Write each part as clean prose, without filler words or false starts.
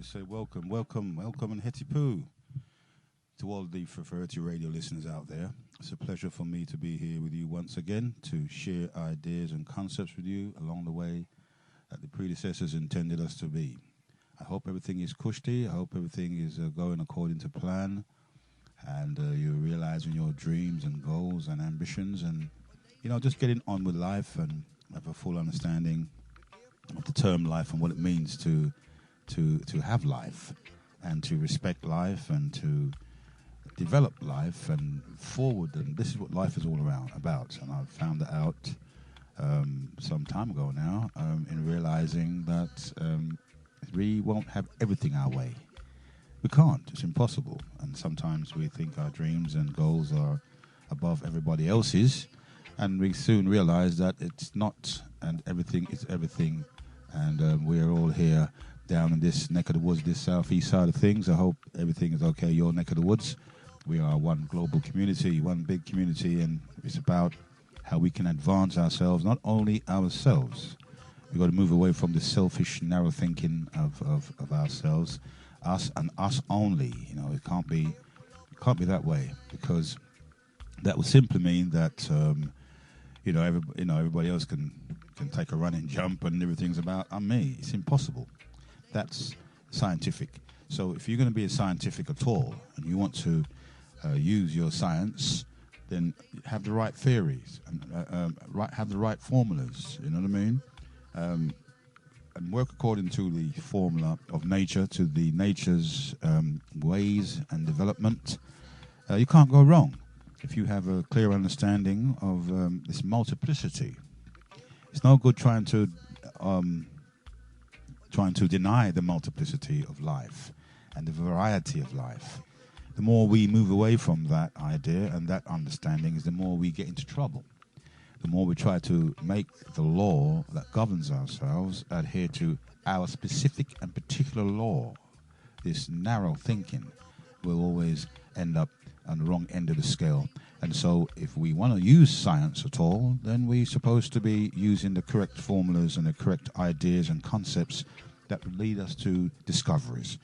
We say welcome, welcome, welcome, and hetty poo to all the Feferity Radio listeners out there. It's a pleasure for me to be here with you once again to share ideas and concepts with you along the way that the predecessors intended us to be. I hope everything is cushy. I hope everything is going according to plan, and you're realizing your dreams and goals and ambitions, and just getting on with life and have a full understanding of the term life and what it means to have life and to respect life and to develop life and forward. And this is what life is all about. And I found that out some time ago now in realizing that we won't have everything our way. We can't. It's impossible. And sometimes we think our dreams and goals are above everybody else's, and we soon realize that it's not, and everything is everything. And we are all here down in this neck of the woods, this southeast side of things. I hope everything is okay, your neck of the woods. We are one global community, one big community, and it's about how we can advance ourselves, not only ourselves. We've got to move away from the selfish, narrow thinking of ourselves, us and us only. It can't be that way, because that would simply mean that everybody else can take a running jump and everything's about me. It's impossible. That's scientific. So if you're going to be a scientific at all and you want to use your science, then have the right theories and have the right formulas. You know what I mean? And work according to the formula of nature, to the nature's ways and development. You can't go wrong if you have a clear understanding of this multiplicity. It's no good trying to deny the multiplicity of life and the variety of life. The more we move away from that idea and that understanding, is the more we get into trouble. The more we try to make the law that governs ourselves adhere to our specific and particular law, this narrow thinking will always end up on the wrong end of the scale. And so if we want to use science at all, then we're supposed to be using the correct formulas and the correct ideas and concepts that would lead us to discoveries,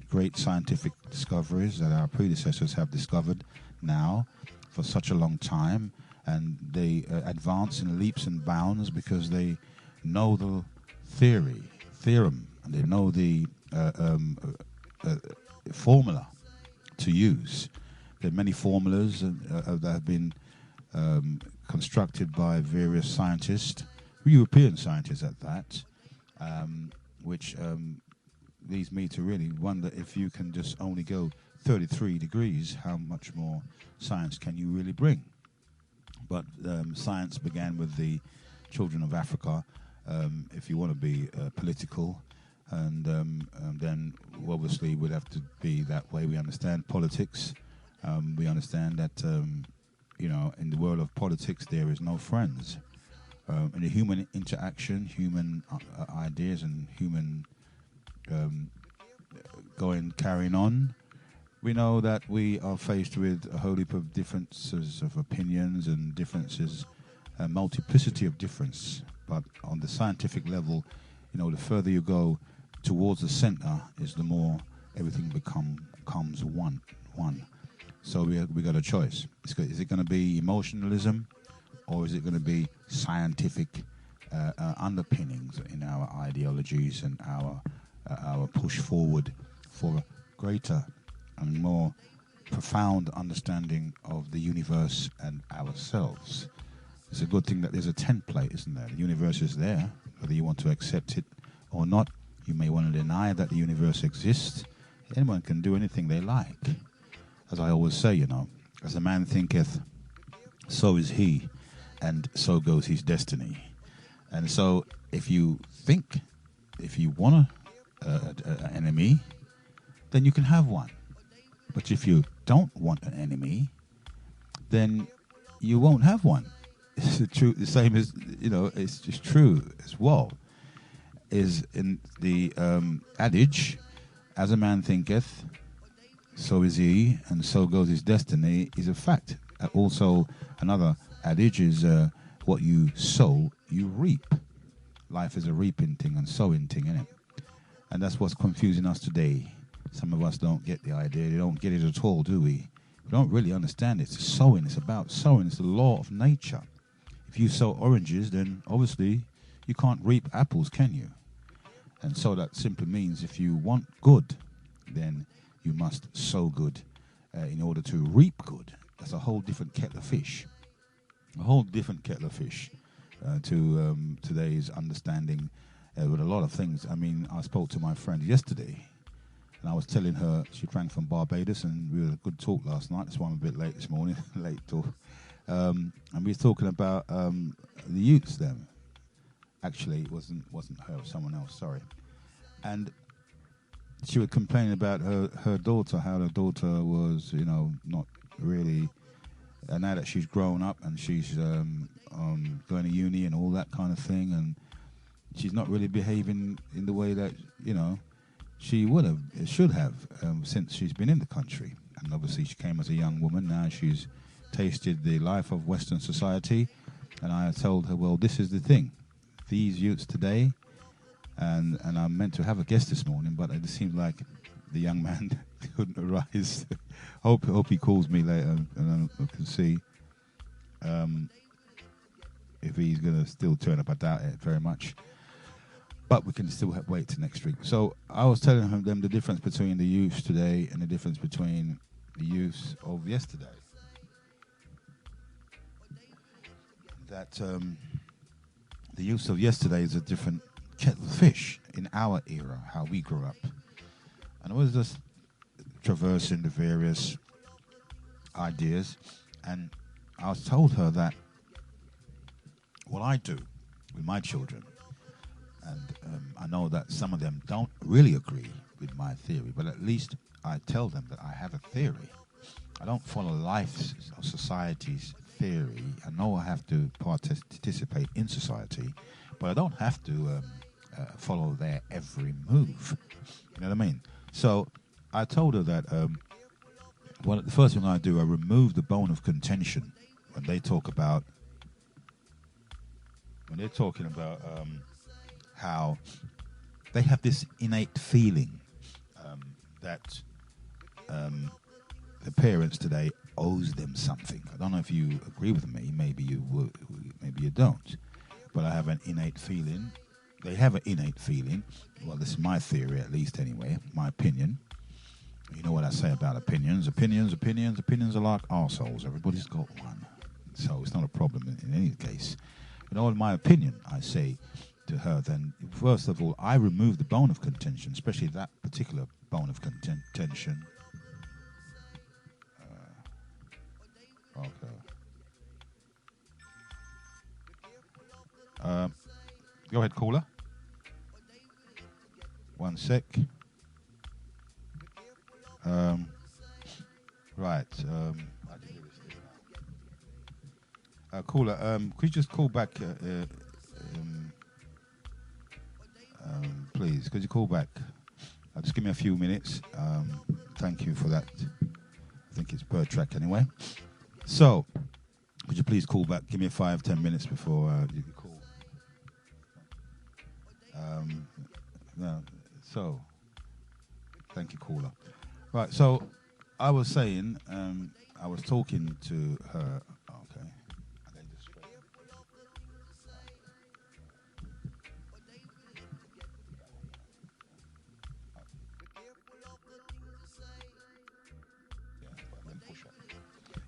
great scientific discoveries that our predecessors have discovered now for such a long time. And they advance in leaps and bounds because they know the theorem, and they know the formula to use. There are many formulas that have been constructed by various scientists, European scientists at that, which leads me to really wonder, if you can just only go 33 degrees, how much more science can you really bring? But science began with the children of Africa, if you want to be political, and then obviously would have to be that way. We understand politics. We understand that, in the world of politics, there is no friends. In the human interaction, human ideas and human carrying on, we know that we are faced with a whole heap of differences of opinions and differences, a multiplicity of difference. But on the scientific level, the further you go towards the center, is the more everything becomes one. So we got a choice. Is it going to be emotionalism, or is it going to be scientific underpinnings in our ideologies and our push forward for a greater and more profound understanding of the universe and ourselves? It's a good thing that there's a template, isn't there? The universe is there, whether you want to accept it or not. You may want to deny that the universe exists. Anyone can do anything they like. As I always say, as a man thinketh, so is he, and so goes his destiny. And so if you want an enemy, then you can have one. But if you don't want an enemy, then you won't have one. It's the same as, it's just true as well. Is in the adage, as a man thinketh, so is he, and so goes his destiny, is a fact. Also, another adage is, what you sow, you reap. Life is a reaping thing and sowing thing, isn't it? And that's what's confusing us today. Some of us don't get the idea. They don't get it at all, do we? We don't really understand it. It's sowing. It's about sowing. It's the law of nature. If you sow oranges, then obviously you can't reap apples, can you? And so that simply means if you want good, then you must sow good in order to reap good. That's a whole different kettle of fish. A whole different kettle of fish to today's understanding with a lot of things. I mean, I spoke to my friend yesterday, and I was telling her, she drank from Barbados, and we had a good talk last night. That's why I'm a bit late this morning, late talk. And we were talking about the youths then. Actually, it wasn't her, it was someone else, sorry. And she was complaining about her daughter, how her daughter was, not really, now that she's grown up and she's going to uni and all that kind of thing, and she's not really behaving in the way that, she should have since she's been in the country. And obviously she came as a young woman, now she's tasted the life of Western society, and I told her, well, this is the thing. These youths today, and I'm meant to have a guest this morning, but it seems like the young man couldn't arise. hope he calls me later, and I can see if he's going to still turn up. I doubt it very much. But we can still wait till next week. So I was telling them the difference between the youths today and the difference between the youths of yesterday. That the youths of yesterday is a different kettle of fish in our era, how we grew up. And I was just traversing the various ideas, and I was told her that what I do with my children, and I know that some of them don't really agree with my theory, but at least I tell them that I have a theory. I don't follow life's or society's theory. I know I have to participate in society, but I don't have to follow their every move. You know what I mean? So I told her that the first thing I do, I remove the bone of contention when they're talking about how they have this innate feeling that the parents today owes them something. I don't know if you agree with me. Maybe you would, maybe you don't. But I have an innate feeling. They have an innate feeling. Well, this is my theory, at least anyway, my opinion. You know what I say about opinions. Opinions are like arseholes. Everybody's got one. So it's not a problem in any case. But in my opinion, I say to her, then, first of all, I remove the bone of contention, especially that particular bone of contention. Okay. Go ahead, caller. One sec. Right. Caller, could you just call back, please? Could you call back? Just give me a few minutes. Thank you for that. I think it's per track anyway. So, could you please call back? Give me 5-10 minutes before you can call. No. So, thank you, caller. Right. So, I was saying, I was talking to her. Okay.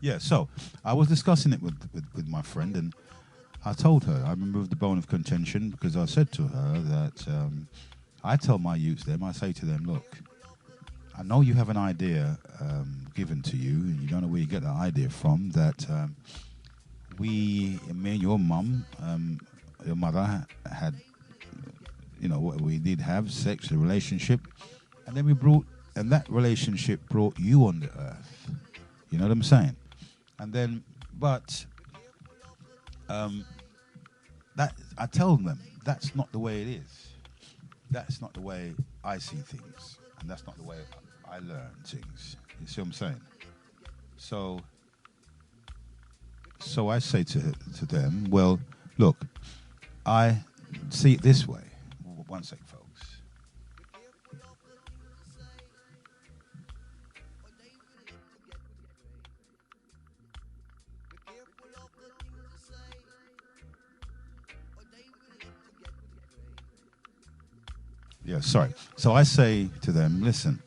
Yeah, so I was discussing it with my friend, and I told her I removed the bone of contention because I said to her that I tell my youths them, I say to them, look, I know you have an idea given to you, and you don't know where you get that idea from, that me and your mum, your mother had, we did have sex, a relationship, and then that relationship brought you on the earth. You know what I'm saying? And then, but that I tell them that's not the way it is. That's not the way I see things, and that's not the way I learn things. You see what I'm saying? So I say to them, well, look, I see it this way. One sec, folks. Yeah, sorry. So I say to them, listen,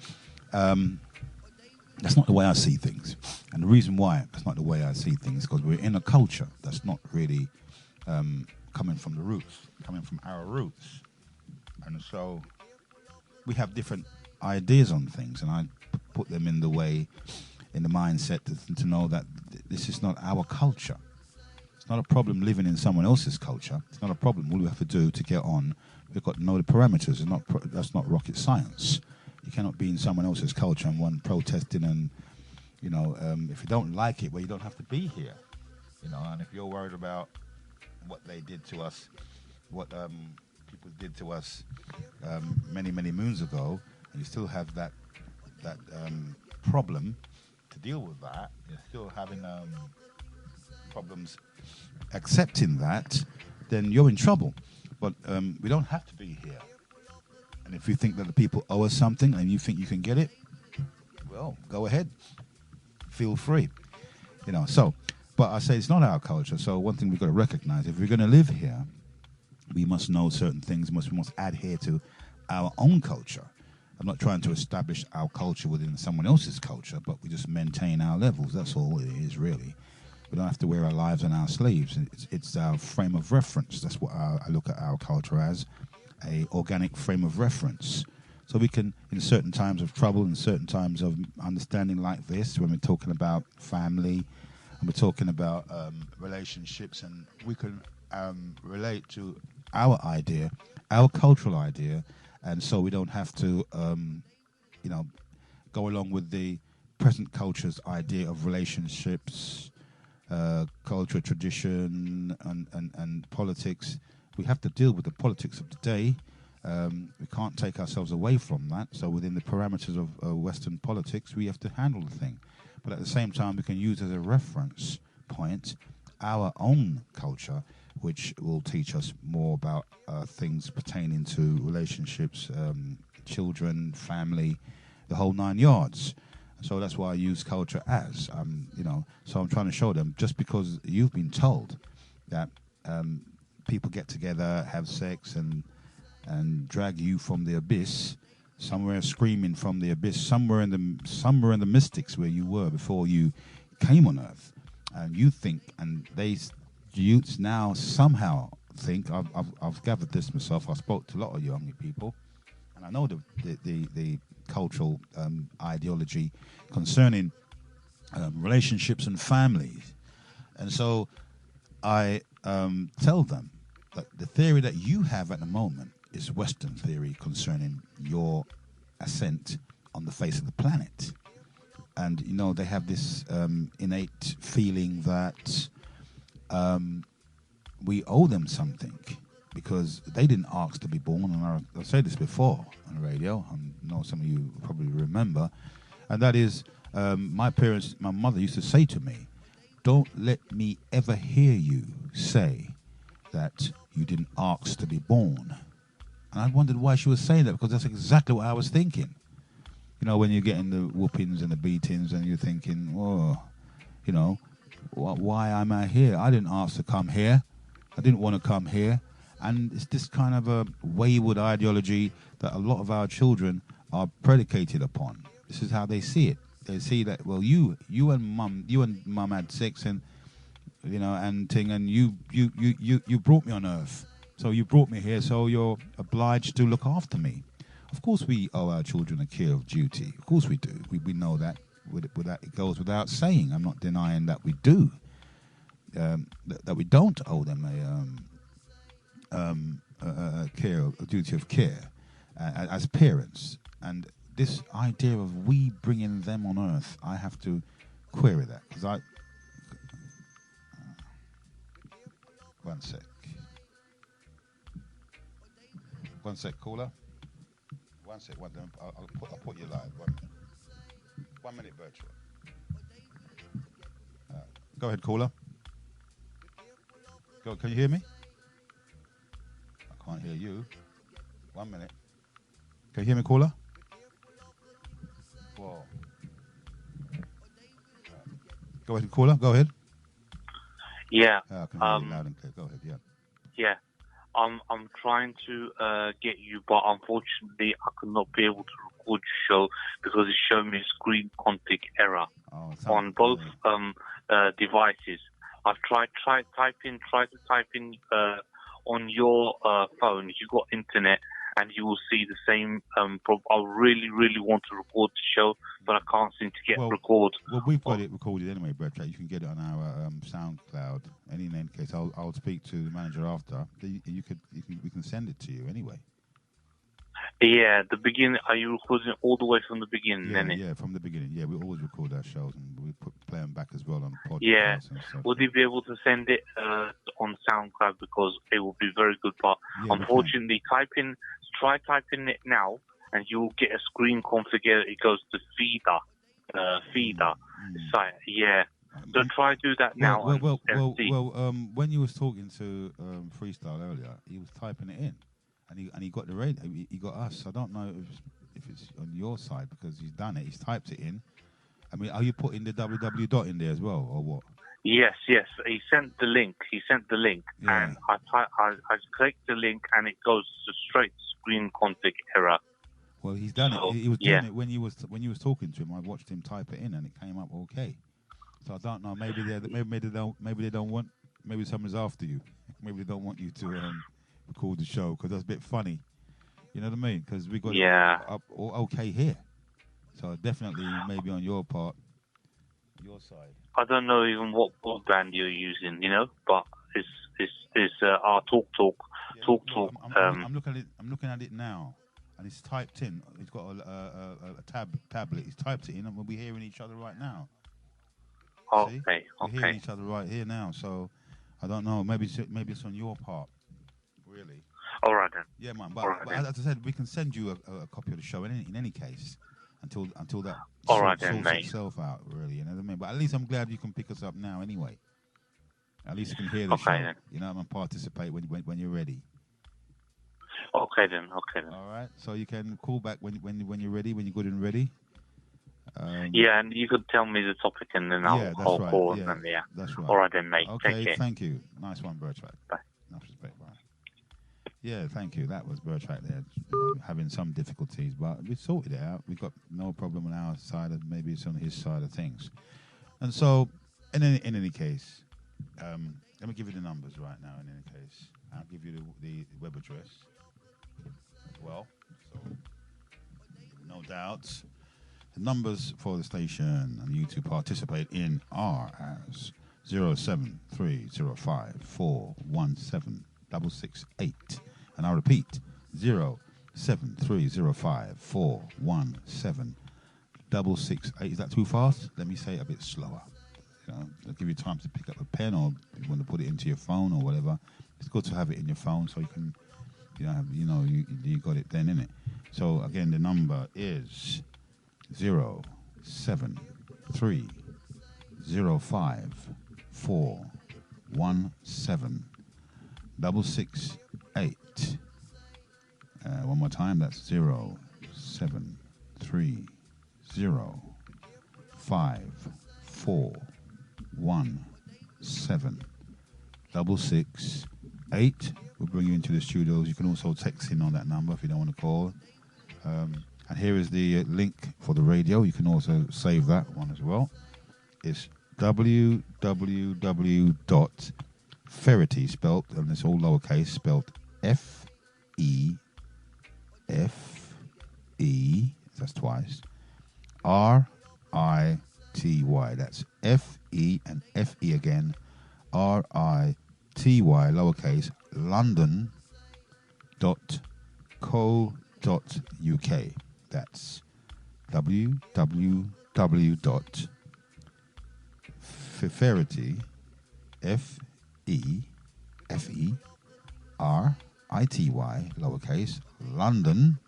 that's not the way I see things. And the reason why that's not the way I see things is because we're in a culture that's not really coming from the roots, coming from our roots. And so we have different ideas on things, and I put them in the way, in the mindset to know that this is not our culture. It's not a problem living in someone else's culture. It's not a problem. All we have to do to get on, we've got to know the parameters. That's not rocket science. You cannot be in someone else's culture and one protesting and, if you don't like it, well, you don't have to be here. And if you're worried about what they did to us, what people did to us many, many moons ago, and you still have that problem to deal with that, you're still having problems accepting that, then you're in trouble. But we don't have to be here. And if you think that the people owe us something and you think you can get it, well, go ahead. Feel free. But I say it's not our culture. So one thing we've got to recognize, if we're going to live here, we must know certain things. We must adhere to our own culture. I'm not trying to establish our culture within someone else's culture, but we just maintain our levels. That's all it is, really. We don't have to wear our lives on our sleeves. It's our frame of reference. That's what I look at our culture as, a organic frame of reference. So we can, in certain times of trouble, in certain times of understanding like this, when we're talking about family, and we're talking about relationships, and we can relate to our idea, our cultural idea, and so we don't have to, go along with the present culture's idea of relationships, culture, tradition, and politics. We have to deal with the politics of today. We can't take ourselves away from that. So within the parameters of Western politics, we have to handle the thing. But at the same time, we can use as a reference point our own culture, which will teach us more about things pertaining to relationships, children, family, the whole 9 yards. So that's why I use culture as, so I'm trying to show them, just because you've been told that people get together, have sex, and drag you from the abyss, somewhere screaming from the abyss, somewhere in the mystics where you were before you came on earth, and you think, and they youths now somehow think, I've gathered this myself. I spoke to a lot of younger people, and I know the cultural ideology concerning relationships and families, and so I tell them that the theory that you have at the moment is Western theory concerning your ascent on the face of the planet. And, they have this innate feeling that we owe them something because they didn't ask to be born. And I've said this before on the radio. I know some of you probably remember. And that is, my mother used to say to me, don't let me ever hear you say that you didn't ask to be born. And I wondered why she was saying that, because that's exactly what I was thinking. When you're getting the whoopings and the beatings and you're thinking, why am I here? I didn't ask to come here. I didn't want to come here. And it's this kind of a wayward ideology that a lot of our children are predicated upon. This is how they see it. They see that, well, you and mum had sex and you brought me on earth. So you brought me here, so you're obliged to look after me. Of course we owe our children a care of duty. Of course we do. We know that. It goes without saying. I'm not denying that we do. That we don't owe them a duty of care as parents. And this idea of we bringing them on earth, I have to query that. Because one sec. One sec, caller. One sec. I'll put you live. 1 minute, Bertram. Go ahead, caller. Can you hear me? I can't hear you. 1 minute. Can you hear me, caller? Whoa. Go ahead, caller. Go ahead. Yeah. I can hear you loud and clear. Go ahead. Yeah. Yeah. I'm trying to get you, but unfortunately I could not be able to record your show because it's showing me screen config error on both devices. I've tried to type in on your phone. You got internet, and you will see the same. I really want to record the show, but I can't seem to get record. Well, we've got it recorded anyway, Brett. You can get it on our SoundCloud. In any case, I'll speak to the manager after. We can send it to you anyway. Yeah, the beginning. Are you recording all the way from the beginning? Yeah, from the beginning. Yeah, we always record our shows and we play them back as well on the podcast. Yeah. And stuff. Would you be able to send it on SoundCloud, because it will be very good? But unfortunately, try typing it now, and you will get a screen configure. It goes to feeder site. Yeah. So try do that now. When you was talking to Freestyle earlier, he was typing it in. And he got the radio. He got us. I don't know if it's on your side because he's done it. He's typed it in. I mean, are you putting the www dot in there as well, or what? Yes. He sent the link. Yeah. And I clicked the link, and it goes to straight screen config error. Well, he's done it. He was doing it when you was talking to him. I watched him type it in, and it came up okay. So I don't know. Maybe they don't want. Maybe someone's after you. Maybe they don't want you to record the show because that's a bit funny. You know what I mean? Because we got it up okay here. So definitely maybe on your part, your side. I don't know even what broadband you're using, but it's our talk. I'm looking at it now, and it's typed in. It's got a tablet. He's typed it in, and we'll be hearing each other right now. Okay. We're hearing each other right here now. So I don't know. Maybe it's on your part. Really? All right then. Yeah, man. But as I said, we can send you a copy of the show in any case until that sorts itself out. Really, you know what I mean? But at least I'm glad you can pick us up now anyway. At least you can hear the show. Then. You know, and participate when you're ready. Okay then. All right. So you can call back when you're ready, when you're good and ready. And you could tell me the topic, and then I'll call. Yeah, that's right. All right then, mate. Okay, take care. Thank you. Nice one, Bertrand. Bye. Enough respect, bye. Yeah, thank you. That was Bertrand there, having some difficulties, but we sorted it out. We got no problem on our side, and maybe it's on his side of things. And so, in any case, let me give you the numbers right now. In any case, I'll give you the web address as well. So, no doubts. The numbers for the station and you to participate in are as 07305417668. And I'll repeat, 07305417668. Is that too fast? Let me say it a bit slower. I'll give you time to pick up a pen, or if you want to put it into your phone or whatever. It's good to have it in your phone so you can, you got it then, innit? So again, the number is 07305417668. One more time, that's 07305417668. We'll bring you into the studios. You can also text in on that number if you don't want to call. And here is the link for the radio. You can also save that one as well. It's www.Feferity, spelled, and it's all lowercase, spelled F-E-F-E, that's twice, R-I-T-Y. That's F-E and F-E again, R-I-T-Y, lowercase, london.co.uk. That's www.Feferity, F-E-F-E-R-I-T-Y, lowercase, London,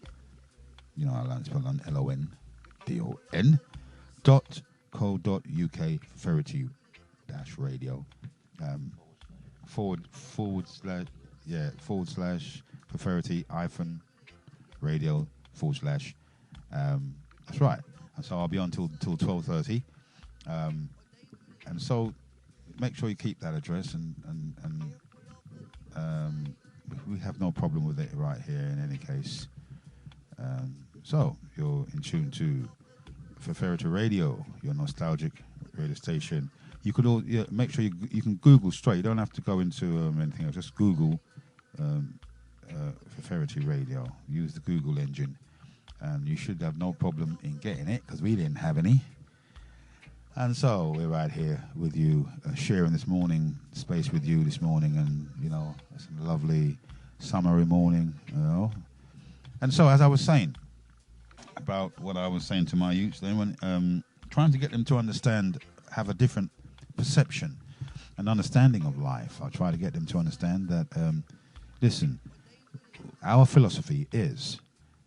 you know how London spelled London, L-O-N-D-O-N, .co.uk, Feferity radio, forward slash Feferity radio / that's right. And so I'll be on till 12:30. And so make sure you keep that address and we have no problem with it right here in any case. So you're in tune to Feferity Radio, your nostalgic radio station. You could make sure you can Google straight. You don't have to go into anything else. Just Google Feferity Radio. Use the Google engine, and you should have no problem in getting it because we didn't have any. And so we're right here with you, sharing this morning space with you this morning, and it's a lovely summery morning, And so, as I was saying about what I was saying to my youths, trying to get them to understand, have a different perception and understanding of life. I try to get them to understand that, listen, our philosophy is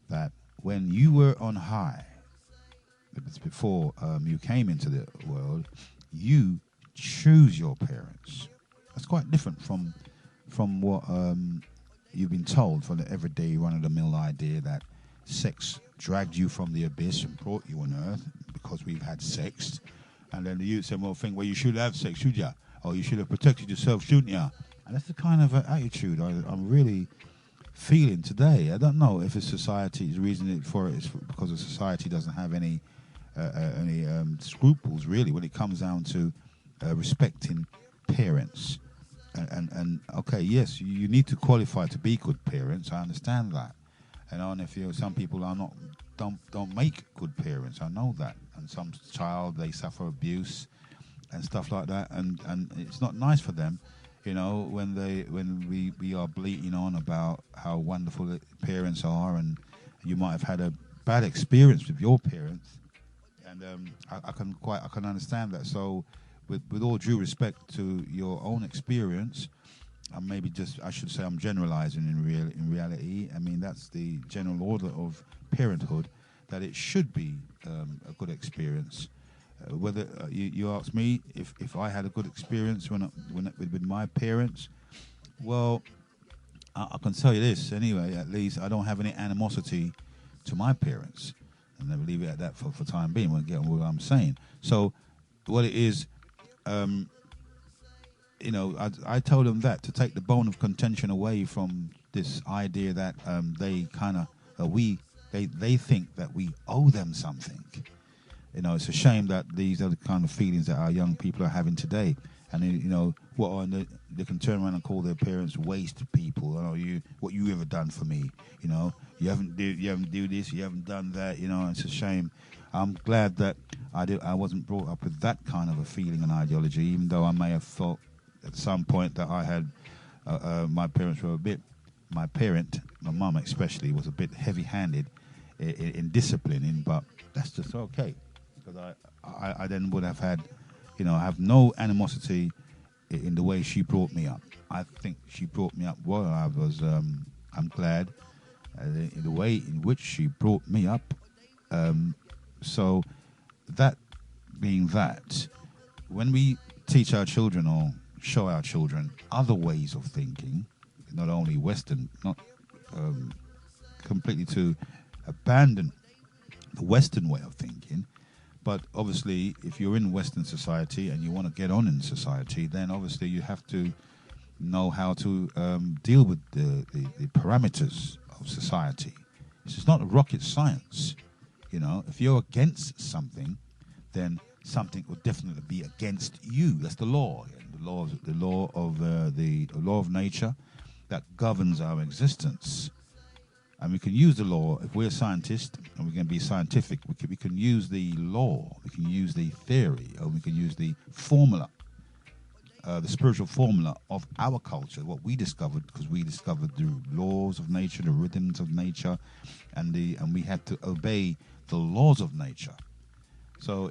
that when you were on high, before you came into the world, you choose your parents. That's quite different from what you've been told, from the everyday run-of-the-mill idea that sex dragged you from the abyss and brought you on earth because we've had sex. And then the youth said, well, you should have sex, should ya? Or you should have protected yourself, shouldn't ya? And that's the kind of attitude I'm really feeling today. I don't know if it's society's reason for it is because the society doesn't have any scruples, really, when it comes down to respecting parents. And okay, yes, you need to qualify to be good parents. I understand that. And if some people don't make good parents, I know that. And some child, they suffer abuse and stuff like that, and it's not nice for them, when we are bleating on about how wonderful the parents are, and you might have had a bad experience with your parents. And I can understand that. So, with all due respect to your own experience, and maybe I should say I'm generalizing in reality. I mean, that's the general order of parenthood, that it should be a good experience. Whether you ask me if I had a good experience with my parents, well, I can tell you this anyway. At least I don't have any animosity to my parents. And then leave it at that for time being. We'll get on with what I'm saying. So, what it is, I told them that to take the bone of contention away from this idea that they think that we owe them something. It's a shame that these are the kind of feelings that our young people are having today. And they can turn around and call their parents waste people. What you ever done for me? You haven't do this, you haven't done that. It's a shame. I'm glad that I wasn't brought up with that kind of a feeling and ideology, even though I may have thought at some point that I had my parents were my mum especially, was a bit heavy-handed in disciplining, but that's just okay, because I then would have had, I have no animosity in the way she brought me up. I think she brought me up well. I'm glad in the way in which she brought me up. So that being that, when we teach our children or show our children other ways of thinking, not only Western, not completely to abandon the Western way of thinking, but obviously if you're in Western society and you want to get on in society, then obviously you have to know how to deal with the parameters of society. This is not rocket science. If you're against something, then something will definitely be against you. That's the law. The law of nature that governs our existence. And we can use the law. If we're scientists and we're going to be scientific, we can use the law, we can use the theory, or we can use the formula, the spiritual formula of our culture, what we discovered, because we discovered the laws of nature, the rhythms of nature, and we had to obey the laws of nature. So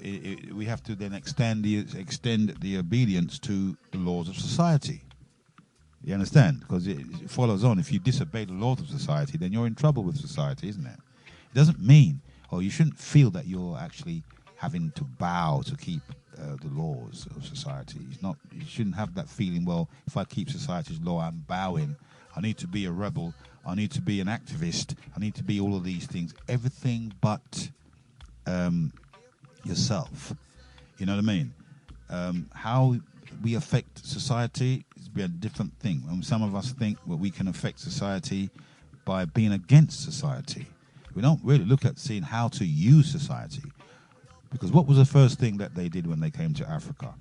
we have to then extend the obedience to the laws of society. You understand? Because it follows on. If you disobey the laws of society, then you're in trouble with society, isn't it? It doesn't mean, or you shouldn't feel that you're actually having to bow to keep the laws of society. You shouldn't have that feeling, well, if I keep society's law, I'm bowing. I need to be a rebel. I need to be an activist. I need to be all of these things. Everything but yourself. You know what I mean? How we affect society is be a different thing. And some of us think that we can affect society by being against society. We don't really look at seeing how to use society. Because what was the first thing that they did when they came to Africa?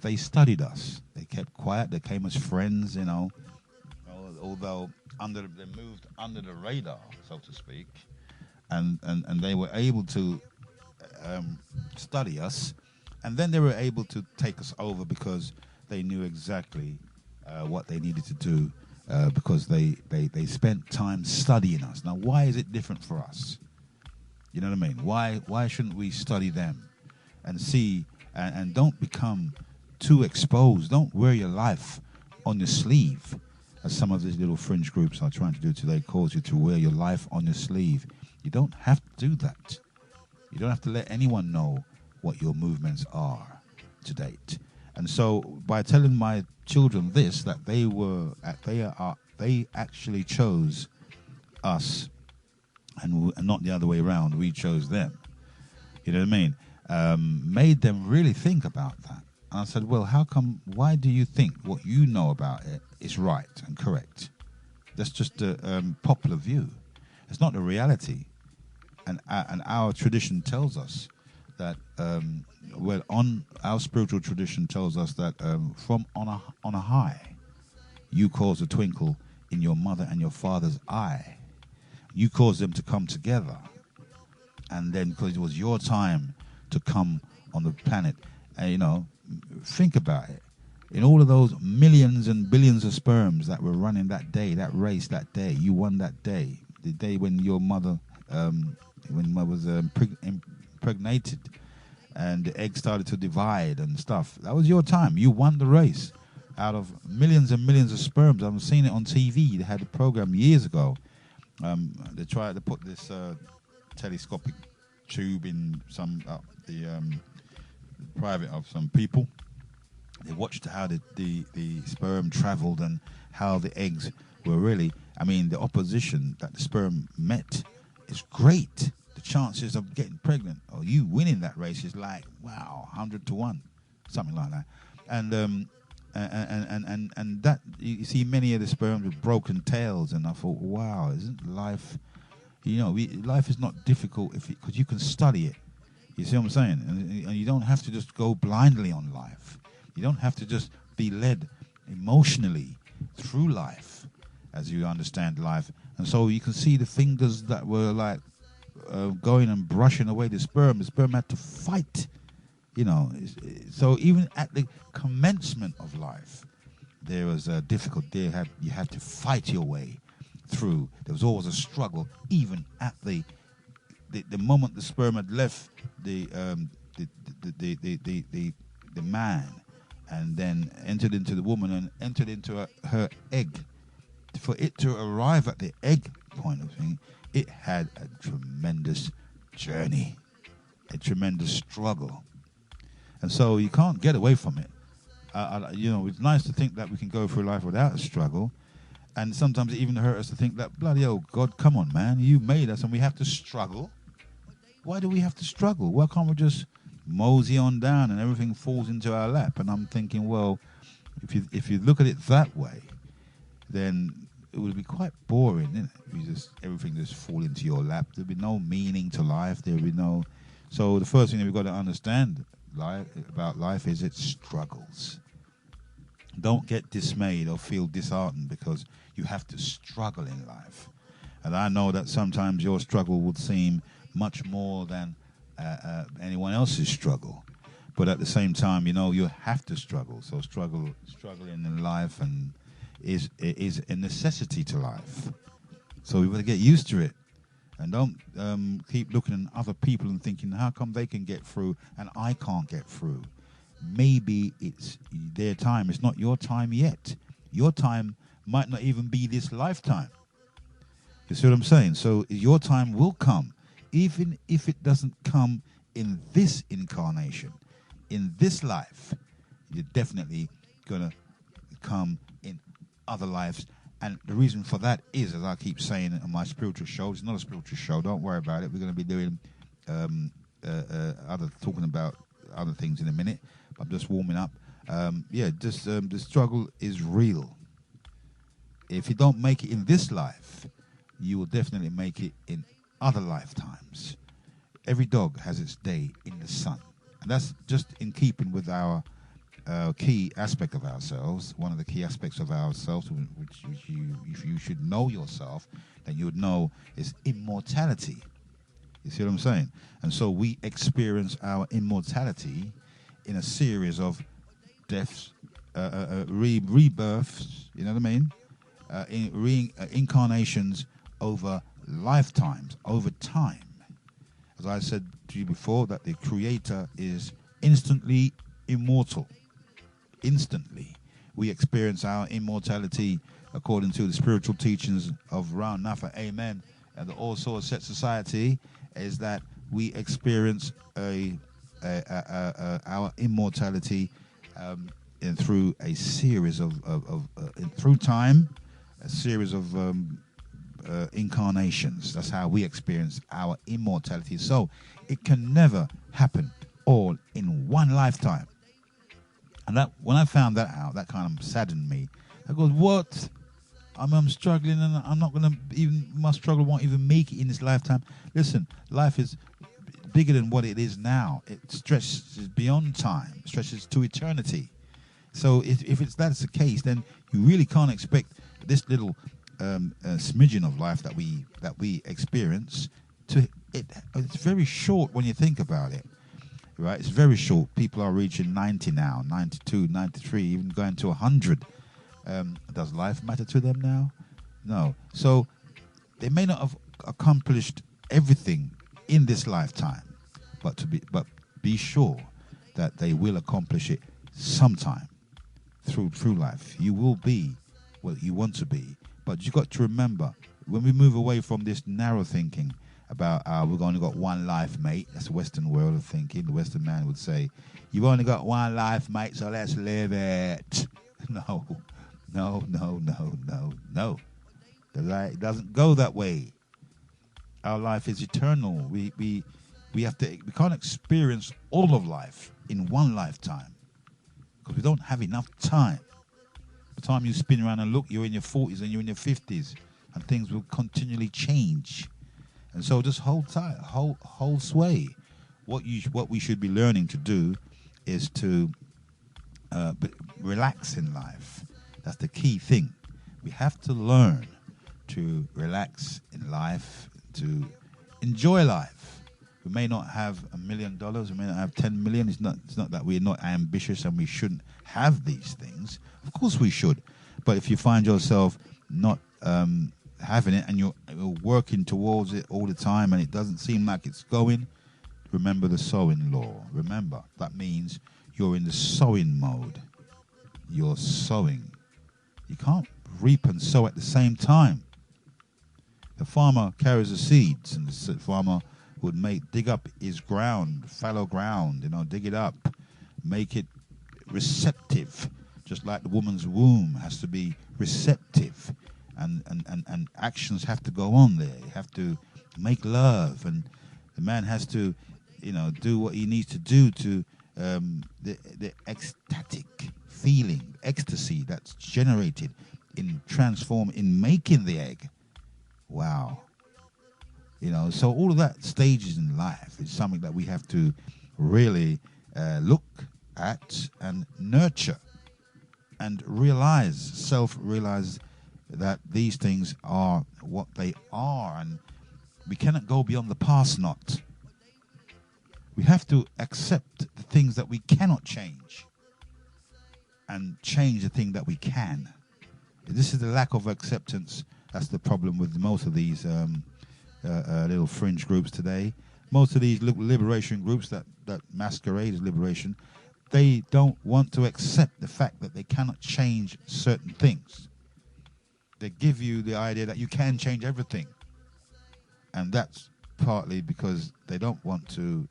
They studied us. They kept quiet. They came as friends, you know, although they moved under the radar, so to speak, and they were able to study us, and then they were able to take us over because they knew exactly what they needed to do because they spent time studying us. Now, why is it different for us? You know what I mean? Why shouldn't we study them and see and don't become too exposed? Don't wear your life on your sleeve, as some of these little fringe groups are trying to do today, cause you to wear your life on your sleeve. You don't have to do that. You don't have to let anyone know what your movements are to date. And so by telling my children this, that they actually chose us and not the other way around, we chose them. You know what I mean? Made them really think about that. And I said, well, why do you think what you know about it is right and correct? That's just a popular view. It's not the reality. And our tradition tells us that, our spiritual tradition tells us that from on a high, you cause a twinkle in your mother and your father's eye. You caused them to come together. And then because it was your time to come on the planet, you know, think about it. In all of those millions and billions of sperms that were running that day, that race that day, you won that day. The day when your mother, was impregnated and the egg started to divide and stuff. That was your time. You won the race. Out of millions and millions of sperms, I've seen it on TV. They had a program years ago. They tried to put this telescopic tube in the private of some people. They watched how the sperm traveled and how the eggs were really, the opposition that the sperm met is great. The chances of getting pregnant or you winning that race is like, wow, 100 to 1, something like that. And that, you see many of the sperms with broken tails, and I thought, wow, isn't life, life is not difficult because you can study it. You see what I'm saying? And you don't have to just go blindly on life. You don't have to just be led emotionally through life as you understand life. And so you can see the fingers that were like going and brushing away the sperm. The sperm had to fight, So even at the commencement of life, there was a difficulty. You had to fight your way through. There was always a struggle, even at the moment the sperm had left the man, and then entered into the woman and entered into her egg. For it to arrive at the egg point of thing, it had a tremendous journey, a tremendous struggle, and so you can't get away from it. It's nice to think that we can go through life without a struggle, and sometimes it even hurts us to think that, bloody hell, God, come on, man, you made us and we have to struggle. Why do we have to struggle? Why can't we just mosey on down and everything falls into our lap? And I'm thinking, well, if you look at it that way, then it would be quite boring, isn't it? If everything just fall into your lap. There'd be no meaning to life. There'd be no. So the first thing that we've got to understand about life is its struggles. Don't get dismayed or feel disheartened because you have to struggle in life. And I know that sometimes your struggle would seem much more than anyone else's struggle, but at the same time, you have to struggle. So struggling in life and is a necessity to life. So we've got to get used to it, and don't keep looking at other people and thinking, how come they can get through and I can't get through? Maybe it's their time. It's not your time yet. Your time might not even be this lifetime. You see what I'm saying? So your time will come. Even if it doesn't come in this incarnation, in this life, you're definitely going to come in other lives. And the reason for that is, as I keep saying on my spiritual show, it's not a spiritual show, don't worry about it. We're going to be doing talking about other things in a minute. I'm just warming up. the struggle is real. If you don't make it in this life, you will definitely make it in other lifetimes. Every dog has its day in the sun. And that's just in keeping with our key aspect of ourselves. One of the key aspects of ourselves, which if you should know yourself, then you would know is immortality. You see what I'm saying? And so we experience our immortality in a series of deaths, rebirths, you know what I mean? Incarnations over lifetimes, over time. As I said to you before, that the Creator is instantly immortal. Instantly. We experience our immortality according to the spiritual teachings of Ra Nafa, Amen, and the All Soul Set Society, is that we experience our immortality through a series through time, a series of incarnations. That's how we experience our immortality. So it can never happen all in one lifetime. And that, when I found that out, that kind of saddened me. I go, what? I'm struggling, and I'm not going to even, my struggle won't even make it in this lifetime. Listen, life is bigger than what it is now. It stretches beyond time, stretches to eternity. So if that's the case, then you really can't expect this little smidgen of life that we experience it's very short when you think about it, right? It's very short. People are reaching 90 now, 92, 93, even going to 100. Does life matter to them now? No. So they may not have accomplished everything in this lifetime, but be sure that they will accomplish it sometime through life. You will be what you want to be, but you got to remember, when we move away from this narrow thinking about we've only got one life, mate. That's the Western world of thinking. The Western man would say, "You've only got one life, mate, so let's live it." No. It doesn't go that way. Our life is eternal. We can't experience all of life in one lifetime because we don't have enough time. By the time you spin around and look, you're in your 40s and you're in your 50s, and things will continually change. And so just hold tight, hold sway. What we should be learning to do is to relax in life. That's the key thing. We have to learn to relax in life, to enjoy life. We may not have $1 million, we may not have 10 million. It's not that we're not ambitious and we shouldn't have these things. Of course we should. But if you find yourself not having it and you're working towards it all the time and it doesn't seem like it's going, remember the sowing law. Remember, that means you're in the sowing mode. You're sowing. You can't reap and sow at the same time. The farmer carries the seeds, and the farmer would dig up his ground, fallow ground, dig it up, make it receptive, just like the woman's womb has to be receptive, and actions have to go on there. You have to make love, and the man has to, do what he needs to do to the ecstatic feeling, ecstasy that's generated in making the egg. Wow. So all of that stages in life is something that we have to really look at and nurture and self-realize that these things are what they are, and we cannot go beyond the past knot. We have to accept the things that we cannot change and change the thing that we can. This is the lack of acceptance. That's the problem with most of these little fringe groups today. Most of these liberation groups that masquerade as liberation, they don't want to accept the fact that they cannot change certain things. They give you the idea that you can change everything. And that's partly because they don't want to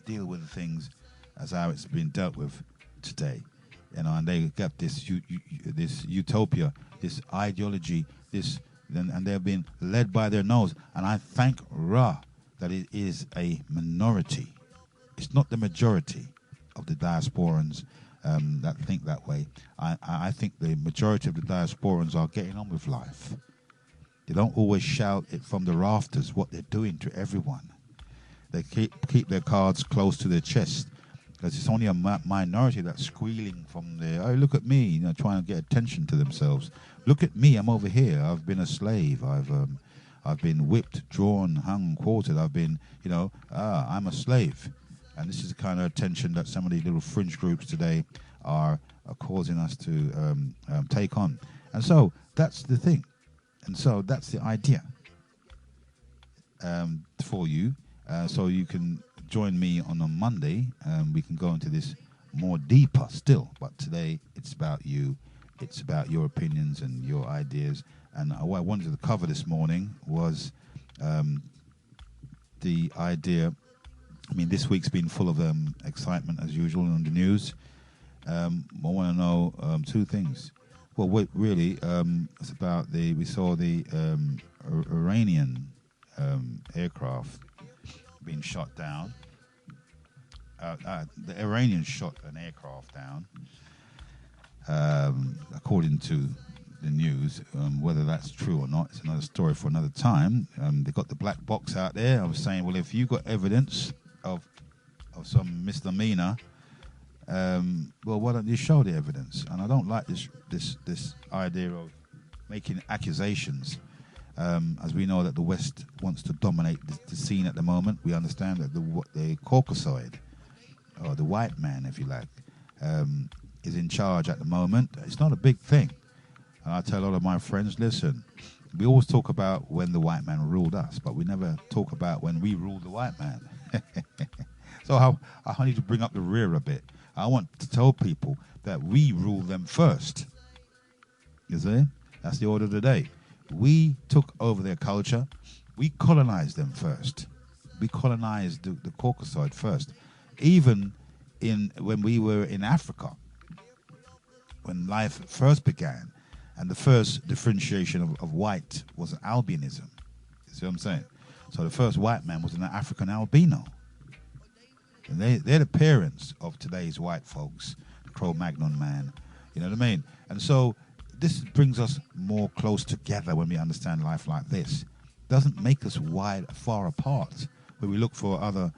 deal with the things as how it's been dealt with today. And they got this utopia, this ideology, and they're being led by their nose. And I thank Ra that it is a minority. It's not the majority. of the diasporans that think that way. I think the majority of the diasporans are getting on with life. They don't always shout it from the rafters what they're doing to everyone. They keep their cards close to their chest, because it's only a minority that's squealing from there. Oh, look at me, trying to get attention to themselves. Look at me, I'm over here. I've been a slave. I've been whipped, drawn, hung, quartered. I've been, I'm a slave. And this is the kind of attention that some of these little fringe groups today are causing us to take on. And so that's the thing. And so that's the idea for you. So you can join me on a Monday. We can go into this more deeper still. But today it's about you. It's about your opinions and your ideas. And what I wanted to cover this morning was the idea. I mean, this week's been full of excitement as usual on the news. I want to know two things. Well, really, it's about we saw the Iranian aircraft being shot down. The Iranians shot an aircraft down, according to the news. Whether that's true or not, it's another story for another time. They got the black box out there. I was saying, well, if you got evidence of some misdemeanor, well, why don't you show the evidence? And I don't like this idea of making accusations. As we know that the West wants to dominate the scene at the moment, we understand that the Caucasoid, or the white man, if you like, is in charge at the moment. It's not a big thing. And I tell a lot of my friends, listen, we always talk about when the white man ruled us, but we never talk about when we ruled the white man. So I need to bring up the rear a bit. I want to tell people that we rule them first. You see? That's the order of the day. We took over their culture. We colonized them first. We colonized the Caucasoid first. Even when we were in Africa, when life first began, and the first differentiation of white was albinism. You see what I'm saying? So the first white man was an African albino. And they're the parents of today's white folks, the Cro-Magnon man. You know what I mean? And so this brings us more close together when we understand life like this. It doesn't make us far apart, where we look for other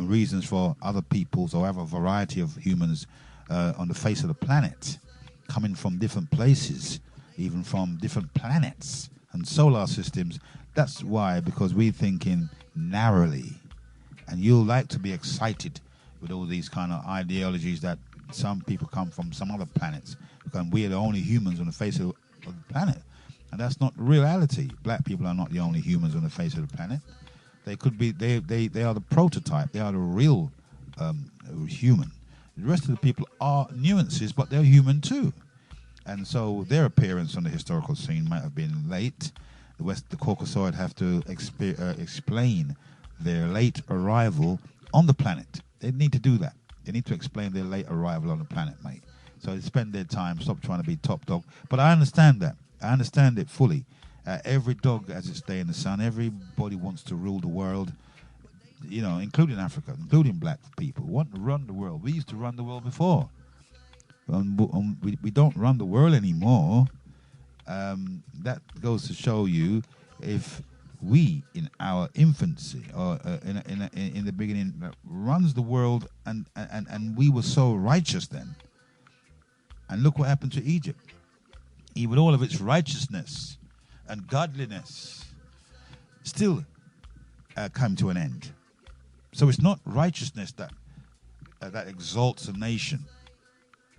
reasons for other peoples or have a variety of humans on the face of the planet, coming from different places, even from different planets and solar systems. That's why, because we're thinking narrowly. And you'll like to be excited with all these kind of ideologies that some people come from some other planets, because we are the only humans on the face of the planet. And that's not reality. Black people are not the only humans on the face of the planet. They could be, they are the prototype. They are the real human. The rest of the people are nuances, but they're human too. And so their appearance on the historical scene might have been late. The Caucasoid have to explain their late arrival on the planet. They need to do that. They need to explain their late arrival on the planet, mate. So they spend their time, stop trying to be top dog. But I understand that. I understand it fully. Every dog has its day in the sun. Everybody wants to rule the world, including Africa, including black people. We want to run the world. We used to run the world before. We don't run the world anymore. That goes to show you, if we in our infancy or in the beginning runs the world, and we were so righteous then, and look what happened to Egypt. Even all of its righteousness and godliness still come to an end. So it's not righteousness that exalts a nation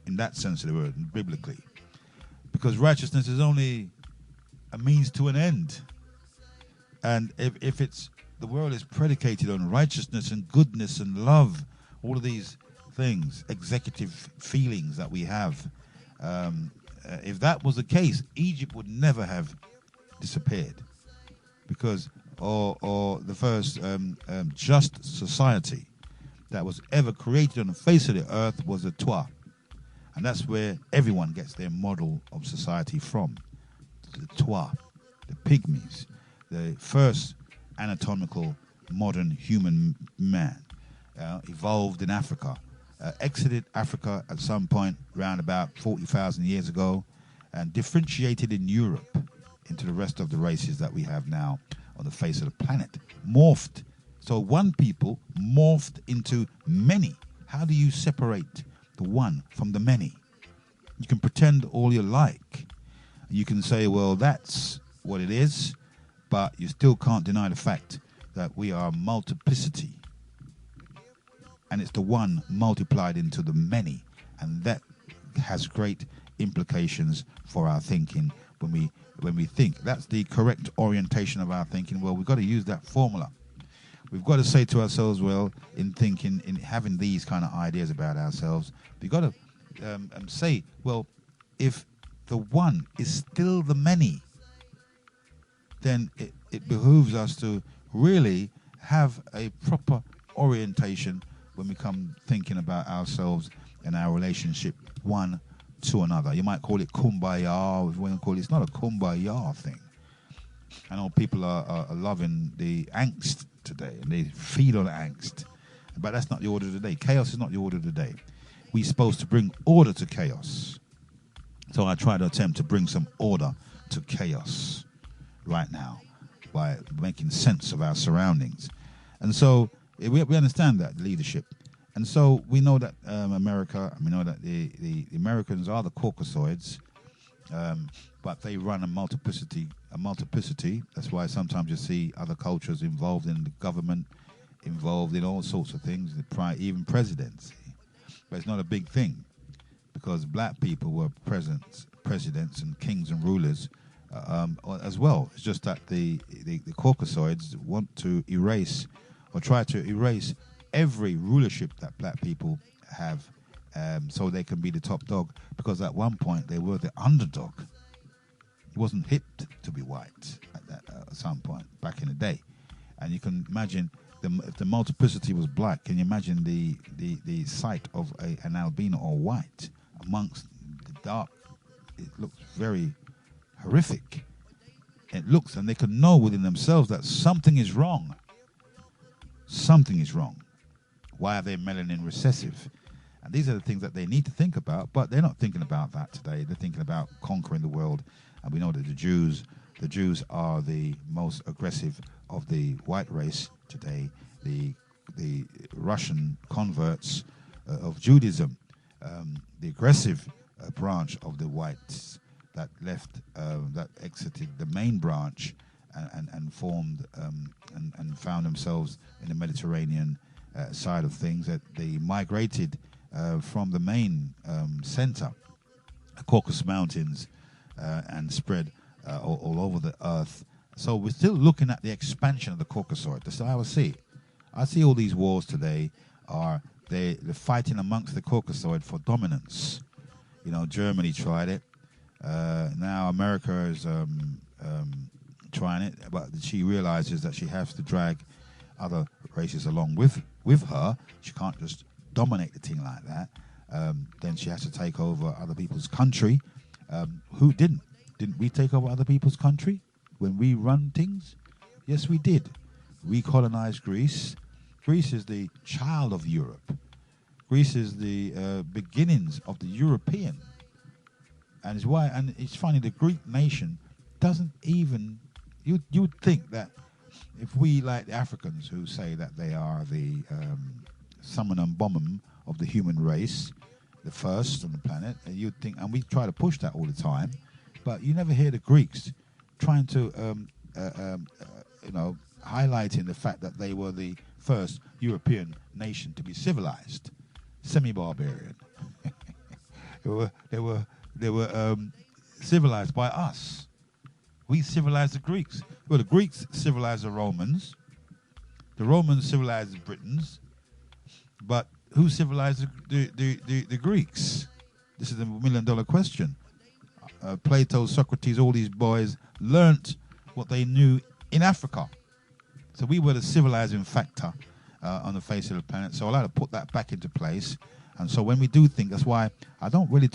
in that sense of the word, biblically, because righteousness is only a means to an end. And if it's, the world is predicated on righteousness and goodness and love, all of these things, executive feelings that we have, if that was the case, Egypt would never have disappeared, because or the first just society that was ever created on the face of the earth was the Twa. And that's where everyone gets their model of society from. The Twa, the pygmies, the first anatomical modern human man, evolved in Africa exited Africa at some point around about 40,000 years ago and differentiated in Europe into the rest of the races that we have now on the face of the planet. Morphed. So one people morphed into many. How do you separate the one from the many? You can pretend all you like. You can say, well, that's what it is, but you still can't deny the fact that we are multiplicity. And it's the one multiplied into the many. And that has great implications for our thinking when we think. That's the correct orientation of our thinking. Well, we've got to use that formula. We've got to say to ourselves, well, in thinking, in having these kind of ideas about ourselves, we've got to say, well, if the one is still the many, then it behooves us to really have a proper orientation when we come thinking about ourselves and our relationship one to another. You might call it kumbaya, it's not a kumbaya thing. I know people are loving the angst today, and they feed on angst. But that's not the order of the day. Chaos is not the order of the day. We're supposed to bring order to chaos. So I try to attempt to bring some order to chaos right now by making sense of our surroundings. And so we understand that leadership. And so we know that America, we know that the Americans are the Caucasoids, but they run a multiplicity. That's why sometimes you see other cultures involved in the government, involved in all sorts of things, even presidency. But it's not a big thing, because black people were presidents and kings and rulers as well. It's just that the Caucasoids want to erase or try to erase every rulership that black people have, so they can be the top dog, because at one point they were the underdog. It wasn't hip to be white at some point back in the day. And you can imagine if the multiplicity was black, can you imagine the sight of an albino or white amongst the dark? It looks very horrific. It looks, and they can know within themselves that something is wrong. Something is wrong. Why are they melanin recessive? And these are the things that they need to think about, but they're not thinking about that today. They're thinking about conquering the world. And we know that the Jews are the most aggressive of the white race today. The Russian converts of Judaism, the aggressive branch of the whites that left, that exited the main branch and formed and found themselves in the Mediterranean side of things. That they migrated from the main center, the Caucasus Mountains, and spread all over the earth. So we're still looking at the expansion of the Caucasoid. That's how I see it. I see all these wars today they're fighting amongst the Caucasoid for dominance. You know, Germany tried it. Now America is trying it, but she realizes that she has to drag other races along with her. She can't just dominate the thing like that. Then she has to take over other people's country. Who didn't? Didn't we take over other people's country when we run things? Yes, we did. We colonized Greece. Greece is the child of Europe. Greece is the beginnings of the European. And it's why, and it's funny, the Greek nation doesn't even, you would think that if we, like the Africans who say that they are the summum and bonum of the human race, the first on the planet, and you'd think, and we try to push that all the time, but you never hear the Greeks trying to, highlighting the fact that they were the first European nation to be civilized, semi-barbarian. They were civilized by us. We civilized the Greeks. Well, the Greeks civilized the Romans. The Romans civilized the Britons. But who civilized the Greeks? This is the million-dollar question. Plato, Socrates, all these boys learnt what they knew in Africa. So we were the civilizing factor on the face of the planet. So I like to put that back into place. And so when we do think, that's why I don't really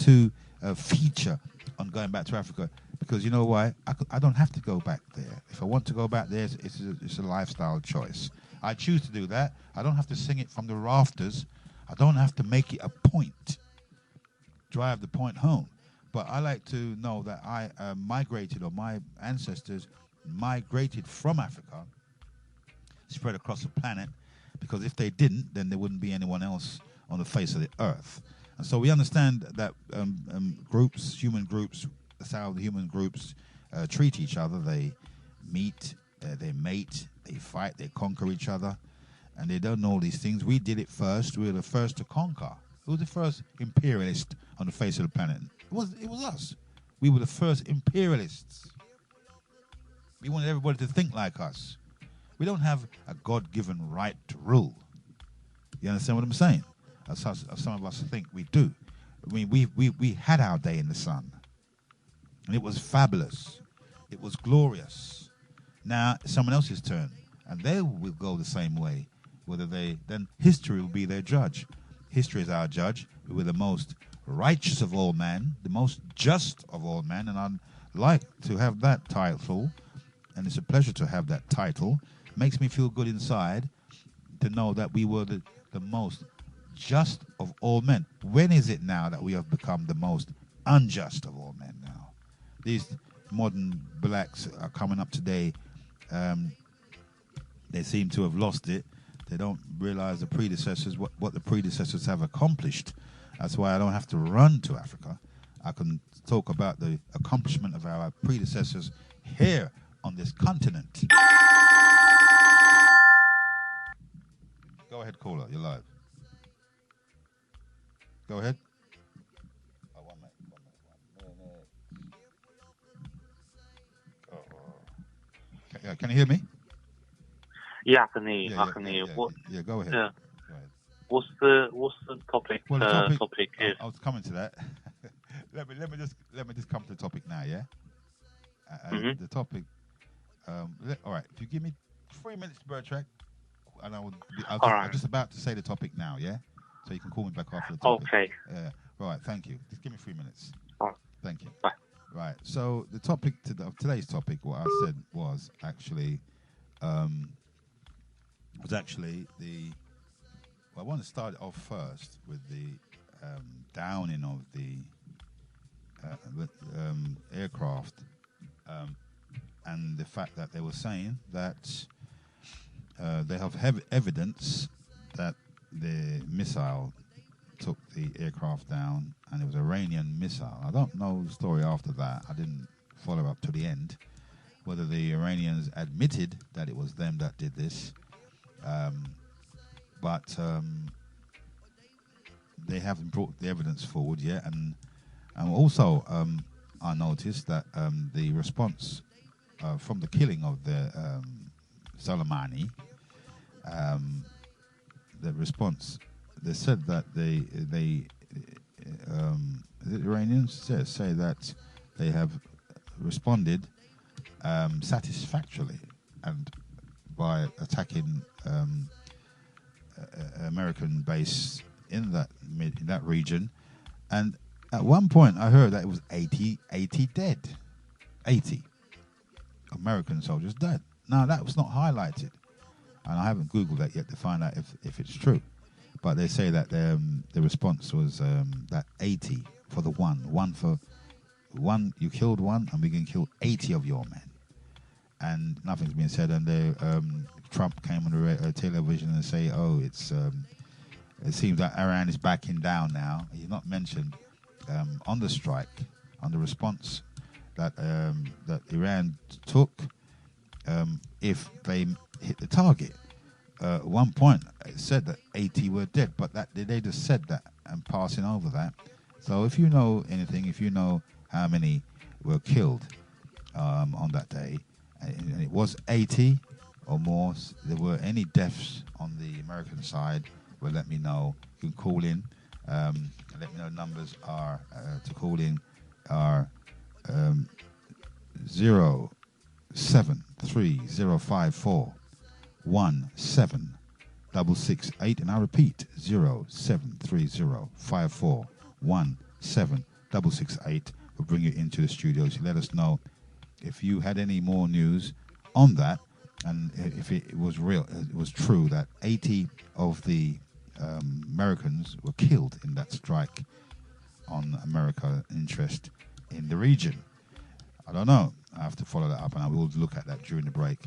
feature on going back to Africa, because you know why? I don't have to go back there. If I want to go back there, it's a lifestyle choice. I choose to do that. I don't have to sing it from the rafters I don't have to make it a point, drive the point home. But I like to know that I migrated, or my ancestors migrated from Africa, spread across the planet, because if they didn't, then there wouldn't be anyone else on the face of the earth. And so we understand that groups, human groups, that's how the human groups treat each other. They meet, they mate, they fight, they conquer each other, and they don't know all these things. We did it first. We were the first to conquer. Who was the first imperialist on the face of the planet? It was us. We were the first imperialists. We wanted everybody to think like us. We don't have a God-given right to rule. You understand what I'm saying? As some of us think we do. I mean, we had our day in the sun, and it was fabulous. It was glorious. Now it's someone else's turn, and they will go the same way. Then history will be their judge. History is our judge. We were the most righteous of all men, the most just of all men, and I'd like to have that title, and it's a pleasure to have that title. It makes me feel good inside to know that we were the most just of all men. When is it now that we have become the most unjust of all men now? These modern blacks are coming up today. They seem to have lost it. They don't realize the predecessors, what the predecessors have accomplished. That's why I don't have to run to Africa. I can talk about the accomplishment of our predecessors here on this continent. Go ahead, caller. You're live. Go ahead. Oh, one minute. Oh. Can you hear me? Yeah, I can hear you. I can hear you. Yeah, go ahead. Yeah. Go ahead. What's the topic? Well, the topic is. I was coming to that. let me just come to the topic now. Yeah. The topic. All right. If you give me 3 minutes, Bertrack, and I'm just about to say the topic now. Yeah. So you can call me back after the topic. Okay. Right. Thank you. Just give me 3 minutes. All right. Thank you. Bye. Right. So the topic of today's topic, what I said was actually I want to start off first with the downing of the aircraft and the fact that they were saying that they have evidence that the missile took the aircraft down, and it was an Iranian missile. I don't know the story after that. I didn't follow up to the end, whether the Iranians admitted that it was them that did this. But they haven't brought the evidence forward yet. And also, I noticed that the response from the killing of the Soleimani, the response, they said that the Iranians say that they have responded satisfactorily, and by attacking American base in that region. And at one point I heard that it was 80 dead. 80 American soldiers dead. Now that was not highlighted, and I haven't Googled that yet to find out if it's true. But they say that the response was that 80 for the one for one, you killed one, and we can kill 80 of your men. And nothing's been said. And Trump came on the television and say, "Oh, it seems that Iran is backing down now." He's not mentioned on the strike, on the response that Iran took if they hit the target. At one point, it said that 80 were dead, but they just said that and passing over that. So if you know anything, if you know how many were killed on that day, and it was 80 or more, there were any deaths on the American side, well, let me know. You can call in. Let me know. Numbers are to call in are 07305417668, and I repeat 07305417668. We'll bring you into the studios. Let us know if you had any more news on that, and if it was real, it was true that 80 of the Americans were killed in that strike on American interest in the region. I don't know. I have to follow that up, and I will look at that during the break.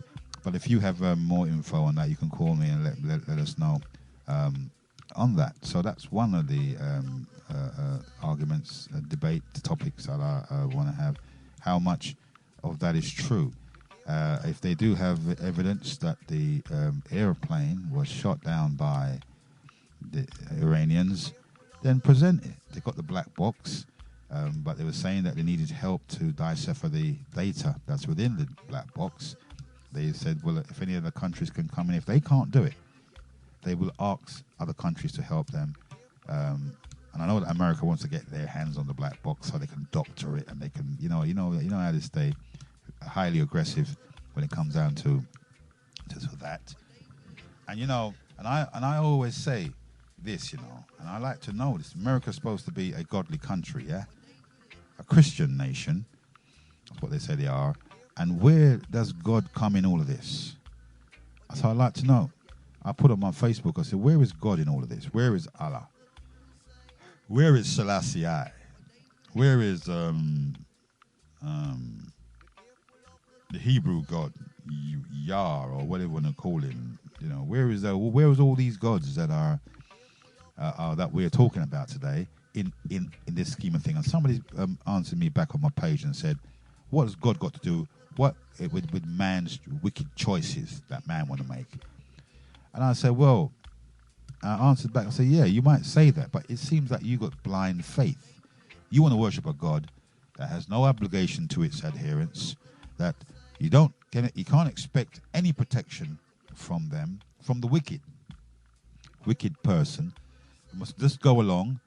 But if you have more info on that, you can call me and let us know on that. So that's one of the arguments, debate topics that I want to have. How much of that is true? If they do have evidence that the airplane was shot down by the Iranians, then present it. They got the black box, but they were saying that they needed help to decipher the data that's within the black box. They said, well, if any other countries can come in, if they can't do it, they will ask other countries to help them. And I know that America wants to get their hands on the black box so they can doctor it, and they can, you know how they stay highly aggressive when it comes down to that. And and I always say this, and I like to know this. America's supposed to be a godly country, yeah, a Christian nation. That's what they say they are. And where does God come in all of this? So I'd like to know. I put on my Facebook, I said, where is God in all of this? Where is Allah? Where is Selassie? Where is the Hebrew God, Yah, or whatever you want to call him? Where is all these gods that are that we're talking about today in this scheme of thing? And somebody answered me back on my page and said, what has God got to do with man's wicked choices that man want to make? And I said, well, I answered back, I said, yeah, you might say that, but it seems that you got blind faith. You want to worship a God that has no obligation to its adherents, that you can't expect any protection from them, from the wicked person. You must just go along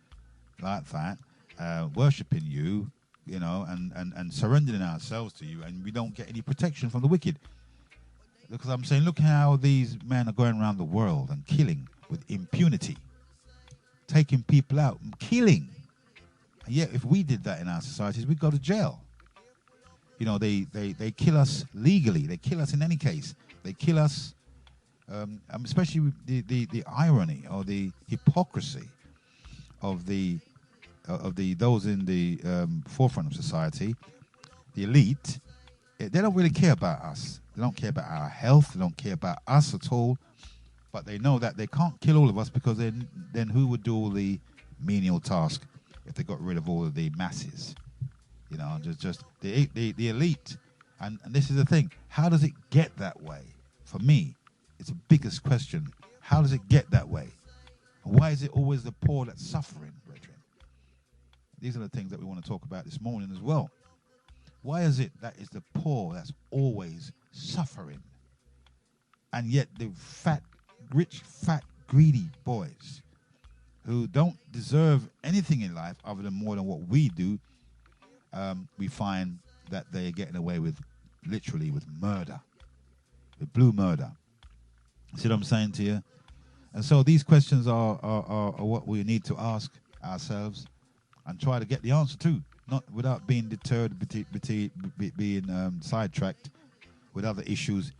like that, worshipping you, and surrendering ourselves to you, and we don't get any protection from the wicked. Because I'm saying, look how these men are going around the world and killing with impunity, taking people out and killing. And yet, if we did that in our societies, we'd go to jail. They kill us legally. They kill us in any case. They kill us, especially with the irony or the hypocrisy of those in the forefront of society, the elite. They don't really care about us. They don't care about our health. They don't care about us at all. But they know that they can't kill all of us, because then who would do all the menial task if they got rid of all of the masses? Just the elite. And this is the thing. How does it get that way? For me, it's the biggest question. How does it get that way? And why is it always the poor that's suffering, brethren? These are the things that we want to talk about this morning as well. Why is it that it's the poor that's always suffering? And yet the rich, fat, greedy boys who don't deserve anything in life other than more than what we do, we find that they're getting away with, literally, with murder, with blue murder. See what I'm saying to you? And so these questions are what we need to ask ourselves and try to get the answer to, not without being deterred, being sidetracked with other issues,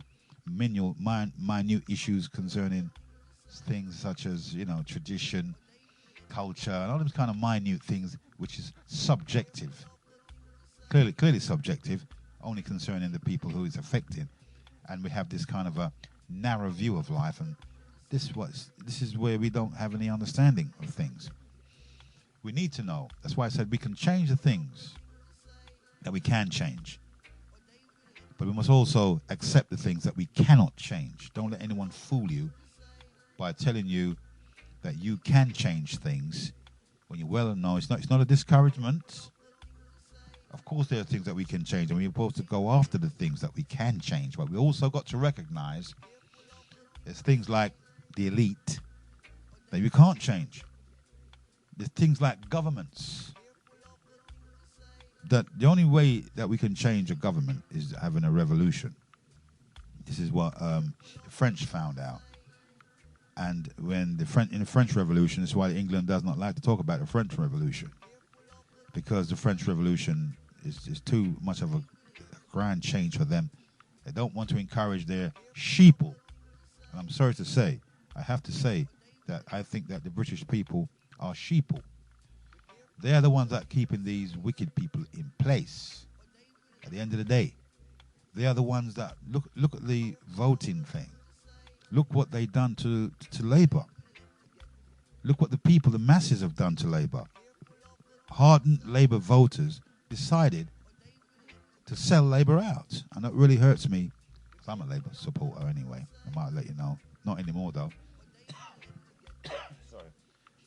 minute issues concerning things such as, tradition, culture, and all those kind of minute things, which is subjective. Clearly subjective, only concerning the people who it's affecting. And we have this kind of a narrow view of life, and this is where we don't have any understanding of things. We need to know. That's why I said we can change the things that we can change. But we must also accept the things that we cannot change. Don't let anyone fool you by telling you that you can change things when you well know it's not a discouragement. Of course there are things that we can change, and we're supposed to go after the things that we can change. But we also got to recognize there's things like the elite that we can't change. There's things like governments. That the only way that we can change a government is having a revolution. This is what the French found out. And when in the French Revolution, this is why England does not like to talk about the French Revolution, because the French Revolution is too much of a grand change for them. They don't want to encourage their sheeple. And I'm sorry to say, I have to say that I think that the British people are sheeple. They are the ones that are keeping these wicked people in place. At the end of the day, they are the ones that look at the voting thing. Look what they done to Labour. Look what the people, the masses, have done to Labour. Hardened Labour voters decided to sell Labour out, and that really hurts me. I'm a Labour supporter anyway. I might let you know. Not anymore though. Sorry.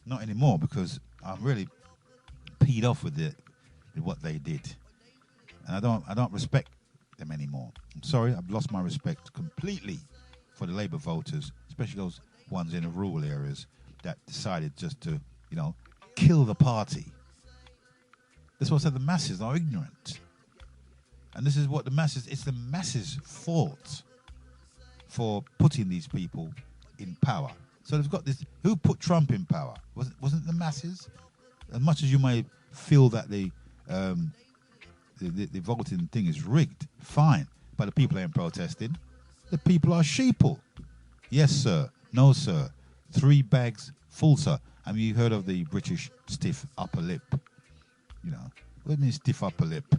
Not anymore, because I'm really peed off with what they did, and I don't respect them anymore. I'm sorry, I've lost my respect completely for the Labour voters, especially those ones in the rural areas that decided just to, kill the party. That's what I said. The masses are ignorant, and this is what it's the masses' fault for putting these people in power. So they've got this. Who put Trump in power? Wasn't it the masses? As much as you may feel that the voting thing is rigged, fine, but the people ain't protesting. The people are sheeple. Yes, sir. No, sir. 3 bags full, sir. I mean, you heard of the British stiff upper lip. What means stiff upper lip?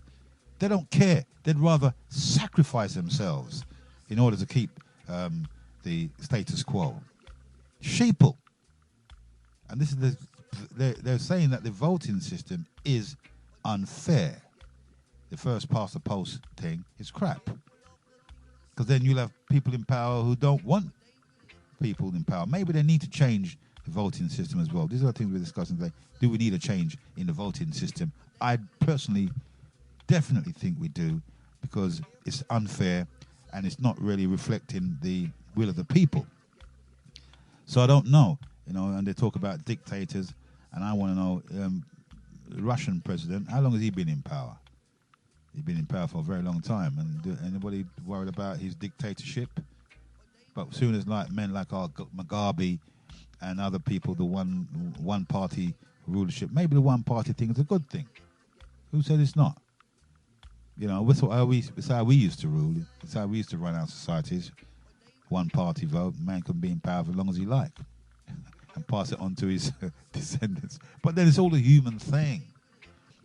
They don't care. They'd rather sacrifice themselves in order to keep the status quo. Sheeple. And this is they're saying that the voting system is unfair. The first past the post thing is crap. Because then you'll have people in power who don't want people in power. Maybe they need to change the voting system as well. These are the things we're discussing today. Do we need a change in the voting system? I personally definitely think we do, because it's unfair and it's not really reflecting the will of the people. So I don't know, and they talk about dictators, and I want to know, the Russian president, how long has he been in power? He's been in power for a very long time, and anybody worried about his dictatorship? But as soon as men like our Mugabe and other people, the one party rulership, maybe the one party thing is a good thing. Who said it's not? It's how we used to rule. It's how we used to run our societies. One party vote, man can be in power for as long as he like, and pass it on to his descendants. But then it's all a human thing.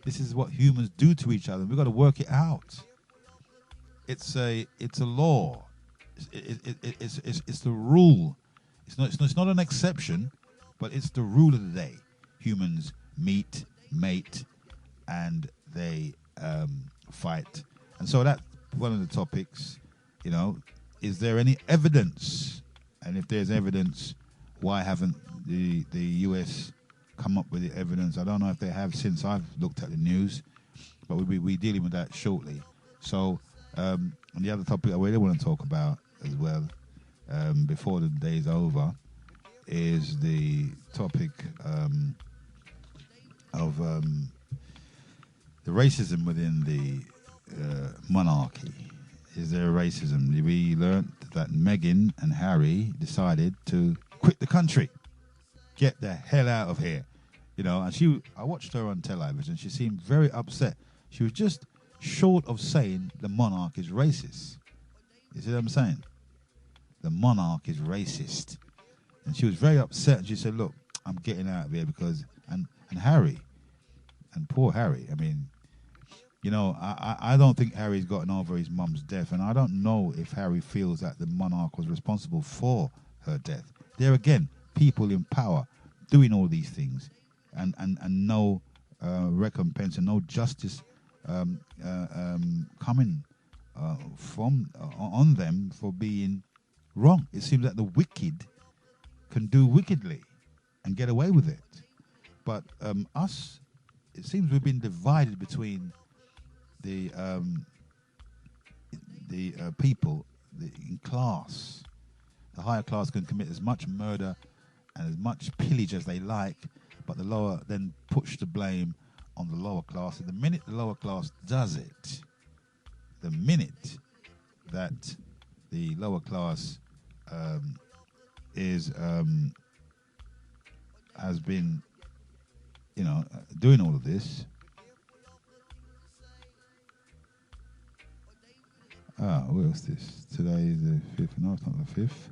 This is what humans do to each other. We've got to work it out. It's a law. It's the rule. It's not an exception, but it's the rule of the day. Humans meet, mate, and they fight. And so that's one of the topics. Is there any evidence? And if there's evidence, why haven't the US come up with the evidence? I don't know if they have since I've looked at the news, but we'll be dealing with that shortly. So, and the other topic I really want to talk about as well, before the day's over, is the topic of the racism within the monarchy. Is there racism? We learned that Meghan and Harry decided to quit the country, get the hell out of here. And I watched her on television. She seemed very upset. She was just short of saying the monarch is racist. You see what I'm saying? The monarch is racist. And she was very upset. And she said, look, I'm getting out of here because... And Harry, and poor Harry, I mean... I don't think Harry's gotten over his mum's death, and I don't know if Harry feels that the monarch was responsible for her death. There again, people in power doing all these things, and no recompense and no justice coming on them for being wrong. It seems that the wicked can do wickedly and get away with it, but us, it seems we've been divided between the people in class. The higher class can commit as much murder and as much pillage as they like, but the lower then push the blame on the lower class. And the minute the lower class does it, the minute that the lower class has been, doing all of this. What's this? Today is the 5th. No, it's not the 5th.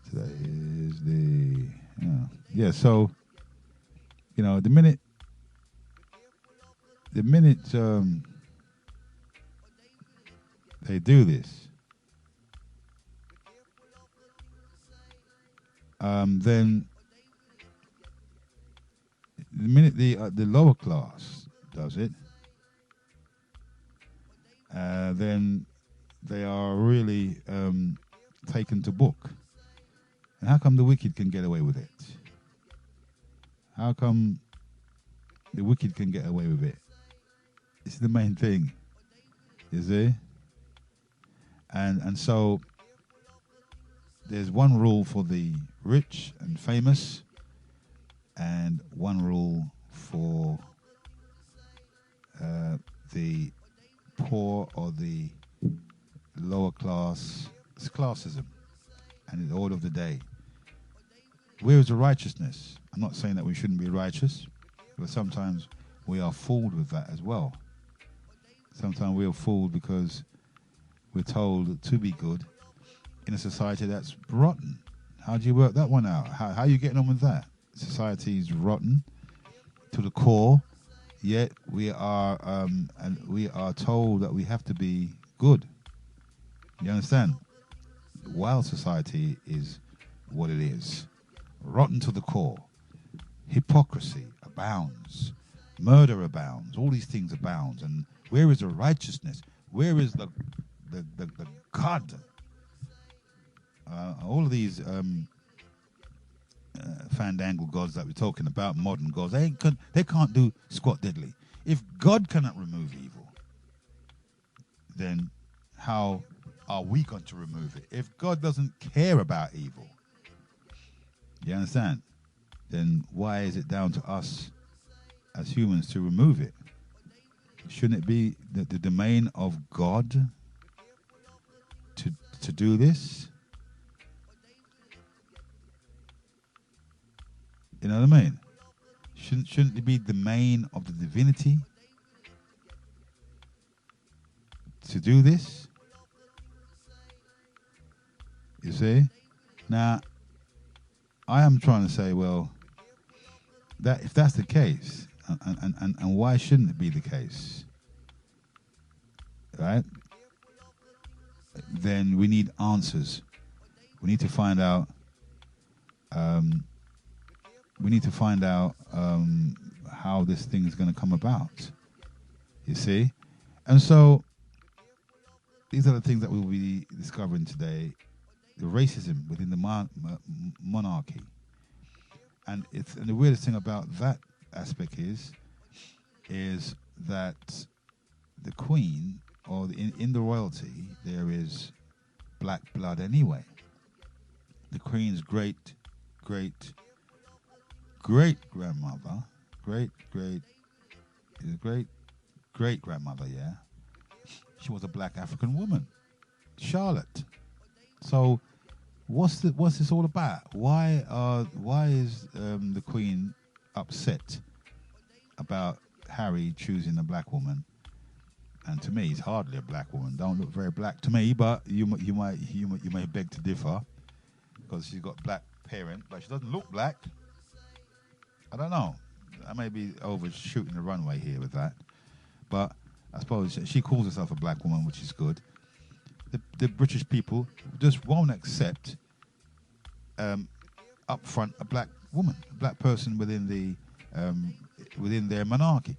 Today is the... yeah. So the minute they do this, then the minute the lower class does it, then they are really taken to book. And how come the wicked can get away with it? How come the wicked can get away with it? It's the main thing, you see? And so there's one rule for the rich and famous, and one rule for the poor or the lower class. It's classism, and it's all of the day. Where is the righteousness? I'm not saying that we shouldn't be righteous, but sometimes we are fooled with that as well. Sometimes we are fooled because we're told to be good in a society that's rotten. How do you work that one out? How are you getting on with that? Society is rotten to the core, yet we are told that we have to be good. You understand? While society is what it is, rotten to the core, hypocrisy abounds, murder abounds, all these things abound. And where is the righteousness? Where is the God? All of these fandangle gods that we're talking about, modern gods, they can't do squat diddly. If God cannot remove evil, then how are we going to remove it? If God doesn't care about evil, you understand? Then why is it down to us as humans to remove it? Shouldn't it be the domain of God to do this? You know what I mean? Shouldn't it be the domain of the divinity to do this? You see? Now, I am trying to say, well, that if that's the case, and why shouldn't it be the case? Right? Then we need answers. We need to find out. How this thing is going to come about. You see, and so these are the things that we'll be discovering today. The racism within the monarchy, and the weirdest thing about that aspect is that the Queen, or in the royalty, there is black blood anyway. The Queen's great grandmother, great grandmother, yeah, she was a black African woman, Charlotte. So what's this all about? Why is the Queen upset about Harry choosing a black woman? And to me, he's hardly a black woman. Don't look very black to me, but you may beg to differ, because she's got black parents, but she doesn't look black. I don't know. I may be overshooting the runway here with that, but I suppose she calls herself a black woman, which is good. The British people just won't accept up front a black woman, a black person within their monarchy.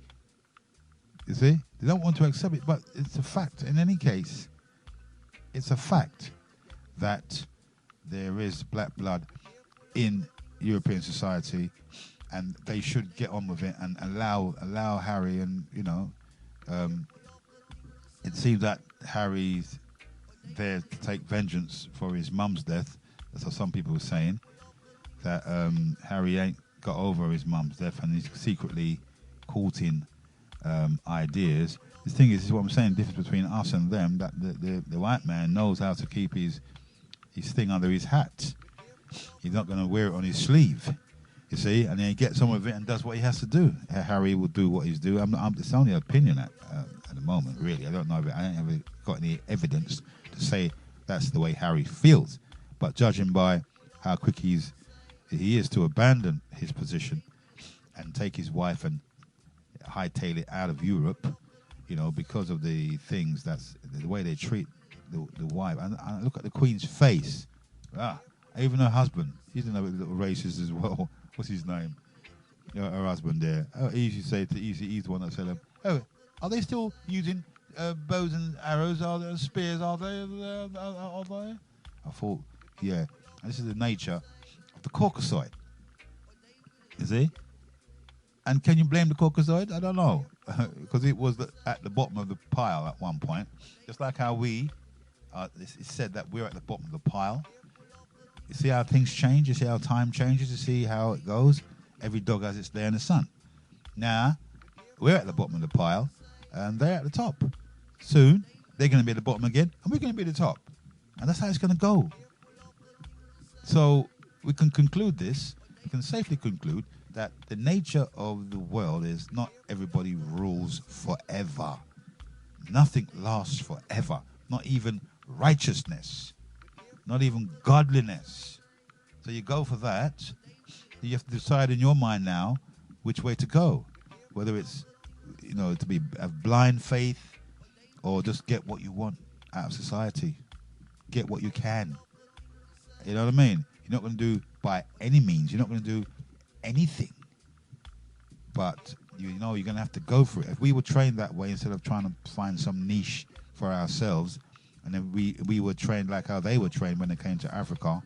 You see, they don't want to accept it, but it's a fact. In any case, it's a fact that there is black blood in European society, and they should get on with it and allow Harry. And it seems that Harry's there to take vengeance for his mum's death. That's what some people were saying, that Harry ain't got over his mum's death and he's secretly courting ideas. The thing is what I'm saying, the difference between us and them, that the white man knows how to keep his thing under his hat. He's not going to wear it on his sleeve, you see, and then he gets on with it and does what he has to do. Harry will do what he's doing. It's only an opinion at the moment, really. I don't know I ain't ever got any evidence to say that's the way Harry feels. But judging by how quick he's he is to abandon his position and take his wife and hightail it out of Europe, because of the things, that's the way they treat the wife. And look at the Queen's face. Even her husband, he's another little racist as well. What's his name? Her husband there. He used to say, he's the one that said, are they still using bows and arrows? Are there spears? Are they? I thought, yeah. And this is the nature of the Caucasoid. You see? And can you blame the Caucasoid? I don't know. Because it was at the bottom of the pile at one point. Just like how it's said that we're at the bottom of the pile. You see how things change? You see how time changes? You see how it goes? Every dog has its day in the sun. Now, we're at the bottom of the pile, and they're at the top. Soon, they're going to be at the bottom again, and we're going to be at the top. And that's how it's going to go. So, we can safely conclude that the nature of the world is not everybody rules forever. Nothing lasts forever. Not even righteousness. Not even godliness. So you go for that. You have to decide in your mind now which way to go. Whether it's, to be a blind faith or just get what you want out of society. Get what you can. You know what I mean? You're not going to do by any means. You're not going to do anything. But, you're going to have to go for it. If we were trained that way, instead of trying to find some niche for ourselves, and then we were trained like how they were trained when they came to Africa.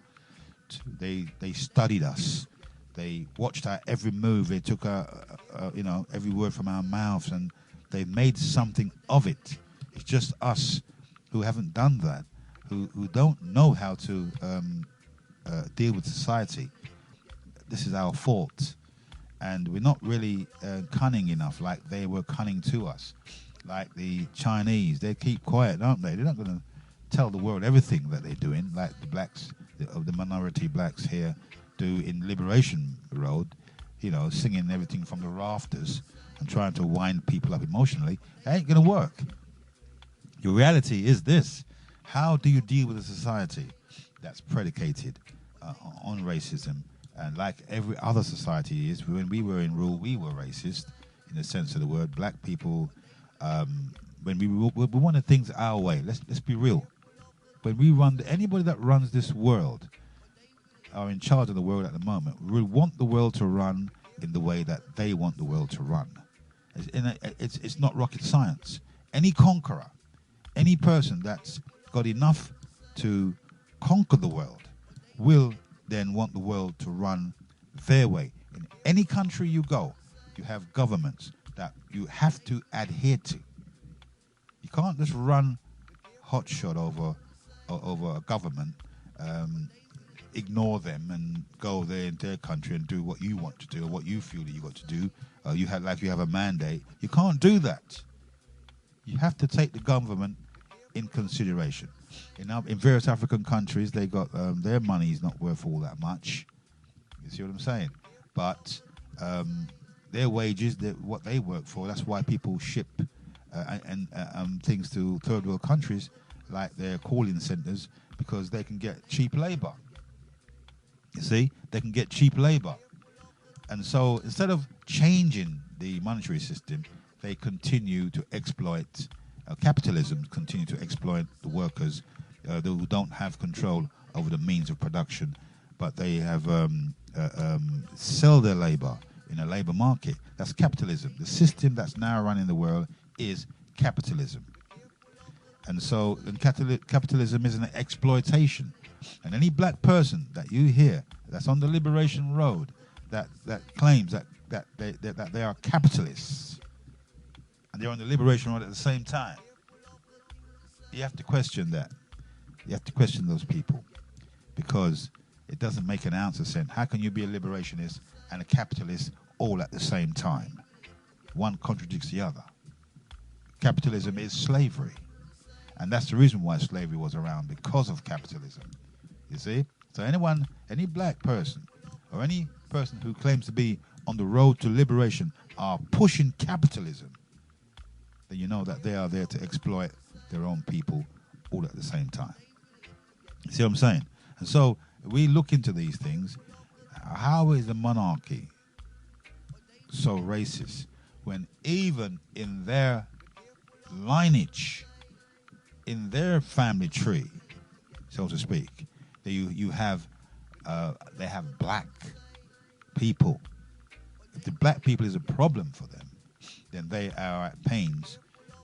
They studied us. They watched our every move. They took every word from our mouths, and they made something of it. It's just us who haven't done that, who don't know how to deal with society. This is our fault, and we're not really cunning enough like they were cunning to us. Like the Chinese, they keep quiet, aren't they? They're not going to tell the world everything that they're doing, like the blacks, the minority blacks here do in Liberation Road, singing everything from the rafters and trying to wind people up emotionally. It ain't going to work. Your reality is this. How do you deal with a society that's predicated on racism? And like every other society is, when we were in rule, we were racist in the sense of the word. Black people... when we wanted things our way. Let's be real. When we anybody that runs this world are in charge of the world at the moment. We want the world to run in the way that they want the world to run. It's not rocket science. Any conqueror, any person that's got enough to conquer the world will then want the world to run their way. In any country you go, you have governments that you have to adhere to. You can't just run hotshot over a government, ignore them and go there in their country and do what you want to do or what you feel that you got to do. You have a mandate. You can't do that. You have to take the government in consideration. In various African countries, they got their money is not worth all that much. You see what I'm saying? But their wages, what they work for, that's why people ship and things to third world countries like their calling centers, because they can get cheap labor. You see? They can get cheap labor. And so instead of changing the monetary system, they continue to exploit, capitalism continue to exploit the workers who don't have control over the means of production, but they have sell their labor in a labor market. That's capitalism. The system that's now running the world is capitalism. And so capitalism is an exploitation. And any black person that you hear that's on the Liberation Road that claims that they are capitalists and they're on the Liberation Road at the same time, you have to question that. You have to question those people, because it doesn't make an ounce of sense. How can you be a liberationist and a capitalist all at the same time? One contradicts the other. Capitalism is slavery. And that's the reason why slavery was around, because of capitalism. You see? So any black person or any person who claims to be on the road to liberation are pushing capitalism, then you know that they are there to exploit their own people all at the same time. You see what I'm saying? And so we look into these things. How is the monarchy so racist when even in their lineage, in their family tree, so to speak, you have they have black people. If the black people is a problem for them, then they are at pains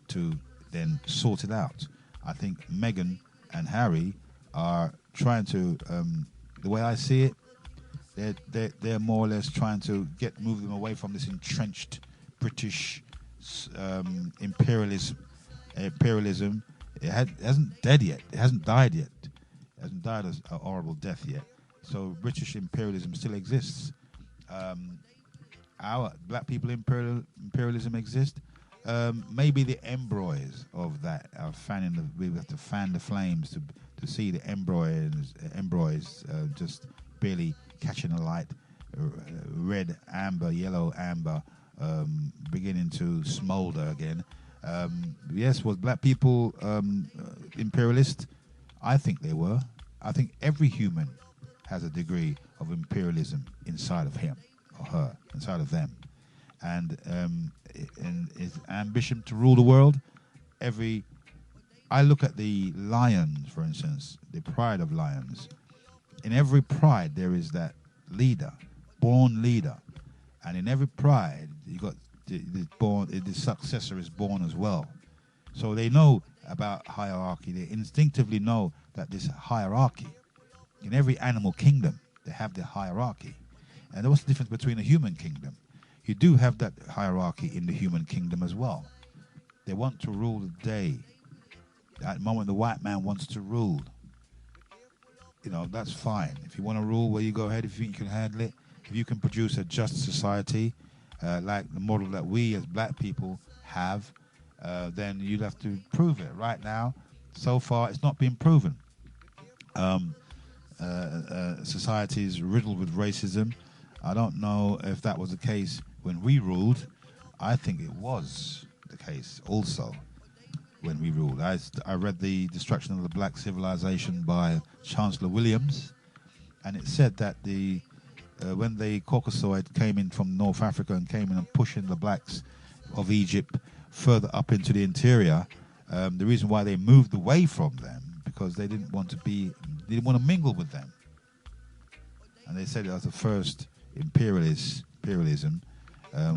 to then sort it out. I think Meghan and Harry are trying to, the way I see it, they're more or less trying to move them away from this entrenched British imperialism. It hasn't dead yet. It hasn't died yet. It hasn't died a horrible death yet. So British imperialism still exists. Our black people imperialism exists. Maybe the embryos of that are we have to fan the flames to see the embryos just barely catching the light, red, amber, yellow, amber, beginning to smolder again. Yes, was black people imperialist? I think they were. I think every human has a degree of imperialism inside of him or her, inside of them. And his ambition to rule the world, I look at the lions, for instance, the pride of lions. In every pride, there is that leader, born leader. And in every pride, you got the successor is born as well. So they know about hierarchy. They instinctively know that this hierarchy, in every animal kingdom, they have the hierarchy. And what's the difference between a human kingdom? You do have that hierarchy in the human kingdom as well. They want to rule the day. At the moment the white man wants to rule, that's fine. If you want to rule, well, you go ahead if you think you can handle it. If you can produce a just society, like the model that we as black people have, then you'd have to prove it. Right now, so far, it's not been proven. Society is riddled with racism. I don't know if that was the case when we ruled. I think it was the case also when we ruled. I read The Destruction of the Black Civilization by Chancellor Williams, and it said that when the Caucasoid came in from North Africa and came in and pushing the blacks of Egypt further up into the interior, the reason why they moved away from them because they didn't want to mingle with them. And they said it was the first imperialism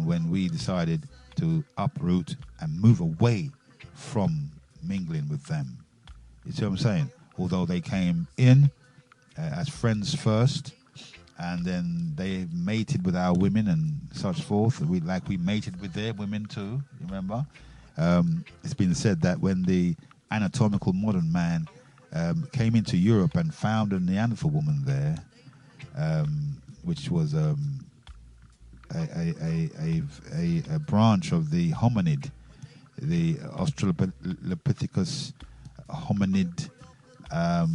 when we decided to uproot and move away from mingling with them. You see what I'm saying? Although they came in as friends first, and then they mated with our women and such forth. We mated with their women too. You remember? It's been said that when the anatomical modern man came into Europe and found a Neanderthal woman there, which was a branch of the hominid, the Australopithecus hominid, a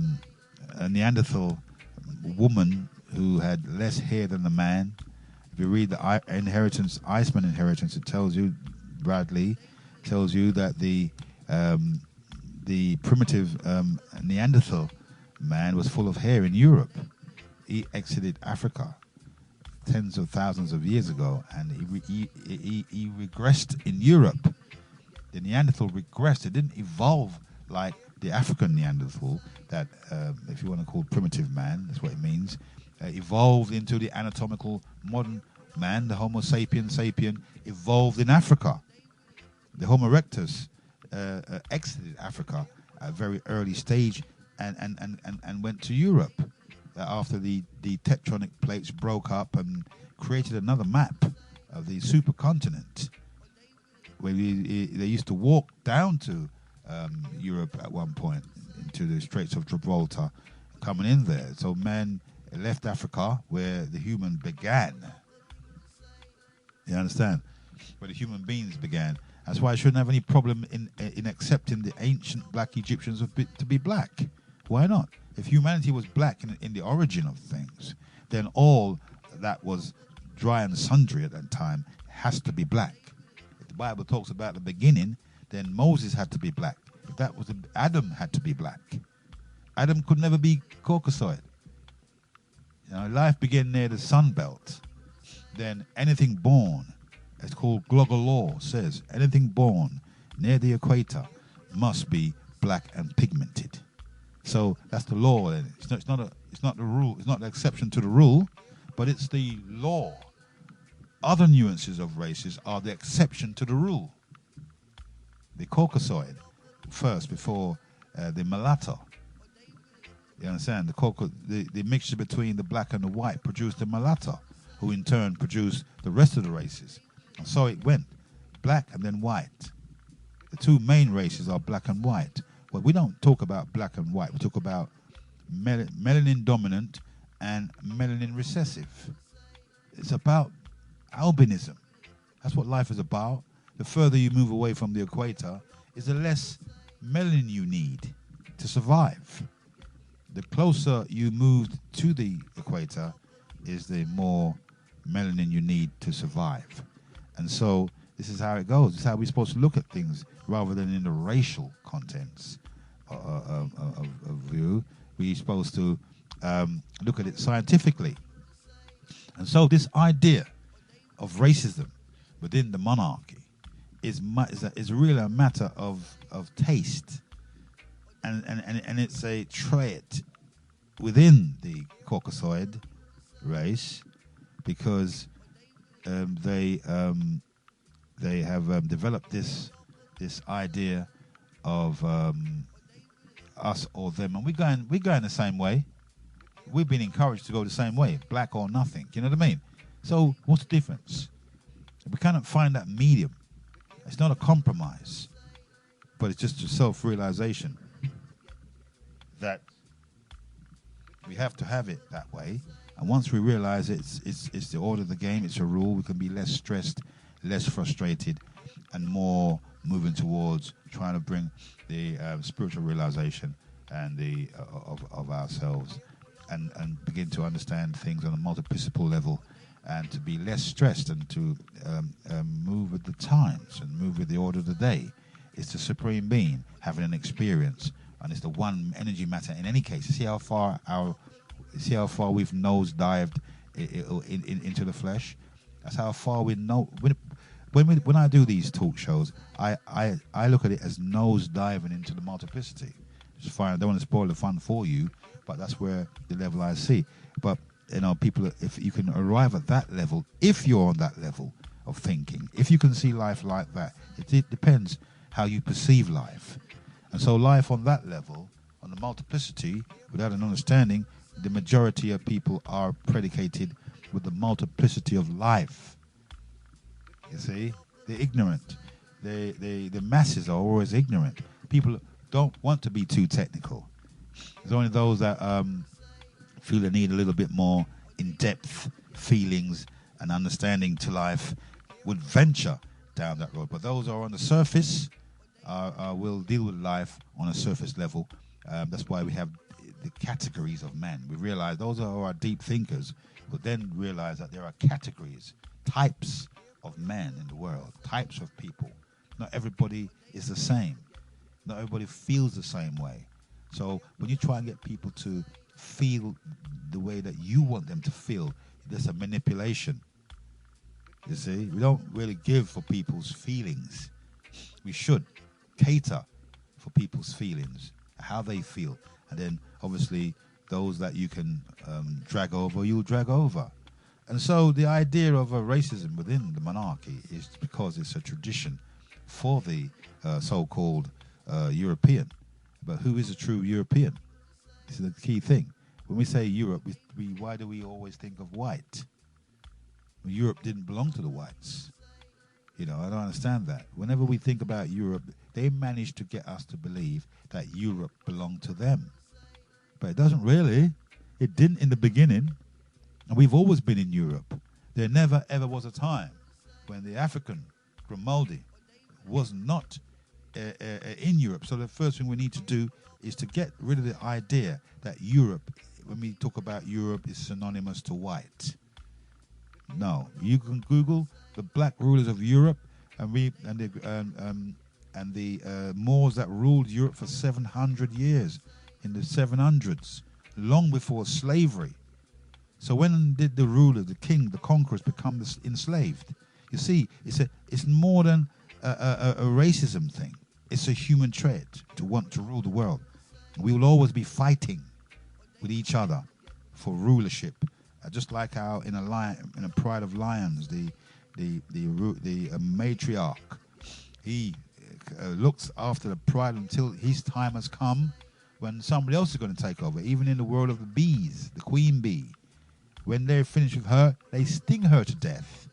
Neanderthal woman who had less hair than the man. If you read the Iceman inheritance, it tells you, Bradley, tells you that the primitive Neanderthal man was full of hair in Europe. He exited Africa tens of thousands of years ago, and he regressed in Europe. The Neanderthal regressed. It didn't evolve like the African Neanderthal that, if you want to call primitive man, that's what it means, evolved into the anatomical modern man. The Homo sapien evolved in Africa. The Homo erectus exited Africa at a very early stage and went to Europe after the tectonic plates broke up and created another map of the supercontinent, where they used to walk down to Europe at one point into the Straits of Gibraltar, coming in there. So man left Africa where the human began. You understand? Where the human beings began. That's why I shouldn't have any problem in accepting the ancient black Egyptians to be black. Why not? If humanity was black in the origin of things, then all that was dry and sundry at that time has to be black. If the Bible talks about the beginning, then Moses had to be black. If that was Adam had to be black. Adam could never be Caucasoid. Life began near the sun belt. Then anything born, it's called global law, says anything born near the equator must be black and pigmented. So that's the law. It's not the rule. It's not the exception to the rule, but it's the law. Other nuances of races are the exception to the rule. The Caucasoid first, before the mulatto. You understand? The mixture between the black and the white produced the mulatto, who in turn produced the rest of the races. And so it went, black and then white. The two main races are black and white. Well, we don't talk about black and white. We talk about melanin dominant and melanin recessive. It's about albinism. That's what life is about. The further you move away from the equator, is the less melanin you need to survive. The closer you move to the equator, is the more melanin you need to survive. And so this is how it goes. This is how we're supposed to look at things, rather than in the racial contents of view. We're supposed to look at it scientifically. And so this idea of racism within the monarchy is really a matter of taste, and it's a trait within the Caucasoid race, because they have developed this idea of us or them, and we're going the same way. We've been encouraged to go the same way, black or nothing. You know what I mean? So what's the difference? We cannot find that medium. It's not a compromise, but it's just a self-realization that we have to have it that way. And once we realize it's the order of the game, it's a rule, we can be less stressed, less frustrated, and more moving towards trying to bring the spiritual realization and the of ourselves, and begin to understand things on a multiple level, and to be less stressed, and to move with the times and move with the order of the day. It's the Supreme Being having an experience, and it's the one energy matter in any case. See how far we've nosedived into the flesh. That's how far we know. When I do these talk shows, I look at it as nosediving into the multiplicity. It's fine. I don't want to spoil the fun for you, but that's where the level I see. But people, if you can arrive at that level, if you're on that level of thinking, if you can see life like that, it depends how you perceive life. And so life on that level, on the multiplicity, without an understanding, the majority of people are predicated with the multiplicity of life. You see, they're ignorant. The masses are always ignorant. People don't want to be too technical. There's only those that feel they need a little bit more in-depth feelings and understanding to life would venture down that road. But those who are on the surface will deal with life on a surface level. That's why we have the categories of men. We realize those are our deep thinkers, but then realize that there are categories, types of men in the world, types of people. Not everybody is the same. Not everybody feels the same way. So when you try and get people to feel the way that you want them to feel, there's a manipulation. You see, we don't really give for people's feelings. We should cater for people's feelings, how they feel, and then obviously those that you can drag over, you'll drag over. And so the idea of racism within the monarchy is because it's a tradition for the so-called European. But who is a true European? This is the key thing. When we say Europe, why do we always think of white? Well, Europe didn't belong to the whites. I don't understand that. Whenever we think about Europe, they managed to get us to believe that Europe belonged to them. But it doesn't really. It didn't in the beginning. And we've always been in Europe. There never, ever was a time when the African Grimaldi was not in Europe. So the first thing we need to do is to get rid of the idea that Europe, when we talk about Europe, is synonymous to white. No, you can Google the black rulers of Europe and the Moors that ruled Europe for 700 years in the 700s, long before slavery. So when did the ruler, the king, the conquerors become enslaved? You see, it's more than a racism thing. It's a human trait to want to rule the world. We will always be fighting with each other for rulership, just like how in a pride of lions, the matriarch, he looks after the pride until his time has come when somebody else is going to take over. Even in the world of the bees, the queen bee, when they're finished with her, they sting her to death.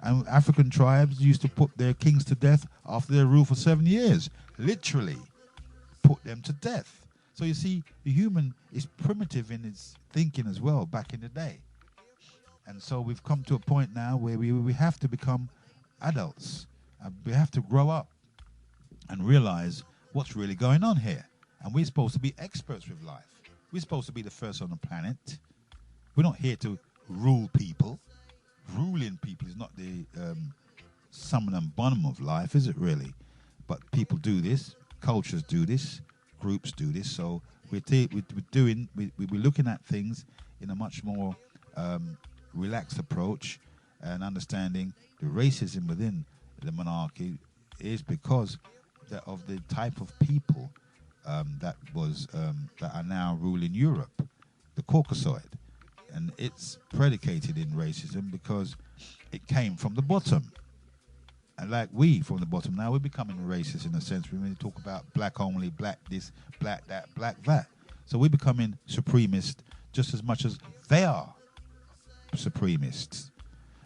And African tribes used to put their kings to death after their rule for 7 years. Literally put them to death. So you see, the human is primitive in its thinking as well back in the day. And so we've come to a point now where we have to become adults. We have to grow up and realize what's really going on here. And we're supposed to be experts with life. We're supposed to be the first on the planet. We're not here to rule people. Ruling people is not the sum and bonum of life, is it really? But people do this, cultures do this, groups do this. So we're looking at things in a much more relaxed approach and understanding the racism within the monarchy is because of the type of people that are now ruling Europe, the Caucasoid. And it's predicated in racism because it came from the bottom. And like we from the bottom now, we're becoming racist in a sense when we talk about black only, black this, black that, black that. So we're becoming supremacist just as much as they are supremacists.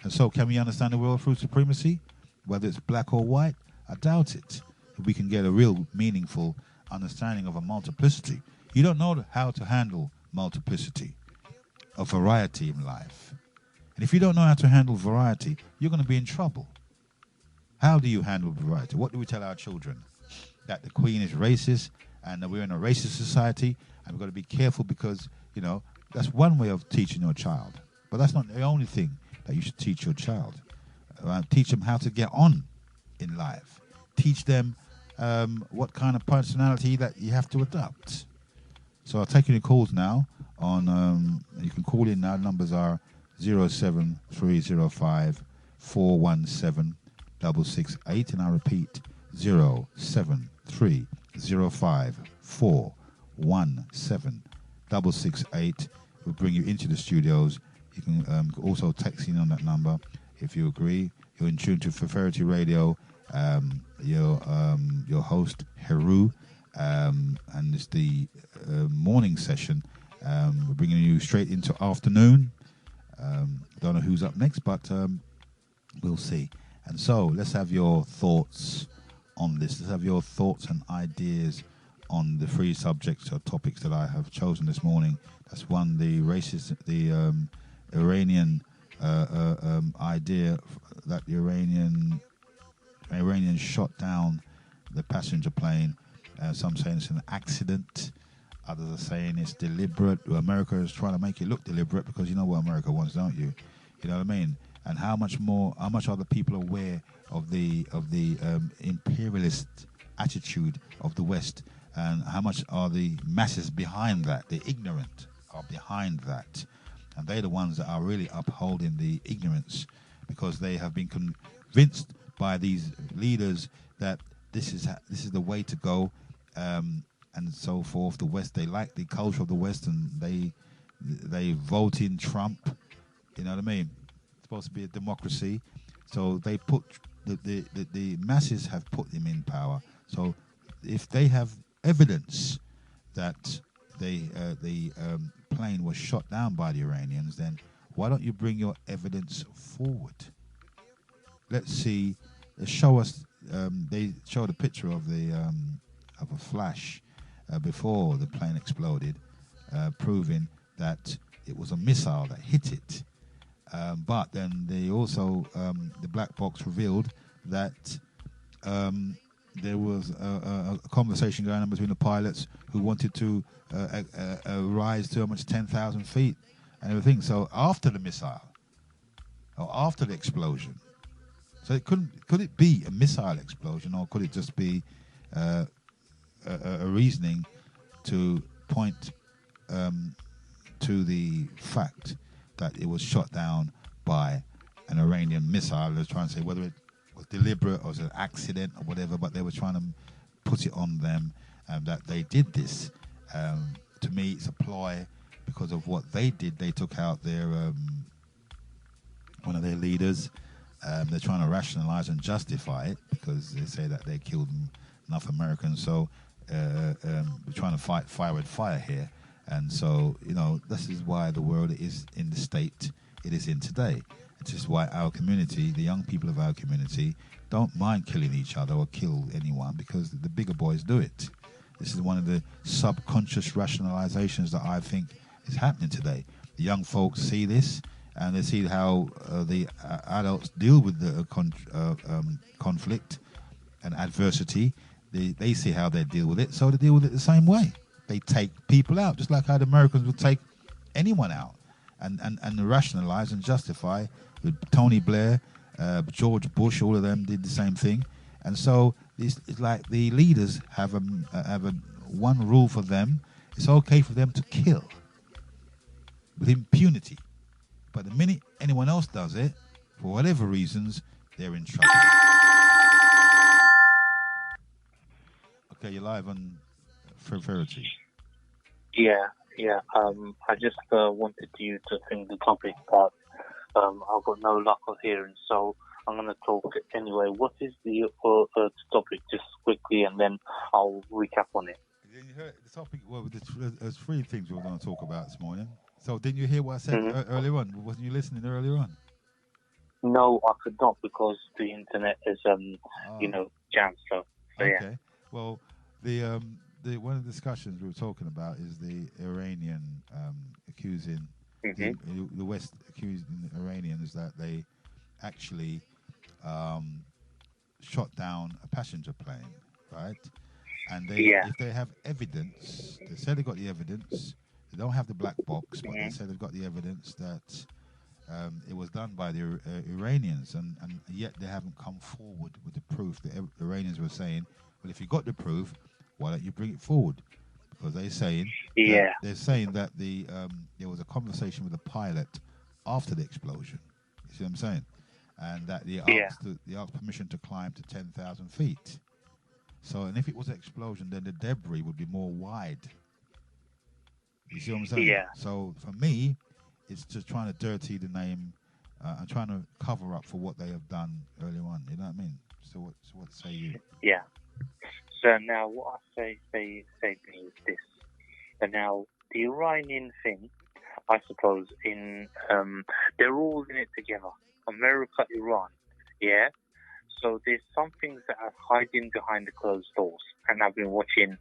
And so can we understand the world through supremacy? Whether it's black or white? I doubt it. If we can get a real meaningful understanding of a multiplicity. You don't know how to handle multiplicity. A variety in life. And if you don't know how to handle variety, you're going to be in trouble. How do you handle variety? What do we tell our children? That the Queen is racist and that we're in a racist society and we've got to be careful because, that's one way of teaching your child. But that's not the only thing that you should teach your child. Teach them how to get on in life. Teach them what kind of personality that you have to adopt. So I'll take your calls now. You can call in now. Numbers are 07305 417 668, and I repeat 07305 417 668. We'll bring you into the studios. You can also text in on that number if you agree. You're in tune to Feferity Radio. Your host Heru, and it's the morning session. We're bringing you straight into afternoon. Don't know who's up next, but we'll see. And so let's have your thoughts on this. Let's have your thoughts and ideas on the three subjects or topics that I have chosen this morning. That's one, the Iranian idea that the Iranians shot down the passenger plane. Some saying it's an accident. Others are saying it's deliberate. America is trying to make it look deliberate because you know what America wants, don't you? You know what I mean? And how much are the people aware of the imperialist attitude of the West, and how much are the masses behind that? The ignorant are behind that, and they're the ones that are really upholding the ignorance because they have been convinced by these leaders that this is the way to go. And so forth. The West, they like the culture of the West, and they vote in Trump. You know what I mean? It's supposed to be a democracy, so they put the masses have put him in power. So if they have evidence that the plane was shot down by the Iranians, then why don't you bring your evidence forward? Let's see. Show us. They showed a picture of a flash. Before the plane exploded, proving that it was a missile that hit it. But then they also, the black box revealed that there was a conversation going on between the pilots who wanted to rise to how much 10,000 feet and everything. So after the missile, or after the explosion, so could it be a missile explosion, or could it just be a reasoning to point to the fact that it was shot down by an Iranian missile. They were trying to say whether it was deliberate or was an accident or whatever, but they were trying to put it on them that they did this. To me, it's a ploy because of what they did. They took out their one of their leaders. They're trying to rationalize and justify it because they say that they killed enough Americans. So we're trying to fight fire with fire here. And so, this is why the world is in the state it is in today. This is why our community, the young people of our community, don't mind killing each other or kill anyone because the bigger boys do it. This is one of the subconscious rationalizations that I think is happening today. The young folks see this and they see how the adults deal with the conflict and adversity. They see how they deal with it, so they deal with it the same way. They take people out, just like how the Americans would take anyone out and rationalize and justify. With Tony Blair, George Bush, all of them did the same thing. And so it's like the leaders have a one rule for them. It's okay for them to kill with impunity. But the minute anyone else does it, for whatever reasons, they're in trouble. Okay, you're live on Feferity. Yeah. I just wanted you to think the topic that I've got no luck of hearing, so I'm going to talk anyway. What is the topic, just quickly, and then I'll recap on it. You heard the topic? Well, there's three things we were going to talk about this morning. So didn't you hear what I said earlier on? Wasn't you listening earlier on? No, I could not because the internet is, jammed. So okay. Yeah. Well, the one of the discussions we were talking about is the Iranian accusing the West accusing the Iranians that they actually shot down a passenger plane, right? And if they have evidence, they say they got the evidence. They don't have the black box, but they say they've got the evidence that it was done by the Iranians, and yet they haven't come forward with the proof. The Iranians were saying, well, if you got the proof, why don't you bring it forward? Because they're saying that there was a conversation with the pilot after the explosion. You see what I'm saying? And that they asked permission to climb to 10,000 feet. So, and if it was an explosion, then the debris would be more wide. You see what I'm saying? Yeah. So for me, it's just trying to dirty the name and trying to cover up for what they have done earlier on. You know what I mean? So what say you? Yeah. So now what I say is this. And now the Iranian thing, I suppose, they're all in it together. America, Iran, yeah? So there's some things that are hiding behind the closed doors. And I've been watching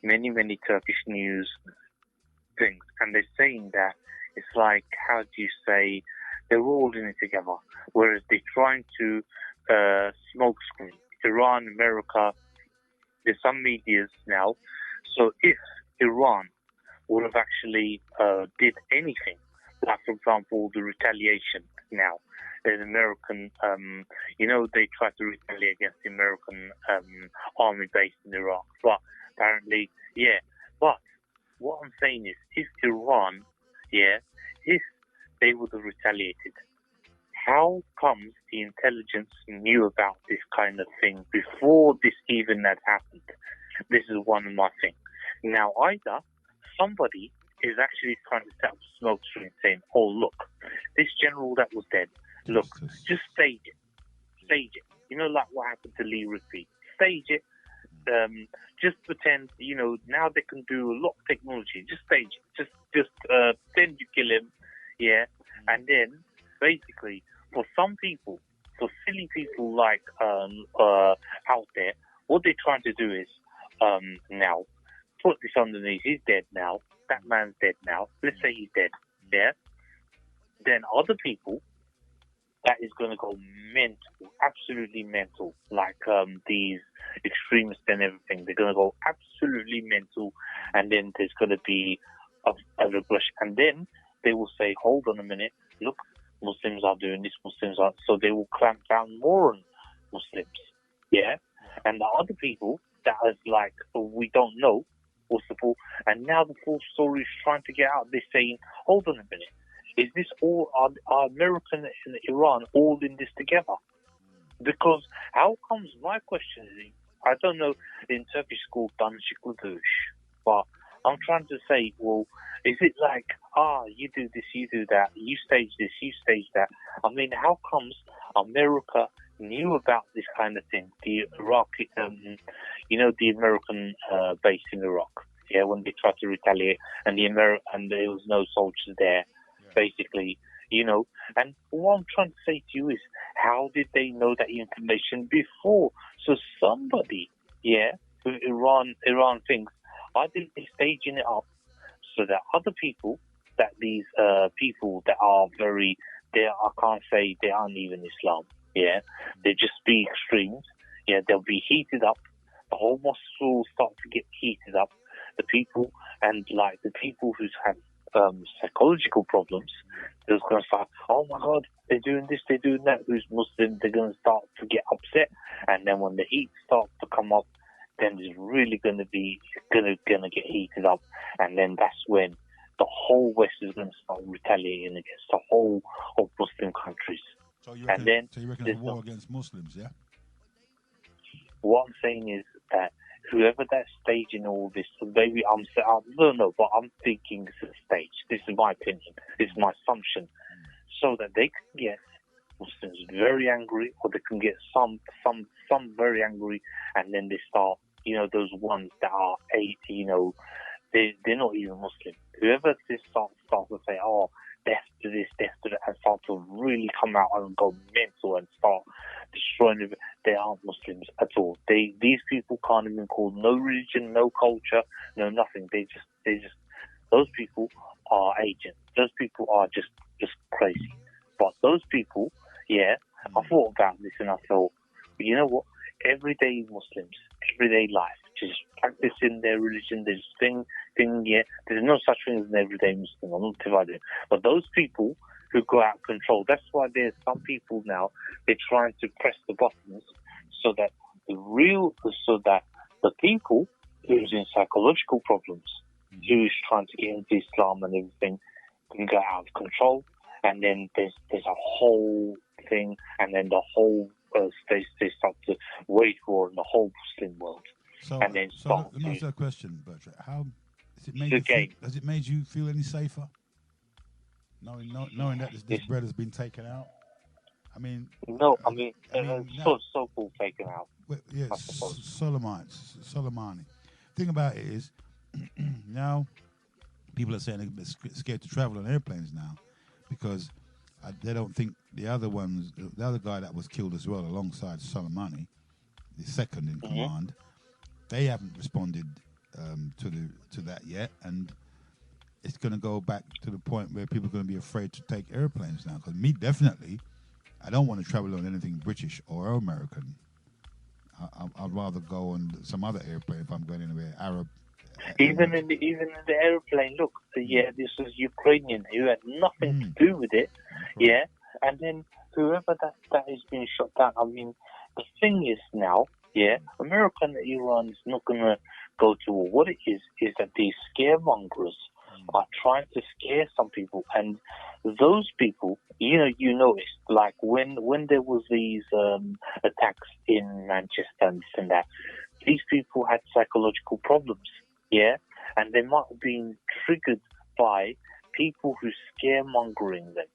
many, many Turkish news things. And they're saying that it's like, how do you say, they're all in it together. Whereas they're trying to smoke screen. Iran, America, there's some medias now. So if Iran would have actually did anything, like, for example, the retaliation now, an American, they tried to retaliate against the American army base in Iraq. But apparently, But what I'm saying is, if Iran, if they would have retaliated, how comes the intelligence knew about this kind of thing before this even had happened? This is one of my things. Now, either somebody is actually trying to set up a smoke screen saying, oh, look, this general that was dead, look, just stage it. Stage it. You know, like what happened to Lee Rigby. Stage it. Just pretend, now they can do a lot of technology. Just stage it. Just pretend you kill him. Yeah. And then, basically, for some people, for silly people like out there, what they're trying to do is now put this underneath. He's dead now. That man's dead now. Let's say he's dead. Yeah. Then other people, that is going to go mental, absolutely mental, like these extremists and everything. They're going to go absolutely mental, and then there's going to be a regression. And then they will say, hold on a minute, look, Muslims are doing this, Muslims are... So they will clamp down more on Muslims, yeah? And the other people that is like, we don't know, will support. And now the full story is trying to get out. They're saying, hold on a minute, Is this all, are America and Iran all in this together? Because how comes, my question is, I don't know, in Turkish it's called danışıklıdır, but I'm trying to say, well, is it like, you do this, you do that, you stage this, you stage that? I mean, how comes America knew about this kind of thing? The Iraqi, the American base in Iraq, when they tried to retaliate, and there was no soldiers there, basically, And what I'm trying to say to you is, how did they know that information before? So somebody, who Iran thinks, are they staging it up so that other people, that these people that are I can't say they aren't even Islam, they just be extremes, they'll be heated up, the whole mosque will start to get heated up, the people who have psychological problems, they're going to start, oh my God, they're doing this, they're doing that, who's Muslim, they're going to start to get upset, and then when the heat starts to come up, then it's really going to get heated up, and then that's when the whole West is going to start retaliating against the whole of Muslim countries. So you reckon it's a war against Muslims, yeah? What I'm saying is that whoever that's staging all this, maybe I don't know, but I'm thinking it's a stage. This is my opinion. This is my assumption. So that they can get Muslims very angry, or they can get some very angry, and then they start, those ones that are they're not even Muslim. Whoever this starts to say, death to this, death to that, and start to really come out and go mental and start destroying it, they aren't Muslims at all. These people can't even call no religion, no culture, no nothing. They just those people are agents. Those people are just crazy. But those people, I thought about this and I thought, you know what? Everyday Muslims, everyday life, just practicing their religion, there's there's no such thing as an everyday Muslim. I'm not divided. But those people who go out of control, that's why there's some people now, they're trying to press the buttons so that the people who's in psychological problems, who's trying to get into Islam and everything, can go out of control. And then there's a whole thing, and then the whole they start to wage war in the whole Muslim world. Let me ask you a question, Bertrand. How has it made you feel any safer? Knowing that this bread has been taken out? I mean... so-called taken out. Soleimani. The thing about it is, now people are saying they're scared to travel on airplanes now because they don't think the other guy that was killed as well alongside Soleimani, the second in command, they haven't responded to that yet, and it's going to go back to the point where people are going to be afraid to take airplanes now. Because me, definitely, I don't want to travel on anything British or American. I'd rather go on some other airplane if I'm going anywhere Arab. Even in the airplane, look, this was Ukrainian who had nothing to do with it, and then whoever that is being shot down. I mean, the thing is now, America and Iran is not going to go to war. What it is that these scaremongers are trying to scare some people, and those people, you noticed, like when there was these attacks in Manchester and this and that, these people had psychological problems, and they might have been triggered by people who scaremongering them.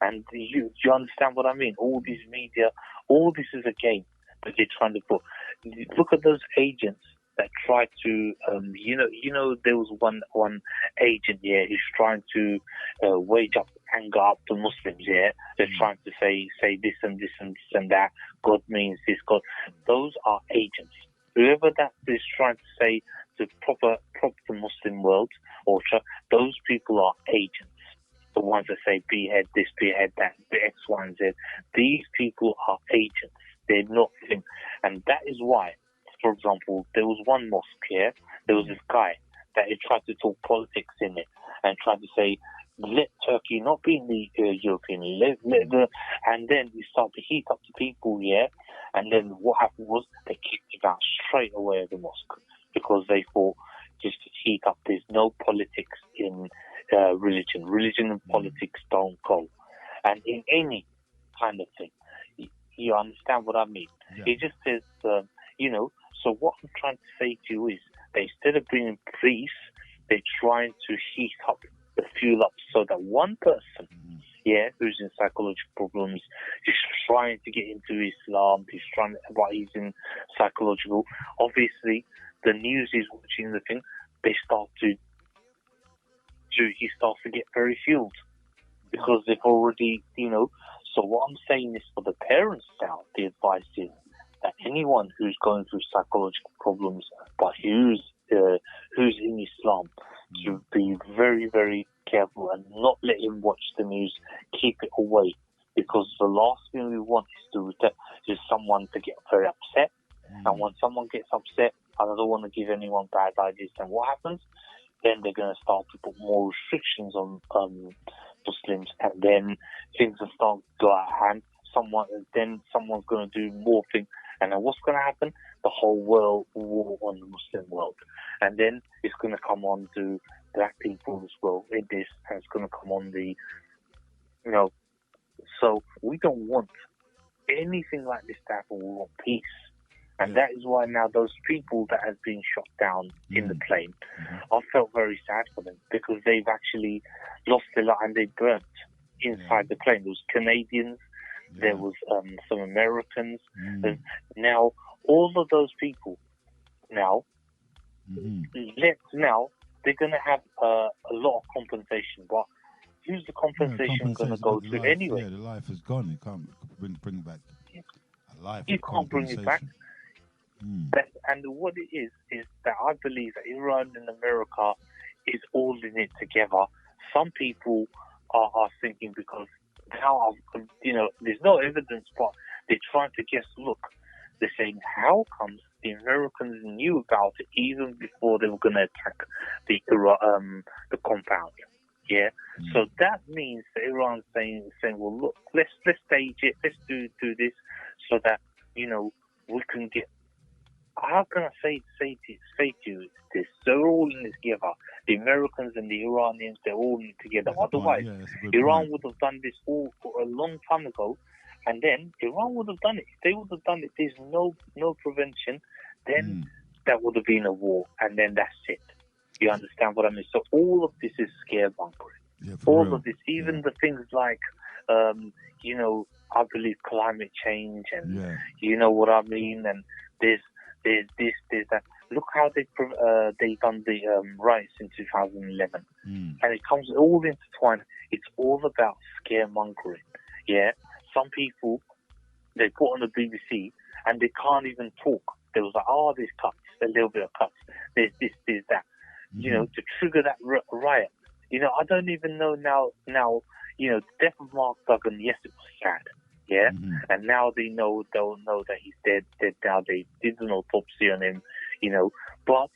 And you understand what I mean? All these media, all this is a game that they're trying to put. Look at those agents that try to, there was one agent, who's trying to wage up anger up the Muslims, They're trying to say this and this and this and that. God means this, God. Those are agents. Whoever that is trying to say to prop the Muslim world, those people are agents. The ones that say behead this, behead that, the X, Y, and Z. These people are agents. They're not things. And that is why, for example, there was one mosque here, there was this guy that he tried to talk politics in it and tried to say, let Turkey not be in the European, and then he started to heat up the people, and then what happened was they kicked him out straight away of the mosque because they thought just to heat up, there's no politics in religion. Religion and politics don't go. And in any kind of thing, you understand what I mean? Yeah. It just says, so what I'm trying to say to you is that instead of bringing police, they're trying to heat up the fuel up so that one person, who's in psychological problems, he's trying to get into Islam, but he's in psychological. Obviously, the news is watching the thing. He starts to get very fueled because they've already, So what I'm saying is for the parents now, the advice is that anyone who's going through psychological problems, but who's in Islam, to be very, very careful and not let him watch the news. Keep it away, because the last thing we want is someone to get very upset. And when someone gets upset, I don't want to give anyone bad ideas. Then what happens? Then they're going to start to put more restrictions on Muslims, and then things will start to go out of hand. Someone's going to do more things. And then what's going to happen? The whole world war on the Muslim world. And then it's going to come on to black people as well in this, and it's going to come on the, so we don't want anything like this to happen. We want peace. And that is why now those people that have been shot down in the plane, I felt very sad for them, because they've actually lost their life and they burnt inside the plane. There was Canadians, there was some Americans. Now, all of those people now, they're going to have a lot of compensation. But who's the compensation going to go to anyway? Yeah, the life is gone. You can't bring back a life. You can't bring it back. And what it is that I believe that Iran and America is all in it together. Some people are thinking, because now, there's no evidence, but they're trying to guess. Look, they're saying, how comes the Americans knew about it even before they were going to attack the compound? Yeah. So that means that Iran's saying, well, look, let's stage it, let's do this, so that we can get. How can I say to you this? They're all in this together. The Americans and the Iranians, they're all in it together. Otherwise, Iran would have done this all a long time ago, and then Iran would have done it. If they would have done it, there's no prevention, then that would have been a war, and then that's it. You understand what I mean? So all of this is scaremongering. Yeah, all of this, even the things like, I believe climate change, and you know what I mean, and there's this, there's that. Look how they done the riots in 2011, and it comes all intertwined. It's all about scaremongering. Yeah, some people they put on the BBC and they can't even talk. They was like, there's cuts, a little bit of cuts. There's this, there's that. To trigger that riot. I don't even know now. The death of Mark Duggan. Yes, it was sad. Yeah, and now they'll know that he's dead now. They did an autopsy on him, but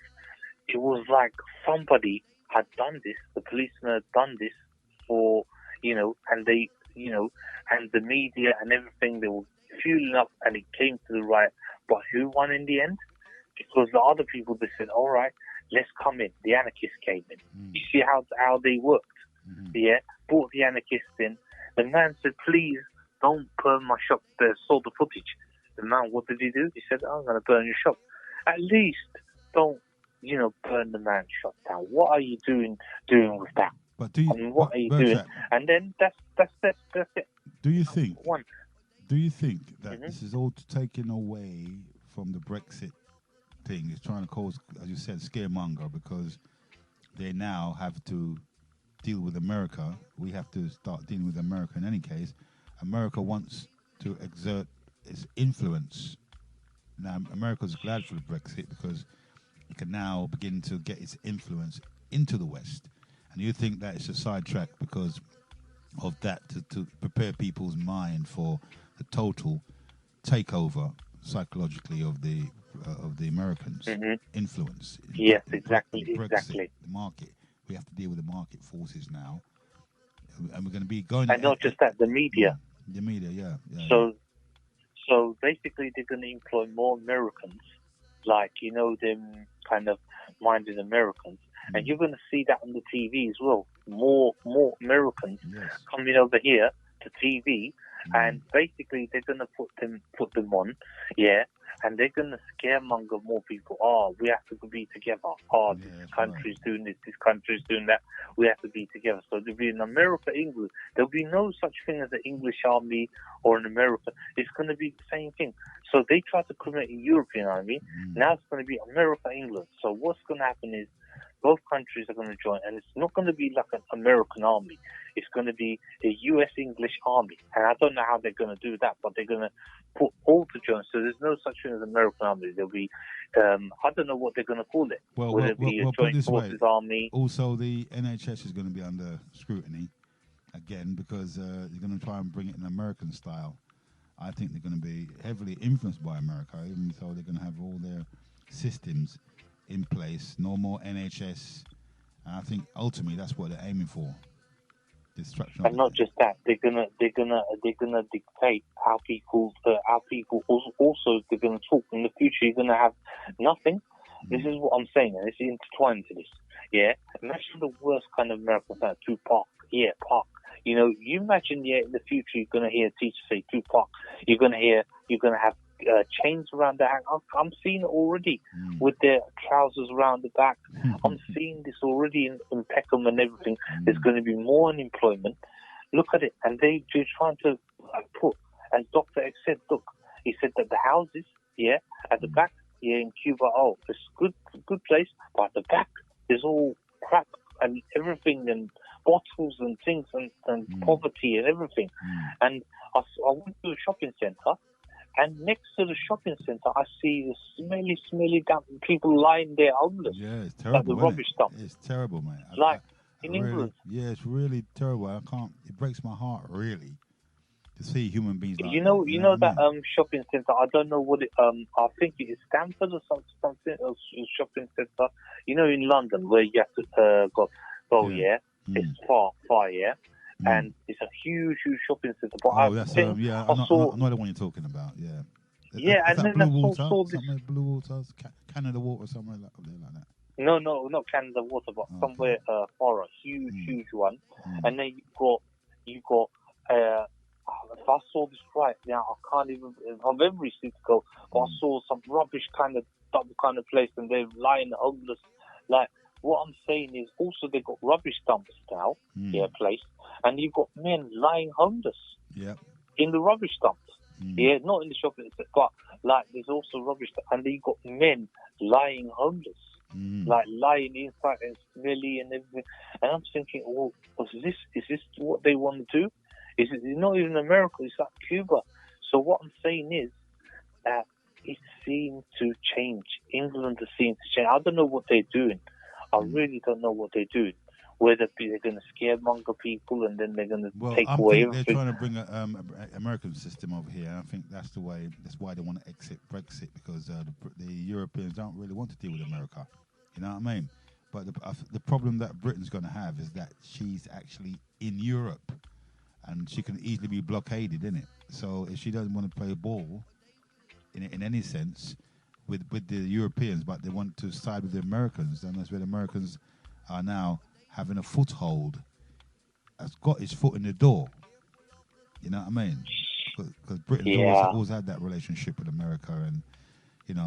it was like somebody had done this, the policeman had done this for, and they, and the media and everything, they were fueling up, and it came to the riot. But who won in the end? Because the other people, they said, all right, let's come in. The anarchists came in. You see how they worked? Yeah, brought the anarchists in. The man said, please, don't burn my shop. They saw the footage. The man, what did he do? He said, I'm going to burn your shop. At least don't, burn the man's shop down. What are you doing with that? But do you, what are you doing? And then that's it. Do you think? Do you think that this is all taken away from the Brexit thing? It's trying to cause, as you said, scaremonger, because they now have to deal with America. We have to start dealing with America in any case. America wants to exert its influence. Now, America's glad for the Brexit because it can now begin to get its influence into the West. And you think that it's a sidetrack because of that to prepare people's mind for the total takeover psychologically of the Americans' influence. Yes, exactly. The market. We have to deal with the market forces now. And we're going to be going... And not just that, the media. The media, yeah. So basically they're going to employ more Americans, like, them kind of minded Americans. And you're going to see that on the TV as well. More Americans coming over here to TV, and basically they're going to put them on, and they're going to scaremonger more people. Oh, we have to be together. Oh, this country's doing this country's doing that. We have to be together. So there'll be in America, England. There'll be no such thing as an English army or an American. It's going to be the same thing. So they tried to create a European army. Now it's going to be America, England. So what's going to happen is both countries are going to join, and it's not going to be like an American army. It's going to be a U.S. English army. And I don't know how they're going to do that, but they're going to put all to join. So there's no such thing as American army. There'll be, I don't know what they're going to call it. Will it be a joint forces army? Also, the NHS is going to be under scrutiny again because they're going to try and bring it in American style. I think they're going to be heavily influenced by America, even though they're going to have all their systems in place. No more NHS, and I think ultimately that's what they're aiming for. Destruction. And not just that, they're gonna dictate how people also they're gonna talk in the future. You're gonna have nothing. This is what I'm saying, and it's intertwined to this. Yeah, imagine the worst kind of American sound, Tupac. Yeah, Pac. You know, you imagine in the future you're gonna hear a teacher say Tupac. You're gonna have chains around their hand. I'm seeing it already with their trousers around the back. I'm seeing this already in Peckham and everything. There's going to be more unemployment. Look at it. And they're trying to put, as Dr. X said, look, he said that the houses, at the back, in Cuba, it's a good place, but at the back, there's all crap and everything and bottles and things and poverty and everything. And I went to a shopping centre, and next to the shopping centre, I see the smelly, damp people lying there homeless. Yeah, it's terrible. Like the rubbish dump. It's terrible, mate. In England. Yeah, it's really terrible. It breaks my heart, really, to see human beings like you know that shopping centre. I don't know what it. I think it is Stamford or something else. Shopping centre. You know, in London where you have to go. Yeah. It's far. Yeah. And it's a huge shopping centre. But I know the one you're talking about. Yeah. And then I saw this Blue Water, Canada Water, somewhere like that. No, not Canada Water, but somewhere far, a huge one. And then you got. If I saw this right now, I can't even. I've every city to go, but I saw some rubbish kind of place, and they're lying homeless. Like what I'm saying is, also they got rubbish dumps now, placed, and you've got men lying homeless. In the rubbish dumps. Not in the shopping center, but like there's also rubbish, and you've got men lying homeless. Like lying inside and smelly and everything. And I'm thinking, is this what they want to do? It's not even America, it's like Cuba. So what I'm saying is that it seems to change. England seems to change. I don't know what they're doing. I really don't know what they're doing. Whether they're going to scaremonger people and then they're going to take away everything. They're trying to bring an American system over here. I think that's why they want to exit Brexit, because the Europeans don't really want to deal with America. You know what I mean? But the problem that Britain's going to have is that she's actually in Europe, and she can easily be blockaded, innit? So if she doesn't want to play ball, in any sense, with the Europeans, but they want to side with the Americans, then that's where the Americans are now having a foothold, has got his foot in the door. You know what I mean? Because Britain's always had that relationship with America, and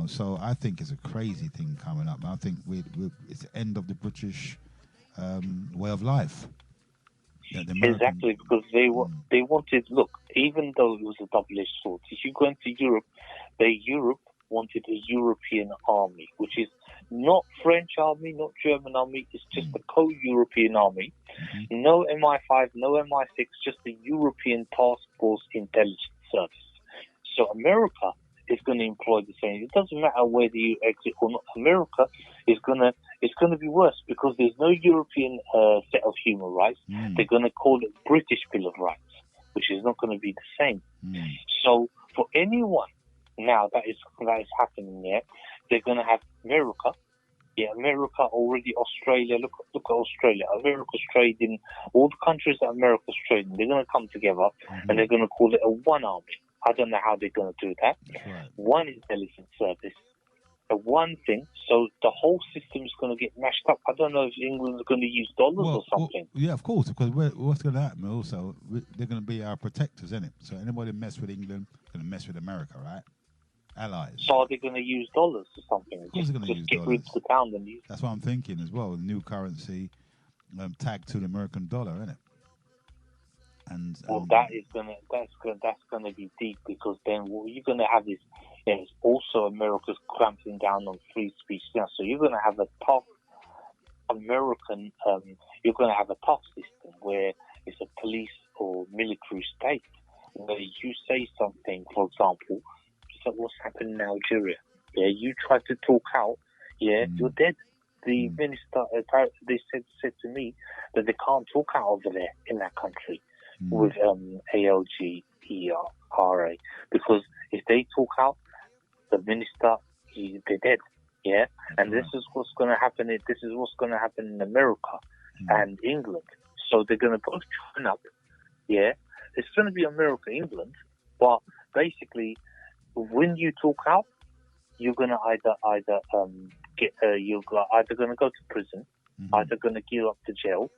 so I think it's a crazy thing coming up. I think it's the end of the British way of life. Exactly, because they wanted. Look, even though it was a double-edged sword, if you go into Europe, Europe wanted a European army, which is not French army, not German army. It's just a co-European army. No MI5, no MI6, just a European task force intelligence service. So America is going to employ the same. It doesn't matter whether you exit or not. America is it's going to be worse, because there's no European set of human rights. They're going to call it British Bill of Rights, which is not going to be the same. So for anyone now that is happening there, they're going to have America. America already, Australia, look at Australia. America's trading, all the countries that America's trading, they're going to come together and they're going to call it a one army. I don't know how they're going to do that. Right. One intelligence service, the one thing. So the whole system is going to get mashed up. I don't know if England's going to use dollars or something. Yeah, of course, because what's going to happen also, they're going to be our protectors, isn't it? So anybody mess with England going to mess with America, right? Allies. So are they going to use dollars or something? Of course they're going to use get dollars. rid of the pound and use. That's what I'm thinking as well. The new currency tagged to the American dollar, isn't it? And that's gonna be deep, because then what you're gonna have is also America's clamping down on free speech now. So you're gonna have a tough American. You're gonna have a tough system where it's a police or military state, where you say something, for example, so what's happened in Algeria? Yeah, you try to talk out. Yeah, you're dead. The minister, they said to me that they can't talk out over there in that country with ALGERA, because if they talk out, the minister, they're dead. Yeah, and this is what's going to happen. This is what's going to happen in America and England. So they're going to both join up. Yeah, it's going to be America, England, but basically, when you talk out, you're going to either you're either going to go to prison, either going to give up to jail.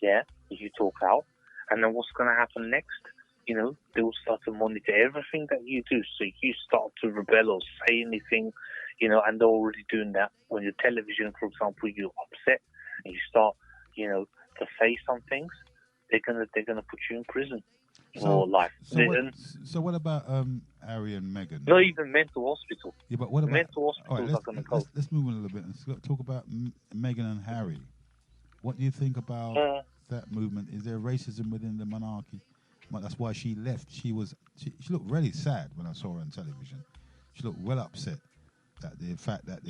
Yeah, if you talk out. And then what's going to happen next? They will start to monitor everything that you do. So you start to rebel or say anything, and they're already doing that. On your television, for example, you're upset and you start, to say some things, they're gonna put you in prison for life. So what about Harry and Meghan? Not even mental hospital. Yeah, but what about mental hospitals are going to go? Let's move on a little bit and talk about Meghan and Harry. What do you think about that movement? Is there racism within the monarchy? Well, that's why she left. She looked really sad when I saw her on television. She looked well upset that the fact that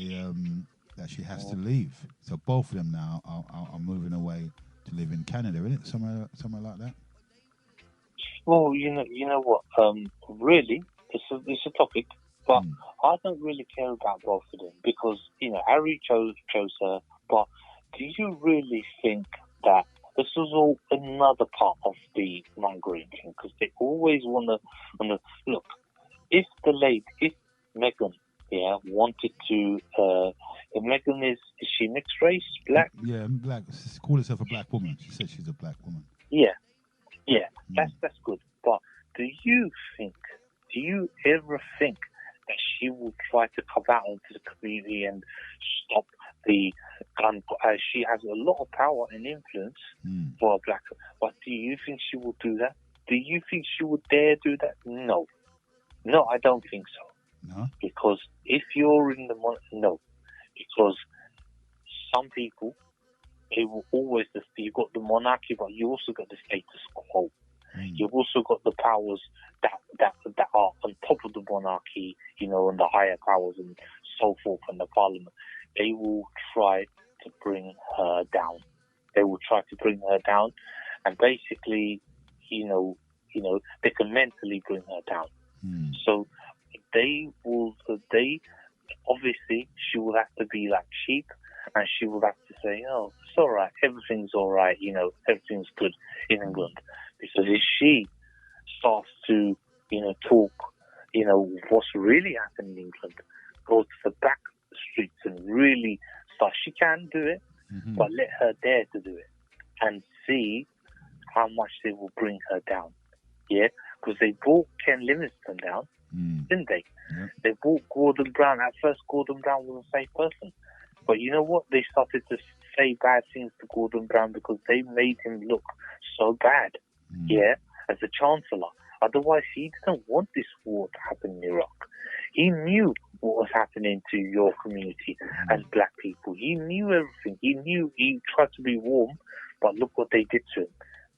that she has to leave. So both of them now are moving away to live in Canada, isn't it? Somewhere like that. Well, you know what? Really, it's a topic, but I don't really care about both of them, because Harry chose her. But do you really think that this was all another part of the mongering thing? Because they always want to look. If Meghan, wanted to, Meghan is she mixed race, black? Yeah, black. She called herself a black woman. She said she's a black woman. Yeah, that's good. But do you ever think that she will try to come out into the community and stop the gun? She has a lot of power and influence for a black. But do you think she will do that? Do you think she would dare do that? No, I don't think so. No, because if you're in the no, because some people, they will always. You've got the monarchy, but you also got the status quo. You've also got the powers that are on top of the monarchy, and the higher powers and so forth, and the parliament. They will try to bring her down. And basically, they can mentally bring her down. So they obviously, she will have to be like sheep, and she will have to say, "Oh, it's all right. Everything's all right. Everything's good in England." Because if she starts to, talk, what's really happening in England, go to the back streets and really start, she can do it, but let her dare to do it and see how much they will bring her down. Yeah, because they brought Ken Livingstone down, didn't they? Yeah. They brought Gordon Brown. At first, Gordon Brown was a safe person. But you know what? They started to say bad things to Gordon Brown because they made him look so bad. As a chancellor. Otherwise, he didn't want this war to happen in Iraq. He knew what was happening to your community as black people. He knew everything. He tried to be warm, but look what they did to him.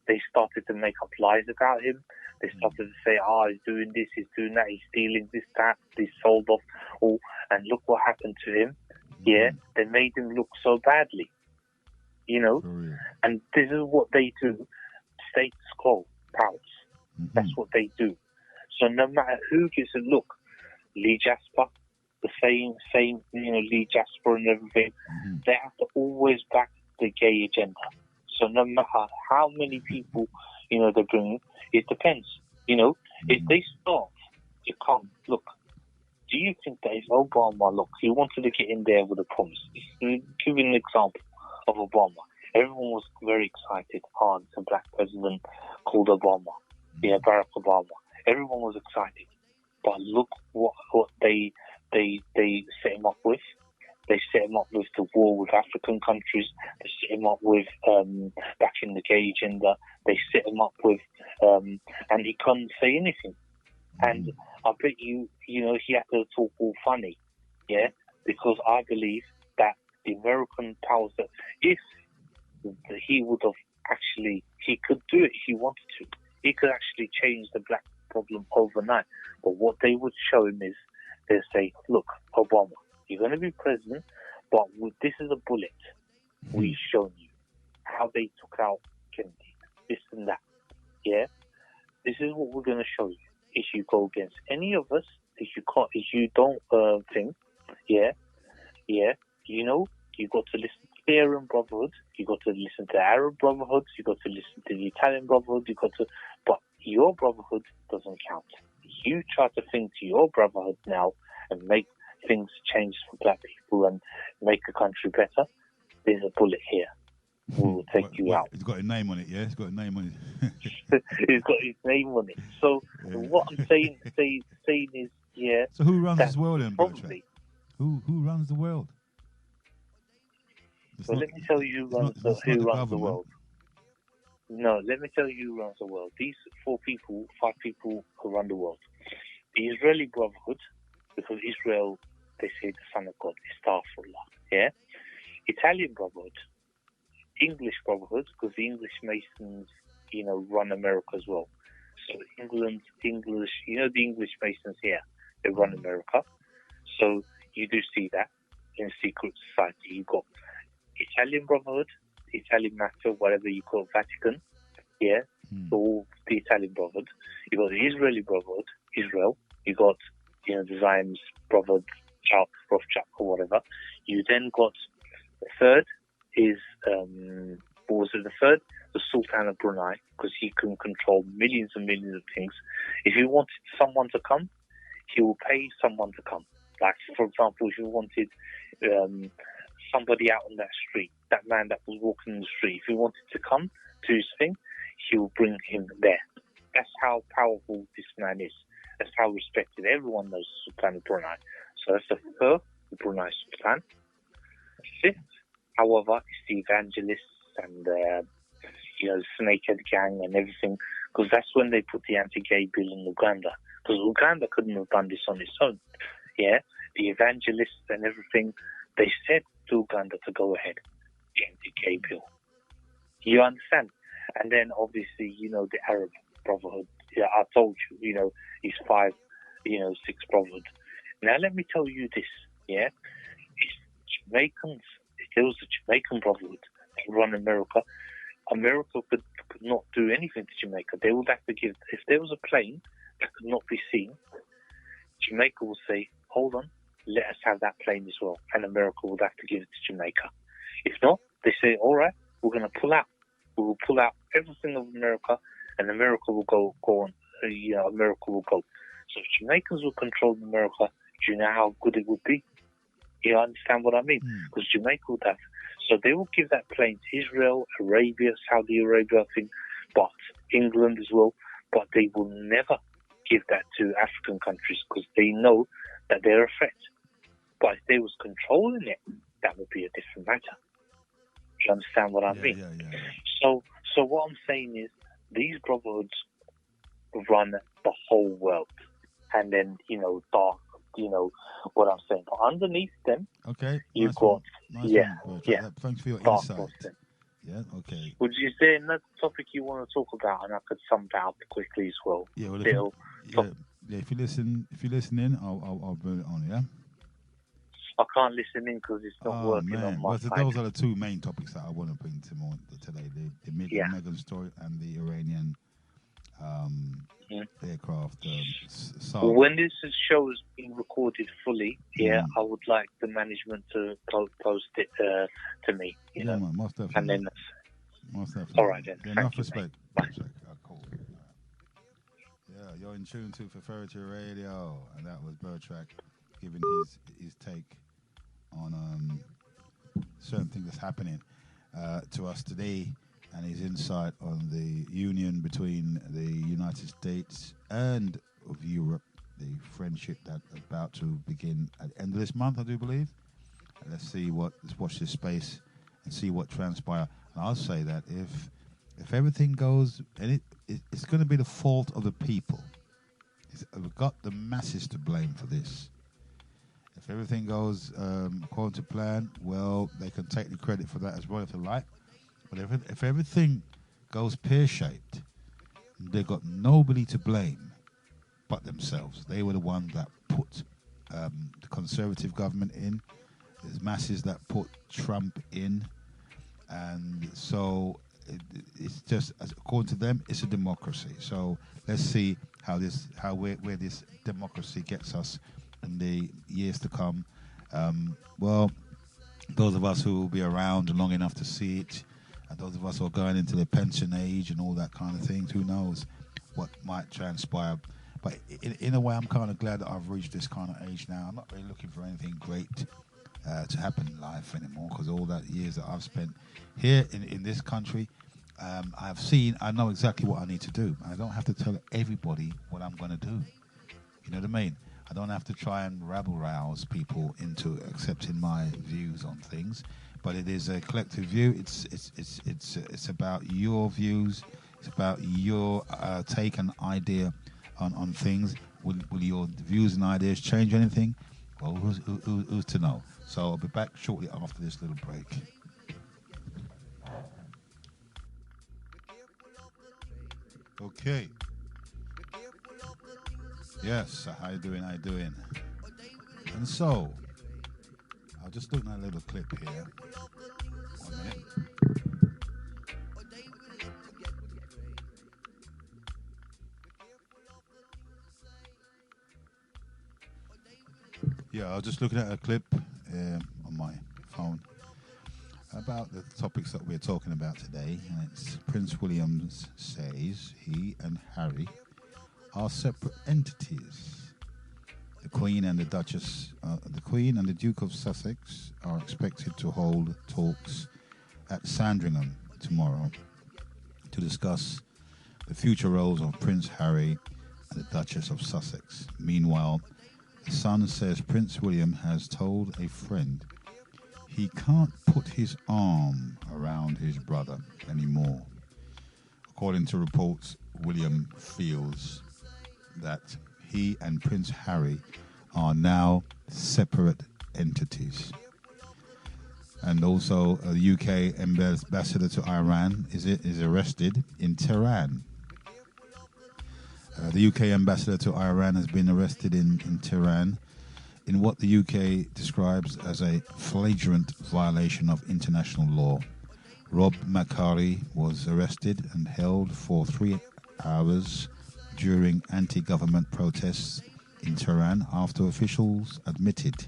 They started to make up lies about him. They started to say, he's doing this, he's doing that, he's stealing this, that, he's sold off all, and look what happened to him. Yeah, they made him look so badly, and this is what they do. Status quo powers. That's what they do. So no matter who gives a look, Lee Jasper, the same, Lee Jasper and everything, they have to always back the gay agenda. So no matter how many people, they bring, it depends. If they start, you can't look. Do you think that if Obama, look, he wanted to get in there with a promise? Give you an example of Obama. Everyone was very excited. Oh, it's a black president called Obama. Yeah, Barack Obama. Everyone was excited. But look what they set him up with. They set him up with the war with African countries. They set him up with backing the gay agenda. They set him up with, and he couldn't say anything. And I bet you know, he had to talk all funny, yeah? Because I believe that the American powers, that if he would have actually, he could do it if he wanted to. He could actually change the black problem overnight. But what they would show him is, they'll say, look, Obama, you're going to be president, but this is a bullet. We've shown you how they took out Kennedy, this and that, yeah? This is what we're going to show you. If you go against any of us, if you don't think, yeah, you know, you got to listen to the Arab Brotherhood, you got to listen to the Arab Brotherhood, you got to listen to the Italian Brotherhood, but your Brotherhood doesn't count. You try to think to your Brotherhood now and make things change for black people and make the country better. There's a bullet here. We will take you out. It's got a name on it, yeah? It's got a name on it. It's got his name on it. So what I'm saying is, yeah. So who runs this world then, Bertrand? Who runs the world? Let me tell you who runs the world. No, let me tell you who runs the world. These 5 people who run the world. The Israeli Brotherhood, because Israel, they say the son of God, Astaghfirullah, yeah? Italian Brotherhood, English Brotherhood, because the English Masons, you know, run America as well. So English, you know, the English Masons here, they run America. So you do see that in secret society. You've got Italian Brotherhood, Italian Matter, whatever you call it, Vatican, yeah, all the Italian Brotherhood. You got the Israeli Brotherhood, Israel. You got, you know, the Zionist Brotherhood, Rothschild or whatever. You then got the third is, what was it, the third? The Sultan of Brunei, because he can control millions and millions of things. If he wanted someone to come, he will pay someone to come. Like, for example, if he wanted somebody out on that street, that man that was walking in the street, if he wanted to come to his thing, he will bring him there. That's how powerful this man is. That's how respected. Everyone knows Sultan of Brunei. So that's the third, the Brunei Sultan. The fifth, however, is the evangelists and you know, the Snakehead Gang and everything, because that's when they put the anti-gay bill in Uganda. Because Uganda couldn't have done this on its own. Yeah, the evangelists and everything, they said to Uganda to go ahead, the anti-gay bill. You understand? And then obviously, you know, the Arab Brotherhood. Yeah, I told you, you know, it's 5, you know, 6 Brotherhood. Now let me tell you this, yeah, it's Jamaicans. If there was a Jamaican Brotherhood that run America, America could not do anything to Jamaica. They would have to give, if there was a plane that could not be seen, Jamaica would say, hold on, let us have that plane as well. And America would have to give it to Jamaica. If not, they say, all right, we're going to pull out. We will pull out everything of America, and America will go on. You know, America will go. So if Jamaicans will control America, do you know how good it would be? You understand what I mean? Because Jamaica would have. So they will give that plane to Israel, Arabia, Saudi Arabia, I think, but England as well. But they will never give that to African countries because they know that they're a threat. But if they was controlling it, that would be a different matter. Do you understand what I mean? Yeah. So what I'm saying is these brotherhoods run the whole world. And then, you know, dark, you know what I'm saying. But underneath them, you've got... Thanks for your dark insight. Boston. Yeah, okay. Is there another topic you want to talk about, and I could sum that up quickly as well? Yeah, well, if you're listening, I'll bring it on. Yeah. I can't listen in because it's not working on my side. Those are the 2 main topics that I want to bring today: the Meghan story and the Iranian aircraft. When this show is being recorded fully, I would like the management to post it to me. You know, man, most definitely. And then most definitely. All right then. Enough respect. Cool. Yeah, you're in tune to Feferity Radio, and that was Bertrand. giving his take on certain things that's happening to us today, and his insight on the union between the United States and of Europe, the friendship that's about to begin at the end of this month, I do believe. Let's watch this space and see what transpires. And I'll say that if everything goes, and it's going to be the fault of the people. We've got the masses to blame for this. If everything goes according to plan, well, they can take the credit for that as well if they like. But if everything goes pear-shaped, they've got nobody to blame but themselves. They were the ones that put the conservative government in. There's masses that put Trump in. And so it's just, according to them, it's a democracy. So let's see where this democracy gets us in the years to come. Well, those of us who will be around long enough to see it, and those of us who are going into the pension age and all that kind of things, who knows what might transpire. But in a way, I'm kind of glad that I've reached this kind of age now. I'm not really looking for anything great to happen in life anymore, because all that years that I've spent here in this country, I know exactly what I need to do. I don't have to tell everybody what I'm going to do. You know what I mean? I don't have to try and rabble-rouse people into accepting my views on things, but it is a collective view. It's about your views. It's about your take and idea on things. Will your views and ideas change anything? Well, who's to know? So I'll be back shortly after this little break. Okay. Yes, how you doing? And so, I'll just look at a little clip here. 1 minute. Yeah, I was just looking at a clip on my phone about the topics that we're talking about today, and it's Prince William says he and Harry are separate entities. The Queen and the Duke of Sussex are expected to hold talks at Sandringham tomorrow to discuss the future roles of Prince Harry and the Duchess of Sussex. Meanwhile, the Sun says Prince William has told a friend he can't put his arm around his brother anymore. According to reports, William feels that he and Prince Harry are now separate entities. And also, the UK ambassador to Iran is arrested in Tehran. The UK ambassador to Iran has been arrested in Tehran in what the UK describes as a flagrant violation of international law. Rob Makari was arrested and held for 3 hours during anti-government protests in Tehran after officials admitted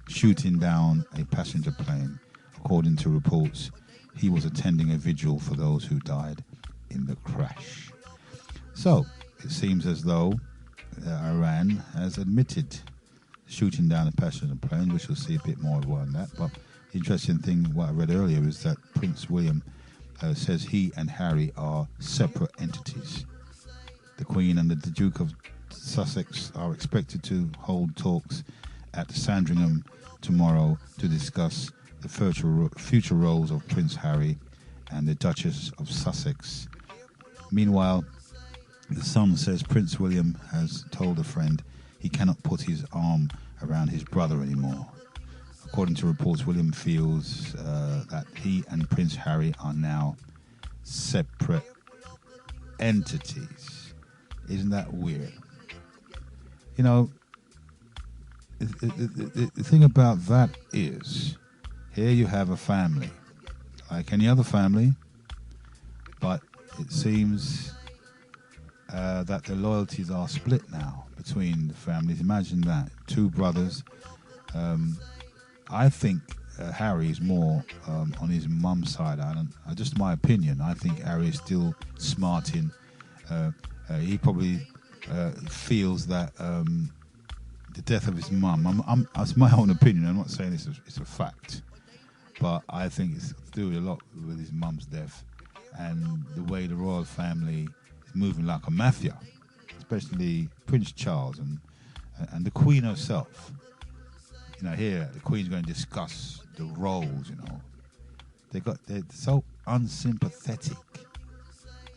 shooting down a passenger plane. According to reports, he was attending a vigil for those who died in the crash. So, it seems as though Iran has admitted shooting down a passenger plane, which we'll see a bit more on that. But the interesting thing, what I read earlier, is that Prince William says he and Harry are separate entities. The Queen and the Duke of Sussex are expected to hold talks at Sandringham tomorrow to discuss the future roles of Prince Harry and the Duchess of Sussex. Meanwhile, the Sun says Prince William has told a friend he cannot put his arm around his brother anymore. According to reports, William feels that he and Prince Harry are now separate entities. Isn't that weird? You know, the thing about that is, here you have a family, like any other family, but it seems that the loyalties are split now between the families. Imagine that, 2 brothers. I think Harry is more on his mum's side. Just my opinion. I think Harry is still smarting. He probably feels that the death of his mum. That's my own opinion. I'm not saying it's a fact, but I think it's to do a lot with his mum's death and the way the royal family is moving like a mafia, especially Prince Charles and the Queen herself. You know, here the Queen's going to discuss the roles. You know, they're so unsympathetic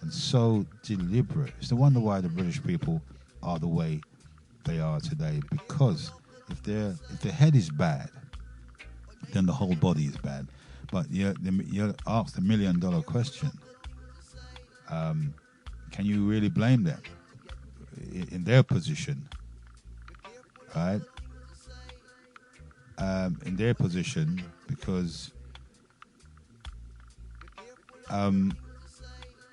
and so deliberate. It's no wonder why the British people are the way they are today, because if their head is bad, then the whole body is bad. But you ask the $1 million question: can you really blame them in their position, right? In their position, because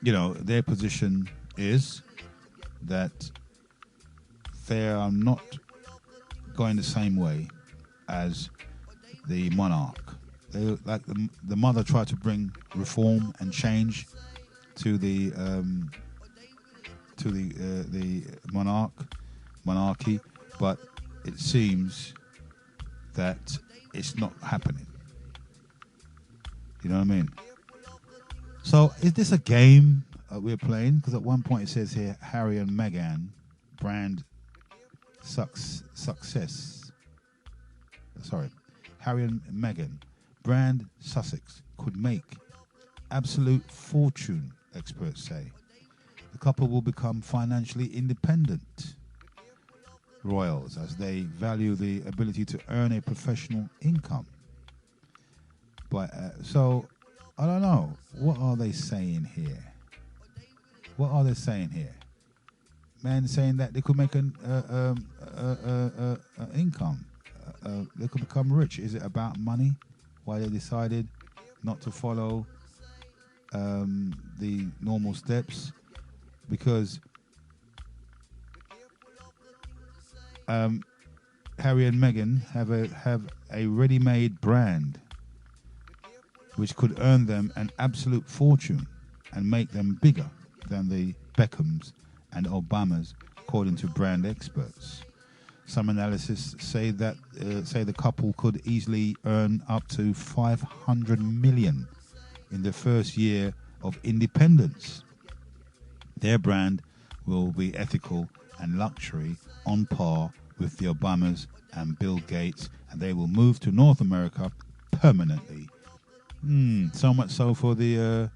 their position is that they are not going the same way as the monarch. They, like the mother, tried to bring reform and change to the monarchy, but it seems that it's not happening. You know what I mean? So is this a game we're playing? Because at one point it says here, Harry and Meghan brand success. Sorry, Harry and Meghan brand Sussex could make absolute fortune, experts say. The couple will become financially independent royals as they value the ability to earn a professional income. But so I don't know. What are they saying here? What are they saying here? Man saying that they could make an income. They could become rich. Is it about money? Why they decided not to follow the normal steps? Because Harry and Meghan have a ready-made brand which could earn them an absolute fortune and make them bigger than the Beckhams and Obamas, according to brand experts. Some analysts say that the couple could easily earn up to $500 million in the first year of independence. Their brand will be ethical and luxury, on par with the Obamas and Bill Gates, and they will move to North America permanently. So much so for the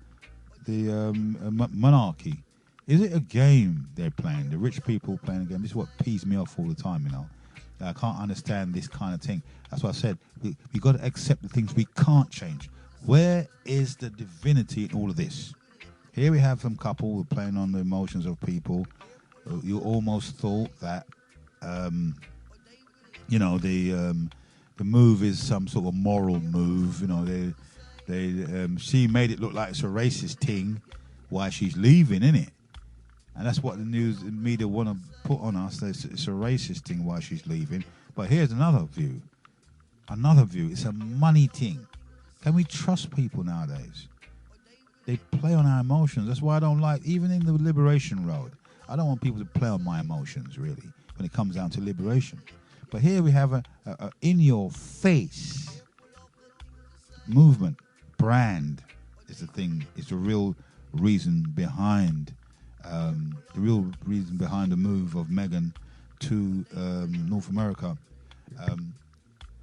monarchy. Is it a game they're playing? The rich people playing a game. This is what pees me off all the time, you know. I can't understand this kind of thing. That's why I said we got to accept the things we can't change. Where is the divinity in all of this? Here we have some couple playing on the emotions of people. You almost thought that, the move is some sort of moral move. You know, she made it look like it's a racist thing why she's leaving, innit? And that's what the news and media want to put on us. It's a racist thing why she's leaving. But here's another view. It's a money thing. Can we trust people nowadays? They play on our emotions. That's why I don't like, even in the Liberation Road, I don't want people to play on my emotions, really, when it comes down to liberation. But here we have a in-your-face movement. Brand is the thing. It's the real reason behind the move of Meghan to North America.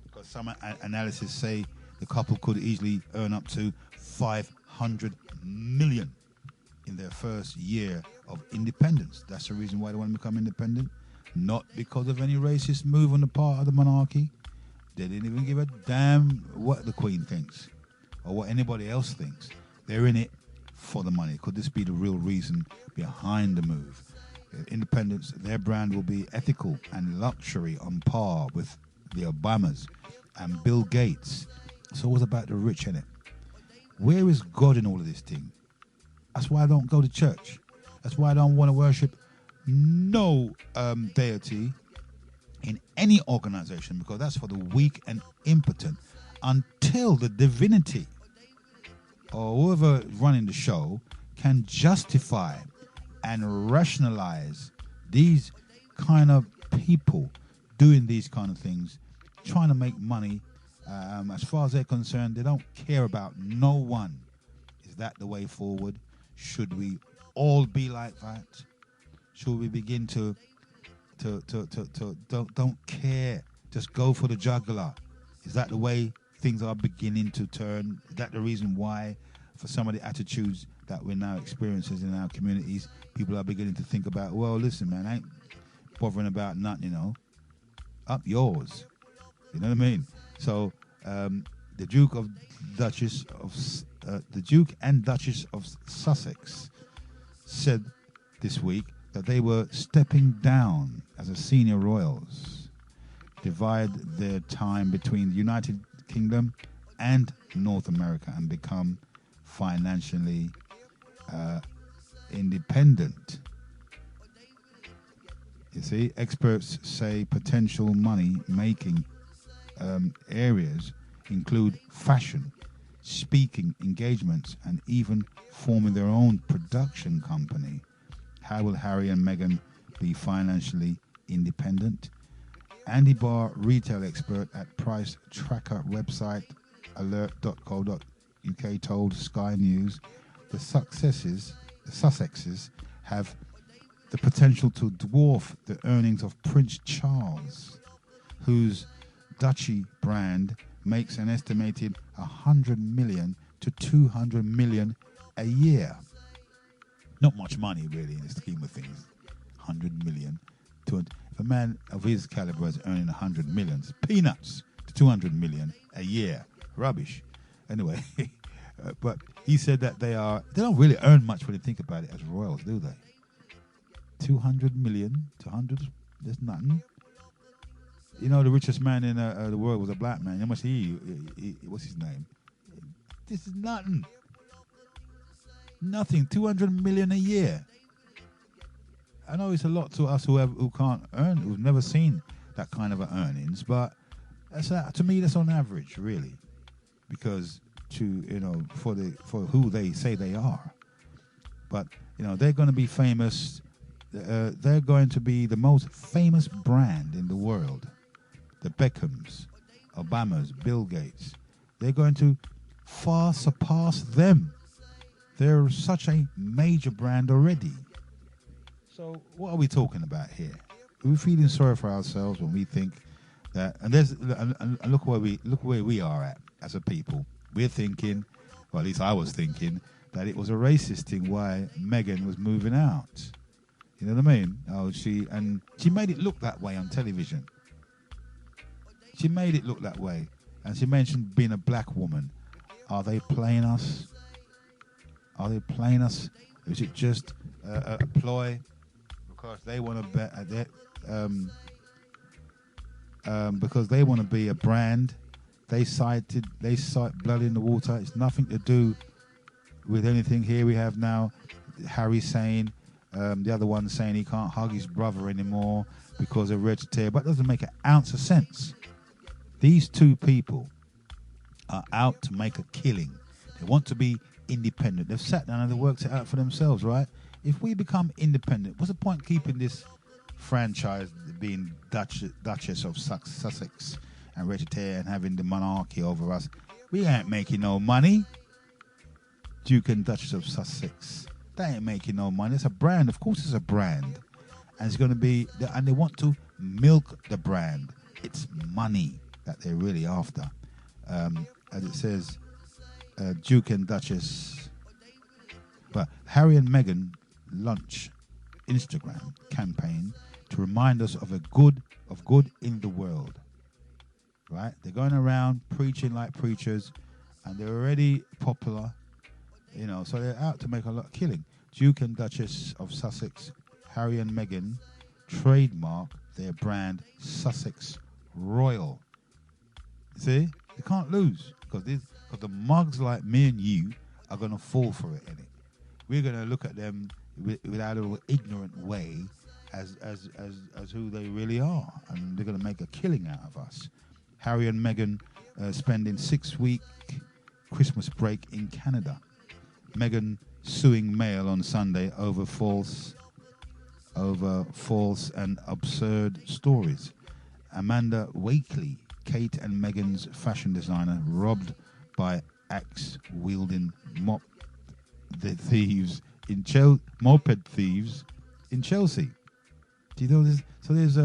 Because some analysis say the couple could easily earn up to $500 million in their first year of independence. That's the reason why they want to become independent. Not because of any racist move on the part of the monarchy. They didn't even give a damn what the Queen thinks or what anybody else thinks. They're in it for the money. Could this be the real reason behind the move? Independence, their brand will be ethical and luxury on par with the Obamas and Bill Gates. It's always about the rich, innit? Where is God in all of this thing? That's why I don't go to church. That's why I don't want to worship no deity in any organization, because that's for the weak and impotent, until the divinity or whoever is running the show can justify and rationalize these kind of people doing these kind of things, trying to make money. As far as they're concerned, they don't care about no one. Is that the way forward? Should we all be like that? Should we begin to don't care? Just go for the jugular. Is that the way things are beginning to turn? Is that the reason why, for some of the attitudes that we're now experiencing in our communities, people are beginning to think about, well, listen, man, I ain't bothering about nothing, you know. Up yours. You know what I mean? So the Duke and Duchess of Sussex said this week that they were stepping down as a senior royals, divide their time between the United Kingdom and North America and become financially independent. You see, experts say potential money-making areas include fashion, speaking engagements, and even forming their own production company. How will Harry and Meghan be financially independent? Andy Barr, retail expert at price tracker website alert.co.uk, told Sky News the Sussexes have the potential to dwarf the earnings of Prince Charles, whose duchy brand makes an estimated 100 million to 200 million a year. Not much money, really, in the scheme of things. 100 million. If a man of his caliber is earning 100 million, it's peanuts to 200 million a year. Rubbish. Anyway, but he said that they don't really earn much when you think about it as royals, do they? 200 million to 100, there's nothing. You know, the richest man in the world was a black man. How much what's his name? This is nothing. Nothing. 200 million a year. I know it's a lot to us who can't earn, who've never seen that kind of earnings, but to me that's on average, really, because for who they say they are. But they're going to be famous. They're going to be the most famous brand in the world. The Beckhams, Obamas, Bill Gates. They're going to far surpass them. They're such a major brand already. So what are we talking about here? We're feeling sorry for ourselves when we think that, and look where we are at as a people. We're thinking, well, at least I was thinking, that it was a racist thing why Meghan was moving out. You know what I mean? She made it look that way on television. She made it look that way, and she mentioned being a black woman. Are they playing us? Are they playing us? Is it just a ploy because they want to bet at that? Because they want to be a brand. They cite blood in the water. It's nothing to do with anything. Here we have now Harry saying, the other one saying he can't hug his brother anymore because of red tear, but it doesn't make an ounce of sense. These two people are out to make a killing. They want to be independent. They've sat down and they've worked it out for themselves, right? If we become independent, what's the point keeping this franchise being Duchess of Sussex and Hereditary and having the monarchy over us? We ain't making no money. Duke and Duchess of Sussex, they ain't making no money. It's a brand. Of course it's a brand. And it's going to be, and they want to milk the brand. It's money that they're really after. As it says, Duke and Duchess. But Harry and Meghan launch Instagram campaign to remind us of good in the world. Right? They're going around preaching like preachers, and they're already popular. So they're out to make a lot of killing. Duke and Duchess of Sussex, Harry and Meghan, trademark their brand Sussex Royal. See? They can't lose because the mugs like me and you are going to fall for it, innit? We're going to look at them with our little ignorant way as who they really are, and they're going to make a killing out of us. Harry and Meghan spending 6-week Christmas break in Canada. Meghan suing Mail on Sunday over false and absurd stories. Amanda Wakely, Kate and Meghan's fashion designer, robbed by axe-wielding moped thieves in Chelsea. Do you know this? So there's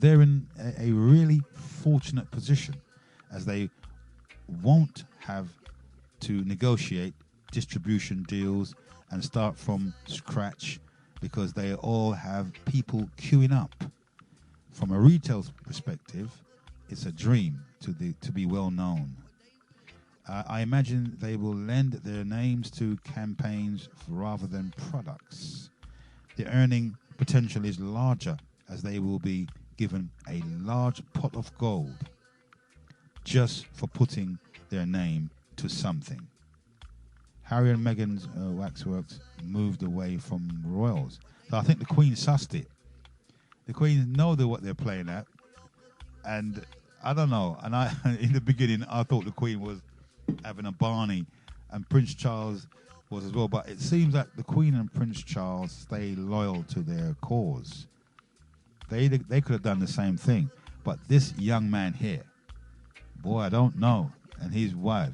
they're in a really fortunate position, as they won't have to negotiate distribution deals and start from scratch, because they all have people queuing up. From a retail perspective, it's a dream to be well known. I imagine they will lend their names to campaigns rather than products. The earning potential is larger, as they will be given a large pot of gold just for putting their name to something. Harry and Meghan's waxworks moved away from royals. So I think the Queen sussed it. The Queen know what they're playing at. And I don't know. And in the beginning, I thought the Queen was having a Barney, and Prince Charles was as well. But it seems that the Queen and Prince Charles stay loyal to their cause. They could have done the same thing. But this young man here, boy, I don't know, and his wife,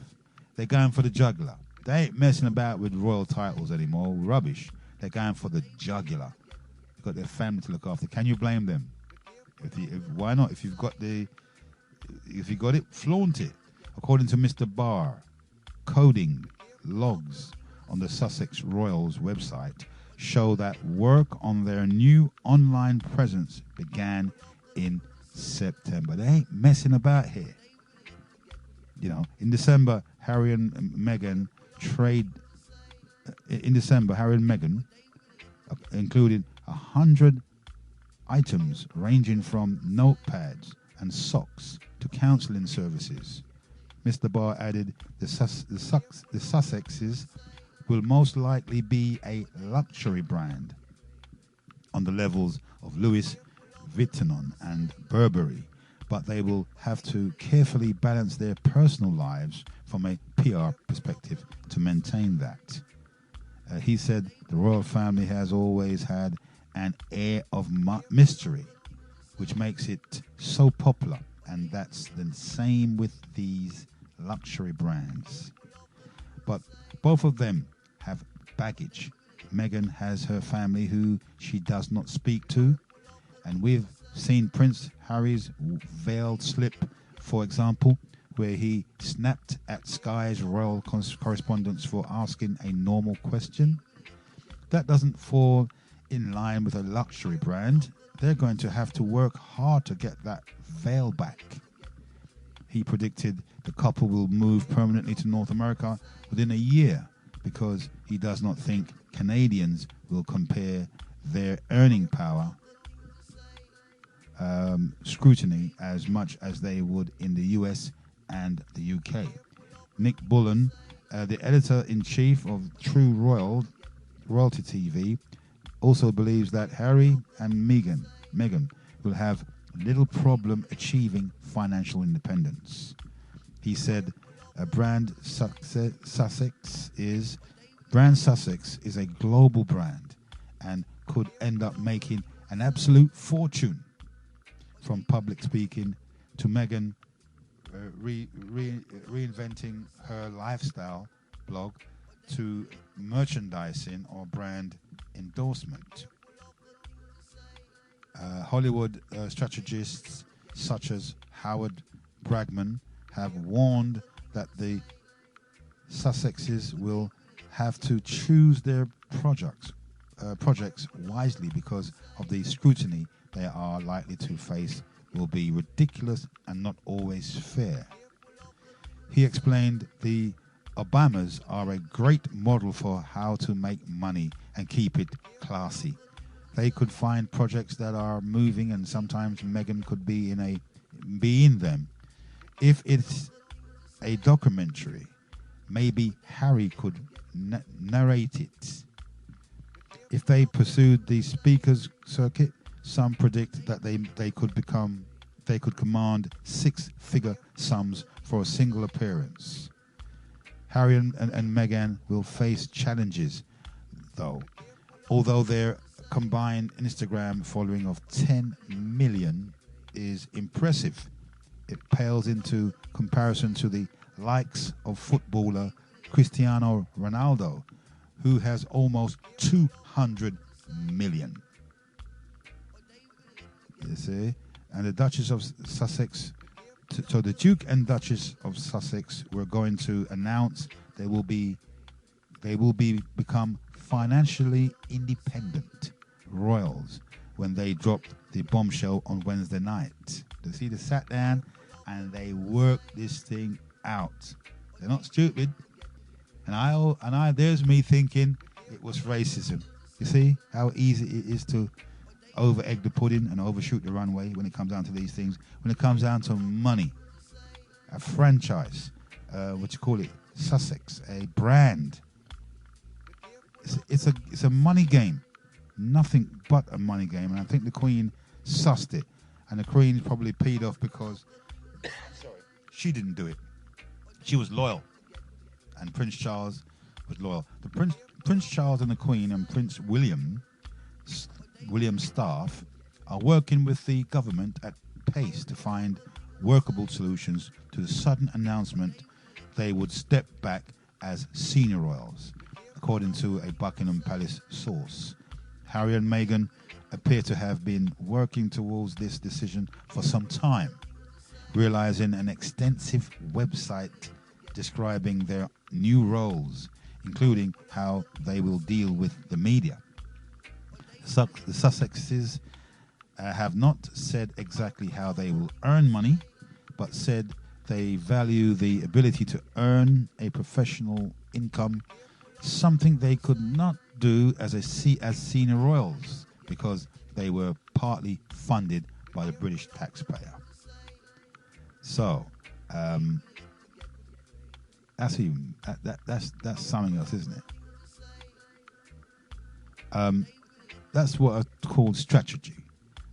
they're going for the jugular. They ain't messing about with royal titles anymore. Rubbish. They're going for the jugular. They've got their family to look after. Can you blame them? Why not? If you've got it, flaunt it. According to Mr. Barr, coding logs on the Sussex Royals website show that work on their new online presence began in September. They ain't messing about here. You know, in December, Harry and Meghan included 100 items ranging from notepads and socks to counselling services. Mr. Barr added the Sussexes will most likely be a luxury brand on the levels of Louis Vuitton and Burberry, but they will have to carefully balance their personal lives from a PR perspective to maintain that. He said the royal family has always had an air of mystery, which makes it so popular, and that's the same with these luxury brands. But both of them have baggage. Meghan has her family who she does not speak to, and we've seen Prince Harry's veiled slip, for example, where he snapped at Sky's royal correspondents for asking a normal question. That doesn't fall in line with a luxury brand. They're going to have to work hard to get that veil back. He predicted the couple will move permanently to North America within a year, because he does not think Canadians will compare their earning power scrutiny as much as they would in the US and the UK. Nick Bullen, the editor-in-chief of True Royalty TV, also believes that Harry and Meghan will have little problem achieving financial independence. He said Brand Sussex is a global brand and could end up making an absolute fortune, from public speaking to Meghan reinventing her lifestyle blog to merchandising or brand endorsement. Hollywood strategists such as Howard Bragman have warned that the Sussexes will have to choose their projects wisely, because of the scrutiny they are likely to face will be ridiculous and not always fair. He explained the Obamas are a great model for how to make money and keep it classy. They could find projects that are moving, and sometimes Meghan could be in them. If it's a documentary, maybe Harry could narrate it. If they pursued the speakers circuit, some predict that they could command six-figure sums for a single appearance. Harry and Meghan will face challenges, though. Although their combined Instagram following of 10 million is impressive. It pales into comparison to the likes of footballer Cristiano Ronaldo, who has almost 200 million. You see? And the Duchess of Sussex, so the Duke and Duchess of Sussex were going to announce they will become financially independent royals when they dropped the bombshell on Wednesday night. You see, they sat down and they worked this thing out. They're not stupid. And I there's me thinking it was racism. You see how easy it is to over-egg the pudding and overshoot the runway when it comes down to these things. When it comes down to money, a franchise, what you call it, Sussex, a brand. It's a money game, nothing but a money game. And I think the Queen sussed it, and the Queen probably peed off because she didn't do it. She was loyal, and Prince Charles was loyal. The Prince Charles and the Queen and Prince William's staff are working with the government at pace to find workable solutions to the sudden announcement they would step back as senior royals, according to a Buckingham Palace source. Harry and Meghan appear to have been working towards this decision for some time, realizing an extensive website describing their new roles, including how they will deal with the media. The Sussexes have not said exactly how they will earn money, but said they value the ability to earn a professional income, something they could not do as senior royals because they were partly funded by the British taxpayer. So that's something else, isn't it? That's what I call strategy.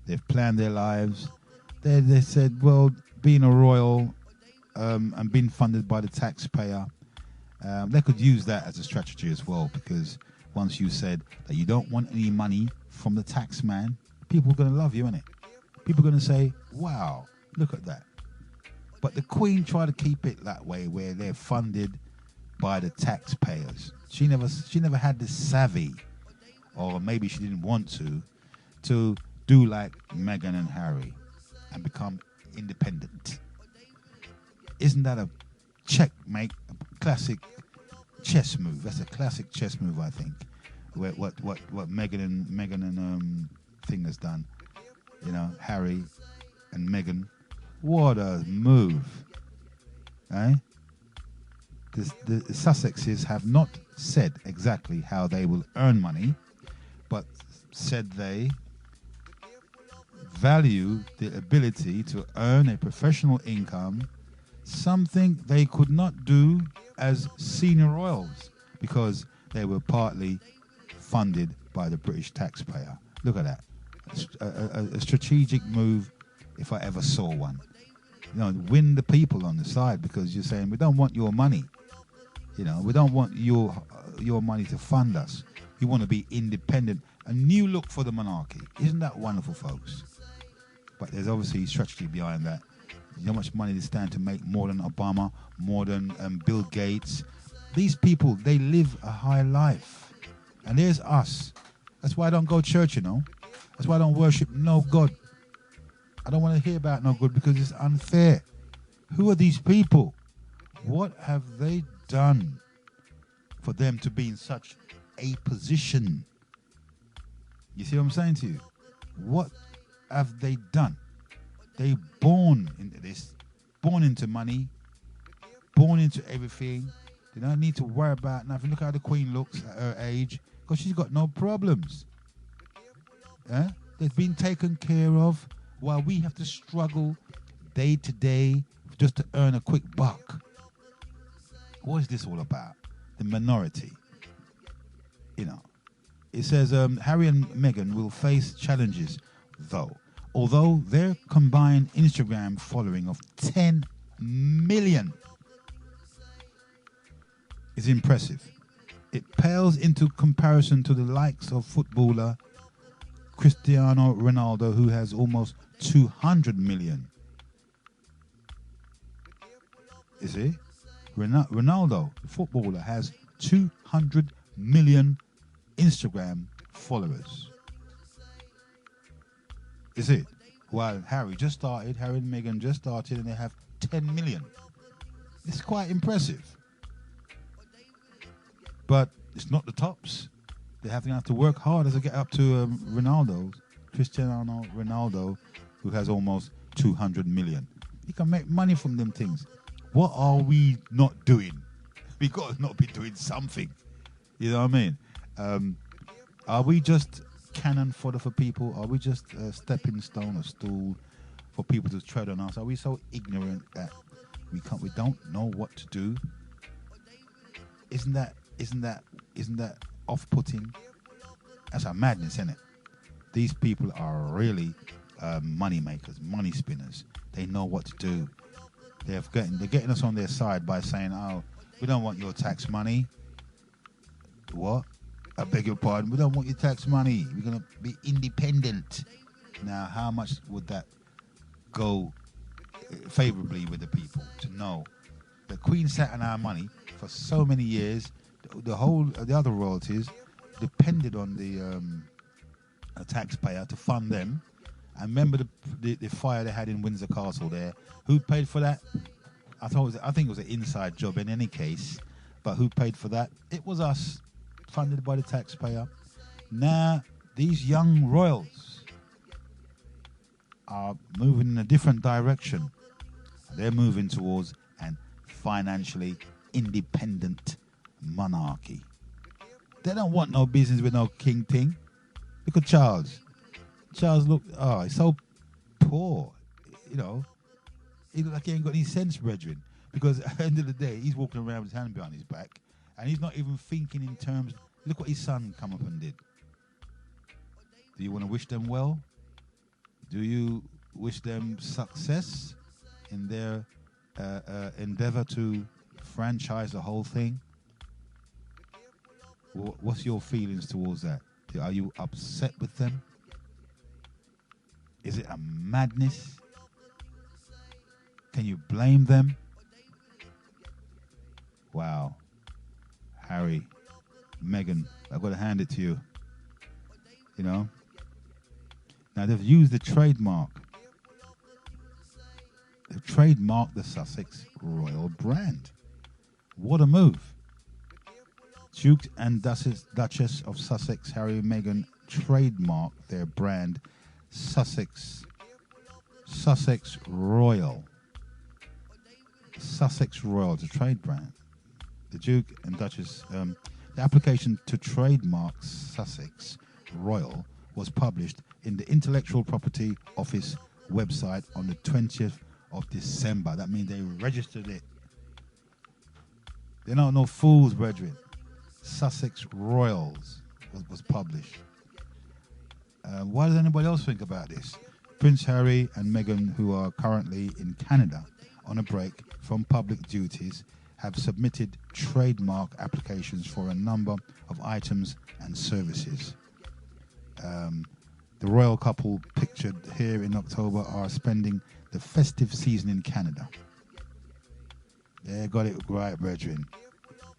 They've planned their lives. They said, well, being a royal and being funded by the taxpayer, they could use that as a strategy as well, because once you said that you don't want any money from the tax man, people are going to love you, innit? People are going to say, wow, look at that. But the Queen tried to keep it that way, where they're funded by the taxpayers. She never had the savvy, or maybe she didn't want to do like Meghan and Harry and become independent. Isn't that a checkmate, a classic chess move? That's a classic chess move, I think. What Meghan and thing has done, you know, Harry and Meghan. What a move, eh? The Sussexes have not said exactly how they will earn money, but said they value the ability to earn a professional income, something they could not do as senior royals because they were partly funded by the British taxpayer. Look at that. A strategic move, if I ever saw one. You know, win the people on the side, because you're saying, we don't want your money. You know, we don't want your money to fund us. We want to be independent. A new look for the monarchy. Isn't that wonderful, folks? But there's obviously strategy behind that. You know how much money they stand to make, more than Obama, more than Bill Gates. These people, they live a high life. And there's us. That's why I don't go to church, you know. That's why I don't worship no God. I don't want to hear about no good, because it's unfair. Who are these people? What have they done for them to be in such a position? You see what I'm saying to you? What have they done? They born into this, born into money, born into everything. They don't need to worry about nothing. Look how the Queen looks at her age, because she's got no problems. They've been taken care of, while we have to struggle day to day just to earn a quick buck. What is this all about? The minority. You know, it says Harry and Meghan will face challenges, though. Although their combined Instagram following of 10 million is impressive, it pales into comparison to the likes of footballer Cristiano Ronaldo, who has almost 200 million. Is he? Ronaldo, the footballer, has 200 million Instagram followers. Is it? While Harry and Meghan just started, and they have 10 million. It's quite impressive. But it's not the tops. They have to work hard as they get up to Cristiano Ronaldo, who has almost 200 million. He can make money from them things. What are we not doing? We got to not be doing something. You know what I mean? Are we just cannon fodder for people? Are we just a stepping stone or stool for people to tread on us? Are we so ignorant that we don't know what to do? Isn't that off-putting? That's a madness, isn't it? These people are really money makers, money spinners. They know what to do. They're getting us on their side by saying, "Oh, we don't want your tax money." What? I beg your pardon. We don't want your tax money. We're going to be independent. Now, how much would that go favorably with the people to know the Queen sat on our money for so many years? The other royalties depended on the taxpayer to fund them. And remember the fire they had in Windsor Castle there. Who paid for that? I think it was an inside job in any case. But who paid for that? It was us, funded by the taxpayer. Now, these young royals are moving in a different direction. They're moving towards an financially independent monarchy. They don't want no business with no king thing. Look at Charles. Charles, he's so poor. You know, he looks like he ain't got any sense, brethren. Because at the end of the day, he's walking around with his hand behind his back, and he's not even thinking in terms. Look what his son come up and did. Do you want to wish them well? Do you wish them success in their endeavor to franchise the whole thing? What's your feelings towards that? Are you upset with them? Is it a madness? Can you blame them? Wow. Harry, Meghan, I've got to hand it to you. You know? Now, they've used the trademark. They've trademarked the Sussex royal brand. What a move. Duke and Duchess of Sussex, Harry and Meghan, trademarked their brand Sussex Royal. Sussex Royal, the trade brand. The Duke and Duchess, the application to trademark Sussex Royal was published in the Intellectual Property Office website on the 20th of December. That means they registered it. They're not no fools, brethren. Sussex Royals was published. What does anybody else think about this? Prince Harry and Meghan, who are currently in Canada on a break from public duties, have submitted trademark applications for a number of items and services. The royal couple pictured here in October are spending the festive season in Canada. They got it right, brethren.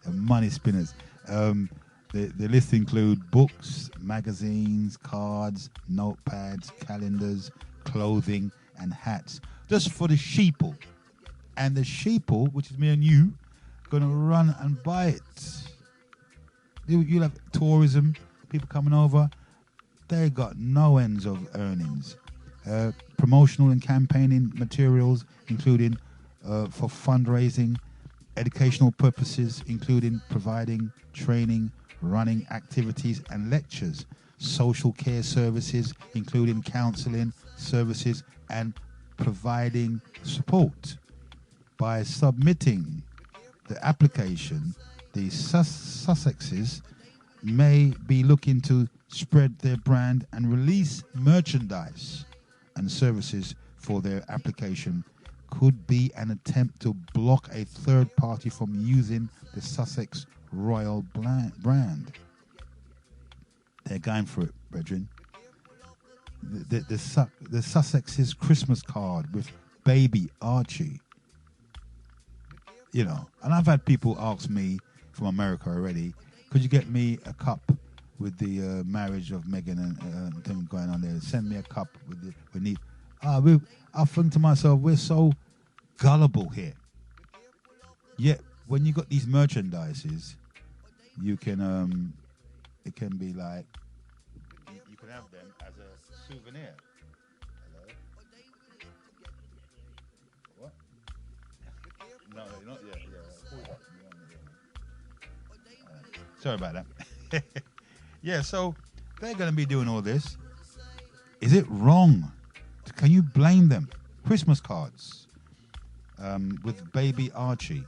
The money spinners. The list include books, magazines, cards, notepads, calendars, clothing, and hats. Just for the sheeple. And the sheeple, which is me and you, going to run and buy it. You'll have tourism, people coming over. They got no ends of earnings. Promotional and campaigning materials, including for fundraising, educational purposes, including providing training, running activities and lectures, social care services, including counseling services, and providing support. By submitting the application, the Sussexes may be looking to spread their brand and release merchandise and services for their application. Could be an attempt to block a third party from using the Sussex Royal brand. They're going for it, brethren. the Sussex's Christmas card with baby Archie. You know, and I've had people ask me from America already, could you get me a cup with the marriage of Meghan and thing going on there? Send me a cup with the we need. I think to myself, we're so gullible here. Yet when you got these merchandises, you can it can be like you can have them as a souvenir. Hello? What? No, not yet. Sorry about that. Yeah, so they're going to be doing all this. Is it wrong? Can you blame them? Christmas cards with baby Archie.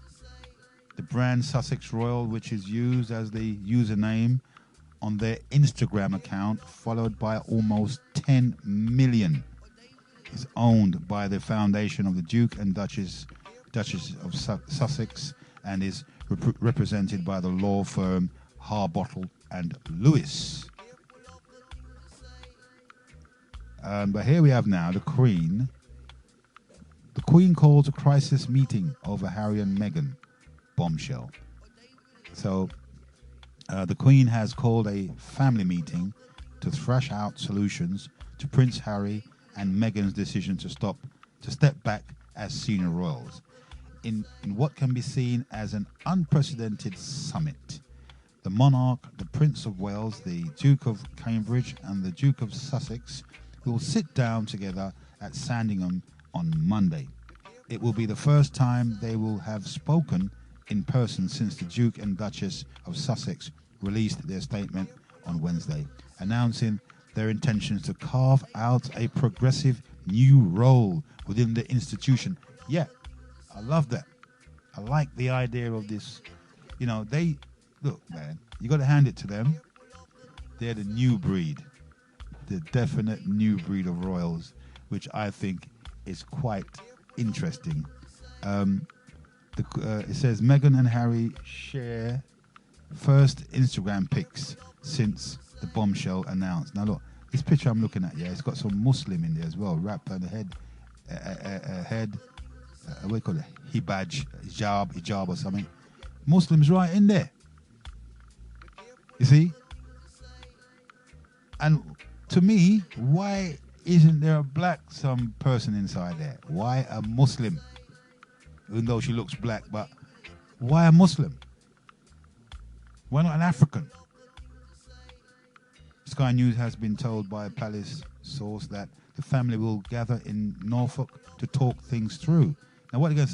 The brand Sussex Royal, which is used as the username on their Instagram account, followed by almost 10 million, is owned by the foundation of the Duke and Duchess of Sussex and is represented by the law firm Harbottle and Lewis. But here we have now the Queen. The Queen calls a crisis meeting over Harry and Meghan bombshell. So the Queen has called a family meeting to thrash out solutions to Prince Harry and Meghan's decision to step back as senior royals. In what can be seen as an unprecedented summit, the monarch, the Prince of Wales, the Duke of Cambridge, and the Duke of Sussex will sit down together at Sandringham on Monday. It will be the first time they will have spoken in person since the Duke and Duchess of Sussex released their statement on Wednesday, announcing their intentions to carve out a progressive new role within the institution. Yeah, I love that. I like the idea of this. You know, look, man, you got to hand it to them. They're the new breed, the definite new breed of royals, which I think is quite interesting. It says Meghan and Harry share first Instagram pics since the bombshell announced. Now look, this picture I'm looking at, it's got some Muslim in there as well, wrapped on the head, what do you call it? Hijab or something. Muslims right in there. You see? And to me, why isn't there a some person inside there? Why a Muslim? Even though she looks black, but why a Muslim? Why not an African? Sky News has been told by a palace source that the family will gather in Norfolk to talk things through. Now, what are they going to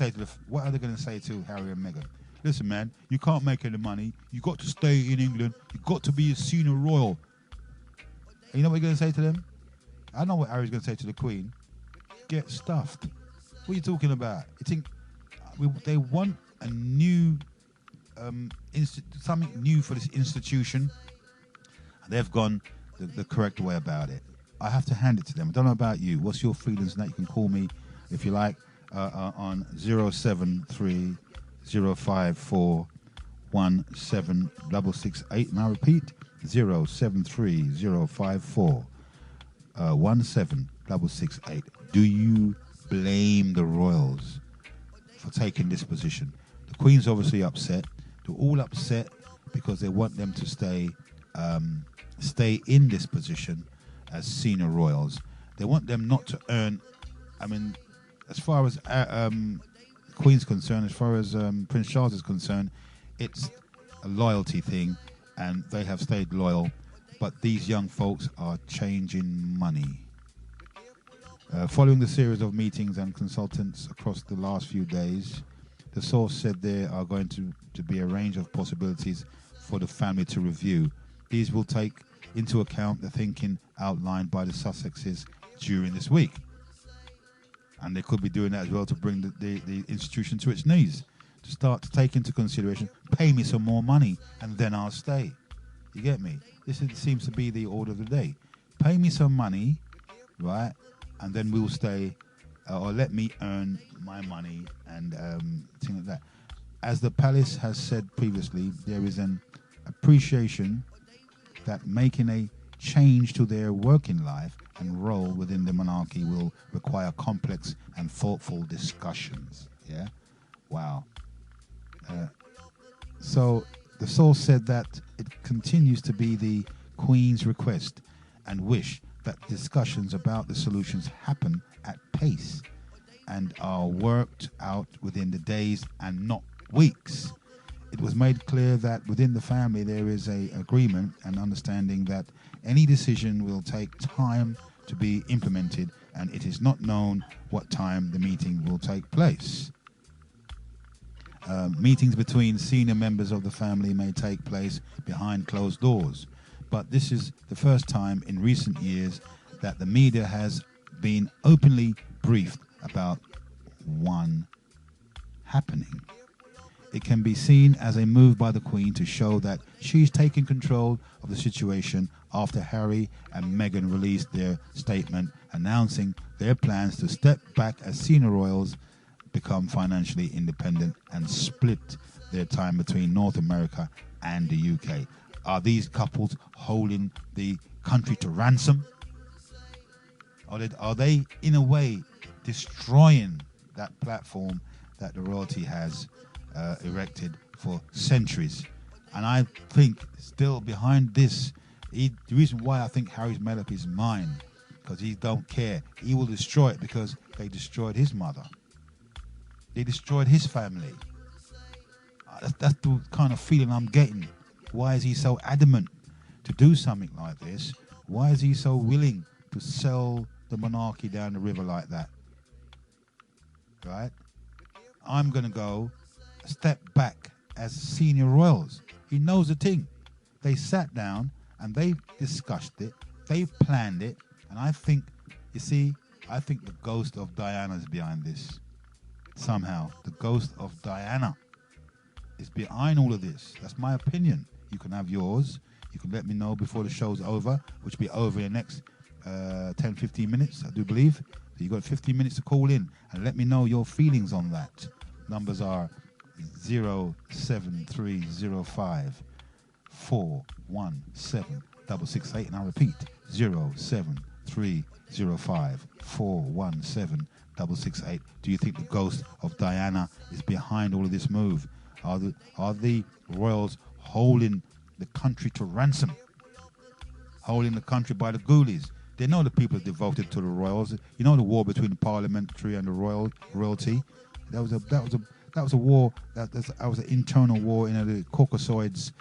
say to Harry and Meghan? Listen, man, you can't make any money. You got to stay in England. You got to be a senior royal. And you know what you're going to say to them? I know what Harry's going to say to the Queen. Get stuffed. What are you talking about? You think they want a new something new for this institution? They've gone the correct way about it. I have to hand it to them. I don't know about you. What's your feelings on that? You can call me, if you like, on 073 054 17668. And I repeat, 073 054 17668. Do you blame the royals for taking this position? The Queen's obviously upset. They're all upset because they want them to stay in this position as senior royals. They want them not to earn. I mean, as far as Queen's concerned, as far as Prince Charles is concerned, it's a loyalty thing, and they have stayed loyal. But these young folks are changing money. Following the series of meetings and consultants across the last few days, the source said there are going to be a range of possibilities for the family to review. These will take into account the thinking outlined by the Sussexes during this week. And they could be doing that as well to bring the institution to its knees, to start to take into consideration, pay me some more money and then I'll stay. You get me? This seems to be the order of the day. Pay me some money, right, and then we'll stay, or let me earn my money and things like that. As the palace has said previously, there is an appreciation that making a change to their working life and role within the monarchy will require complex and thoughtful discussions. Yeah? Wow. So the source said that it continues to be the Queen's request and wish that discussions about the solutions happen at pace and are worked out within the days and not weeks. It was made clear that within the family there is an agreement and understanding that any decision will take time to be implemented, and it is not known what time the meeting will take place. Meetings between senior members of the family may take place behind closed doors, but this is the first time in recent years that the media has been openly briefed about one happening. It can be seen as a move by the Queen to show that she's taking control of the situation after Harry and Meghan released their statement announcing their plans to step back as senior royals, become financially independent and split their time between North America and the UK. Are these couples holding the country to ransom? Are they in a way destroying that platform that the royalty has erected for centuries? And I think still behind this, the reason why I think Harry's made up his mind, because he don't care. He will destroy it because they destroyed his mother. They destroyed his family. That's the kind of feeling I'm getting. Why is he so adamant to do something like this? Why is he so willing to sell the monarchy down the river like that? Right? I'm going to go a step back as senior royals. He knows the thing. They sat down and they discussed it. They planned it. And I think, you see, I think the ghost of Diana's behind this. Somehow, the ghost of Diana is behind all of this. That's my opinion. You can have yours. You can let me know before the show's over, which will be over in the next 10, 15 minutes, I do believe. So you've got 15 minutes to call in and let me know your feelings on that. Numbers are 07305 417 668, and I repeat 07305 417 668. Do you think the ghost of Diana is behind all of this move? Are the royals holding the country to ransom? Holding the country by the ghoulies? They know the people are devoted to the royals. You know the war between the parliamentary and the royalty. That was a war. That was an internal war in the Caucasoids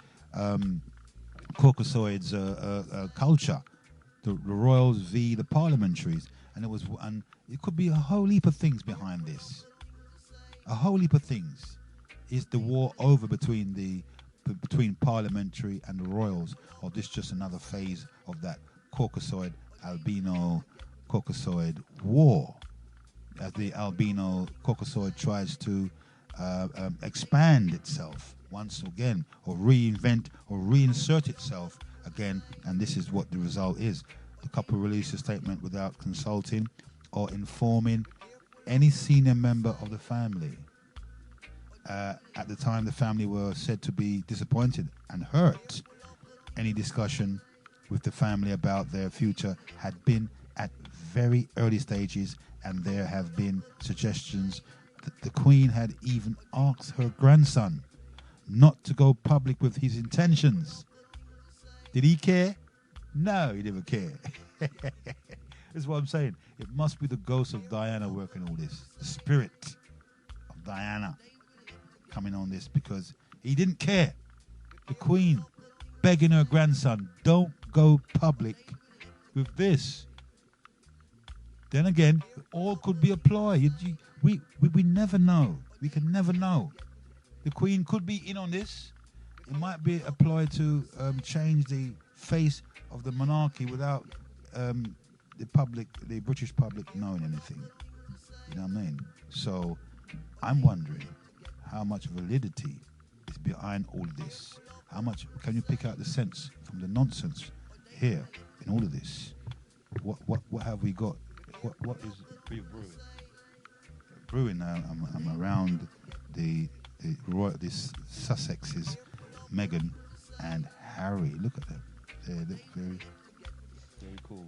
culture. The royals v the parliamentaries, and it could be a whole heap of things behind this. A whole heap of things. Is the war over between parliamentary and the royals, or this just another phase of that Caucasoid albino Caucasoid war, as the albino Caucasoid tries to expand itself once again, or reinvent or reinsert itself again, and this is what the result is. The couple released a statement without consulting or informing any senior member of the family. At the time, the family were said to be disappointed and hurt. Any discussion with the family about their future had been at very early stages, and there have been suggestions that the Queen had even asked her grandson not to go public with his intentions. Did he care? No, he never cared. That's what I'm saying. It must be the ghost of Diana working all this. The spirit of Diana coming on this, because he didn't care. The Queen begging her grandson, don't go public with this. Then again, all could be a ploy. We never know. We can never know. The Queen could be in on this. It might be a ploy to change the face of the monarchy without the British public knowing anything. You know what I mean? So I'm wondering how much validity is behind all of this. How much can you pick out the sense from the nonsense here in all of this? What have we got? What is brewing now? I'm around the Sussexes, Meghan and Harry. Look at them. They look very Very cool.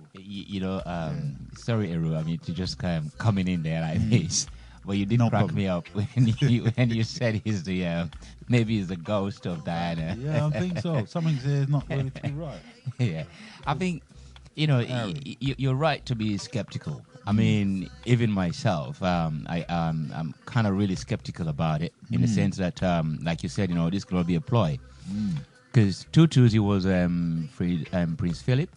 Sorry, Heru, I mean, to just coming in there like this. But you did crack me up when you said he's the maybe he's the ghost of Diana. Yeah, I think so. Something's there is not really too right. Yeah, I think you're right to be skeptical. I mean, even myself, I'm kind of really skeptical about it in the sense that, like you said, this could all be a ploy. Because Tutu's, he was Prince Philip.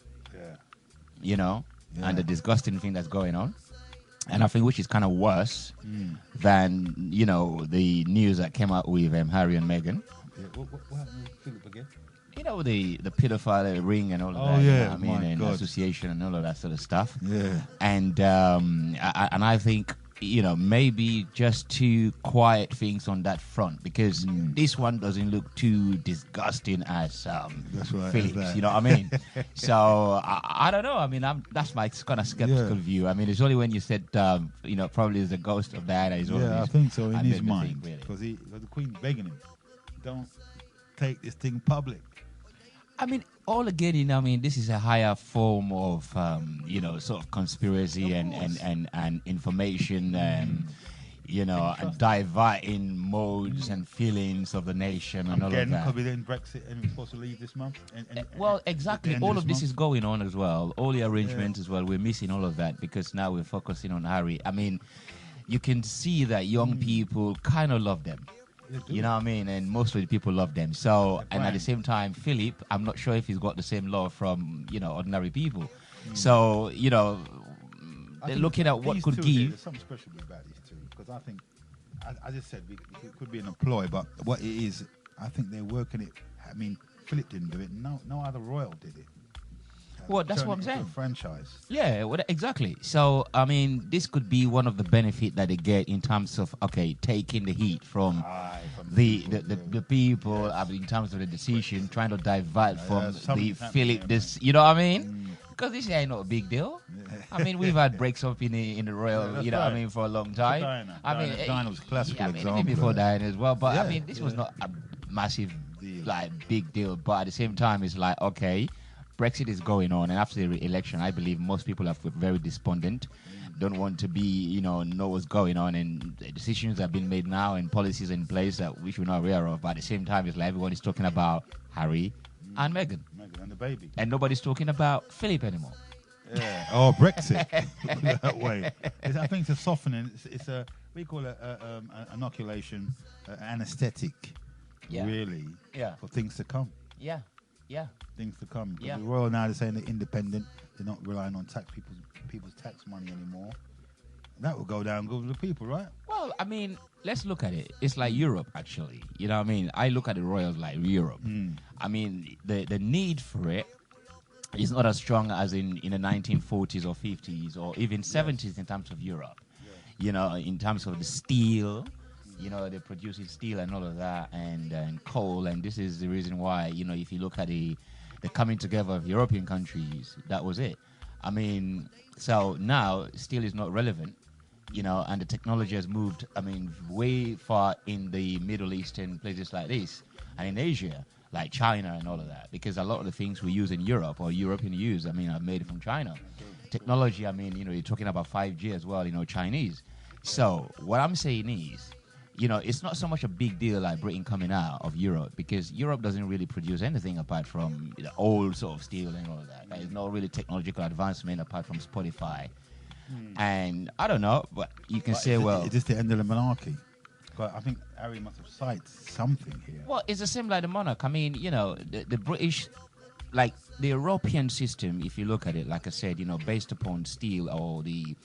Yeah. And the disgusting thing that's going on. And I think which is kind of worse than, the news that came out with Harry and Meghan. Yeah. What happened with Philip again? The pedophile ring and all of that. Oh, yeah. And association and all of that sort of stuff. Yeah. And I think, maybe just to quiet things on that front because this one doesn't look too disgusting as Philip's, you know what I mean? So, I don't know. I mean, that's my kind of skeptical view. I mean, it's only when you said, probably is the ghost of Diana. I think so, in his mind. Because the Queen's begging him, don't take this thing public. I mean, all again, this is a higher form of, sort of conspiracy and information, and diverting modes and feelings of the nation and all of that. Because we're in Brexit and we're supposed to leave this month. Well, exactly. All of this is going on as well. All the arrangements as well. We're missing all of that because now we're focusing on Harry. I mean, you can see that young people kind of love them. You know what I mean? And most of the people love them. So, and at the same time, Philip, I'm not sure if he's got the same love from, ordinary people. So, they're looking at what could give. There's something special about these two. Because I think, I just said, it could be an employ, but what it is, I think they're working it. I mean, Philip didn't do it. No other royal did it. Well, that's what I'm saying. Franchise. Yeah, well, exactly. So, I mean, this could be one of the benefits that they get in terms of, taking the heat from the people, yes. In terms of the decision, trying to divert from the Philip, you know what I mean? Because this ain't not a big deal. Yeah. I mean, we've had breaks up in the royal, for a long time. Diana was a classical example. Even before Diana as well. But, this was not a massive, big deal. But at the same time, it's like, okay, Brexit is going on, and after the election, I believe most people are very despondent, don't want to be, know what's going on, and decisions have been made now and policies in place that we should not aware of. But at the same time, it's like everyone is talking about Harry and Meghan. Meghan and the baby. And nobody's talking about Philip anymore. Yeah. Oh, Brexit. That way. I think it's a softening. It's a, we call it an inoculation, anesthetic, really, for things to come. Yeah. Yeah. Things to come. Yeah. The royal now, they're saying they're independent. They're not relying on people's tax money anymore. That will go down good with the people, right? Well, I mean, let's look at it. It's like Europe, actually. You know what I mean? I look at the royals like Europe. I mean, the need for it is not as strong as in the 1940s or 50s or even 70s in terms of Europe. Yeah. In terms of the steel. They're producing steel and all of that and coal. And this is the reason why, if you look at the coming together of European countries, that was it. I mean, so now steel is not relevant, and the technology has moved, way far in the Middle East and places like this and in Asia, like China and all of that, because a lot of the things we use in Europe or European use, are made from China. Technology, you're talking about 5G as well, Chinese. So what I'm saying is, it's not so much a big deal like Britain coming out of Europe because Europe doesn't really produce anything apart from the old sort of steel and all of that. There's no really technological advancement apart from Spotify. And I don't know, but you can say, is this the end of the monarchy? I think Harry must have cited something here. Well, it's the same like the monarch. I mean, the British, like the European system, if you look at it, like I said, based upon steel or the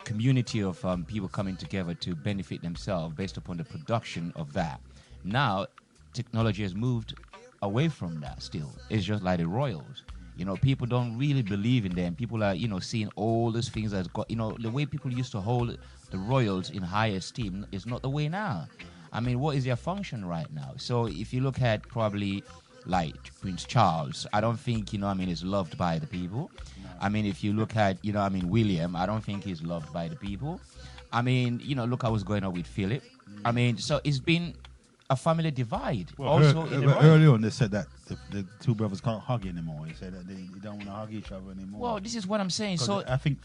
community of people coming together to benefit themselves based upon the production of that. Now, technology has moved away from that still. It's just like the royals. People don't really believe in them. People are, seeing all these things that's got, the way people used to hold the royals in high esteem is not the way now. I mean, what is their function right now? So if you look at probably like Prince Charles, I don't think, is loved by the people. I mean, if you look at, William, I don't think he's loved by the people. I mean, look at what's going on with Philip. I mean, so it's been a family divide. Well, also, earlier on, they said that the two brothers can't hug anymore. They said that they don't want to hug each other anymore. Well, this is what I'm saying. So I think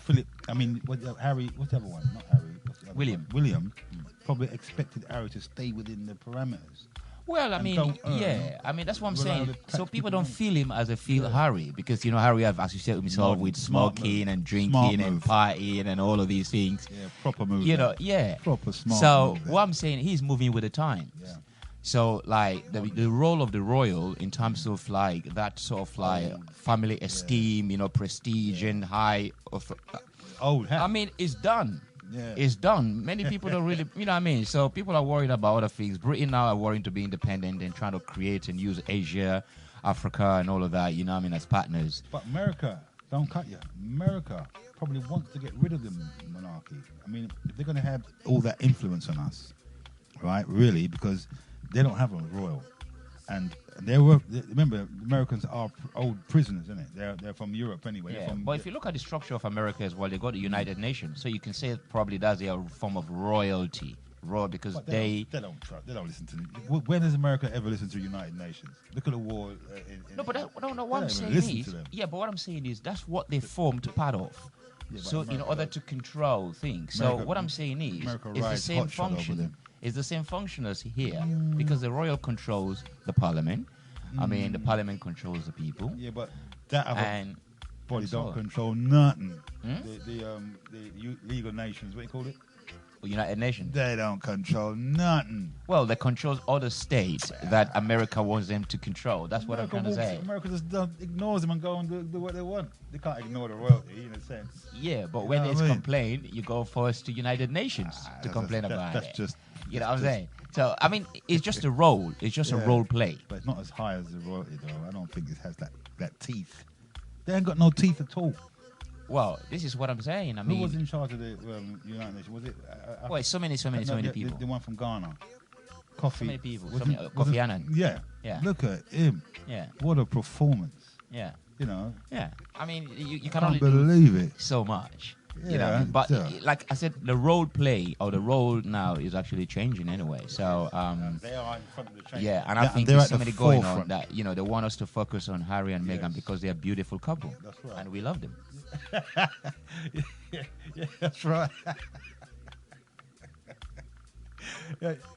Harry, what's the other one? Not Harry. What's the other William. One? William probably expected Harry to stay within the parameters. Well, I mean, that's what I'm saying. So people don't feel him as they feel Harry, because Harry have associated himself with smoking and drinking and partying and all of these things. Yeah, proper move. Proper smart. So move what I'm saying, he's moving with the times. Yeah. So like the role of the royal in terms of like that sort of like family esteem, prestige and high. I mean, it's done. Yeah. It's done. Many people don't really, you know what I mean? So people are worried about other things. Britain now are worrying to be independent and trying to create and use Asia, Africa, and all of that, as partners. But America, don't cut you. America probably wants to get rid of the monarchy. I mean, if they're going to have all that influence on us, right, really, because they don't have a royal. And remember, the Americans are old prisoners, isn't it? They're from Europe anyway. Yeah, but if you look at the structure of America as well, they got the United Nations, so you can say probably that's a form of royalty, because they don't listen to. When has America ever listened to the United Nations? Look at the war. What I'm saying is, but what I'm saying is that's what they formed part of. Yeah, so in order to control things. So what I'm saying is, it's the same function. It's the same function as here, because the royal controls the parliament. I mean, the parliament controls the people. Yeah, but that other body don't control nothing. The legal nations, what do you call it? United Nations. They don't control nothing. Well, they control other states that America wants them to control. That's what I'm trying to say. America just ignores them and go and do what they want. They can't ignore the royalty, in a sense. Yeah, but when it's complained, you go first to United Nations to complain about it. That's just... You know what I'm saying? So, I mean, it's just a role. It's just a role play. But it's not as high as the royalty, though. I don't think it has that teeth. They ain't got no teeth at all. Well, this is what I'm saying. I mean, who was in charge of the United Nations? Was it? Well, so many people. The one from Ghana. Kofi. So many people. Kofi Annan. Yeah. Look at him. Yeah. What a performance. Yeah. Yeah. I mean, you can only believe it. So much. Yeah, but like I said, the role play or the role now is actually changing anyway. So they are in front of the change. Yeah, and I think there's something going on that they want us to focus on Harry and Meghan because they're a beautiful couple. That's right. And we love them. yeah, that's right.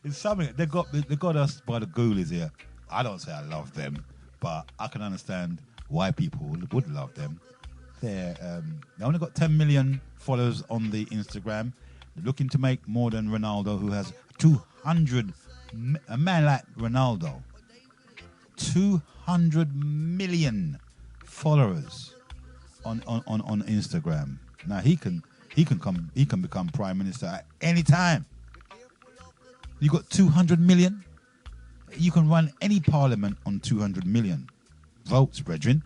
It's something they got us by the ghoulies here. I don't say I love them, but I can understand why people would love them. They only got 10 million followers on the Instagram. They're looking to make more than Ronaldo, who has 200. A man like Ronaldo, 200 million followers on Instagram. Now he can become prime minister at any time. You got 200 million. You can run any parliament on 200 million votes, brethren.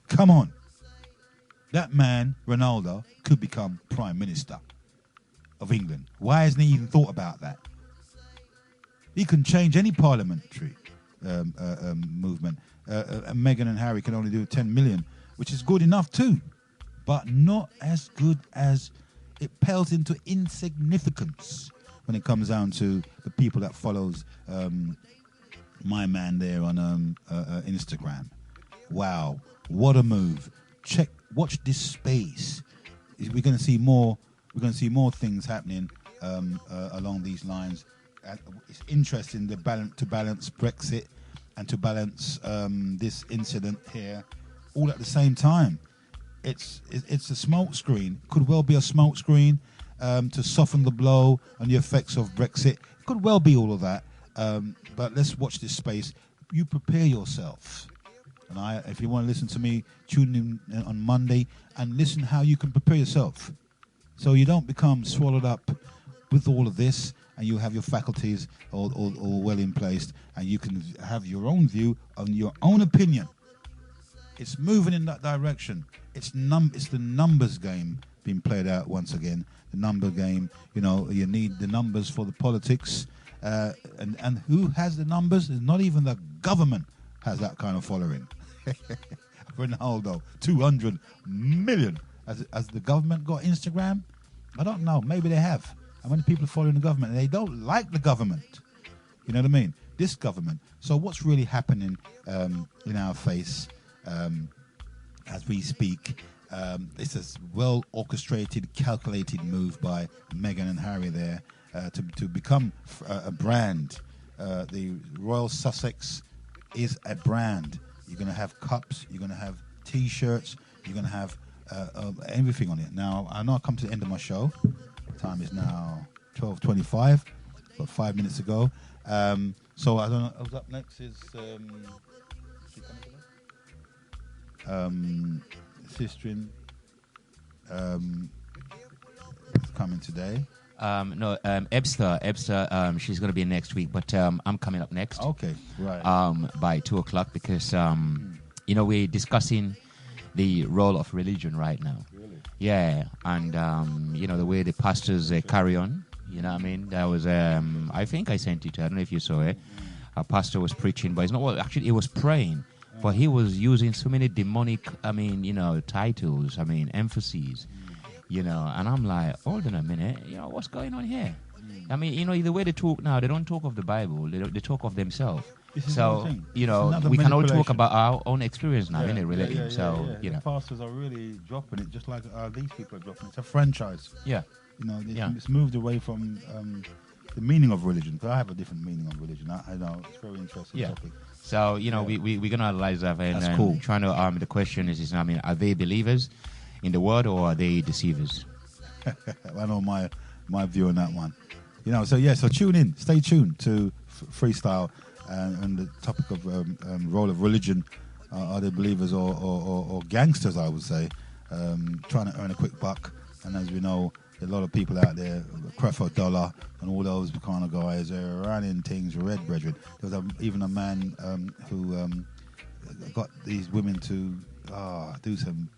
Come on. That man, Ronaldo, could become Prime Minister of England. Why hasn't he even thought about that? He can change any parliamentary movement. Meghan and Harry can only do 10 million, which is good enough too, but not as good as it pales into insignificance when it comes down to the people that follows my man there on Instagram. Wow, what a move. Watch this space. We're going to see more. We're going to see more things happening along these lines. It's interesting to balance Brexit and to balance this incident here, all at the same time. It's a smoke screen. Could well be a smoke screen to soften the blow and the effects of Brexit. Could well be all of that. But let's watch this space. You prepare yourself. And if you want to listen to me, tune in on Monday and listen how you can prepare yourself, so you don't become swallowed up with all of this, and you have your faculties all well in place, and you can have your own view and your own opinion. It's moving in that direction. It's the numbers game being played out once again. The number game. You need the numbers for the politics, and who has the numbers? It's not even the government has that kind of following. Ronaldo, 200 million. Has the government got Instagram? I don't know. Maybe they have. How many people are following the government? And they don't like the government. You know what I mean? This government. So what's really happening in our face as we speak? It's a well orchestrated, calculated move by Meghan and Harry there to become a brand. The Royal Sussex is a brand. You're going to have cups. You're going to have T-shirts. You're going to have everything on it. Now, I know I've come to the end of my show. Time is now 12:25, about 5 minutes ago. So I don't know. What's up next is Sistrin is coming today. No, Ebster, she's going to be next week, but I'm coming up next. Okay, right. By 2:00 because we're discussing the role of religion right now. Really? Yeah, and the way the pastors carry on. You know what I mean? There was I think I sent it. I don't know if you saw it. A pastor was preaching, but it's not. Well, actually, he was praying, but he was using so many demonic. Titles. emphases. And I'm like, hold on a minute. What's going on here? I mean, the way they talk now, they don't talk of the Bible. They talk of themselves. So, we can all talk about our own experience now, innit, relating. The pastors are really dropping it, just like these people are dropping it. It's a franchise. Yeah. It's moved away from the meaning of religion. Because I have a different meaning of religion. I know, it's a very interesting topic. So, we're going to analyze that. And that's cool. Trying to, the question is, are they believers in the word or are they deceivers? I know my view on that one. So tune in, stay tuned to Freestyle and the topic of role of religion. Are they believers or gangsters, I would say, trying to earn a quick buck. And as we know, a lot of people out there, Crefo Dollar and all those kind of guys, are running things red, brethren. There was even a man who got these women to do some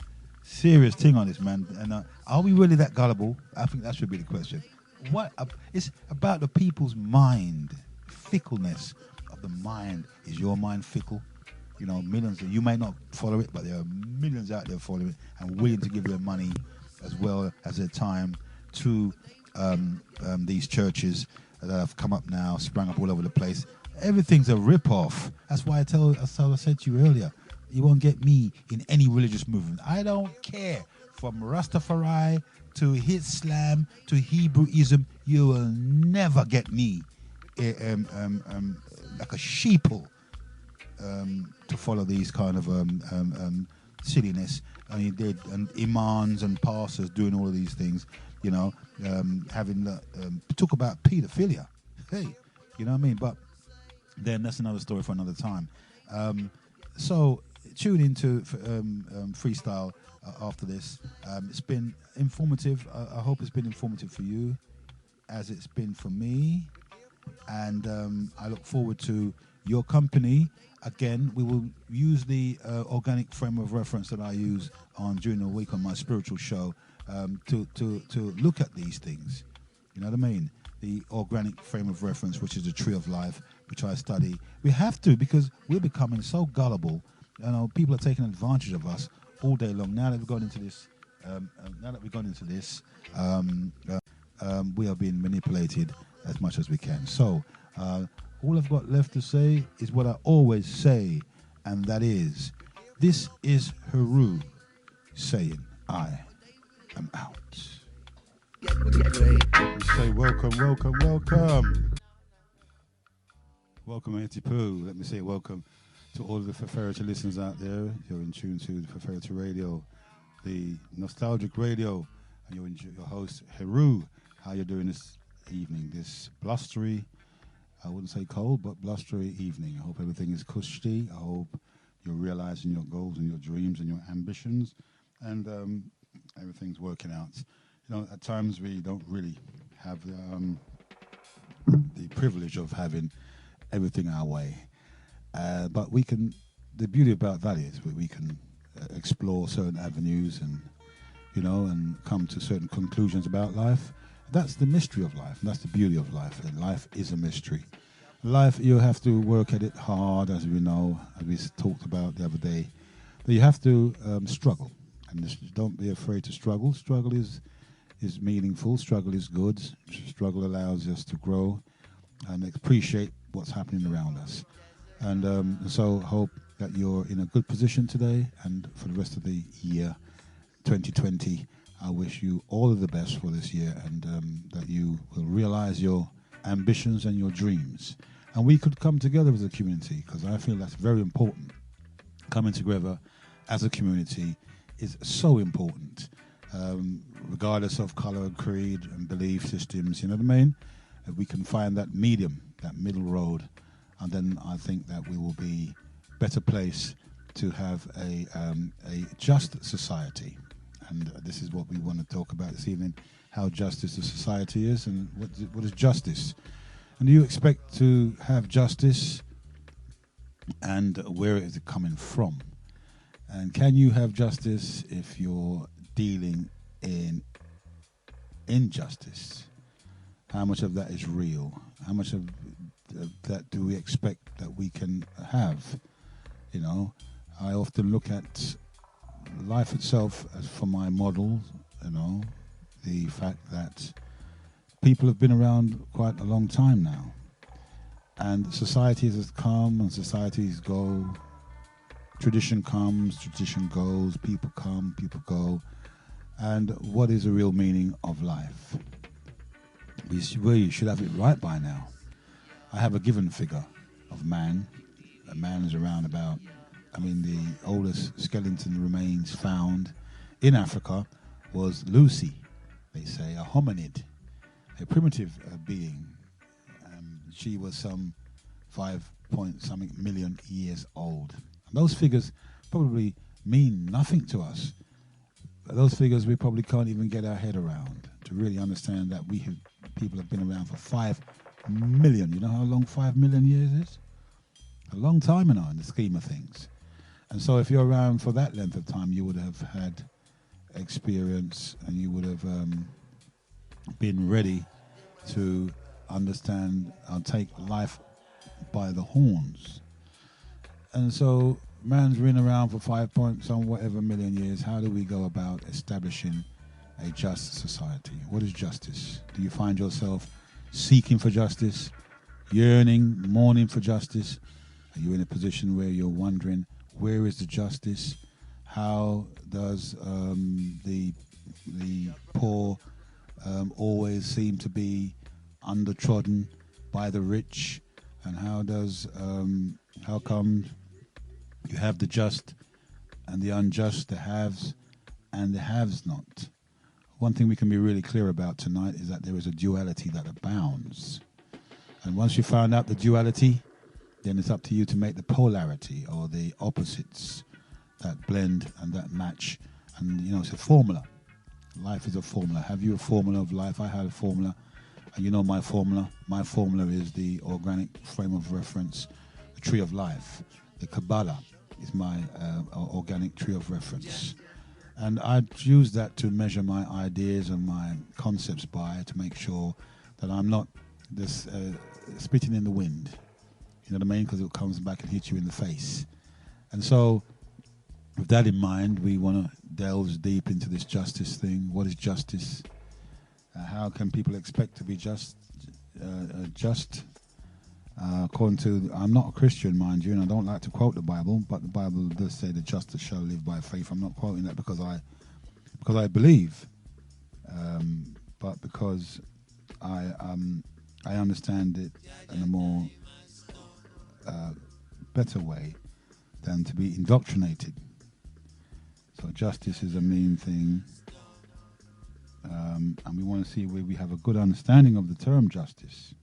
serious thing on this, man. And are we really that gullible? I think that should be the question. It's about the people's mind, fickleness of the mind. Is your mind fickle? Millions. You may not follow it, but there are millions out there following it and willing to give their money as well as their time to these churches that have come up now, sprung up all over the place. Everything's a rip-off. That's why I said to you earlier, you won't get me in any religious movement. I don't care. From Rastafari to Islam to Hebrewism, you will never get me like a sheeple to follow these kind of silliness. And imams and pastors doing all of these things, talk about pedophilia. Hey, you know what I mean? But then that's another story for another time. So tune into Freestyle after this. It's been informative. I hope it's been informative for you as it's been for me. And I look forward to your company. Again, we will use the organic frame of reference that I use during the week on my spiritual show to look at these things. You know what I mean? The organic frame of reference, which is the tree of life, which I study. We have to, because we're becoming so gullible. People are taking advantage of us all day long. Now that we've gone into this, we are being manipulated as much as we can. So, all I've got left to say is what I always say, and that is, this is Heru saying, I am out. We say welcome, welcome, welcome. Welcome, Auntie Pooh. Let me say welcome to all of the Feferity listeners out there. You're in tune to the Feferity Radio, the nostalgic radio, and you're your host, Heru. How you doing this evening, this blustery, I wouldn't say cold, but blustery evening? I hope everything is cushy. I hope you're realizing your goals and your dreams and your ambitions, and everything's working out. At times we don't really have the privilege of having everything our way, but we can. The beauty about that is we can explore certain avenues and and come to certain conclusions about life. That's the mystery of life, and that's the beauty of life. And life is a mystery. Life, you have to work at it hard, as we know, as we talked about the other day. But you have to struggle, and just don't be afraid to struggle. Struggle is meaningful. Struggle is good. Struggle allows us to grow. and appreciate what's happening around us. And so hope that you're in a good position today, and for the rest of the year 2020, I wish you all of the best for this year, and that you will realize your ambitions and your dreams. And we could come together as a community, because I feel that's very important. Coming together as a community is so important, regardless of color, creed, and belief systems, you know what I mean? If we can find that medium, that middle road, and then I think that we will be better placed to have a just society. And this is what we want to talk about this evening, how justice the society is, and what is justice. And do you expect to have justice, and where is it coming from? And can you have justice if you're dealing in injustice? How much of that is real? How much of that do we expect that we can have? You know, I often look at life itself as for my model, you know, the fact that people have been around quite a long time now. And societies has come and societies go. Tradition comes, tradition goes, people come, people go. And what is the real meaning of life? We should have it right by now. I have a given figure of man. A man is around about, the oldest skeleton remains found in Africa was Lucy, they say, a hominid, a primitive being. She was some 5-point-something million years old. And those figures probably mean nothing to us. Those figures we probably can't even get our head around to really understand that people have been around for 5 million. You know how long 5 million years is? A long time now in the scheme of things. And so if you're around for that length of time, you would have had experience, and you would have been ready to understand and take life by the horns. And so man's been around for 5-point-some-whatever million years. How do we go about establishing a just society? What is justice? Do you find yourself seeking for justice, yearning, mourning for justice? Are you in a position where you're wondering, where is the justice? How does the poor always seem to be undertrodden by the rich? And how come you have the just and the unjust, the haves and the haves not? One thing we can be really clear about tonight is that there is a duality that abounds. And once you find out the duality, then it's up to you to make the polarity, or the opposites that blend and that match. And, it's a formula. Life is a formula. Have you a formula of life? I have a formula. And you know my formula? My formula is the organic frame of reference, the tree of life. The Kabbalah is my organic tree of reference. And I use that to measure my ideas and my concepts by, to make sure that I'm not this spitting in the wind. You know what I mean? Because it comes back and hits you in the face. And so, with that in mind, we want to delve deep into this justice thing. What is justice? How can people expect to be just? According to, I'm not a Christian, mind you, and I don't like to quote the Bible, but the Bible does say the justice shall live by faith. I'm not quoting that because I believe, but because I understand it in a more better way than to be indoctrinated. So justice is a main thing, and we want to see where we have a good understanding of the term justice.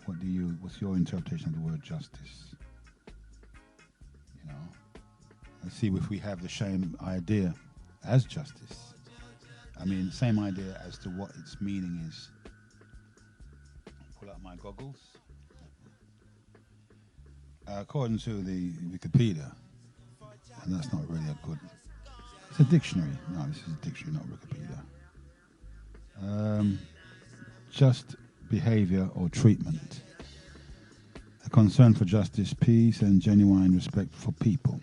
What's your interpretation of the word justice? Let's see if we have the same idea as justice. Same idea as to what its meaning is. Pull out my goggles. According to the Wikipedia, and that's not really a good... It's a dictionary. No, this is a dictionary, not Wikipedia. Just behavior or treatment. A concern for justice, peace, and genuine respect for people.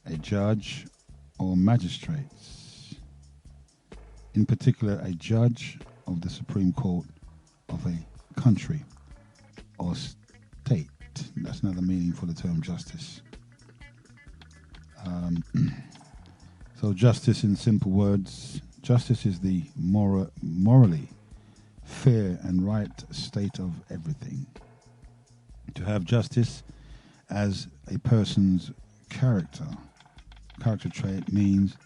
A judge or magistrates. In particular, a judge of the Supreme Court of a country or state. That's another meaning for the term justice. So justice, in simple words, justice is the morally fair and right state of everything. To have justice as a person's character trait means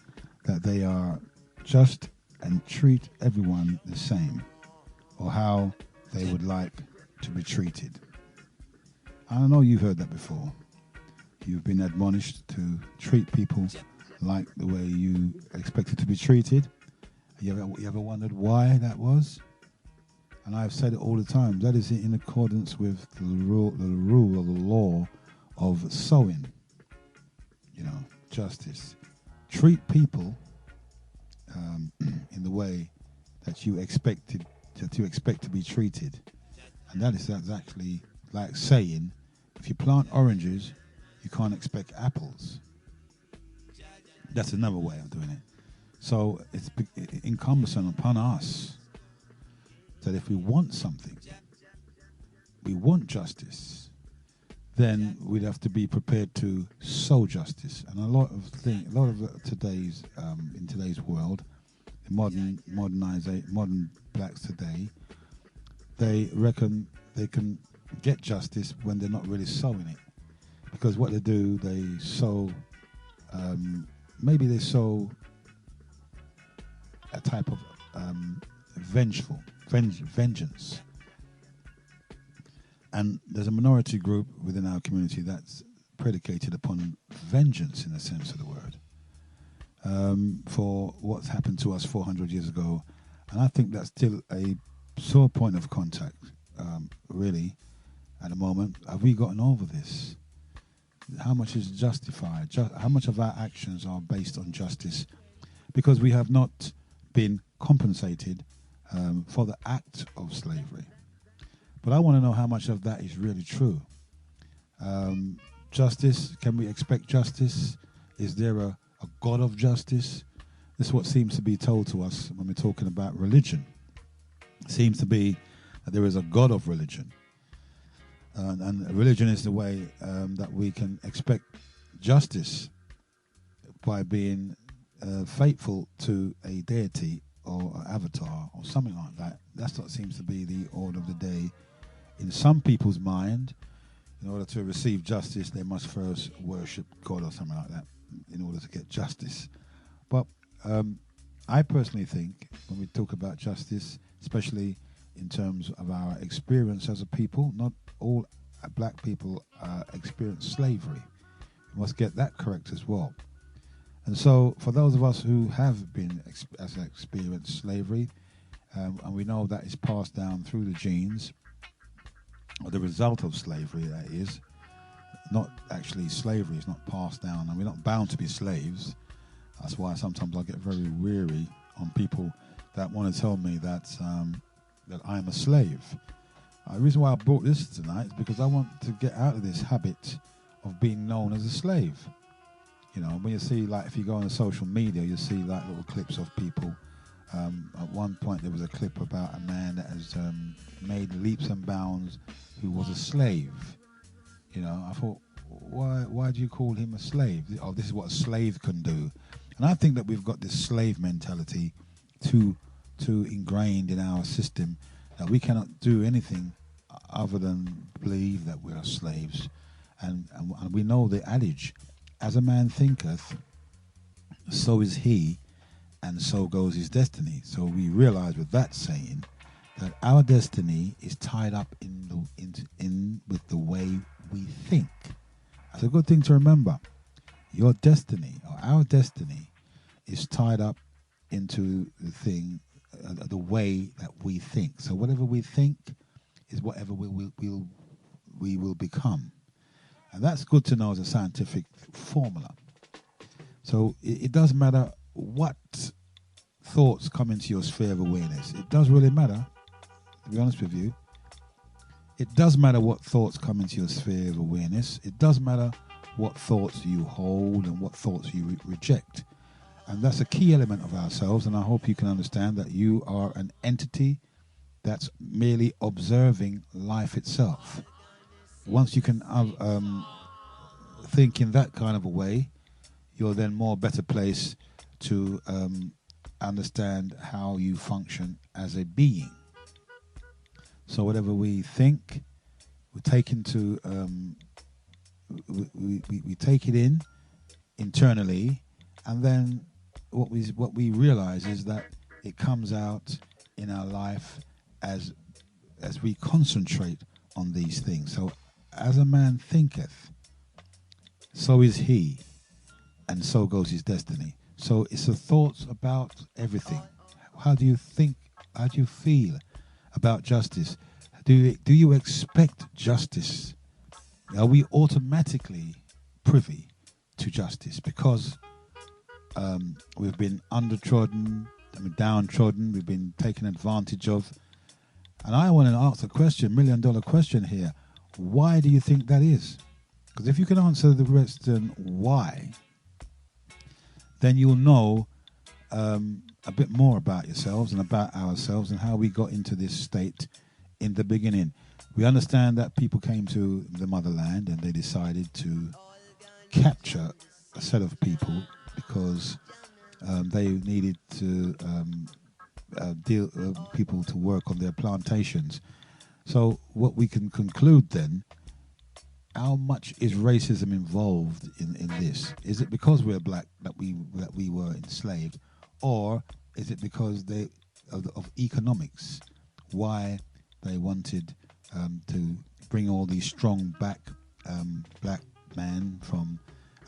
that they are just and treat everyone the same, or how they would like to be treated. I know you've heard that before. You've been admonished to treat people like the way you expected to be treated. You ever wondered why that was? And I've said it all the time. That is in accordance with the rule or the law of sowing. Justice. Treat people in the way that you expect to be treated. And that's actually like saying, if you plant oranges, you can't expect apples. That's another way of doing it. So it's incumbent upon us that if we want something, we want justice, then we'd have to be prepared to sow justice. And a lot of today's in today's world, the modern blacks today, they reckon they can get justice when they're not really sowing it, because what they do, they sow. Maybe they sow a type of vengeance. And there's a minority group within our community that's predicated upon vengeance, in the sense of the word, for what's happened to us 400 years ago. And I think that's still a sore point of contact, really, at the moment. Have we gotten over this? How much is justified? How much of our actions are based on justice? Because we have not been compensated for the act of slavery. But I want to know how much of that is really true. Justice, can we expect justice? Is there a God of justice? This is what seems to be told to us when we're talking about religion. It seems to be that there is a God of religion. And religion is the way that we can expect justice, by being faithful to a deity or an avatar or something like that. That's what seems to be the order of the day. In some people's mind, in order to receive justice, they must first worship God or something like that in order to get justice. But I personally think when we talk about justice, especially in terms of our experience as a people, not all black people experience slavery. We must get that correct as well. And so for those of us who have been experienced slavery, and we know that is passed down through the genes, or the result of slavery, that is, not actually slavery is not passed down, and we're not bound to be slaves. That's why sometimes I get very weary on people that want to tell me that that I'm a slave. The reason why I brought this tonight is because I want to get out of this habit of being known as a slave. When you see, like, if you go on social media, you see like little clips of people. At one point there was a clip about a man that has made leaps and bounds, who was a slave. I thought, why do you call him a slave? Oh, this is what a slave can do. And I think that we've got this slave mentality too ingrained in our system, that we cannot do anything other than believe that we are slaves. And we know the adage, as a man thinketh, so is he, and so goes his destiny. So we realize with that saying that our destiny is tied up in with the way we think. That's a good thing to remember. Your destiny, or our destiny, is tied up into the way that we think. So whatever we think is whatever we will become. And that's good to know as a scientific formula. So it doesn't matter what thoughts come into your sphere of awareness. It does really matter, to be honest with you. It does matter what thoughts come into your sphere of awareness. It does matter what thoughts you hold and what thoughts you reject. And that's a key element of ourselves. And I hope you can understand that you are an entity that's merely observing life itself. Once you can think in that kind of a way, you're then more better placed to understand how you function as a being. So whatever we think, we take into we take it in internally, and then what we realize is that it comes out in our life as we concentrate on these things. So as a man thinketh, so is he, and so goes his destiny. So it's the thoughts about everything. How do you think? How do you feel about justice? Do you expect justice? Are we automatically privy to justice because we've been downtrodden, we've been taken advantage of? And I want to ask a question, $1 million question here. Why do you think that is? Because if you can answer the question why, then you'll know a bit more about yourselves and about ourselves and how we got into this state in the beginning. We understand that people came to the motherland and they decided to capture a set of people because they needed to people to work on their plantations. So what we can conclude then, how much is racism involved in this? Is it because we're black that we were enslaved, or is it because of economics? Why they wanted to bring all these strong black men from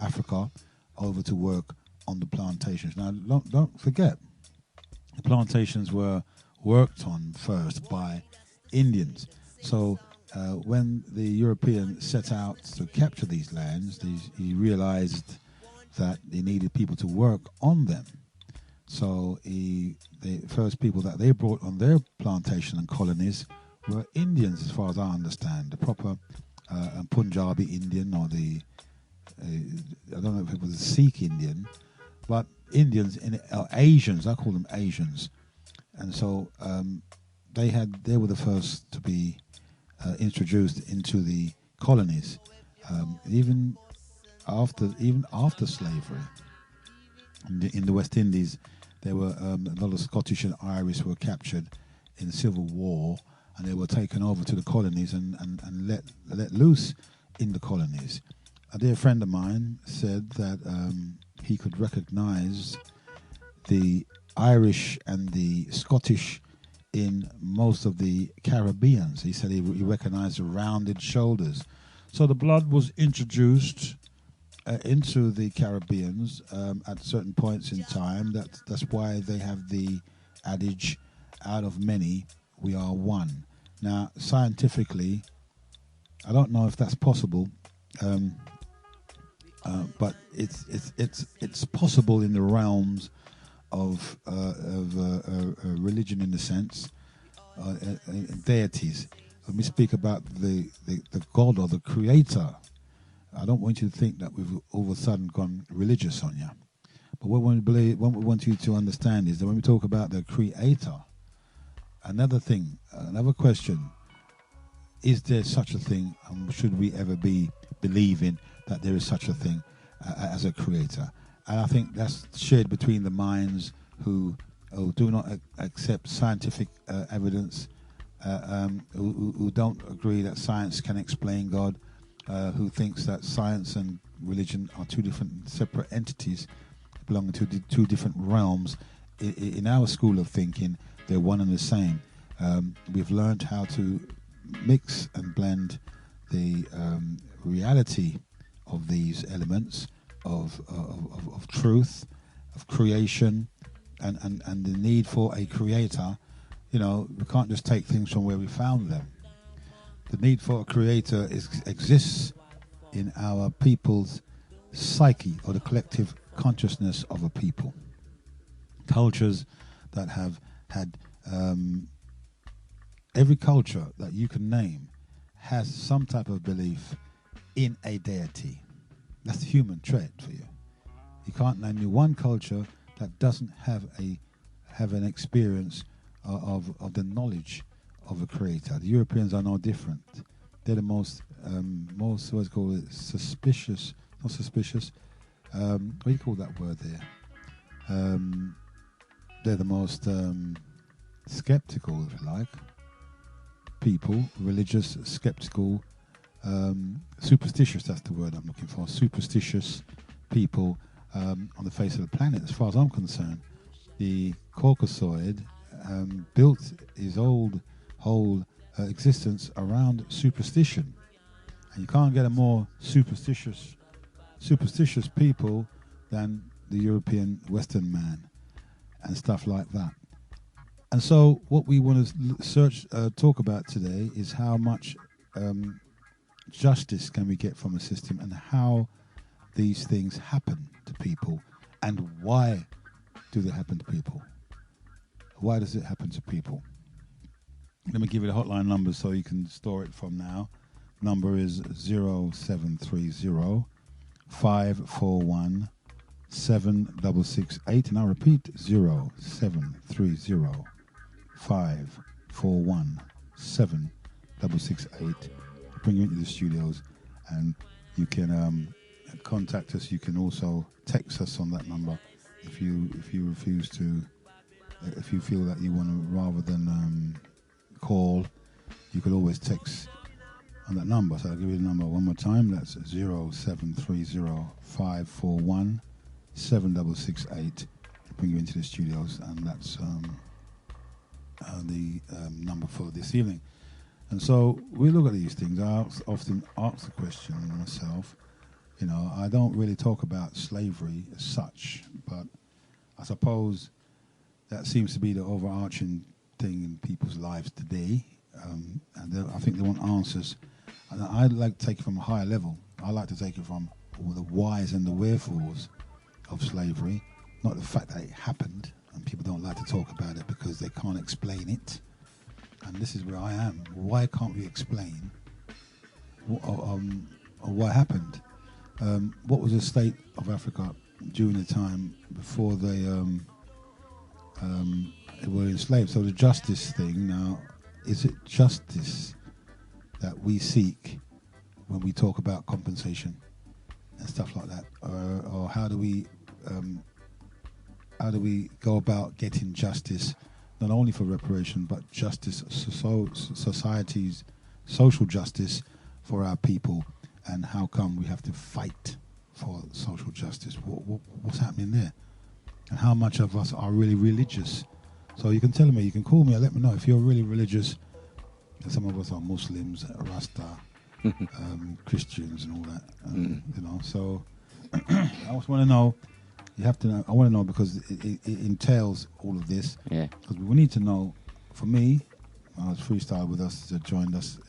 Africa over to work on the plantations? Now, don't forget, the plantations were worked on first by Indians. So when the European set out to capture these lands, he realized that they needed people to work on them. So the first people that they brought on their plantation and colonies were Indians, as far as I understand, the proper Punjabi Indian, or I don't know if it was a Sikh Indian, but Indians, Asians, I call them Asians. And so they were the first to be introduced into the colonies, even after slavery. In the West Indies, there were a lot of Scottish and Irish were captured in the Civil War, and they were taken over to the colonies and let loose in the colonies. A dear friend of mine said that he could recognize the Irish and the Scottish in most of the Caribbeans. He said he recognized the rounded shoulders. So the blood was introduced into the Caribbeans at certain points in time. That's why they have the adage, out of many, we are one. Now, scientifically, I don't know if that's possible, but it's possible in the realms of religion, in the sense, deities. When we speak about the God or the Creator, I don't want you to think that we've all of a sudden gone religious on you. But what we want you to understand is that when we talk about the Creator, another question, is there such a thing, and should we ever be believing that there is such a thing as a Creator? And I think that's shared between the minds who do not accept scientific evidence, who don't agree that science can explain God, who thinks that science and religion are two different separate entities belonging to two different realms. In our school of thinking, they're one and the same. We've learned how to mix and blend the reality of these elements of truth, of creation, and the need for a creator. You know, we can't just take things from where we found them. The need for a creator exists in our people's psyche, or the collective consciousness of a people. Cultures that have had every culture that you can name has some type of belief in a deity. That's the human trait for you. You can't name me one culture that doesn't have an experience of the knowledge of a creator. The Europeans are no different. They're the most what's called it, suspicious, not suspicious. What do you call that word there? They're the most skeptical, if you like, people, religious, skeptical, superstitious, that's the word I'm looking for, superstitious people on the face of the planet, as far as I'm concerned. The Caucasoid built his whole existence around superstition. And you can't get a more superstitious people than the European Western man and stuff like that. And so what we want to talk about today is how much justice can we get from a system and how these things happen to people and why do they happen to people? Why does it happen to people? Let me give you the hotline number so you can store it from now. Number is 0730 541 7668, and I repeat 0730 541 7668. Bring you into the studios, and you can contact us. You can also text us on that number if you refuse to. If you feel that you want to, rather than call, you could always text on that number. So I'll give you the number one more time. That's 0730 541 7668. Bring you into the studios, and that's the number for this evening. And so we look at these things. I often ask the question myself. You know, I don't really talk about slavery as such, but I suppose that seems to be the overarching thing in people's lives today. And I think they want answers. And I'd like to take it from a higher level. I like to take it from all the whys and the wherefores of slavery, not the fact that it happened. And people don't like to talk about it because they can't explain it. And this is where I am. Why can't we explain what happened? What was the state of Africa during the time before they were enslaved? So the justice thing now, is it justice that we seek when we talk about compensation and stuff like that, or how do we go about getting justice, not only for reparation but justice, society's social justice for our people? And how come we have to fight for social justice? What's happening there? And how much of us are really religious? So you can tell me, you can call me and let me know if you're really religious. And some of us are Muslims, Rasta, Christians and all that. You know, so I just want to know. You have to know. I want to know because it entails all of this. Yeah. Because we need to know. For me, Freestyle with us joined us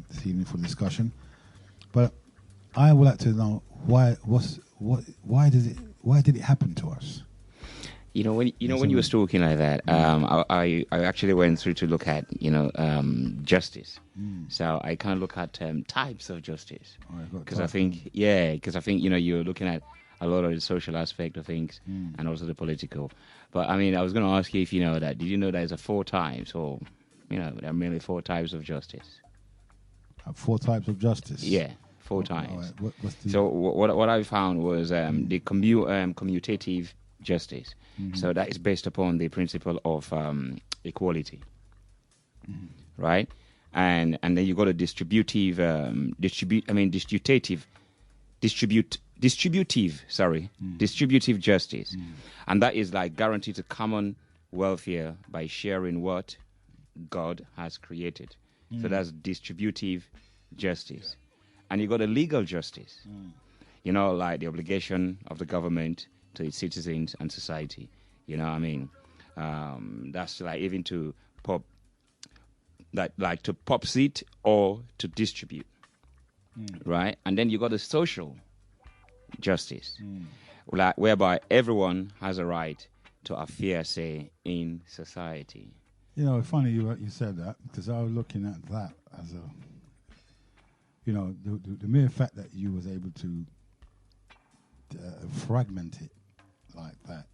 this evening for the discussion. But I would like to know why did it happen to us? You know, when you were talking like that, I actually went through to look at justice. So I kind of look at types of justice because I think you're looking at a lot of the social aspect of things and also the political. But I mean, I was going to ask you if you know that. Did you know there's 4 types, or there are merely 4 types of justice? 4 types of justice. Yeah. 4 times. Right. So what I found was the commutative justice. So that is based upon the principle of equality, right? And then you got a distributive justice, and that is like guaranteed a common welfare by sharing what God has created. So that's distributive justice. And you got a legal justice, like the obligation of the government to its citizens and society. You know what I mean? That's like even to pop seat or to distribute, right? And then you got a social justice, whereby everyone has a right to a fair say in society. You know, funny you said that, because I was looking at that as a, the mere fact that you was able to fragment it like that.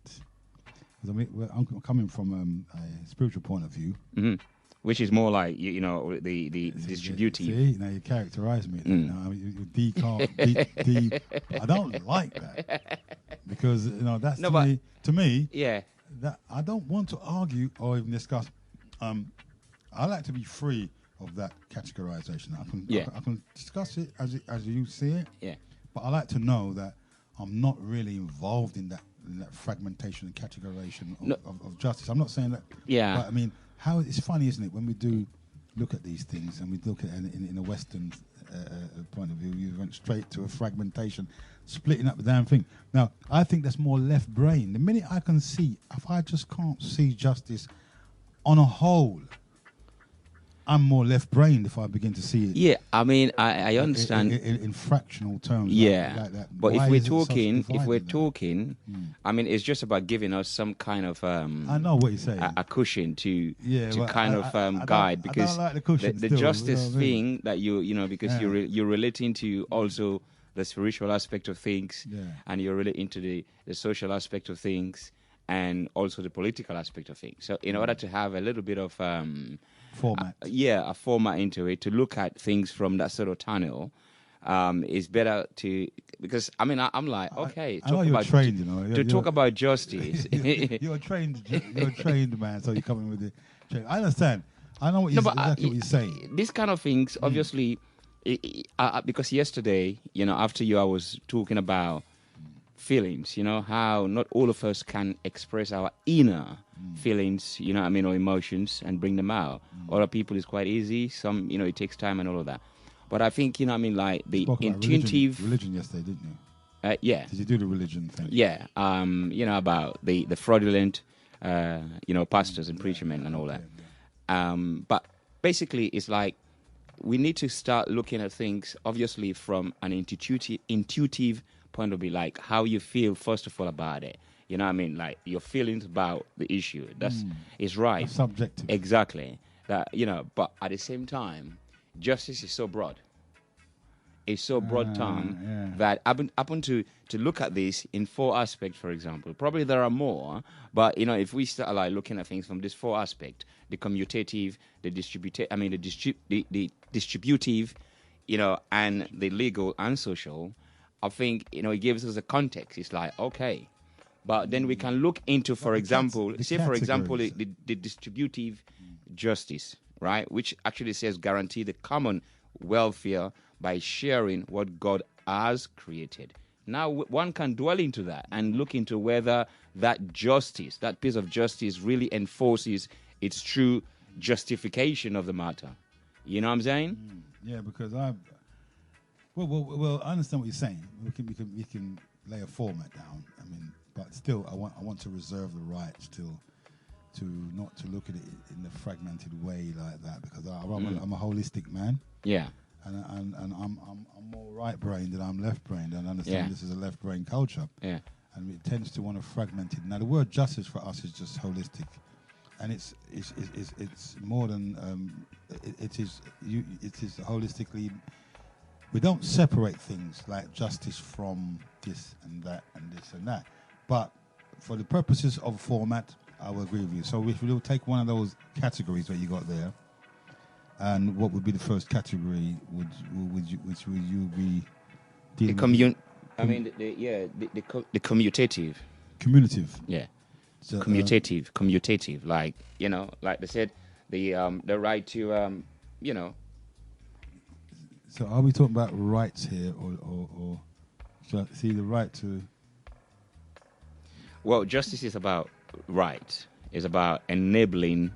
Because I'm coming from a spiritual point of view. Mm-hmm. which is more like the distributive. See, now you characterize me. Now, I don't like that because that's to me. Yeah. That I don't want to argue or even discuss. I like to be free of that categorization. I can discuss it as you see it. Yeah. But I like to know that I'm not really involved in that fragmentation and categorization of justice. I'm not saying that. Yeah. But I mean, how it's funny, isn't it, when we do look at these things and we look at it in a Western point of view, you went straight to a fragmentation, splitting up the damn thing. Now, I think that's more left brain. The minute I can see, if I just can't see justice on a whole, I'm more left-brained if I begin to see it. Yeah, I mean, I understand in fractional terms. Yeah, like that. But Why if we're is talking, I mean, it's just about giving us some kind of I know what you're saying. A cushion to I guide, because I don't like the justice thing that because you're relating to also the spiritual aspect of things, and you're relating to the social aspect of things, and also the political aspect of things. So in order to have a little bit of format, a format into it, to look at things from that sort of tunnel, is better to, because I mean I'm like, okay, talk about justice. You're a trained man, so you're coming with it. I understand. I know exactly what you're saying. These kind of things, obviously, because yesterday, after I was talking about feelings, how not all of us can express our inner feelings, or emotions and bring them out. Other people is quite easy. Some, it takes time and all of that. But I think, like the intuitive religion yesterday, didn't you? Yeah. Did you do the religion thing? Yeah. About the fraudulent, pastors and preacher men and all that. But basically, it's like we need to start looking at things, obviously, from an intuitive point of view, like how you feel first of all about it. Like your feelings about the issue. Is right. That's subjective. Exactly. That but at the same time, justice is so broad. It's so broad term that happen to look at this in 4 aspects, for example. Probably there are more, but if we start like looking at things from this 4 aspect, the commutative, the distributive, and the legal and social, I think it gives us a context. It's like, okay, but then we can look into, for example, the distributive justice, right, which actually says guarantee the common welfare by sharing what God has created. Now one can dwell into that and look into whether that justice, that piece of justice, really enforces its true justification of the matter. You know what I'm saying? Yeah, because Well, I understand what you're saying. We can lay a format down. I mean, but still, I want to reserve the right still to not to look at it in a fragmented way like that, because I'm a holistic man. Yeah. And I'm more right-brained than I'm left-brained, and I understand this is a left-brain culture. Yeah. And it tends to want to fragment it. Now, the word justice for us is just holistic, and it's more than it is holistically. We don't separate things like justice from this and that and this and that. But for the purposes of format, I will agree with you. So if we'll take one of those categories that you got there, and what would be the first category? Which would you be dealing with? The commutative. Commutative. Yeah. So, commutative. Like like they said, the right to So are we talking about rights here, or see the right to? Well, justice is about rights. It's about enabling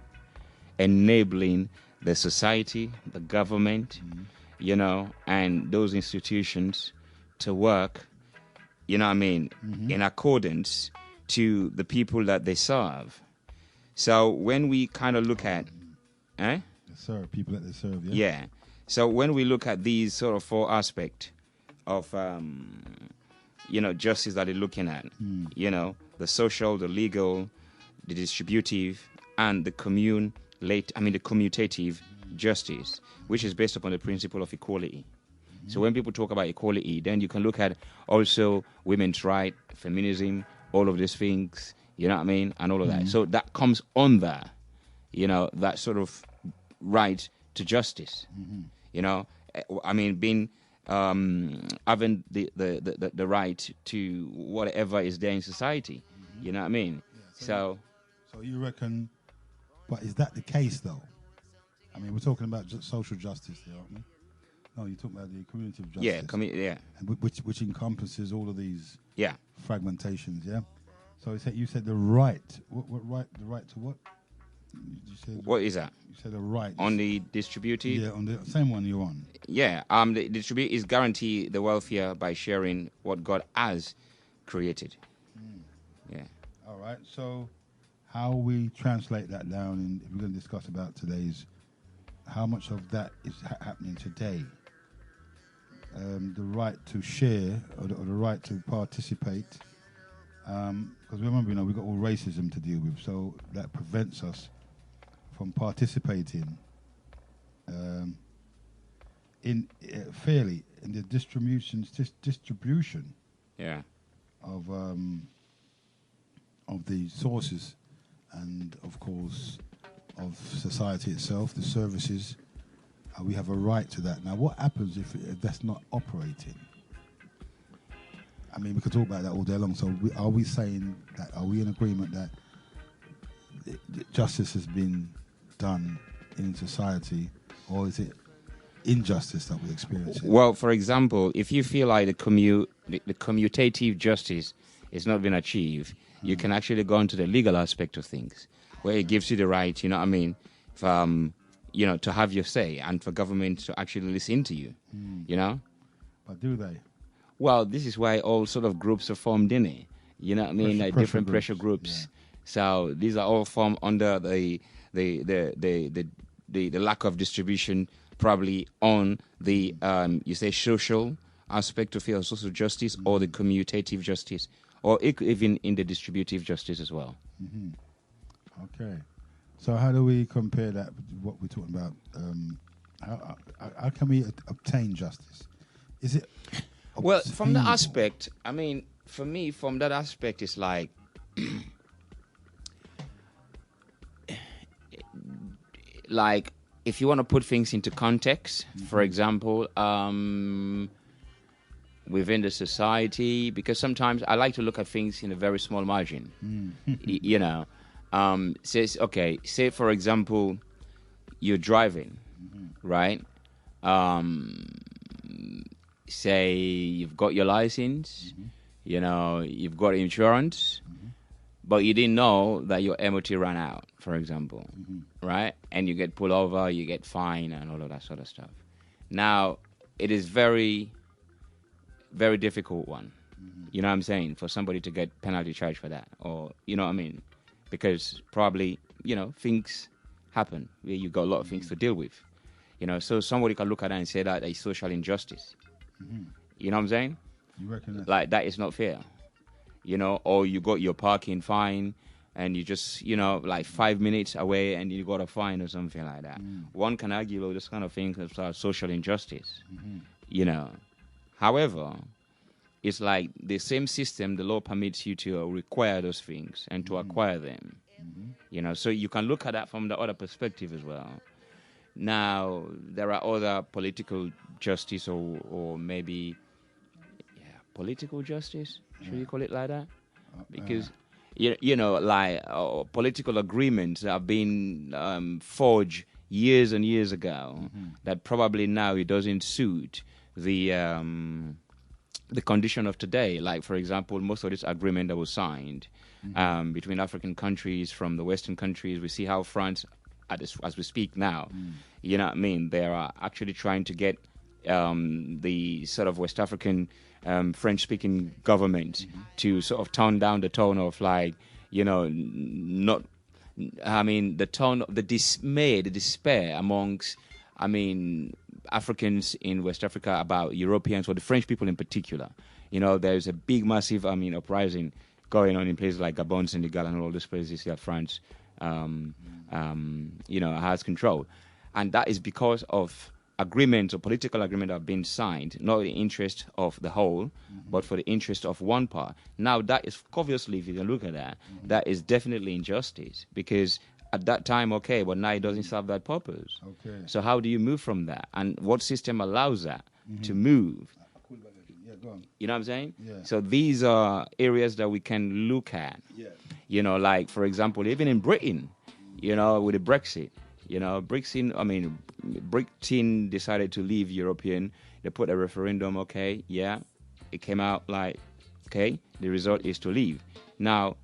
the society, the government, and those institutions to work, in accordance to the people that they serve. So when we kind of look at, people that they serve, yeah. So when we look at these sort of 4 aspects of, justice that they're looking at, the social, the legal, the distributive, and the commutative justice, which is based upon the principle of equality. So when people talk about equality, then you can look at also women's rights, feminism, all of these things, and all of that. So that comes under, that sort of right to justice. You know, I mean, being having the right to whatever is there in society. You know what I mean? Yeah, so you reckon? But is that the case though? I mean, we're talking about social justice here, aren't we? No, you're talking about the community of justice. Yeah, and which encompasses all of these fragmentations. Yeah. So you said the right. What right? The right to what? You said, what is that? You said the right on the distributive. Yeah, on the same one you're on. Yeah. The distribute is guarantee the welfare by sharing what God has created. Yeah. All right. So, how we translate that down, and we're going to discuss about today's, how much of that is happening today? The right to share or the right to participate, because remember, we've got all racism to deal with, so that prevents us from participating in fairly in the distribution of the sources and of course of society itself, the services. We have a right to that. Now, what happens if that's not operating? I mean, we could talk about that all day long. So, are we saying that? Are we in agreement that justice has been done in society, or is it injustice that we're experiencing? Well, for example, if you feel like the commutative justice is not being achieved, you can actually go into the legal aspect of things, where it gives you the right, you know what I mean, to have your say and for government to actually listen to you, you know? But do they? Well, this is why all sort of groups are formed in it. You know what I mean? Different pressure groups. Yeah. So these are all formed under the lack of distribution, probably on the you say social aspect of your social justice or the commutative justice, or even in the distributive justice as well. Okay. So how do we compare that with what we're talking about? How can we obtain justice? Is it... Well, from that aspect, I mean, for me, from that aspect, it's like... like, if you want to put things into context, for example, within the society, because sometimes I like to look at things in a very small margin, you know. Say for example, you're driving, right? Say you've got your license, you know, you've got insurance, but you didn't know that your MOT ran out, for example, right? And you get pulled over, you get fined and all of that sort of stuff. Now, it is very, very difficult one, you know what I'm saying, for somebody to get penalty charged for that, or, you know what I mean? Because probably, you know, things happen where you've got a lot of things to deal with. You know, so somebody can look at that and say that is social injustice. You know what I'm saying? You reckon that? Like, that is not fair. You know, or you got your parking fine and you just, you know, like 5 minutes away and you got a fine or something like that. One can argue about this kind of thing as social injustice. You know. However, it's like the same system, the law permits you to require those things and to acquire them. You know, so you can look at that from the other perspective as well. Now, there are other political justice or maybe political justice, should we call it like that? Because, you know, like political agreements have been forged years and years ago that probably now it doesn't suit the condition of today. Like, for example, most of this agreement that was signed between African countries from the Western countries, we see how France, as we speak now, you know what I mean, they are actually trying to get the sort of West African French-speaking government to sort of tone down the tone of, like, you know, not, I mean, the tone of the dismay, the despair amongst, I mean, Africans in West Africa about Europeans, or the French people in particular. You know, there's a big, massive, I mean, uprising going on in places like Gabon, Senegal, and all these places that France, you know, has control. And that is because of agreements or political agreement that have been signed, not in the interest of the whole, but for the interest of one part. Now, that is obviously, if you can look at that, that is definitely injustice, because at that time, okay, but now it doesn't serve that purpose. Okay. So how do you move from that? And what system allows that to move? Yeah, go on. You know what I'm saying? Yeah. So these are areas that we can look at. Yeah. You know, like, for example, even in Britain, you know, with the Brexit, you know, Britain decided to leave European. They put a referendum, okay, yeah. It came out like, okay, the result is to leave. Now,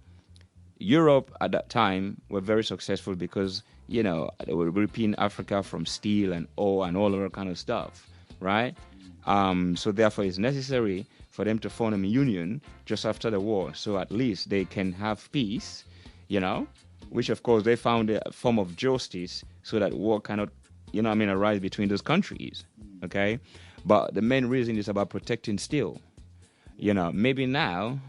Europe at that time were very successful because, you know, they were ripping Africa from steel and ore and all of that kind of stuff, right? So therefore, it's necessary for them to form a union just after the war, so at least they can have peace, you know, which of course they found a form of justice so that war cannot, you know, arise between those countries, okay? But the main reason is about protecting steel. You know, maybe now,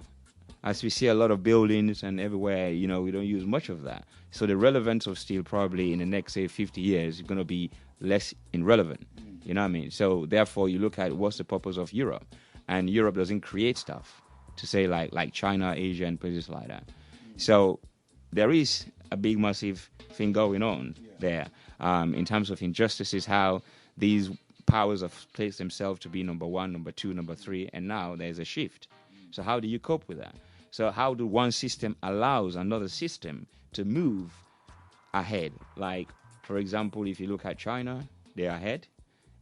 as we see a lot of buildings and everywhere, you know, we don't use much of that. So the relevance of steel probably in the next, say, 50 years is going to be less irrelevant. You know what I mean? So therefore, you look at what's the purpose of Europe. And Europe doesn't create stuff to say like China, Asia, and places like that. So there is a big, massive thing going on there in terms of injustices, how these powers have placed themselves to be number one, number two, number three, and now there's a shift. So how do you cope with that? So how do one system allows another system to move ahead? Like, for example, if you look at China, they're ahead,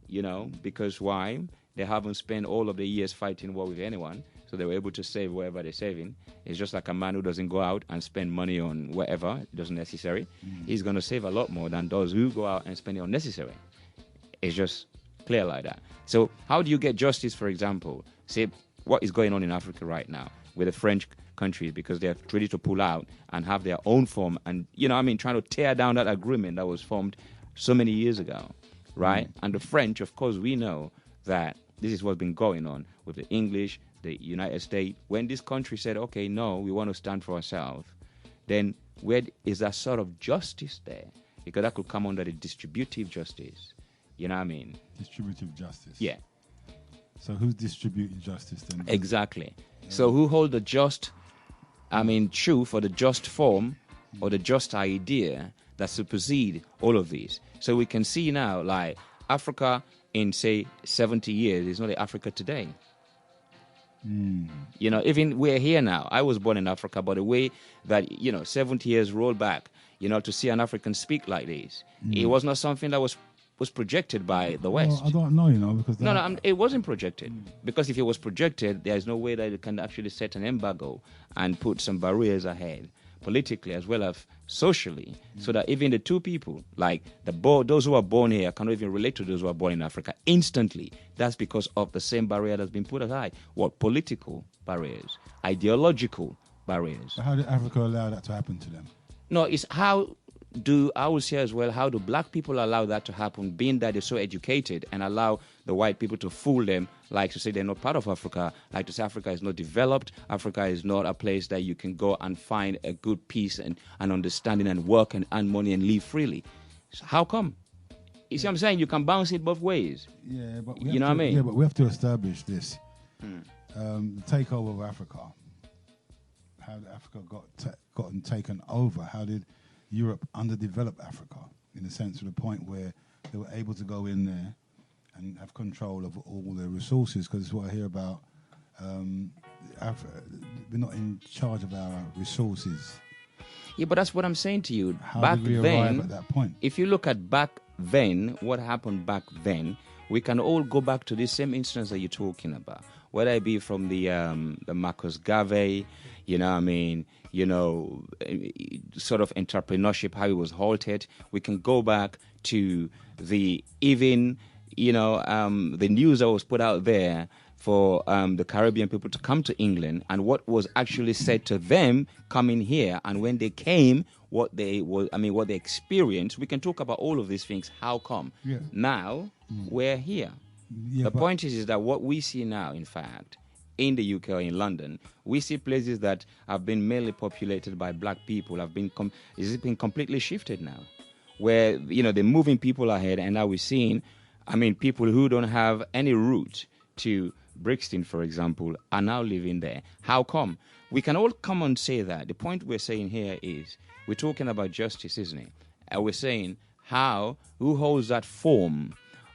you know, because why? They haven't spent all of the years fighting war with anyone, so they were able to save whatever they're saving. It's just like a man who doesn't go out and spend money on whatever, it doesn't necessary. He's going to save a lot more than those who go out and spend it unnecessary. It's just clear like that. So how do you get justice, for example? Say what is going on in Africa right now with the French countries, because they're ready to pull out and have their own form and, you know, trying to tear down that agreement that was formed so many years ago, right? And the French, of course, we know that this is what's been going on with the English, the United States. When this country said, okay, no, we want to stand for ourselves, then where is that sort of justice there? Because that could come under the distributive justice. You know what I mean? Distributive justice. Yeah. So who's distributing justice then? Exactly. So who hold the just, truth or the just form or the just idea that supersede all of these? So we can see now, like, Africa in, say, 70 years is not the Africa today. You know, even we're here now. I was born in Africa, but the way that, 70 years roll back, to see an African speak like this, it was not something that was projected by the West. Well, I don't know, because... No, it wasn't projected. Because if it was projected, there's no way that it can actually set an embargo and put some barriers ahead, politically as well as socially, so that even the two people, like those who are born here, cannot even relate to those who are born in Africa instantly. That's because of the same barrier that's been put aside. What? Political barriers, ideological barriers. So how did Africa allow that to happen to them? No, it's I would say as well, how do black people allow that to happen, being that they're so educated, and allow the white people to fool them, like to say they're not part of Africa, like to say Africa is not developed, Africa is not a place that you can go and find a good peace and understanding and work and earn money and live freely. So how come? You see what I'm saying? You can bounce it both ways. Yeah, but you know what I mean? Yeah, but we have to establish this. The takeover of Africa. How did Africa gotten taken over? How did Europe underdevelop Africa in a sense, to the point where they were able to go in there and have control of all their resources? Because it's what I hear about. We're not in charge of our resources. Yeah, but that's what I'm saying to you. How back did we then, arrive at that point? If you look at back then, what happened back then, we can all go back to this same instance that you're talking about. Whether it be from the Marcus Garvey, sort of entrepreneurship, how it was halted. We can go back to the news that was put out there for the Caribbean people to come to England, and what was actually said to them coming here, and when they came, what they experienced. We can talk about all of these things. How come? Yeah. Now we're here. Yeah, the point is that what we see now, in fact, in the UK or in London, we see places that have been mainly populated by black people have been completely shifted now, where they're moving people ahead, and now we're seeing, people who don't have any root to Brixton, for example, are now living there. How come? We can all come and say that. The point we're saying here is we're talking about justice, isn't it? And we're saying who holds that form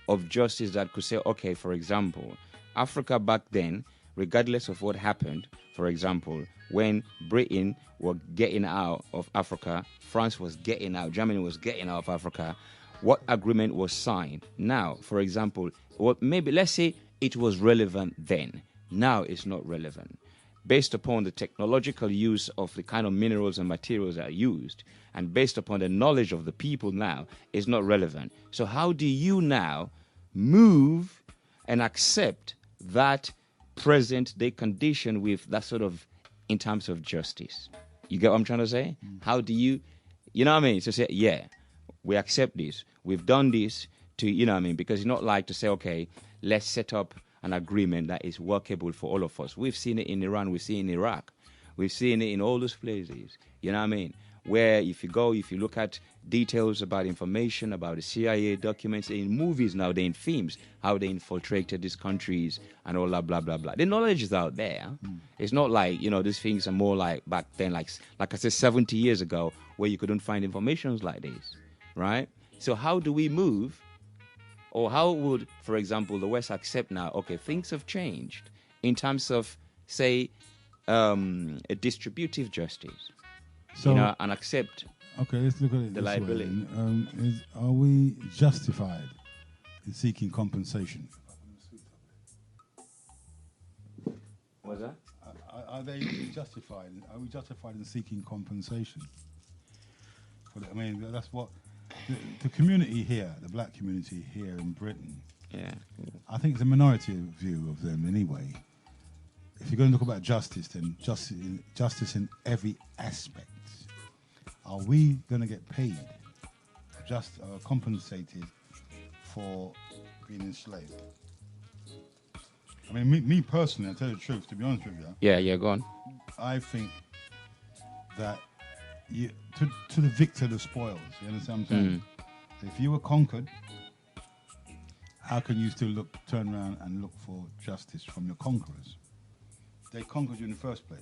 of justice that could say, okay, for example, Africa back then, regardless of what happened, for example, when Britain were getting out of Africa, France was getting out, Germany was getting out of Africa, what agreement was signed? Now, for example, maybe let's say it was relevant then. Now it's not relevant. Based upon the technological use of the kind of minerals and materials that are used, and based upon the knowledge of the people now, it's not relevant. So how do you now move and accept that present-day condition with that sort of, in terms of justice? You get what I'm trying to say? How do you know what I mean? So say, yeah, we accept this. We've done this to, you know what I mean? Because it's not like to say, okay, let's set up an agreement that is workable for all of us. We've seen it in Iran. We've seen it in Iraq. We've seen it in all those places. You know what I mean? Where if you look at details about information, about the CIA documents, in movies now, they're in films, how they infiltrated these countries and all that, blah, blah, blah. The knowledge is out there. It's not like, these things are more like back then, like I said, 70 years ago, where you couldn't find information like this, right? So how do we move? Or how would, for example, the West accept now, okay, things have changed in terms of, say, a distributive justice, and accept okay, let's look at it the this liability. Way. Are we justified in seeking compensation? What's that? Are they justified? Are we justified in seeking compensation? I mean, that's what... The community here, the black community here in Britain, I think it's a minority view of them anyway. If you're going to talk about justice, then justice in every aspect. Are we going to get paid, compensated for being enslaved? I mean, me personally, I'll tell you the truth, to be honest with you. Yeah, go on. I think that to the victor the spoils. You understand what I'm saying? If you were conquered, how can you still turn around and look for justice from your conquerors? They conquered you in the first place.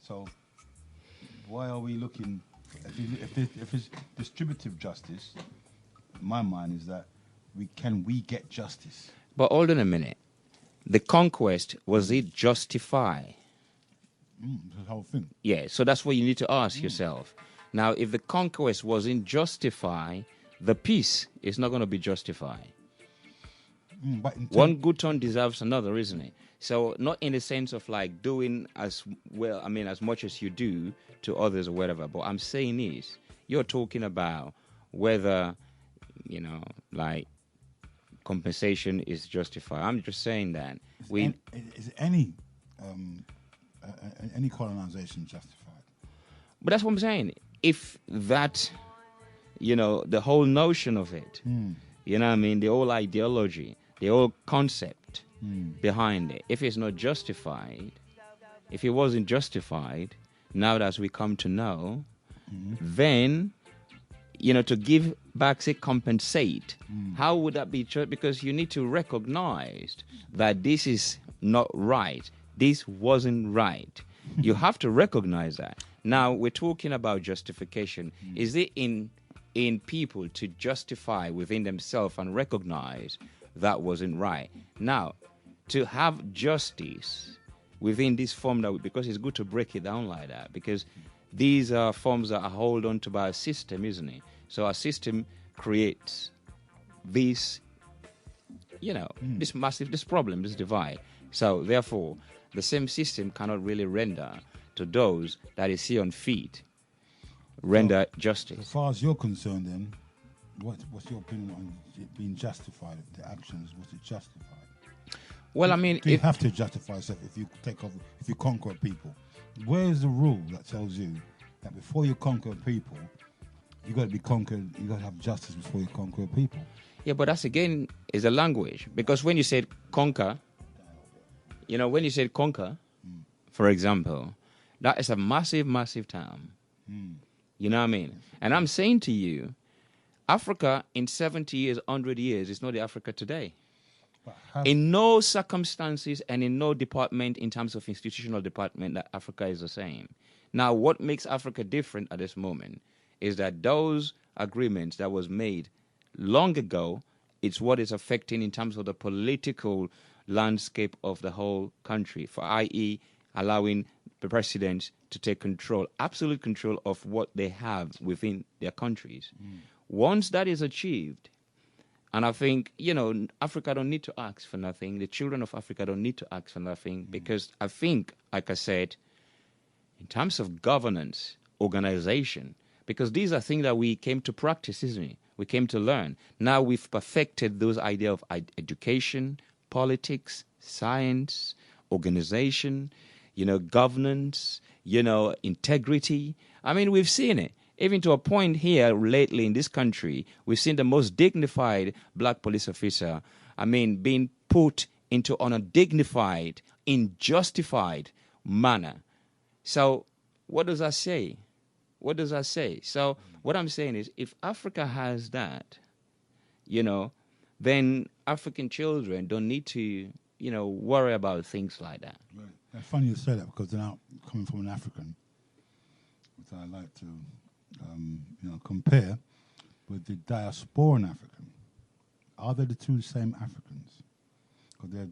So why are we looking? If it's distributive justice, my mind is that we get justice. But hold on a minute. The conquest, was it justified? The whole thing. Yeah, so that's what you need to ask yourself. Now, if the conquest wasn't justified, the peace is not going to be justified. One good turn deserves another, isn't it? So not in the sense of like doing as well, as much as you do to others or whatever. But I'm saying is, you're talking about whether, like compensation is justified. I'm just saying that. Is any colonization justified? But that's what I'm saying. If that, the whole notion of it, the whole ideology, the whole concept behind it, if it's not justified, if it wasn't justified, now that we come to know, then, to give back, say, compensate, how would that be? Because you need to recognize that this is not right. This wasn't right. You have to recognize that. Now, we're talking about justification. Is it in people to justify within themselves and recognize that wasn't right? Now, to have justice within this form, because it's good to break it down like that, because these are forms that are held on to by a system, isn't it? So a system creates this, this problem, this divide. So, therefore, the same system cannot really render to those that is here on feet, render justice. As far as you're concerned, then, what's your opinion on it being justified? The actions, was it justified? Well, do you have to justify yourself if you conquer people? Where's the rule that tells you that before you conquer people, you got to be conquered? You got to have justice before you conquer people. Yeah, but that's again is a language, because when you said conquer, for example, that is a massive, massive term. You know what I mean? And I'm saying to you, Africa in 70 years, 100 years is not the Africa today. In no circumstances and in no department in terms of institutional department that Africa is the same. Now, what makes Africa different at this moment is that those agreements that was made long ago, it's what is affecting in terms of the political landscape of the whole country, for i.e. allowing the presidents to take control, absolute control of what they have within their countries. Once that is achieved, and I think, Africa don't need to ask for nothing. The children of Africa don't need to ask for nothing because I think, like I said, in terms of governance, organization, because these are things that we came to practice, isn't it? We came to learn. Now we've perfected those ideas of education, politics, science, organization, governance, integrity. I mean, we've seen it. Even to a point here lately in this country, we've seen the most dignified black police officer, being put into on a dignified, unjustified manner. So what does that say? What does that say? So what I'm saying is if Africa has that, then African children don't need to, worry about things like that. Right. It's funny you say that because now coming from an African, which I like to compare with the diasporan African. Are they the two same Africans? Because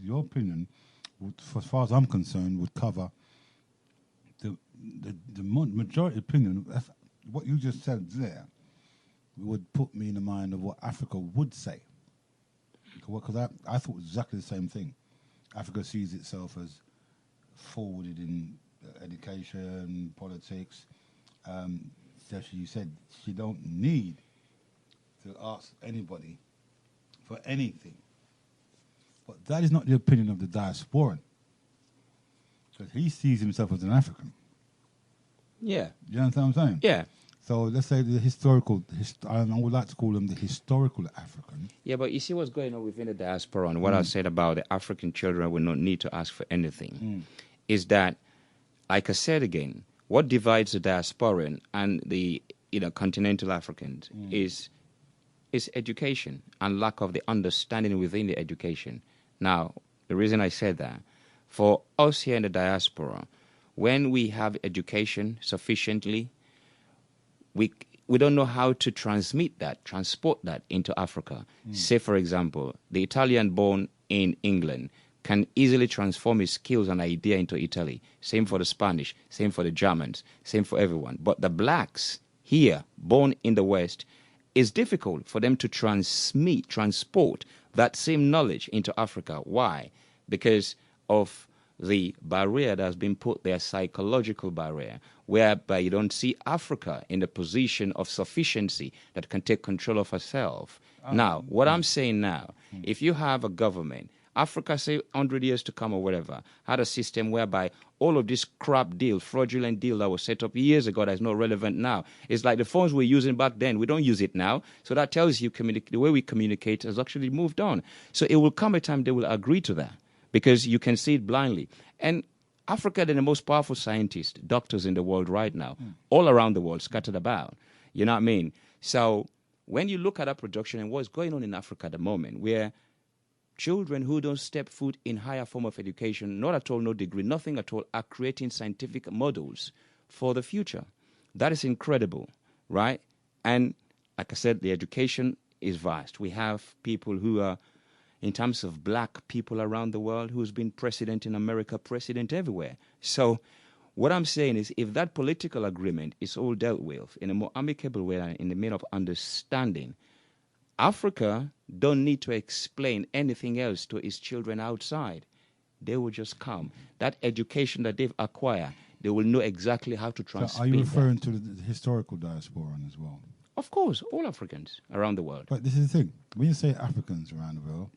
your opinion, as far as I'm concerned, would cover the majority opinion. What you just said there would put me in the mind of what Africa would say. Because I thought exactly the same thing. Africa sees itself as forwarded in education, politics. So she said she don't need to ask anybody for anything. But that is not the opinion of the diasporan. Because he sees himself as an African. Yeah. You understand what I'm saying? Yeah. So let's say the historical, I would like to call them the historical African. Yeah, but you see what's going on within the diaspora and what I said about the African children will not need to ask for anything is that, like I said again, what divides the diasporan and the continental Africans is education and lack of the understanding within the education. Now, the reason I said that, for us here in the diaspora, when we have education sufficiently, we don't know how to transport that into Africa. Say, for example, the Italian born in England can easily transform his skills and idea into Italy. Same for the Spanish, same for the Germans, same for everyone. But the blacks here, born in the West, it's difficult for them to transport that same knowledge into Africa. Why? Because of the barrier that has been put there, psychological barrier, whereby you don't see Africa in the position of sufficiency that can take control of herself. Now, what I'm saying now, if you have a government, Africa, say 100 years to come or whatever, had a system whereby all of this crap deal, fraudulent deal that was set up years ago that is not relevant now. It's like the phones we're using back then. We don't use it now. So that tells you the way we communicate has actually moved on. So it will come a time they will agree to that because you can see it blindly. And Africa, they're the most powerful scientists, doctors in the world right now, all around the world, scattered about. You know what I mean? So when you look at our production and what's going on in Africa at the moment, where children who don't step foot in higher form of education, not at all, no degree, nothing at all, are creating scientific models for the future. That is incredible, right? And like I said, the education is vast. We have people who are, in terms of black people around the world, who's been president in America, president everywhere. So what I'm saying is if that political agreement is all dealt with in a more amicable way and in the manner of understanding, Africa don't need to explain anything else to its children outside. They will just come. That education that they've acquired, they will know exactly how to transmit. So are you referring to the historical diaspora as well? Of course, all Africans around the world. But this is the thing. When you say Africans around the world,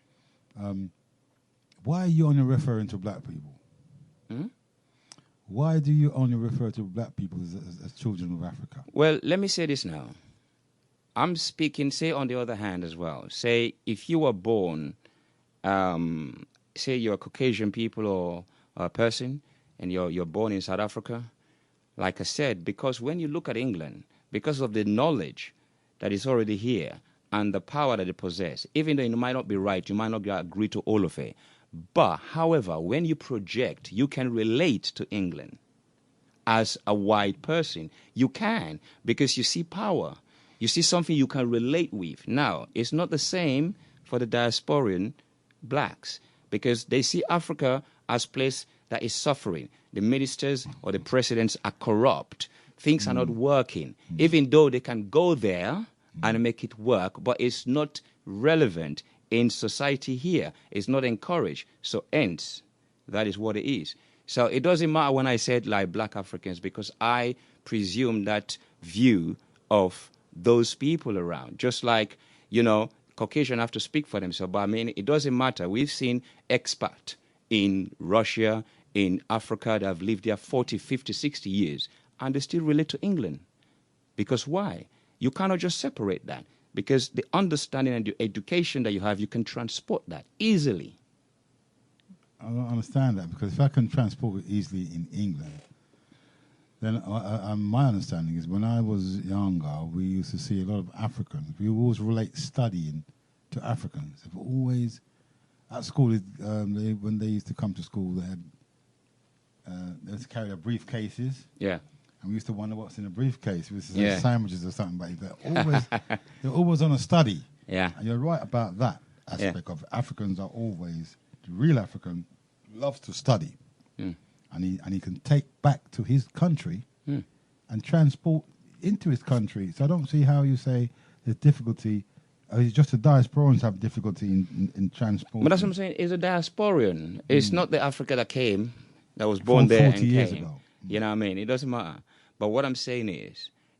why are you only referring to black people? Why do you only refer to black people as children of Africa? Well, let me say this now. I'm speaking, say, on the other hand as well. Say, if you were born, say you're a Caucasian people or a person, and you're born in South Africa, like I said, because when you look at England, because of the knowledge that is already here, and the power that they possess, even though you might not be right, you might not agree to all of it. But, however, when you project, you can relate to England as a white person. You can, because you see power. You see something you can relate with. Now, it's not the same for the diasporan blacks, because they see Africa as a place that is suffering. The ministers or the presidents are corrupt. Things are not working, even though they can go there and make it work, but it's not relevant in society here. It's not encouraged. So hence, that is what it is. So it doesn't matter when I said like black Africans, because I presume that view of those people around. Just like, Caucasian have to speak for themselves. But I mean, it doesn't matter. We've seen expats in Russia, in Africa that have lived there 40, 50, 60 years, and they still relate to England. Because why? You cannot just separate that. Because the understanding and the education that you have, you can transport that easily. I don't understand that, because if I can transport it easily in England, then my understanding is when I was younger, we used to see a lot of Africans. We always relate studying to Africans. They were always at school. When they used to come to school, they used to carry their briefcases. Yeah. And we used to wonder what's in a briefcase. It was sandwiches or something, but they're always on a study. Yeah. And you're right about that aspect of Africans are always, the real African loves to study. Mm. And he can take back to his country and transport into his country. So I don't see how you say there's difficulty. It's just the diasporans have difficulty in transporting. But that's what I'm saying. It's a diasporian. It's not the Africa that came, that was born there 40 years ago. You know what I mean? It doesn't matter. But what I'm saying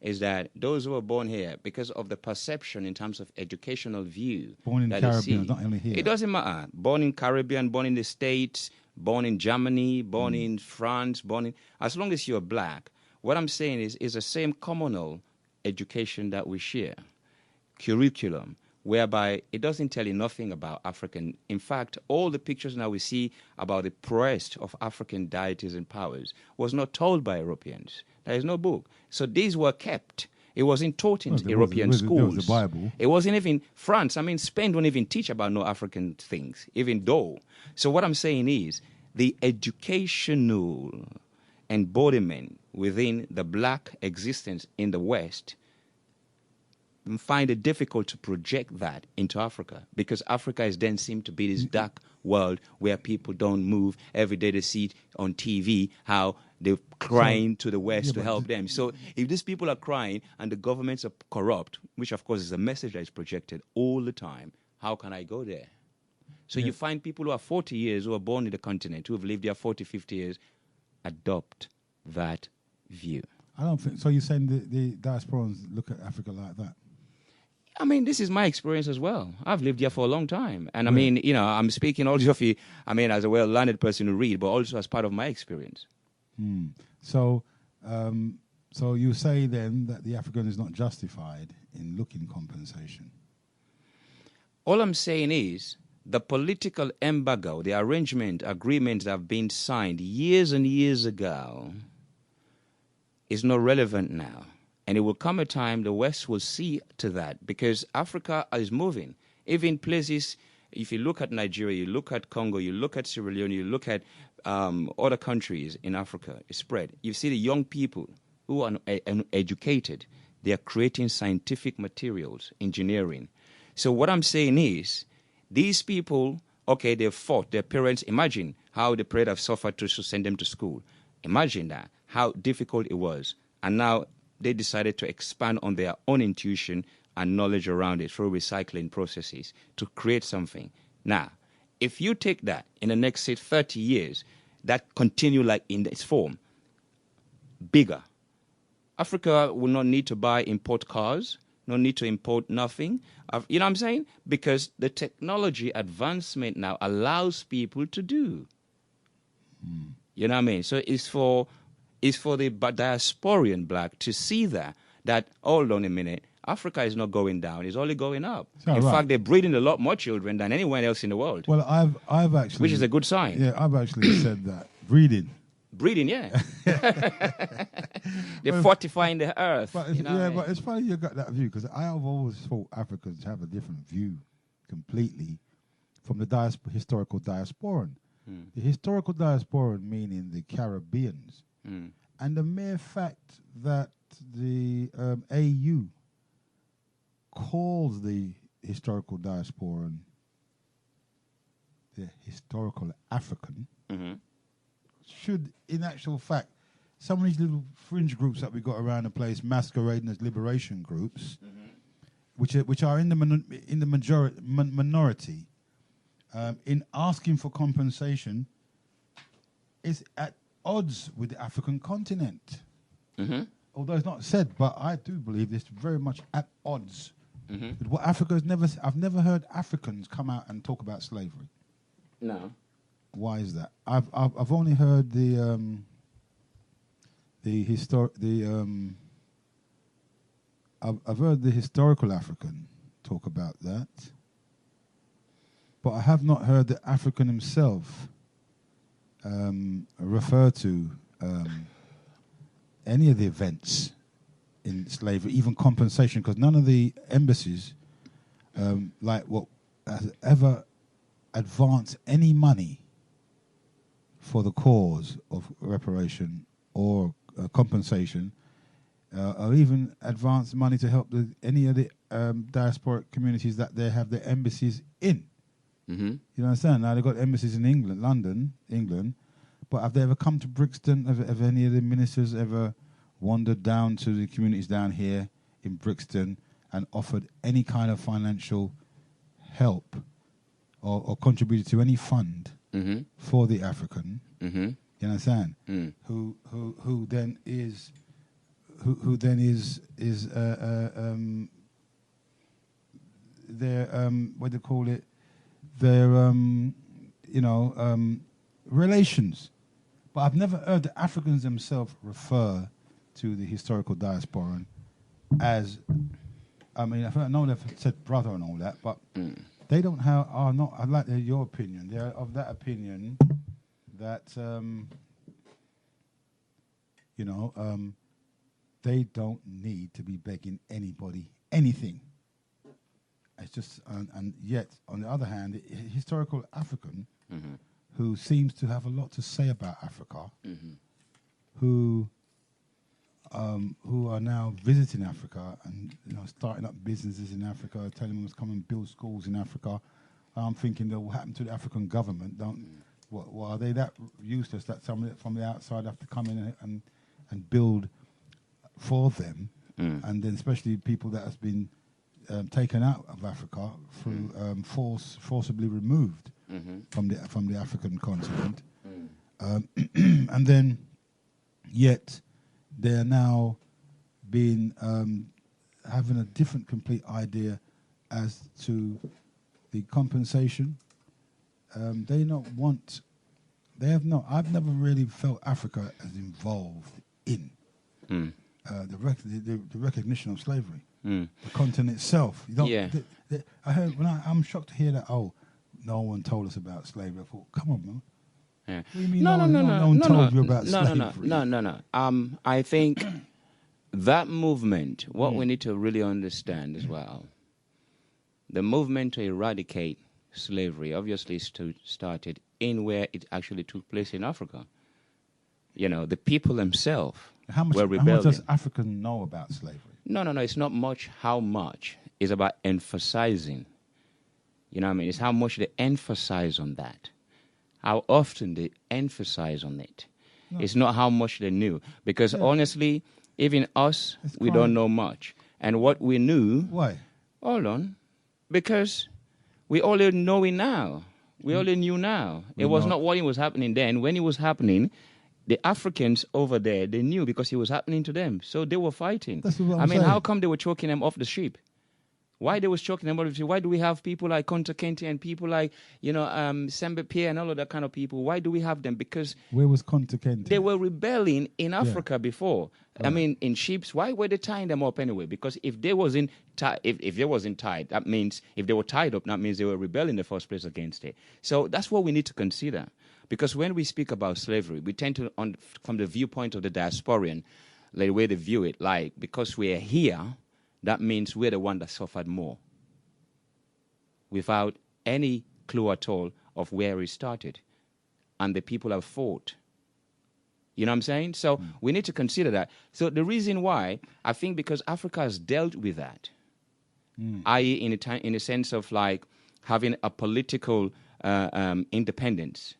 is that those who are born here, because of the perception in terms of educational view, born in the Caribbean, not only here. It doesn't matter. Born in Caribbean, born in the States, born in Germany, born in France, as long as you're black, what I'm saying is the same communal education that we share, curriculum, whereby it doesn't tell you nothing about African. In fact, all the pictures now we see about the prowess of African deities and powers was not told by Europeans. There is no book. So these were kept. It wasn't taught in European schools. There was the Bible. It wasn't even France. I mean, Spain don't even teach about no African things, even though. So what I'm saying is the educational embodiment within the black existence in the West find it difficult to project that into Africa, because Africa is then seen to be this dark world where people don't move. Every day they see it on TV how they're crying to the West to help them. So if these people are crying and the governments are corrupt, which of course is a message that is projected all the time, how can I go there? So you find people who are 40 years, who are born in the continent, who have lived there 40, 50 years, adopt that view. I don't think so. You're saying the diasporans look at Africa like that? I mean, this is my experience as well. I've lived here for a long time. And I mean, I'm speaking also of you, as a well-learned person who read, but also as part of my experience. So you say then that the African is not justified in looking compensation? All I'm saying is the political embargo, the agreements that have been signed years and years ago is not relevant now. And it will come a time the West will see to that, because Africa is moving. Even places, if you look at Nigeria, you look at Congo, you look at Sierra Leone, you look at other countries in Africa, it's spread. You see the young people who are educated, they are creating scientific materials, engineering. So what I'm saying is, these people, okay, they've fought, their parents, imagine how the parents have suffered to send them to school. Imagine that, how difficult it was. And now they decided to expand on their own intuition and knowledge around it through recycling processes to create something. Now, if you take that in the next, say, 30 years, that continue like in its form, bigger, Africa will not need to buy import cars, no need to import nothing. You know what I'm saying? Because the technology advancement now allows people to do. You know what I mean? So it's for the diasporian black to see that, hold on a minute, Africa is not going down, it's only going up. In fact, they're breeding a lot more children than anywhere else in the world. Well, I've actually... Which is a good sign. Yeah, I've actually said that breeding breeding, yeah. They're fortifying the earth. But but it's funny you got that view, because I have always thought Africans have a different view completely from the historical diasporan. The historical diasporan meaning the Caribbeans. And the mere fact that the AU calls the historical diasporan the historical African should, in actual fact, some of these little fringe groups that we got around the place masquerading as liberation groups, which are in the minority, in asking for compensation, is at odds with the African continent. Although it's not said, but I do believe it's very much at odds with what Africa has never. I've never heard Africans come out and talk about slavery. No. Why is that? I've only heard I've heard the historical African talk about that, but I have not heard the African himself refer to any of the events in slavery, even compensation, because none of the embassies, like what has ever advanced any money for the cause of reparation or compensation, or even advance money to help any of the diasporic communities that they have their embassies in. You understand? Now, they've got embassies in England, London, England, but have they ever come to Brixton? Have any of the ministers ever wandered down to the communities down here in Brixton and offered any kind of financial help or contributed to any fund for the African? You understand? Who then is their what do you call it? Their relations. But I've never heard the Africans themselves refer to the historical diasporan as, I mean, I know they've said brother and all that, but they don't have, are not, I'd like to hear your opinion. They're of that opinion that, they don't need to be begging anybody anything. It's just, and yet, on the other hand, the historical African, who seems to have a lot to say about Africa, who are now visiting Africa and starting up businesses in Africa, telling them to come and build schools in Africa. I'm thinking that what happened to the African government? Are they that useless that somebody from the outside have to come in and build for them, and then especially people that has been taken out of Africa through forcibly removed from the African continent, and then yet they are now being having a different complete idea as to the compensation. I've never really felt Africa as involved in the recognition of slavery. The continent itself. I heard I'm shocked to hear that. Oh, no one told us about slavery. I thought, come on, man. Yeah. What do you mean no one told you about slavery? No. I think that movement, what we need to really understand as well, the movement to eradicate slavery obviously started in where it actually took place in Africa. The people themselves were rebelling. How much does Africa know about slavery? No. It's not much how much. It's about emphasizing. You know what I mean? It's how much they emphasize on that. How often they emphasize on it. No. It's not how much they knew. Because honestly, even us, we don't know much. And what we knew... Why? Hold on. Because we only know it now. We only knew now. It was not what was happening then. When it was happening... The Africans over there, they knew because it was happening to them. So they were fighting. That's what I'm saying. How come they were choking them off the ship? Why they was choking them off the ship? Why do we have people like Kunta Kinte and people like, Sembe Pierre and all of that kind of people? Why do we have them? Because... Where was Kunta Kinte? They were rebelling in Africa before. Right. In ships. Why were they tying them up anyway? Because if they wasn't tied, that means if they were tied up, that means they were rebelling in the first place against it. So that's what we need to consider. Because when we speak about slavery, we tend to, from the viewpoint of the diasporian, the way they view it, like, because we're here, that means we're the one that suffered more, without any clue at all of where it started. And the people have fought. You know what I'm saying? So we need to consider that. So the reason why, I think because Africa has dealt with that, i.e. in a sense of like having a political independence,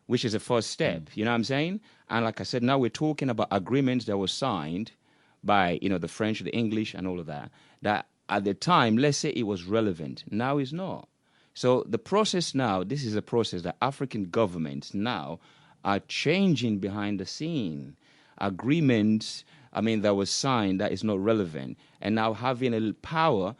which is a first step. You know what I'm saying? And like I said, now we're talking about agreements that were signed by, the French, the English, and all of that, that at the time, let's say it was relevant. Now it's not. So the process now, this is a process that African governments now are changing behind the scene. Agreements, that was signed that is not relevant, and now having a power,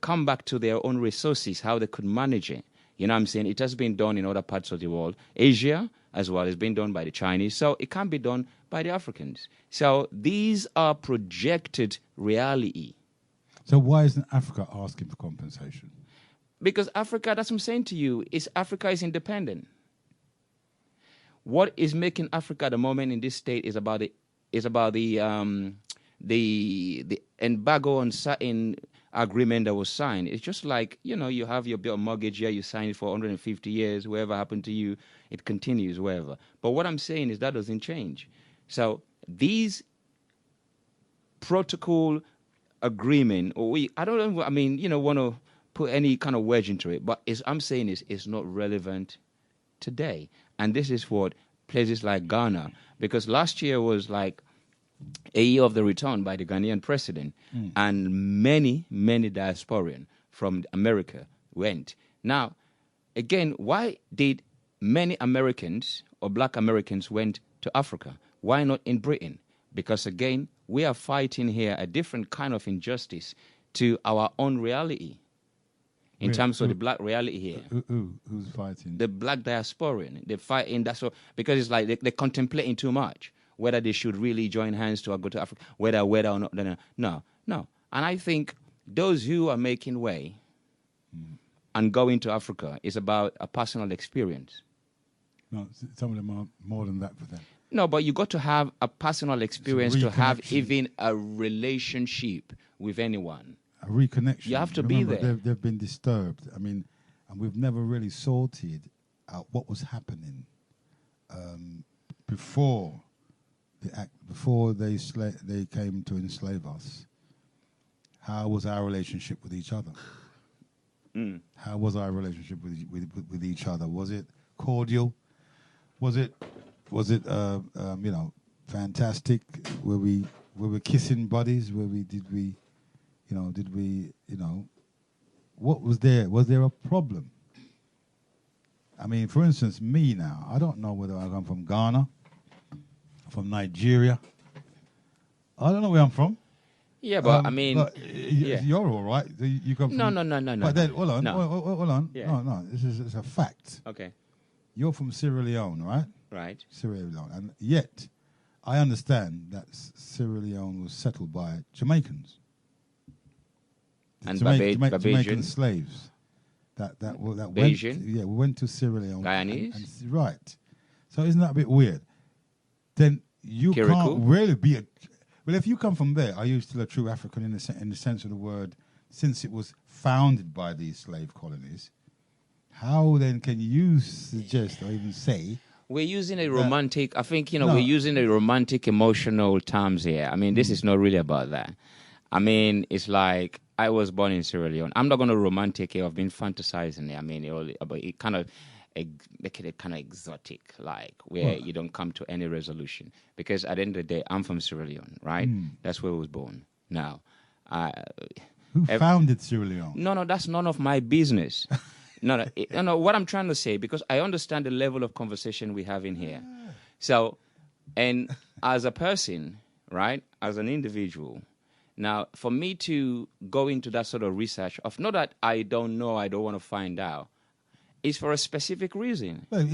come back to their own resources, how they could manage it. You know what I'm saying? It has been done in other parts of the world. Asia as well has been done by the Chinese, so it can be done by the Africans. So these are projected reality. So why isn't Africa asking for compensation? Because Africa, that's what I'm saying to you, Africa is independent. What is making Africa at the moment in this state is about the embargo on certain agreement that was signed. It's just like, you have your bill mortgage here, you sign it for 150 years, whatever happened to you, it continues, wherever. But what I'm saying is that doesn't change. So these protocol agreement, I don't want to put any kind of wedge into it, but I'm saying it's not relevant today. And this is what places like Ghana, because last year was like a year of the return by the Ghanaian president, and many, many diasporians from America went. Now, again, why did many Americans or black Americans went to Africa? Why not in Britain? Because, again, we are fighting here a different kind of injustice to our own reality. In terms of the black reality here. Who's fighting? The black diasporian. They're fighting, because it's like they're contemplating too much, whether they should really join hands to go to Africa, whether or not. No. And I think those who are making way and going to Africa is about a personal experience. No, some of them are more than that for them. No, but you got to have a personal experience to have even a relationship with anyone. A reconnection. You have to Remember, be there. They've been disturbed. And we've never really sorted out what was happening before the act, before they came to enslave us. How was our relationship with each other? How was our relationship with each other? Was it cordial? Was it fantastic? Were we kissing buddies? What was there? Was there a problem? For instance, me now, I don't know whether I come from Ghana, from Nigeria. I don't know where I'm from. Yeah, but you're all right. You come from... No. But then, hold on. Yeah. No, it's a fact. Okay. You're from Sierra Leone, right? Right. Sierra Leone. And yet, I understand that Sierra Leone was settled by Jamaicans. And Jamaican slaves that went. We went to Sierra Leone. Guyanese. Right. So isn't that a bit weird? Then you Kirikou? Can't really be well, if you come from there, are you still a true African in the sense of the word? Since it was founded by these slave colonies, how then can you suggest or even say? We're using a romantic. I think we're using a romantic, emotional terms here. This is not really about that. It's like I was born in Sierra Leone. I'm not going to romantic it. I've been fantasizing it. But it kind of make it kind of exotic, like where you don't come to any resolution. Because at the end of the day, I'm from Sierra Leone, right? That's where I was born. Now, who founded Sierra Leone? No, that's none of my business. No. What I'm trying to say, because I understand the level of conversation we have in here. So, and as a person, right, as an individual. Now, for me to go into that sort of research of not that I don't know, I don't want to find out, is for a specific reason. Well,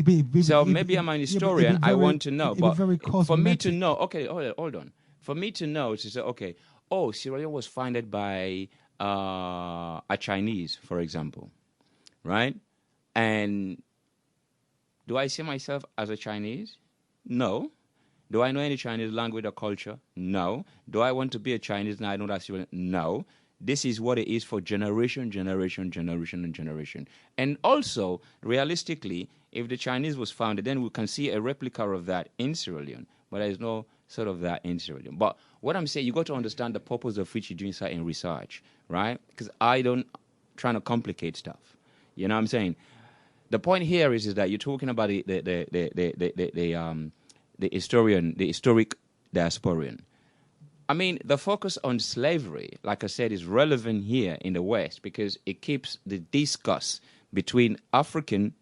maybe I'm an historian, I want to know. But for me to know, okay, hold on. For me to know, to say, okay, Sierra Leone was founded by a Chinese, for example, right? And Do I see myself as a Chinese? No. Do I know any Chinese language or culture? No. Do I want to be a Chinese and I know that? No. This is what it is for generation. And also, realistically, if the Chinese was founded, then we can see a replica of that in Sierra Leone. But there is no sort of that in Sierra Leone. But what I'm saying, you got to understand the purpose of which you're doing certain research, right? Because I don't try to complicate stuff. You know what I'm saying? The point here is that you're talking about the historic diasporian. I mean, the focus on slavery, like I said, is relevant here in the West because it keeps the discourse between African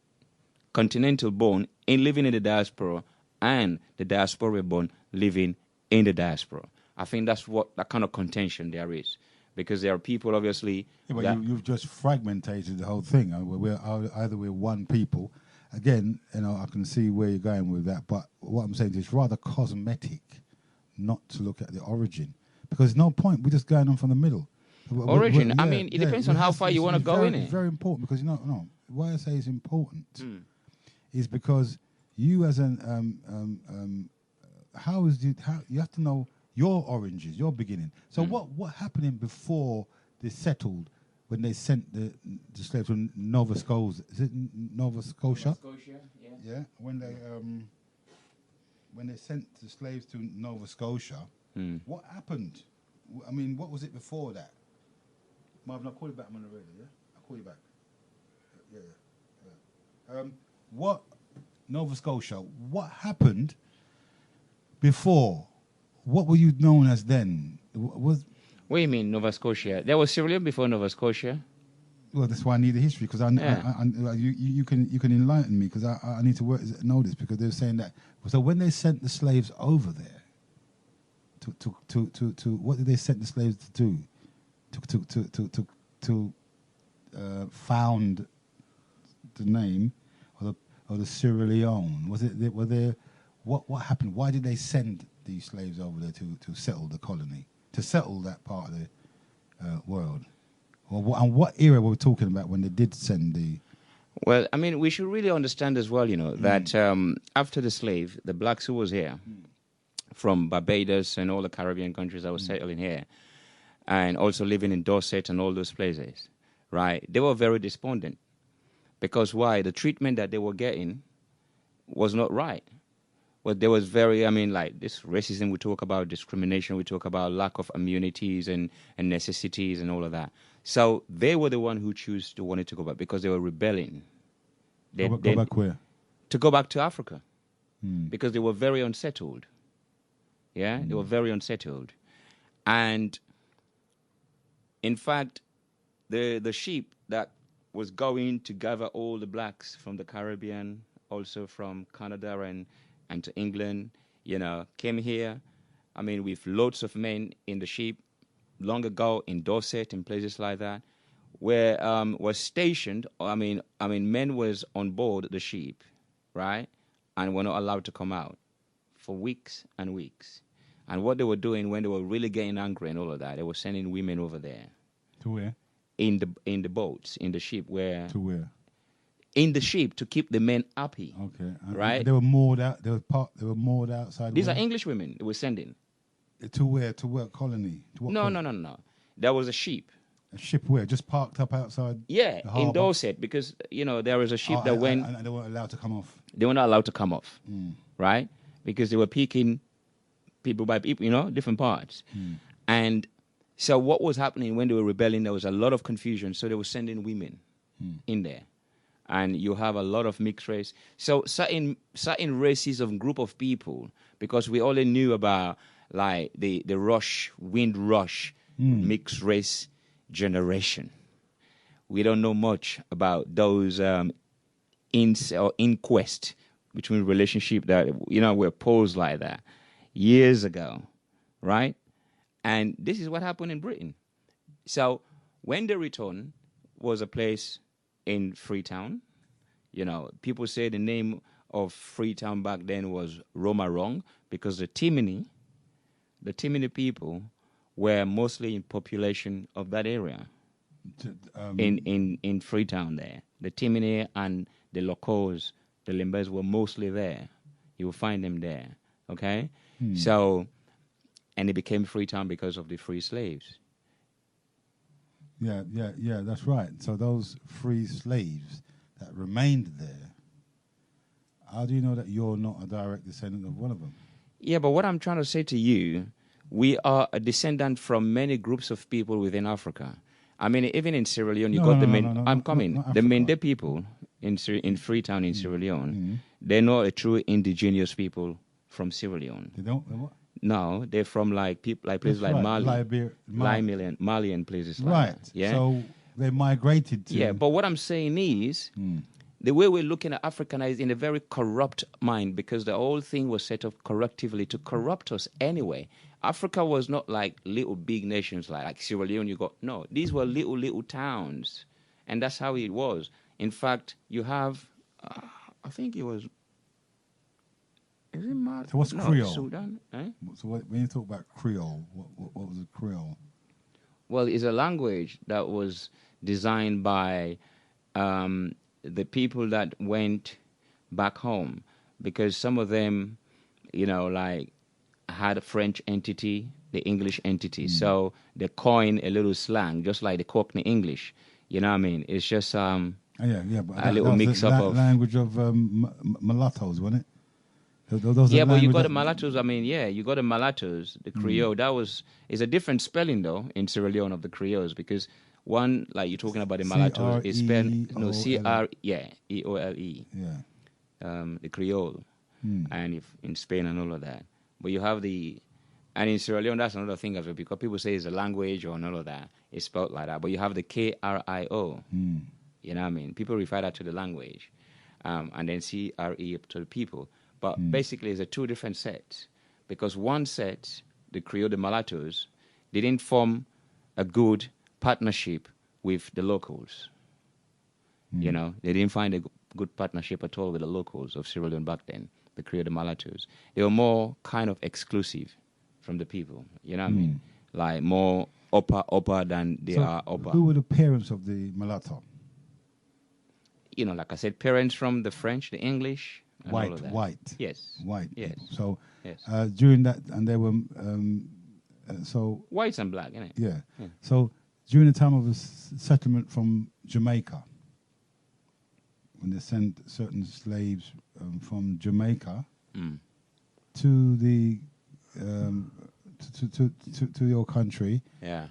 continental-born in living in the diaspora and the diaspora-born living in the diaspora. I think that's what that kind of contention there is, because there are people, obviously. Yeah, but you've just fragmented the whole thing. Either we're one people. Again, I can see where you're going with that, but what I'm saying is it's rather cosmetic not to look at the origin, because there's no point. We're just going on from the middle. Origin. I mean, it depends on how far you want to go in it. It's very important because why I say it's important is because you as an you have to know your origins, your beginning. So what happening before they settled when they sent the slaves to Nova Scotia? Is it Nova Scotia? Nova Scotia, yeah. Yeah, when they sent the slaves to Nova Scotia, what happened? I mean, what was it before that? Marvin, I'll call you back. I'm on the radio, yeah? I'll call you back. Yeah. What, Nova Scotia, what happened before? What were you known as then? What do you mean, Nova Scotia? There was Sierra Leone before Nova Scotia. Well, that's why I need the history, because you can enlighten me, because I need to know this, because they were saying that. So when they sent the slaves over there, to what did they send the slaves to do? To found the name of the Sierra Leone. What happened? Why did they send these slaves over there to settle the colony, to settle that part of the world? And what era were we talking about when they did send the... Well, I mean, we should really understand as well, that after the slave, the blacks who was here, from Barbados and all the Caribbean countries that were settling here, and also living in Dorset and all those places, right? They were very despondent. Because why? The treatment that they were getting was not right. Well, there was this racism we talk about, discrimination, we talk about lack of amenities and necessities and all of that. So they were the one who wanted to go back because they were rebelling. Go back where? To go back to Africa. Because they were very unsettled. Yeah, they were very unsettled. And in fact, the ship that was going to gather all the blacks from the Caribbean, also from Canada and to England, came here, with loads of men in the ship long ago in Dorset and places like that, where was stationed. Men was on board the ship, right, and were not allowed to come out for weeks and weeks. And what they were doing when they were really getting angry and all of that, they were sending women over there. To where? In the boats, in the ship, where. To where? In the ship to keep the men happy. Okay. Right? They were moored out. They were moored outside. These are English women they were sending. To where? To what colony? To what colony? No. There was a ship. A ship where? Just parked up outside? Yeah, in Dorset, because, there was a ship that went... And they weren't allowed to come off? They were not allowed to come off, right? Because they were picking people by people, different parts. And so what was happening when they were rebelling, there was a lot of confusion, so they were sending women in there. And you have a lot of mixed race. So certain races of group of people, because we only knew about like the wind rush, mixed race generation. We don't know much about those inquest between relationship that were posed like that years ago, right? And this is what happened in Britain. So when they returned, was a place in Freetown. People say the name of Freetown back then was Roma Wrong, because the Timini people were mostly in population of that area. In Freetown there. The Timini and the Locos, the Limbas were mostly there. You will find them there. Okay? So, and it became Freetown because of the free slaves. Yeah, that's right. So those free slaves that remained there, how do you know that you're not a direct descendant of one of them? Yeah, but what I'm trying to say to you, we are a descendant from many groups of people within Africa. I mean, even in Sierra Leone, you got the Mende people in Freetown in Sierra Leone. They're not a true indigenous people from Sierra Leone. They don't? What? No, they're from places like Mali, Mali and places like that. Yeah. So they migrated to. Yeah, but what I'm saying is, the way we're looking at Africa is in a very corrupt mind, because the whole thing was set up corruptively to corrupt us anyway. Africa was not like little big nations like Sierra Leone. No, these were little towns, and that's how it was. In fact, you have, I think it was. Is it Mali? So what's Creole? Sudan. Eh? So when you talk about Creole, what was a Creole? Well, it's a language that was designed by the people that went back home, because some of them, had a French entity, the English entity. So they coined a little slang, just like the Cockney English. You know what I mean? It's just but a little mix-up of language of mulattoes, wasn't it? But you got the mulattoes. I mean, you got the mulattoes, the Creole. It's a different spelling though in Sierra Leone of the Creoles, because one, like you're talking about the mulattoes, is spelled EOLE. Yeah. The Creole, and in Spain and all of that. But you have and in Sierra Leone, that's another thing as well, because people say it's a language or all of that. It's spelled like that. But you have the KRIO. You know what I mean? People refer that to the language, and then CRE to the people. But basically, it's two different sets, because one set, the Creole, the mulattoes, didn't form a good partnership with the locals. They didn't find a good partnership at all with the locals of Sierra Leone back then, the Creole, the mulattoes. They were more kind of exclusive from the people, you know what I mean? Like more upper than they are upper. Who were the parents of the mulatto? Like I said, parents from the French, the English. White. Yes. White. Yes. So yes. During that, and they were whites and black, innit? Yeah. So during the time of the settlement from Jamaica, when they sent certain slaves from Jamaica to the to your country. Yeah.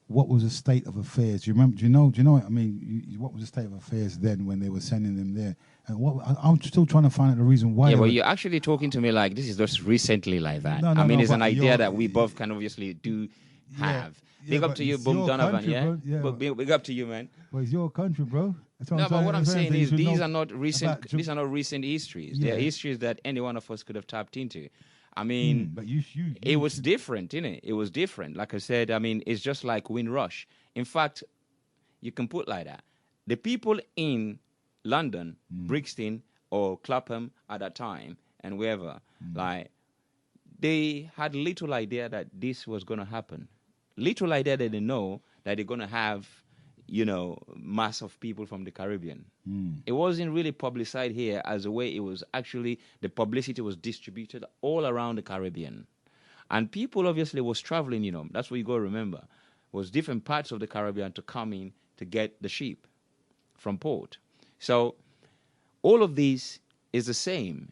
What was the state of affairs? Do you remember? Do you know? I mean, what was the state of affairs then when they were sending them there? And I'm still trying to find out the reason why. Yeah, well, you're actually talking to me like this is just recently like that. I mean, it's an idea that we both can obviously do have. Big up to you, Boom Donovan. Big up to you, man. Well, it's your country, bro. But what I'm saying is these are not recent. These are not recent histories. They're histories that any one of us could have tapped into. I mean, but it was different, innit? It was different. Like I said, I mean, it's just like Windrush. In fact, you can put like that. The people in London, Brixton, or Clapham at that time, and wherever, like, they had little idea that this was going to happen. Little idea that they know that they're going to have, mass of people from the Caribbean. It wasn't really publicized here as a way it was actually, the publicity was distributed all around the Caribbean. And people obviously was traveling, that's what you got to remember, was different parts of the Caribbean to come in to get the sheep from port. So all of these is the same.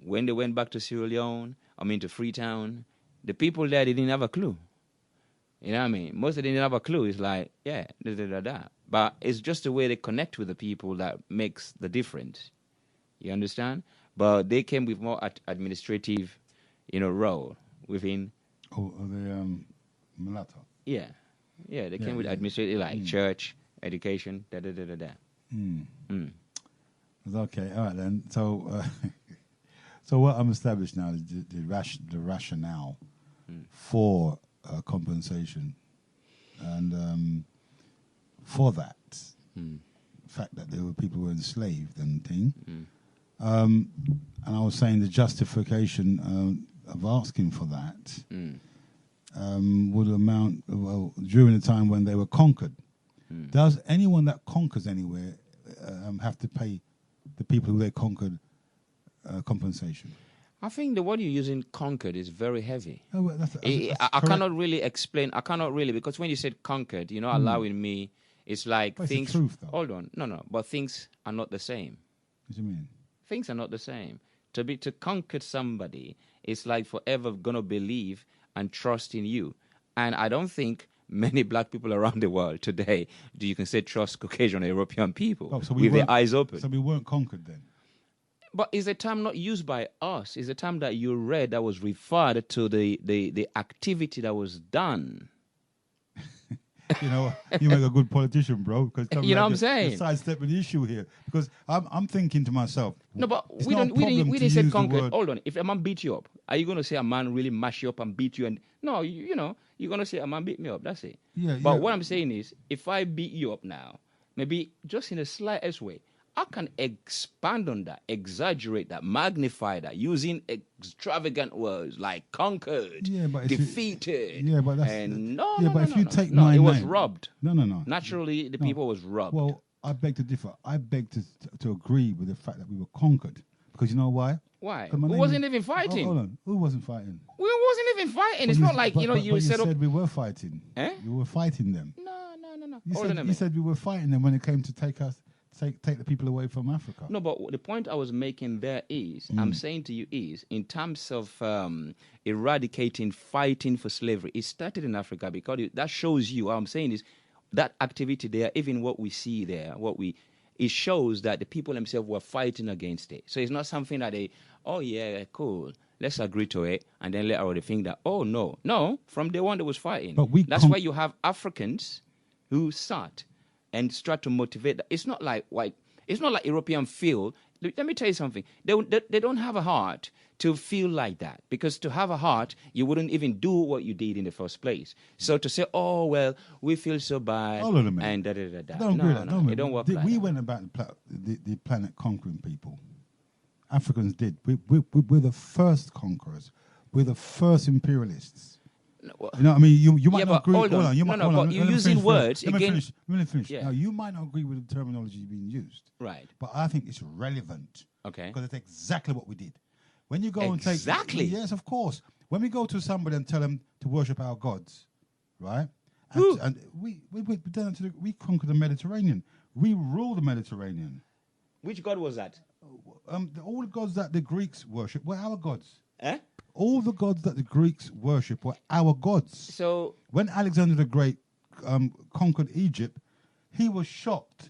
When they went back to Sierra Leone, to Freetown, the people there didn't have a clue. You know what I mean? Most of them didn't have a clue. It's like, But it's just the way they connect with the people that makes the difference. You understand? But they came with more administrative, role within. Oh, the mulatto. Yeah. Yeah, they came with administrative, like church, education, Okay, all right then. So, so what I'm established now is the rationale for compensation, and for that fact that there were people who were enslaved and thing, and I was saying the justification of asking for that would amount during the time when they were conquered. Does anyone that conquers anywhere have to pay the people who they conquered compensation? I think the word you're using, conquered, is very heavy. Oh, well, I cannot really explain. I cannot really, because when you said conquered, allowing me, it's like but things. It's the truth, though. Hold on, no, but things are not the same. What do you mean? Things are not the same. To conquer somebody, it's like forever gonna believe and trust in you, and I don't think many black people around the world today you can say trust Caucasian or European people with their eyes open. So we weren't conquered then. But it's a term not used by us. It's a term that you read that was referred to the activity that was done. You make a good politician, bro. Because you know what I'm saying? You're sidestepping the issue here. Because I'm thinking to myself. No, but we didn't say conquered. Hold on. If a man beat you up, are you going to say a man really mash you up and beat you? And no, you're going to say a man beat me up. That's it. Yeah. But what I'm saying is, if I beat you up now, maybe just in the slightest way, I can expand on that, exaggerate that, magnify that, using extravagant words like conquered, defeated. But that's... if you take my name... it was robbed. No. Naturally, the people was robbed. Well, I beg to differ. I beg to agree with the fact that we were conquered. Because you know why? Why? Who wasn't even fighting? Hold on. Who wasn't fighting? We wasn't even fighting. It's not like, you said we were fighting. Eh? You were fighting them. No. You said we were fighting them when it came to take the people away from Africa. No, but the point I was making there is, I'm saying to you is, in terms of eradicating, fighting for slavery, it started in Africa because that shows you, what I'm saying is, that activity there, even what we see there, it shows that the people themselves were fighting against it. So it's not something that cool, let's agree to it, and then later they think that, no, from day one they was fighting. That's why you have Africans who sat and start to motivate. It's not like European feel. Let me tell you something. They don't have a heart to feel like that, because to have a heart, you wouldn't even do what you did in the first place. So to say, oh well, we feel so bad, hold on a minute, and da da da da. No, it don't work like we that. went about the planet conquering people. Africans did. We're the first conquerors. We're the first imperialists. Well, you know what I mean? You might not agree. Hold on. But you're using words again. Let me finish. Yeah. Now, you might not agree with the terminology being used. Right. But I think it's relevant. Okay. Because it's exactly what we did. When you go exactly. and take... Yes, of course. When we go to somebody and tell them to worship our gods, right? And we conquered the Mediterranean. We ruled the Mediterranean. Which god was that? All the gods that the Greeks worship were our gods. Eh? All the gods that the Greeks worship were our gods. So when Alexander the Great conquered Egypt, he was shocked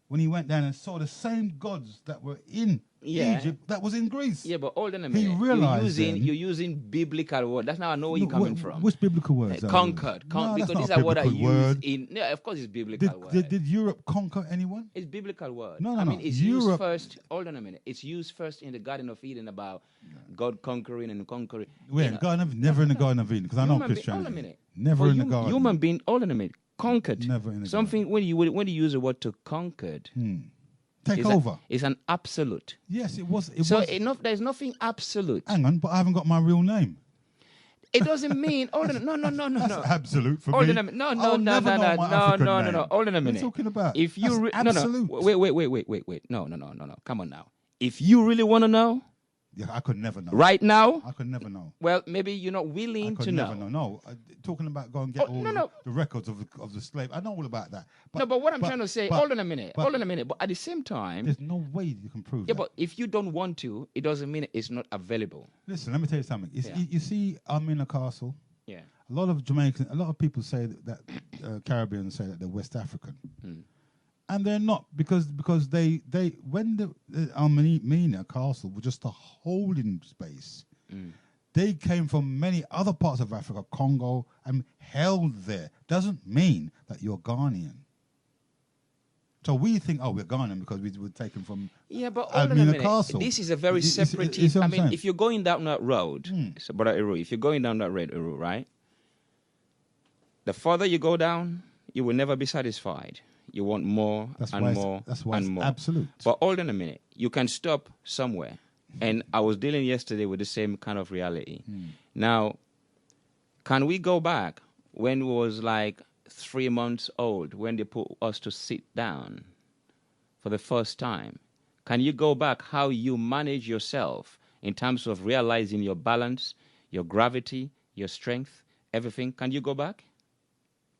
when he went down and saw the same gods that were in Egypt that was in Greece. Yeah, but hold on a minute. He realized you're using biblical words. That's now I know where you're coming from. Which biblical words? Conquered. Because these are what I use in... Yeah, of course it's biblical word. Did Europe conquer anyone? It's biblical word. No. I mean, it's used first... Hold on a minute. It's used first in the Garden of Eden about God conquering and conquering. Wait, never in the Garden of Eden, because I know Christianity. Hold on a minute. Never in the Garden. Human being... Hold on a minute. Conquered. Never in the something garden. When you use the word to conquered, take over. It's an absolute. Yes, it was. There's nothing absolute. Hang on, but I haven't got my real name. It doesn't mean. Hold on, no. That's absolute for hold me. On a minute. No. No. Hold on a minute. What are you talking about? If you absolute. Wait. No. Come on now. If you really want to know. Yeah, I could never know. Right now? I could never know. Well, maybe you're not willing to know. I could never know. No, talking about go and get the records of the slave. I know all about that. But what I'm trying to say, hold on a minute. But at the same time... There's no way you can prove that. Yeah, but if you don't want to, it doesn't mean it's not available. Listen, let me tell you something. You see, I'm in a castle. Yeah. A lot of people say that Caribbeans say that they're West African. And they're not, because they when the Armenia castle was just a holding space, they came from many other parts of Africa, Congo, and held there. Doesn't mean that you're Ghanaian. So we think, we're Ghanaian because we were taken from but hold on a minute. Castle. This is a very separate... if you're going down that road, so, Brother Heru, if you're going down that road, Heru, right? The further you go down, you will never be satisfied. You want more and more. That's why it's absolute. But hold on a minute. You can stop somewhere. And I was dealing yesterday with the same kind of reality. Now, can we go back when we was like 3 months old, when they put us to sit down for the first time? Can you go back how you manage yourself in terms of realizing your balance, your gravity, your strength, everything? Can you go back?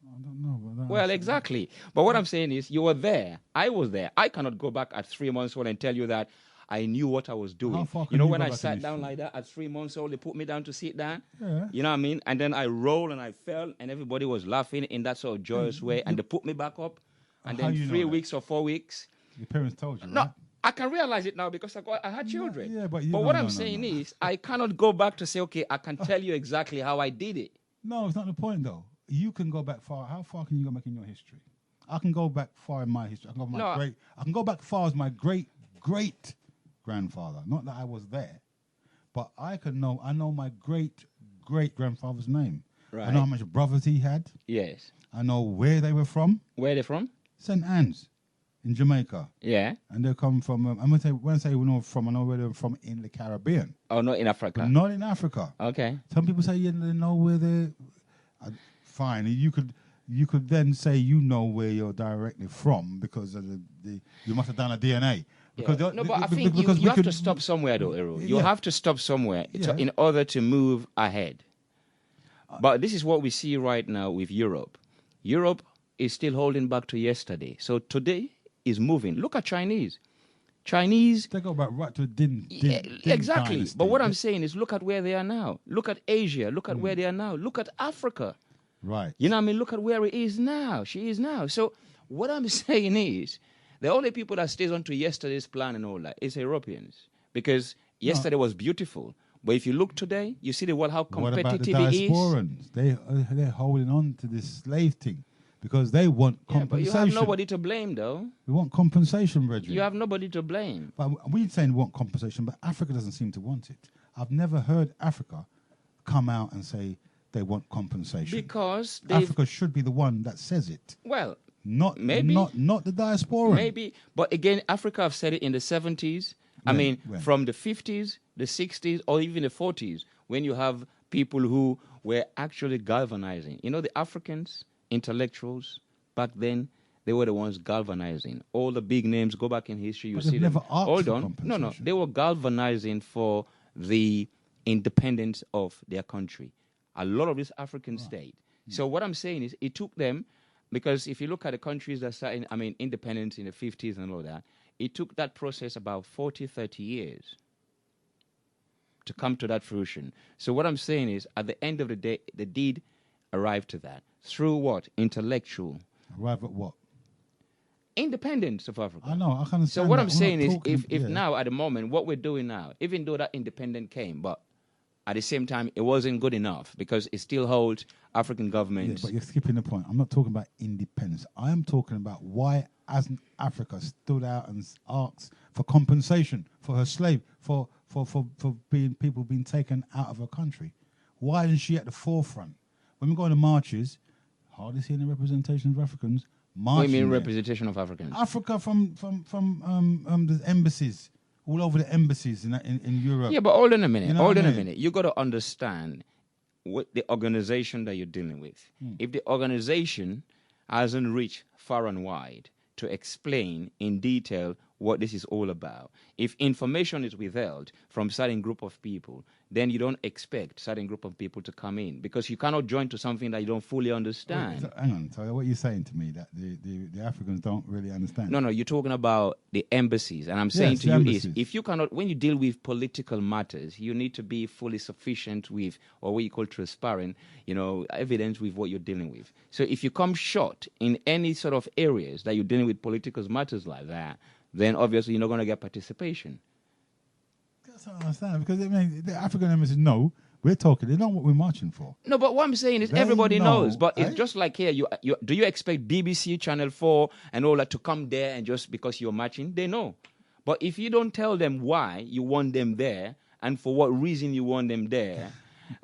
I don't know. Well, exactly. But what I'm saying is you were there. I was there. I cannot go back at 3 months old and tell you that I knew what I was doing. How far can you know, you when go I back sat in down history? like that at 3 months old, they put me down to sit down. Yeah. You know what I mean? And then I rolled and I fell and everybody was laughing in that sort of joyous way. And they put me back up. And then 3 weeks or 4 weeks. Your parents told you, No, right? I can realize it now because I had children. Yeah, but what I'm saying is I cannot go back to say, okay, I can tell you exactly how I did it. No, it's not the point, though. You can go back far. How far can you go back in your history? I can go back far in my history. I can go back far as my great grandfather. Not that I was there, but I know my great grandfather's name. Right. I know how much brothers he had. Yes. I know where they were from. Where are they from? St. Anne's in Jamaica. Yeah. And they come from. when I say from, I know where they're from in the Caribbean. Oh, not in Africa. But not in Africa. Okay. Some people say they know where they're. Fine, you could then say you know where you're directly from because of the you must have done a DNA. Because but I think you have to stop somewhere, though, Heru. You have to stop somewhere in order to move ahead. But this is what we see right now with Europe. Europe is still holding back to yesterday. So today is moving. Look at Chinese. They go back right to exactly. dynasty. But what I'm saying is look at where they are now. Look at Asia. Look at where they are now. Look at Africa. Right. You know what I mean? Look at where it is now. She is now. So what I'm saying is the only people that stays on to yesterday's plan and all that is Europeans. Because yesterday was beautiful. But if you look today, you see the world, how competitive what about the it is. diasporans? They're holding on to this slave thing because they want compensation. But you have nobody to blame, though. We want compensation, Reggie. You have nobody to blame. But we're saying we want compensation, but Africa doesn't seem to want it. I've never heard Africa come out and say they want compensation. Because Africa should be the one that says it. Well, not the diaspora. Maybe, but again, Africa have said it in the 70s. From the 50s, the 60s, or even the 40s, when you have people who were actually galvanizing. You know, the Africans, intellectuals, back then, they were the ones galvanizing. All the big names, go back in history, you see them. Hold on. No, they were galvanizing for the independence of their country. A lot of this African state. So what I'm saying is it took them, because if you look at the countries that started, independence in the 50s and all that, it took that process about 40, 30 years to come to that fruition. So what I'm saying is, at the end of the day, they did arrive to that. Through what? Intellectual. Arrive at what? Independence of Africa. I know, I can understand. So what I'm saying is, if now, at the moment, what we're doing now, even though that independence came, but at the same time, it wasn't good enough because it still holds African governments. Yeah, but you're skipping the point. I'm not talking about independence. I am talking about why hasn't Africa stood out and asked for compensation for her slave, for people being taken out of her country? Why isn't she at the forefront? When we go to marches, hardly seeing the representation of Africans marching. What do you mean representation of Africans? Africa from the embassies. All over the embassies in Europe. Yeah, but hold on a minute. Hold on a minute. You got to understand what the organization that you're dealing with. If the organization hasn't reached far and wide to explain in detail what this is all about, if information is withheld from certain group of people, then you don't expect certain group of people to come in because you cannot join to something that you don't fully understand. Wait, hang on. So what you're saying to me that the Africans don't really understand? No, you're talking about the embassies. And I'm saying to you is, if you cannot, when you deal with political matters, you need to be fully sufficient with, or what you call transparent, evidence with what you're dealing with. So if you come short in any sort of areas that you're dealing with political matters like that, then obviously you're not going to get participation. That's what I understand. Because the African embassies know we're talking. They know what we're marching for. No, but what I'm saying is everybody knows. But it's just like here. Do you expect BBC, Channel 4, and all that to come there and just because you're marching? They know. But if you don't tell them why you want them there and for what reason you want them there,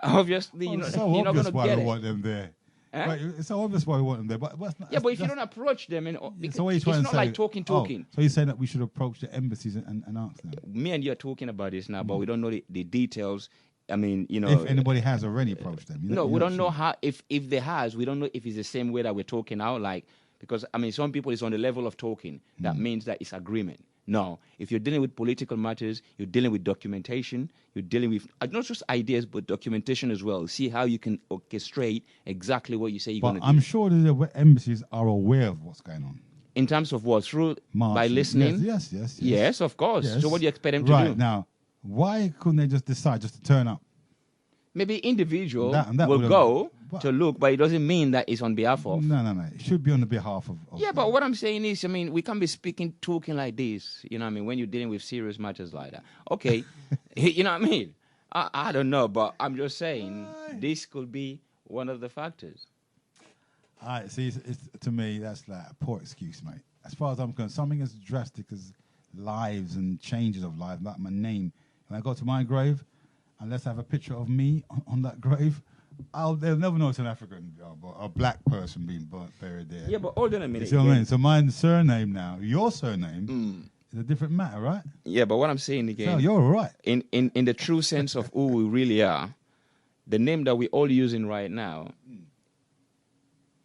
obviously you're not going to get it. Why we want them there. Eh? Right, it's so obvious why we want them there. But but if you don't approach them, so what are you trying it's to not say? like talking. So you're saying that we should approach the embassies and ask them? Me and you are talking about this now, but we don't know the details. If anybody has already approached them. We don't know how, if they has, we don't know if it's the same way that we're talking now, because some people is on the level of talking. That means that it's agreement. No. If you're dealing with political matters, you're dealing with documentation, you're dealing with not just ideas, but documentation as well. See how you can orchestrate exactly what you say you're going to do. But I'm sure the embassies are aware of what's going on. In terms of what? Through by listening? Yes. Yes, of course. Yes. So what do you expect them to do? Right, now, why couldn't they just decide just to turn up? Maybe individual will go to look, but it doesn't mean that it's on behalf of. No. It should be on the behalf of yeah, but what I'm saying is, I mean, we can't be talking like this, you know what I mean, when you're dealing with serious matters like that. Okay, you know what I mean? I don't know, but I'm just saying this could be one of the factors. All right, see, to me, that's like a poor excuse, mate. As far as I'm concerned, something as drastic as lives and changes of life, like my name. When I go to my grave, unless I have a picture of me on that grave, they'll never know it's an African or a black person being buried there. Yeah, but hold on a minute. You see what I mean? So my surname now, your surname, is a different matter, right? Yeah, but what I'm saying again... So you're right. In the true sense of who we really are, the name that we're all using right now,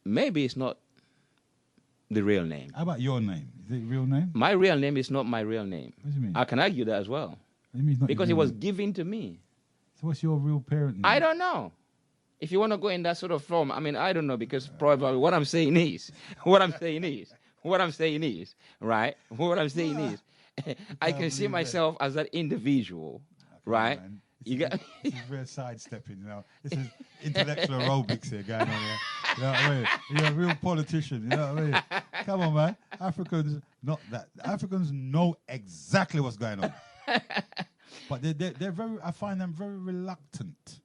maybe it's not the real name. How about your name? Is it real name? My real name is not my real name. What do you mean? I can argue that as well. What do you mean it's not because it was given to me. So what's your real parent name? I don't know. If you want to go in that sort of form, I mean, I don't know, because probably what I'm saying is, right? What I'm saying is, I can see myself as that individual, right? Man. You got we're sidestepping, you know. This is intellectual aerobics here going on here. You know what I mean? You're a real politician, you know what I mean? Come on, man. Africans know exactly what's going on. But they're very, I find them very reluctant.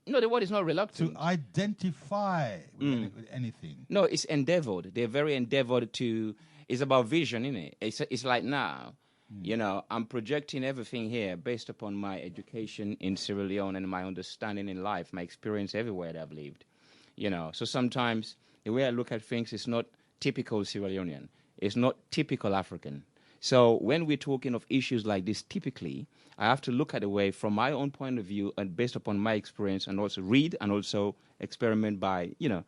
No, the word is not reluctant. To identify with anything. No, it's endeavored. They're very endeavored to, it's about vision, isn't it? It's like now, you know, I'm projecting everything here based upon my education in Sierra Leone and my understanding in life, my experience everywhere that I've lived. You know, so sometimes the way I look at things is not typical Sierra Leonean. It's not typical African. So when we're talking of issues like this, typically, I have to look at the way from my own point of view and based upon my experience, and also read and also experiment by, you know,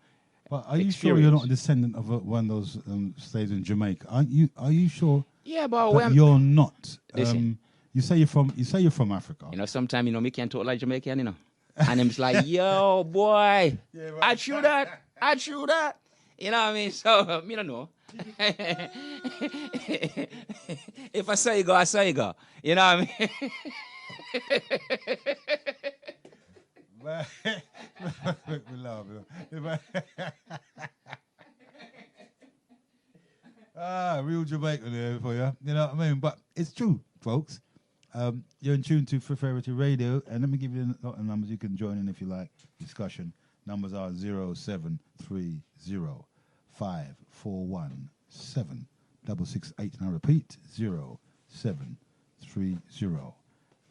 But are you sure you're not a descendant of one of those slaves in Jamaica? Are you sure? Yeah, but that you're not. Listen, you say you're from Africa. You know, sometimes, you know, me can't talk like Jamaican, you know. And I'm just like, yo, boy, yeah, I chew that. You know what I mean? So, me don't know. If I say you go, I say you go. You know what I mean? We love you. Real Jamaican there for you. You know what I mean? But it's true, folks. You're in tune to Feferity Radio, and let me give you a lot of numbers. You can join in if you like discussion. Numbers are 0730 541 7668. And I repeat, 0730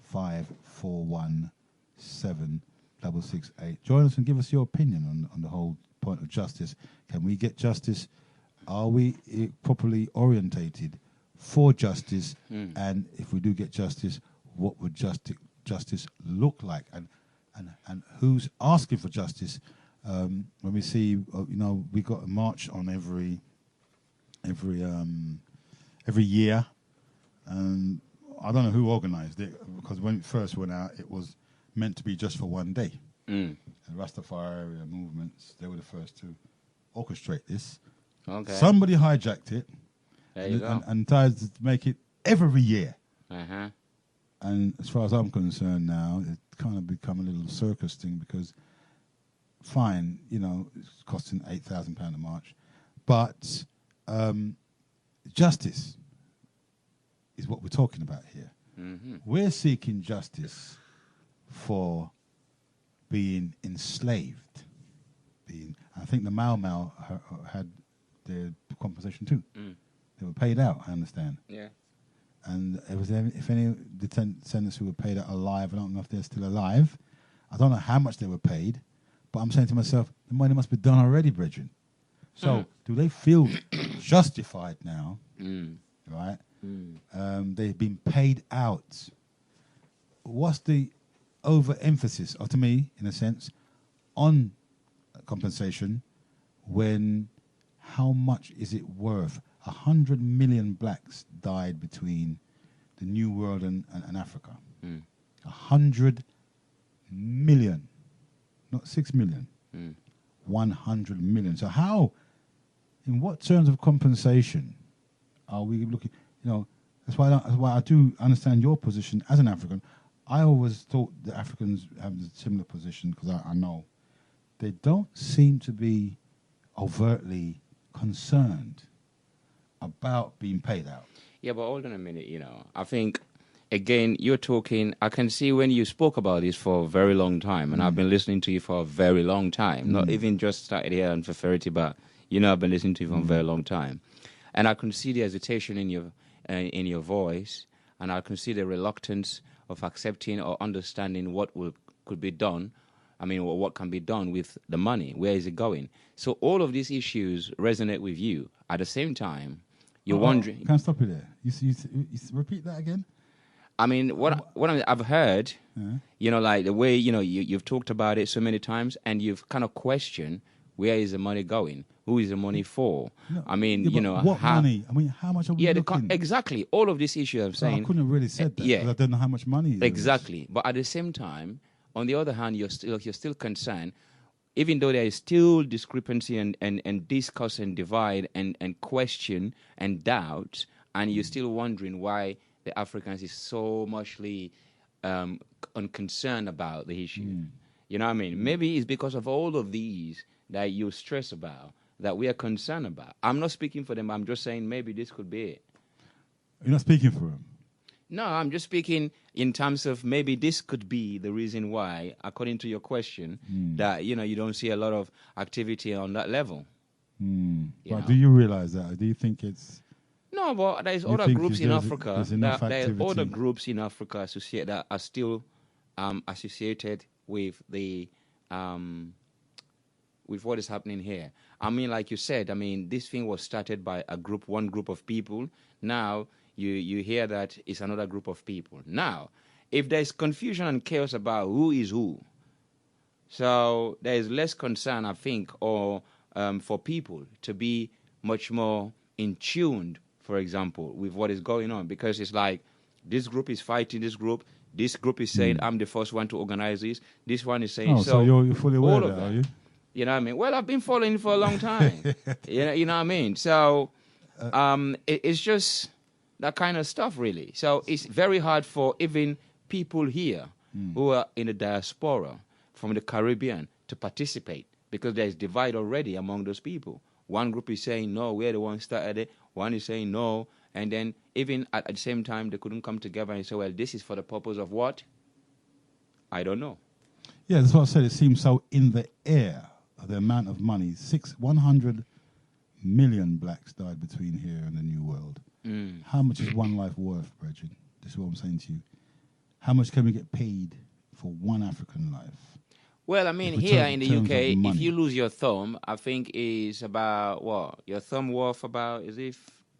541 7668. Join us and give us your opinion on the whole point of justice. Can we get justice? Are we properly orientated for justice? And if we do get justice, what would justice look like? And who's asking for justice? When we see, we got a march on every year, and I don't know who organised it, because when it first went out, it was meant to be just for one day. And Rastafari movements, they were the first to orchestrate this. Okay. Somebody hijacked it and tried to make it every year. Uh-huh. And as far as I'm concerned now, it's kind of become a little circus thing, because fine, it's costing £8,000 a march, but justice is what we're talking about here. Mm-hmm. We're seeking justice for being enslaved. I think the Mau Mau had their compensation too. They were paid out, I understand. Yeah. And if any descendants who were paid out alive, I don't know if they're still alive. I don't know how much they were paid, but I'm saying to myself, the money must be done already, brethren. So do they feel justified now? Right? They've been paid out. What's the overemphasis, or to me, in a sense, on compensation, when how much is it worth? 100 million blacks died between the New World and Africa. 100 million, not 6 million. 100 million. So how, in what terms of compensation are we looking? You know, that's why I do understand your position as an African. I always thought the Africans have a similar position because I know they don't seem to be overtly concerned about being paid out. Yeah, but hold on a minute, you know. I think, again, you're talking, I can see when you spoke about this for a very long time, and I've been listening to you for a very long time, not even just started here on Feferity, but, you know, I've been listening to you for a very long time. And I can see the hesitation in your voice, and I can see the reluctance of accepting or understanding what could be done, or what can be done with the money. Where is it going? So all of these issues resonate with you. At the same time, you're wondering... Can I stop you there? You repeat that again? I mean, I've heard, you know, like the way, you know, you've talked about it so many times, and you've kind of questioned, where is the money going? Who is the money for? No, I mean, yeah, you know... What money? I mean, how much are we looking? Exactly. All of these issues I'm saying... I couldn't have really said that, because I don't know how much money it is. Exactly. But at the same time, on the other hand, you're still concerned, even though there is still discrepancy and discuss and divide and question and doubt, and you're still wondering why the Africans is so muchly unconcerned about the issue. You know what I mean? Maybe it's because of all of these that you stress about, that we are concerned about. I'm not speaking for them. I'm just saying maybe this could be it. You're not speaking for them? No, I'm just speaking in terms of maybe this could be the reason why, according to your question, that, you know, you don't see a lot of activity on that level. But do you realize that? Do you think it's... No, but there's other groups in Africa. There are other groups in Africa that are still associated with the with what is happening here. I mean, like you said, I mean, this thing was started by one group of people. Now you hear that it's another group of people. Now, if there's confusion and chaos about who is who, so there is less concern, I think, or for people to be much more in tune, for example, with what is going on, because it's like this group is fighting this group is saying, I'm the first one to organize this one is saying, so you're fully aware of that, are you? You know what I mean? Well, I've been following it for a long time. you know what I mean? So it's just that kind of stuff, really. So it's very hard for even people here who are in the diaspora from the Caribbean to participate, because there's divide already among those people. One group is saying, no, we're the ones started it. One is saying no. And then even at the same time, they couldn't come together and say, well, this is for the purpose of what? I don't know. Yeah, that's what I said. It seems so in the air, the amount of money. 100 million blacks died between here and the New World. How much is one life worth, Bridget? This is what I'm saying to you. How much can we get paid for one African life? Well, I mean, here in the UK, if you lose your thumb, I think is about, what? Your thumb worth about, is it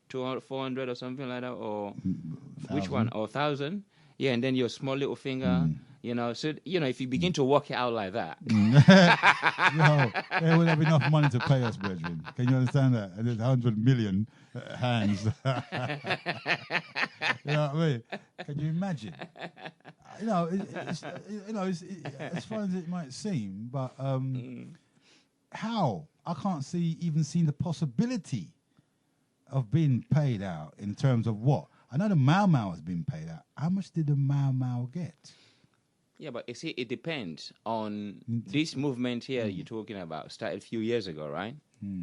200, 400 or something like that? Or 1,000. Which one? Or 1,000? Yeah, and then your small little finger, you know. So, you know, if you begin to work it out like that. There wouldn't have enough money to pay us, brethren. Can you understand that? And there's 100 million hands. You know what I mean? Can you imagine? You know, it's as far as it might seem, but how? I can't even see the possibility of being paid out in terms of what? I know the Mau Mau has been paid out. How much did the Mau Mau get? Yeah, but you see, it depends on this movement here you're talking about. Started a few years ago, right?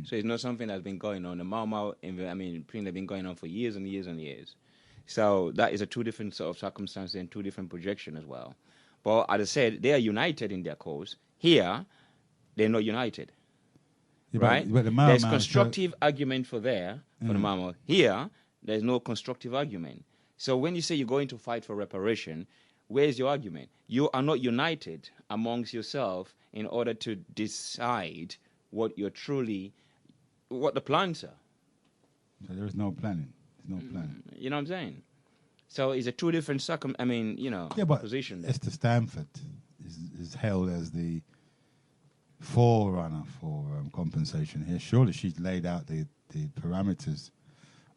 So it's not something that's been going on. The Mau Mau, they've been going on for years and years and years. So that is a two different sort of circumstances and two different projections as well. But as I said, they are united in their cause. Here, they're not united. Yeah, right? But there's constructive argument for the Mau Mau. Here, there's no constructive argument. So when you say you're going to fight for reparation, where's your argument? You are not united amongst yourself in order to decide what the plans are. So there is no planning. There's no planning. You know what I'm saying? So it's a two different positions. Esther Stanford is held as the forerunner for compensation here. Surely she's laid out the parameters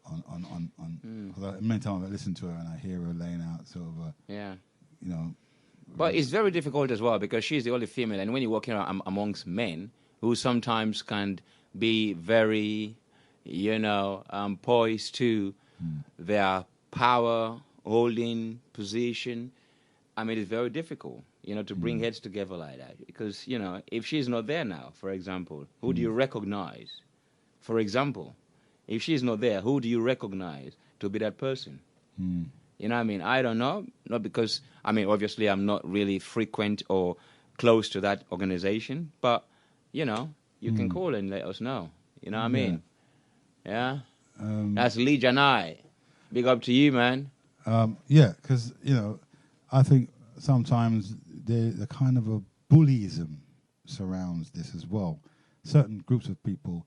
Because many times I listen to her and I hear her laying out sort of you know. But it's very difficult as well because she's the only female, and when you're walking around amongst men who sometimes can be very, poised to their power holding position. I mean, it's very difficult, to bring heads together like that. Because, if she's not there now, for example, who do you recognize? For example, if she's not there, who do you recognize to be that person? You know what I mean? I don't know. Not because, obviously I'm not really frequent or close to that organization. But, you can call and let us know. You know what I mean? Yeah? That's Lee Janai. Big up to you, man. Because, I think sometimes the kind of a bullyism surrounds this as well. Certain groups of people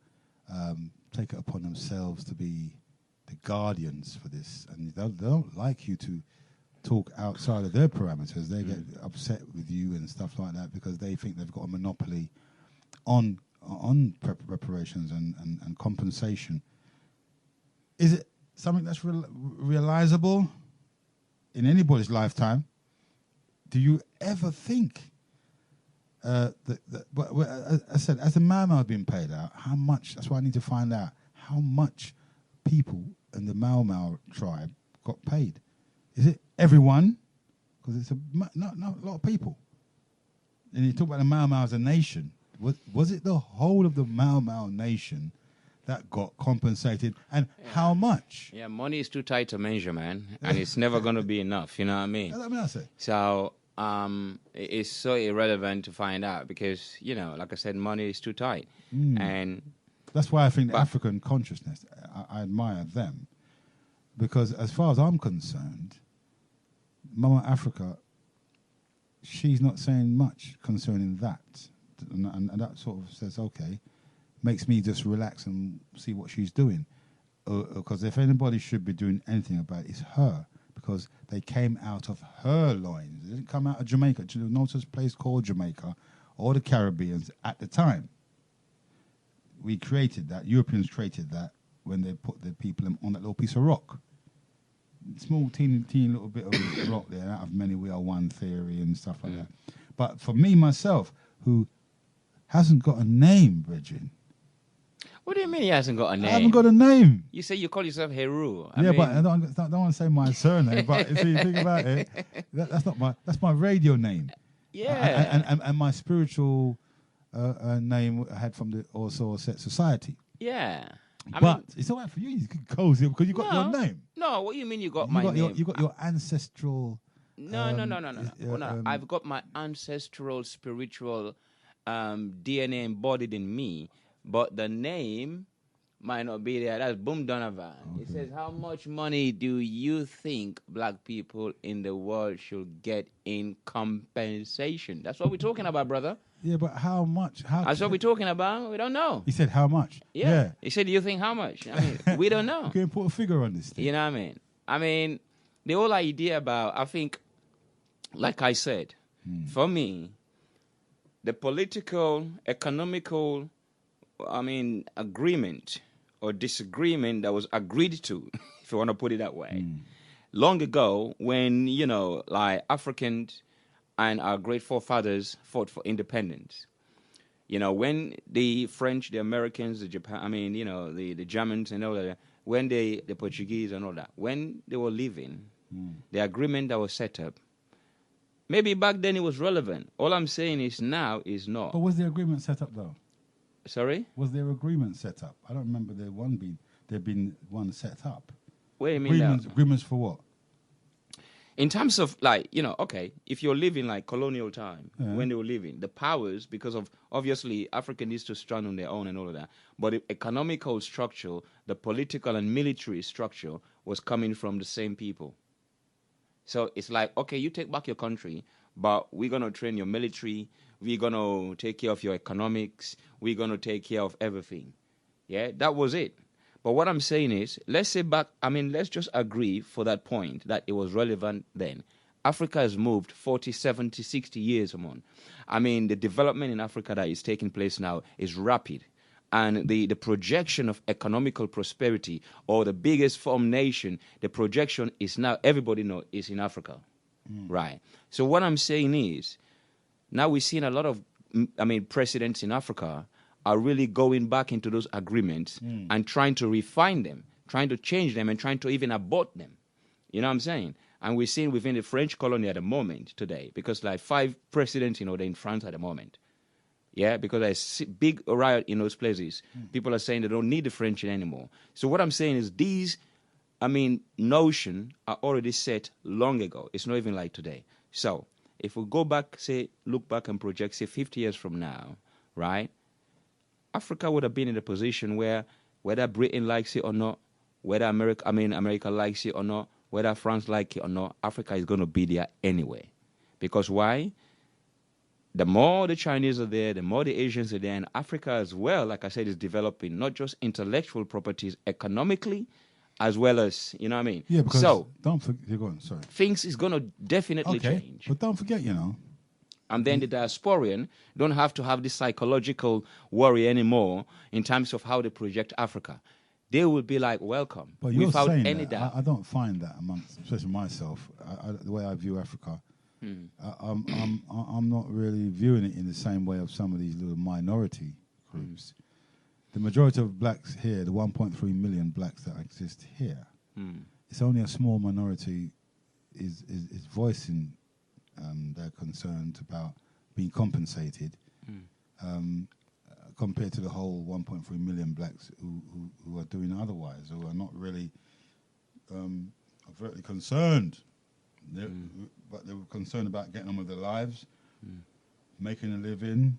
take it upon themselves to be the guardians for this, and they don't like you to talk outside of their parameters. They get upset with you and stuff like that because they think they've got a monopoly on reparations and compensation. Is it something that's realizable in anybody's lifetime? Do you ever think I said, as the Mau Mau being paid out, how much? That's why I need to find out how much people in the Mau Mau tribe got paid. Is it everyone? Because it's not a lot of people. And you talk about the Mau Mau as a nation. Was it the whole of the Mau Mau nation that got compensated, and how much? Yeah, money is too tight to measure, man, and it's never going to be enough. You know what I mean? That's what I say. So it's so irrelevant to find out because like I said, money is too tight, and that's why I think the African consciousness. I admire them because, as far as I'm concerned, Mama Africa, she's not saying much concerning that, and that sort of says okay. Makes me just relax and see what she's doing. Because if anybody should be doing anything about it, it's her. Because they came out of her loins. They didn't come out of Jamaica. There's no such place called Jamaica or the Caribbeans at the time. We created that. Europeans created that when they put the people on that little piece of rock. Small, teeny little bit of rock there. Out of many, we are one theory and stuff like that. But for me, myself, who hasn't got a name, Bridget. What do you mean he hasn't got a name? I haven't got a name. You say you call yourself Heru. But I don't want to say my surname. But if you think about it, that's my radio name. Yeah. And my spiritual name I had from the Also Set Society. Yeah. But it's all right for you. You can cozy because you got your name. No, what do you mean you got my name? You got your ancestral. No. I've got my ancestral spiritual DNA embodied in me. But the name might not be there. That's Boom Donovan. Okay. It says, how much money do you think black people in the world should get in compensation? That's what we're talking about, brother. Yeah, but how much? That's what we're talking about. We don't know. He said, how much? Yeah. He said, do you think how much? We don't know. You can put a figure on this thing. You know what I mean? The whole idea about, I think, like I said, for me, the political, economical, agreement or disagreement that was agreed to, if you want to put it that way, long ago when, like Africans and our great forefathers fought for independence. When the French, the Americans, the Japan, the Germans and all that, when the Portuguese and all that, when they were leaving, the agreement that was set up, maybe back then it was relevant. All I'm saying is now is not. But was the agreement set up though? Sorry? Was there agreement set up? I don't remember there been one set up. What do you mean? Agreements for what? In terms of if you're living like colonial time, when they were living, the powers, because of obviously Africa needs to stand on their own and all of that, but the economical structure, the political and military structure was coming from the same people. So it's like, okay, you take back your country, but we're going to train your military, we're going to take care of your economics, we're going to take care of everything. Yeah, that was it. But what I'm saying is, let's just agree for that point that it was relevant then. Africa has moved 40, 70, 60 years on. The development in Africa that is taking place now is rapid. and the projection of economical prosperity, or the biggest form nation, the projection is now, everybody knows, is in Africa. Right. So what I'm saying is, now we're seeing a lot of, presidents in Africa are really going back into those agreements and trying to refine them, trying to change them, and trying to even abort them. You know what I'm saying? And we're seeing within the French colony at the moment today, because like 5 presidents, they're in France at the moment. Yeah, because there's big riot in those places. People are saying they don't need the French anymore. So what I'm saying is these, notion are already set long ago. It's not even like today. So if we go back, look back and project, 50 years from now, right? Africa would have been in a position where, whether Britain likes it or not, whether America likes it or not, whether France likes it or not, Africa is going to be there anyway. Because why? The more the Chinese are there, the more the Asians are there, and Africa as well, like I said, is developing not just intellectual properties economically, as well as, you know what I mean? Yeah, because so, don't forget, you're going, sorry. Things is going to definitely change. But don't forget, And then the diasporian don't have to have this psychological worry anymore in terms of how they project Africa. They will be like, welcome, but you're without saying any that. doubt. I don't find that amongst, especially myself, the way I view Africa, I'm not really viewing it in the same way of some of these little minority groups. The majority of blacks here, the 1.3 million blacks that exist here, it's only a small minority is voicing their concerns about being compensated compared to the whole 1.3 million blacks who are doing otherwise, who are not really overtly concerned. But they were concerned about getting on with their lives, making a living,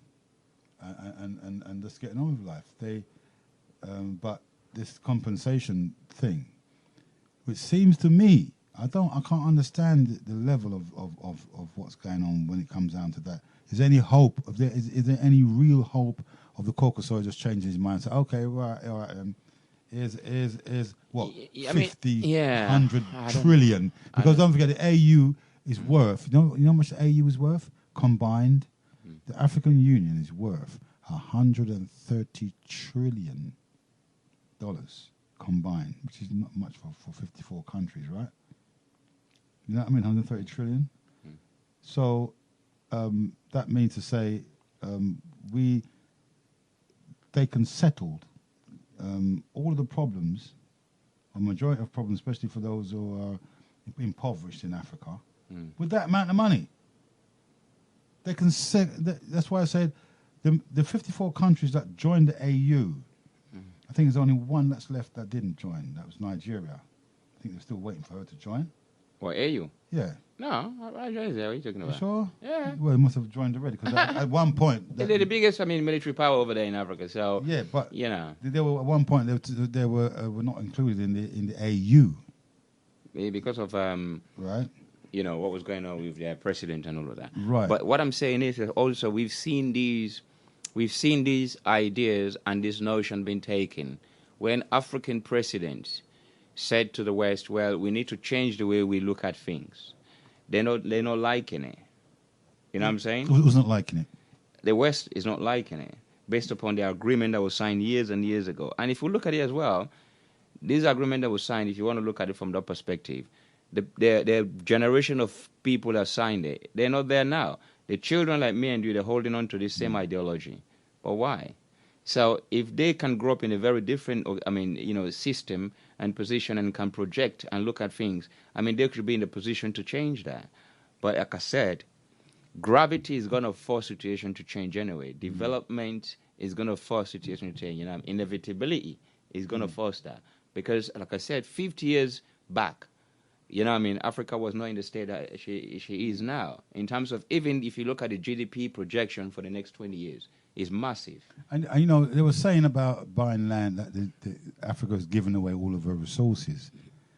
and just getting on with life. But this compensation thing, which seems to me, I can't understand the level of what's going on when it comes down to that. Is there any hope? Is there any real hope of the Caucasoid just changing his mind? Say, okay, right, all right. Is what 100 trillion? Because don't forget, the AU is worth. You know how much the AU is worth combined. The African Union is worth $130 trillion combined, which is not much for 54 countries, right? You know what I mean? 130 trillion. So that means to say they can settle all of the problems, a majority of problems, especially for those who are impoverished in Africa, with that amount of money. They can that's why I said the 54 countries that joined the AU, I think there's only one that's left that didn't join. That was Nigeria. I think they're still waiting for her to join. What, AU? Yeah. No, I joined there. What are you talking about? You sure? Yeah. Well, it must have joined already, because at one point... They're the biggest, military power over there in Africa, so... Yeah, but... They were, at one point, they were not included in the AU. Because of... right. What was going on with their president and all of that. Right. But what I'm saying is that also we've seen these ideas and this notion being taken when African presidents said to the West, well, we need to change the way we look at things. They're not liking it. You know what I'm saying? Who's not liking it? The West is not liking it, based upon the agreement that was signed years and years ago. And if we look at it as well, this agreement that was signed, if you want to look at it from that perspective, the generation of people that signed it, they're not there now. The children like me and you, they're holding on to this same ideology. But why? So if they can grow up in a very different, system and position and can project and look at things, they could be in a position to change that. But like I said, gravity is going to force situation to change anyway. Development is going to force situation to change. Inevitability is going to force that. Because, like I said, 50 years back, Africa was not in the state that she is now. In terms of, even if you look at the GDP projection for the next 20 years, is massive. And they were saying about buying land that Africa is giving away all of her resources,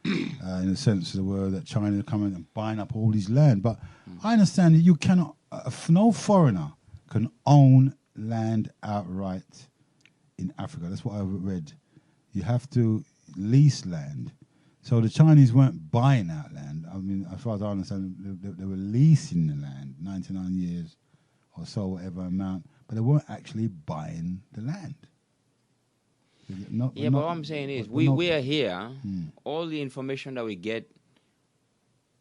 in the sense of the word that China is coming and buying up all this land. But I understand that you cannot, no foreigner can own land outright in Africa. That's what I read. You have to lease land. So the Chinese weren't buying out land. As far as I understand, they were leasing the land, 99 years or so, whatever amount. But they weren't actually buying the land. But what I'm saying is, we are here. All the information that we get,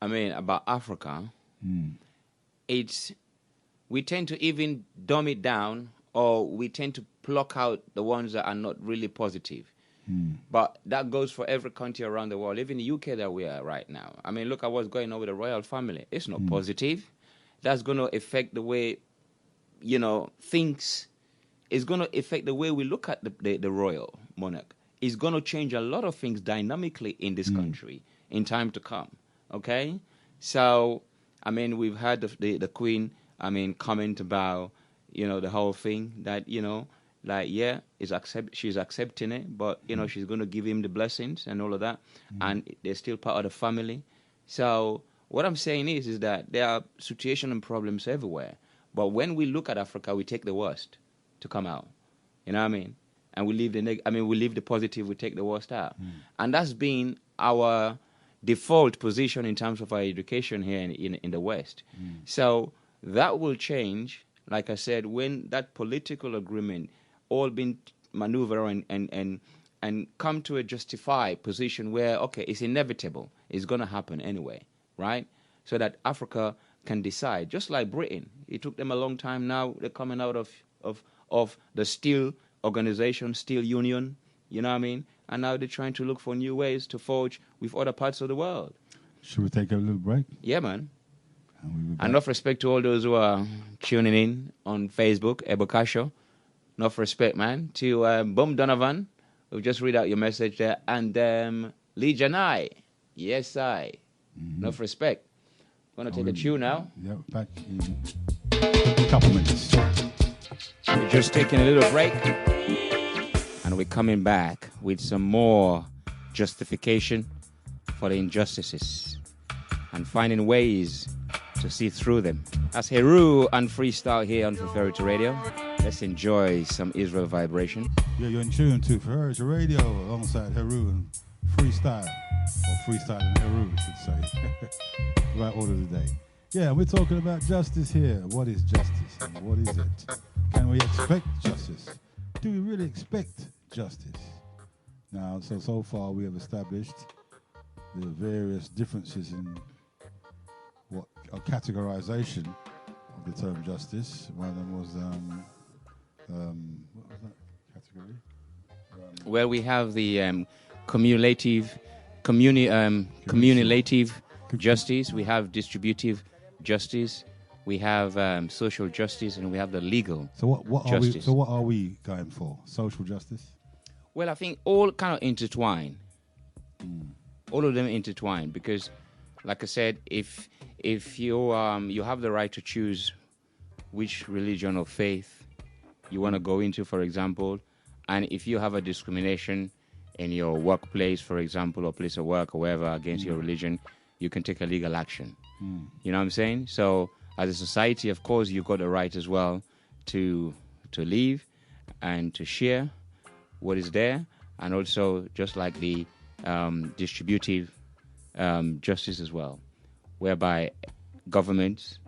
about Africa, we tend to even dumb it down, or we tend to pluck out the ones that are not really positive. But that goes for every country around the world, even the UK that we are right now. Look at what's going on with the royal family. It's not positive. That's going to affect the way, things. It's going to affect the way we look at the royal monarch. It's going to change a lot of things dynamically in this country in time to come. Okay? So, we've had the Queen, comment about, the whole thing that, she's accepting it, but, she's going to give him the blessings and all of that. And they're still part of the family. So what I'm saying is that there are situations and problems everywhere. But when we look at Africa, we take the worst to come out. You know what I mean? And we leave the positive, we take the worst out. And that's been our default position in terms of our education here in the West. So that will change, like I said, when that political agreement all been maneuvered and come to a justified position where, okay, it's inevitable, it's going to happen anyway, right? So that Africa can decide, just like Britain. It took them a long time. Now they're coming out of the steel organization, steel union, you know what I mean? And now they're trying to look for new ways to forge with other parts of the world. Should we take a little break? Yeah, man. And enough respect to all those who are tuning in on Facebook, Ebokasho. Enough respect, man. To Boom Donovan, who just read out your message there. And Lee Janai. Yes, I. Enough respect. Going to take a tune now. Yeah, back in a couple minutes. We're just taking a little break. And we're coming back with some more justification for the injustices and finding ways to see through them. That's Heru and Freestyle here on Feferity Radio. Let's enjoy some Israel vibration. Yeah, you're in tune to Feferity Radio alongside Heru and Freestyle. Or Freestyle and Heru, I should say. Right order of the day. Yeah, we're talking about justice here. What is justice and what is it? Can we expect justice? Do we really expect justice? Now, so far we have established the various differences in what a categorization of the term justice. One of them was what was that category? Well, we have the cumulative justice. We have distributive justice. We have social justice, and we have the legal justice. What are we going for? Social justice? Well, I think all kind of intertwine. All of them intertwine because, like I said, if you have the right to choose which religion or faith you want to go into, for example, and if you have a discrimination in your workplace, for example, or place of work or wherever against your religion, you can take a legal action. You know what I'm saying? So as a society, of course, you've got the right as well to live and to share what is there, and also just like the distributive justice as well, whereby governments,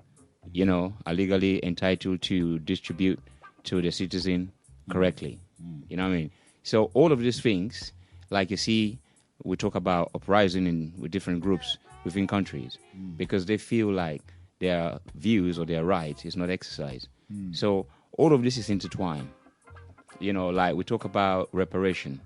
are legally entitled to distribute to the citizen correctly. You know what I mean? So all of these things, like you see, we talk about uprising with different groups within countries because they feel like their views or their rights is not exercised. So all of this is intertwined. Like we talk about reparation,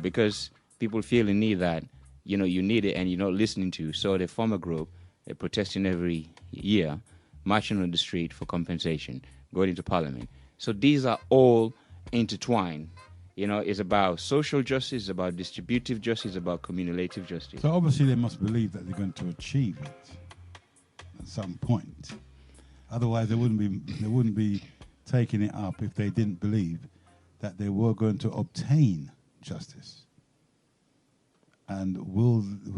because people feel the need that, you need it and you're not listening to. So they form a group, they're protesting every year, marching on the street for compensation, going into parliament. So these are all intertwined. It's about social justice, it's about distributive justice, it's about cumulative justice. So obviously they must believe that they're going to achieve it at some point. Otherwise they wouldn't be taking it up if they didn't believe that they were going to obtain justice. And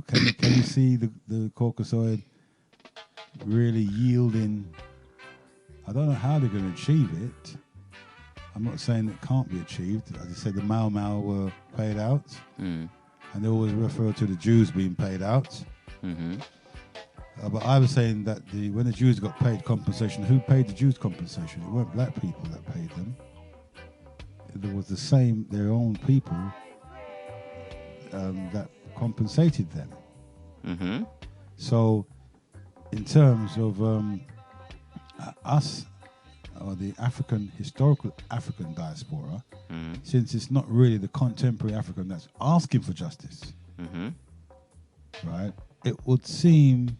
can you see the Caucasoid really yielding? I don't know how they're going to achieve it. I'm not saying it can't be achieved. As I said, the Mau Mau were paid out, and they always refer to the Jews being paid out. But I was saying that when the Jews got paid compensation, who paid the Jews compensation? It weren't black people that paid them. there was their own people that compensated them. Mm-hmm. So, in terms of us, or the historical African diaspora, since it's not really the contemporary African that's asking for justice, right? It would seem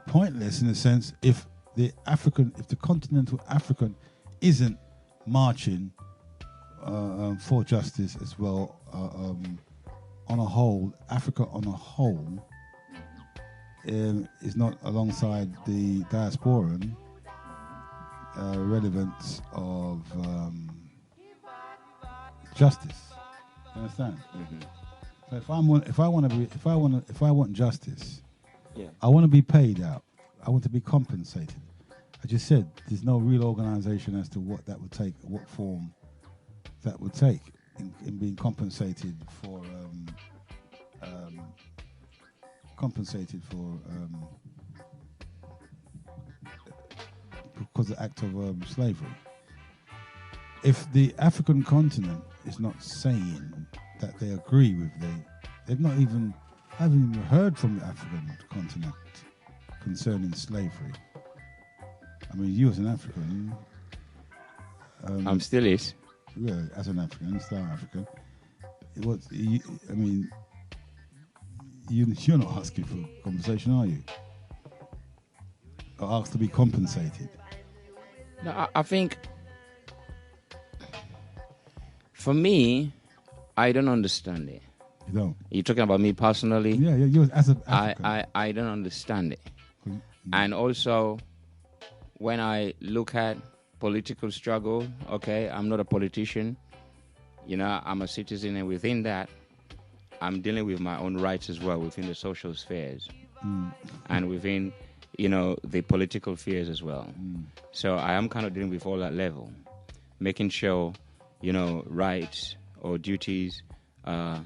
pointless in a sense if the continental African isn't marching for justice as well. On a whole, Africa on a whole is not alongside the diasporan relevance of justice. You understand? So if I want justice, I want to be paid out. I want to be compensated. I just said there's no real organisation as to what that would take, what form that would take in being compensated for because of the act of slavery. If the African continent is not saying that they agree with I haven't even heard from the African continent concerning slavery. I mean, you as an African, I'm still is. Yeah, as an African, South African. You're not asking for compensation, are you? Or asked to be compensated? No, I think for me, I don't understand it. You don't? You're talking about me personally? Yeah, you as an African. I don't understand it. And also, when I look at political struggle, okay, I'm not a politician. I'm a citizen, and within that, I'm dealing with my own rights as well within the social spheres and within, the political spheres as well. So I am kind of dealing with all that level, making sure, rights or duties are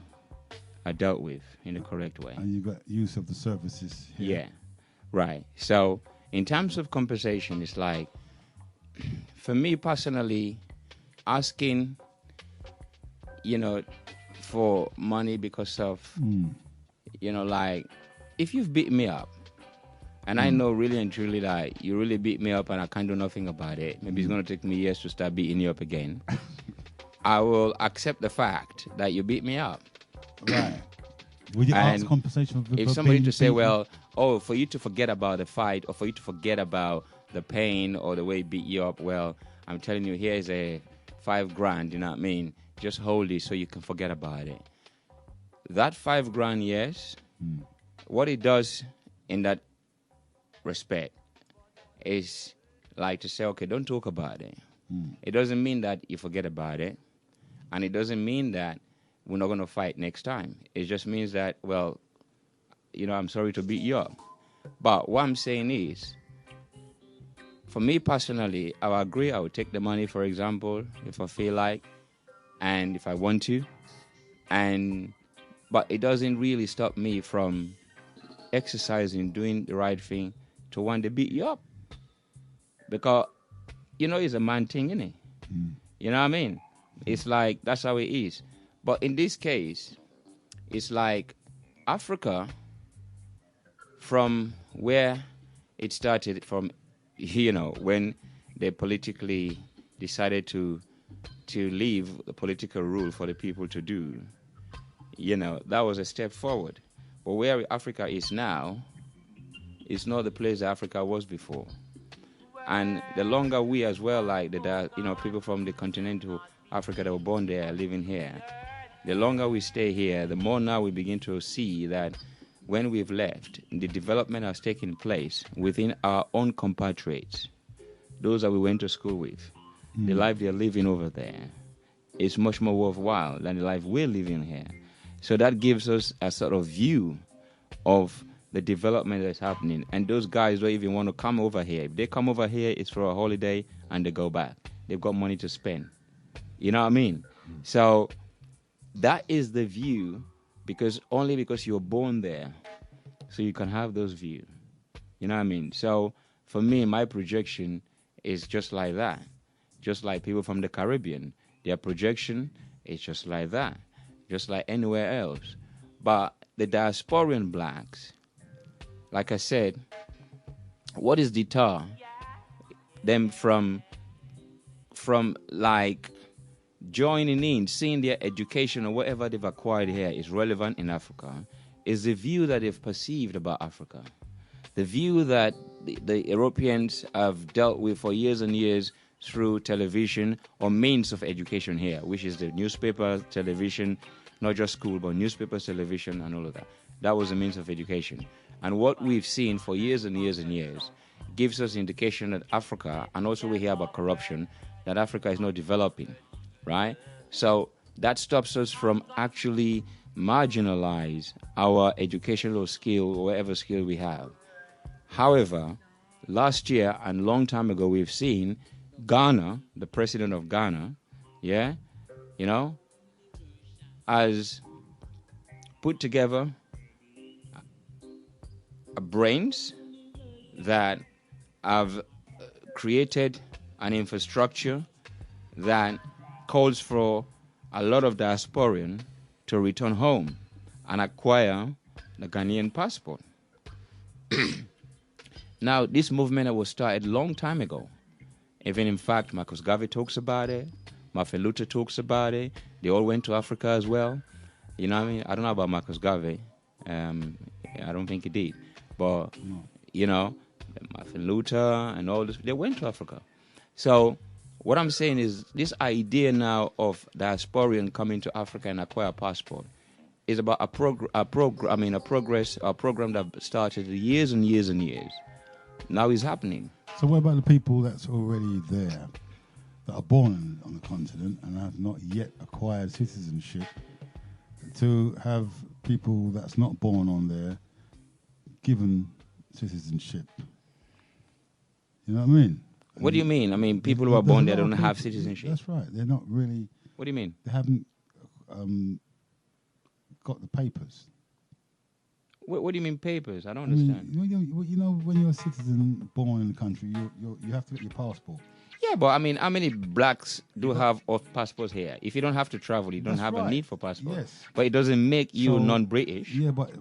dealt with in the correct way. And you got use of the services here. Yeah, right. So in terms of compensation, it's like, for me personally, asking, for money because of, like, if you've beat me up, and I know really and truly that you really beat me up and I can't do nothing about it, maybe it's going to take me years to start beating you up again, I will accept the fact that you beat me up. Right. Would you ask compensation for if somebody to say, well, for you to forget about the fight or for you to forget about the pain or the way it beat you up, well, I'm telling you, here's a $5,000, you know what I mean? Just hold it so you can forget about it. That $5,000, yes, what it does in that respect is like to say, okay, don't talk about it. It doesn't mean that you forget about it. And it doesn't mean that we're not going to fight next time. It just means that, well, I'm sorry to beat you up. But what I'm saying is, for me personally, I would agree. I would take the money, for example, if I feel like, and if I want to. But it doesn't really stop me from exercising, doing the right thing to want to beat you up. Because, it's a man thing, isn't it? You know what I mean? It's like, that's how it is. But in this case, it's like Africa, from where it started, from, when they politically decided to leave the political rule for the people to do, that was a step forward. But where Africa is now, is not the place Africa was before. And the longer we as well, like people from the continental Africa that were born there, living here, the longer we stay here, the more now we begin to see that when we've left, the development has taken place within our own compatriots, those that we went to school with. The life they're living over there is much more worthwhile than the life we're living here. So that gives us a sort of view of the development that's happening. And those guys don't even want to come over here. If they come over here, it's for a holiday and they go back. They've got money to spend. You know what I mean? So that is the view, only because you're born there, so you can have those views. You know what I mean? So for me, my projection is just like that. just like people from the Caribbean. Their projection is just like that, just like anywhere else. But the diasporian blacks, like I said, what is deter them from like joining in, seeing their education or whatever they've acquired here is relevant in Africa, is the view that they've perceived about Africa. The view that the Europeans have dealt with for years and years through television or means of education here, which is the newspaper, television, not just school, but newspapers, television, and all of that. That was a means of education. And what we've seen for years and years and years gives us indication that Africa, and also we hear about corruption, that Africa is not developing, right? So that stops us from actually marginalize our educational skill or whatever skill we have. However, last year and long time ago, we've seen Ghana, the president of Ghana, has put together brains that have created an infrastructure that calls for a lot of diasporians to return home and acquire the Ghanaian passport. Now, this movement was started a long time ago. Even, in fact, Marcus Garvey talks about it. Martin Luther talks about it. They all went to Africa as well. You know what I mean? I don't know about Marcus Garvey. I don't think he did. But, Martin Luther and all this, they went to Africa. So what I'm saying is this idea now of diasporian coming to Africa and acquire a passport is about a program that started years and years and years. Now it's happening. So what about the people that's already there, that are born on the continent and have not yet acquired citizenship, to have people that's not born on there given citizenship? You know what I mean? What do you mean? I mean, people who are born there don't have citizenship. That's right. They're not really... What do you mean? They haven't got the papers. What do you mean papers? I don't understand. You know, when you're a citizen born in the country, you have to get your passport. Yeah, but I mean, how many blacks do have passports here? If you don't have to travel, you don't have a need for passport. Yes. But it doesn't make you non-British. Yeah, but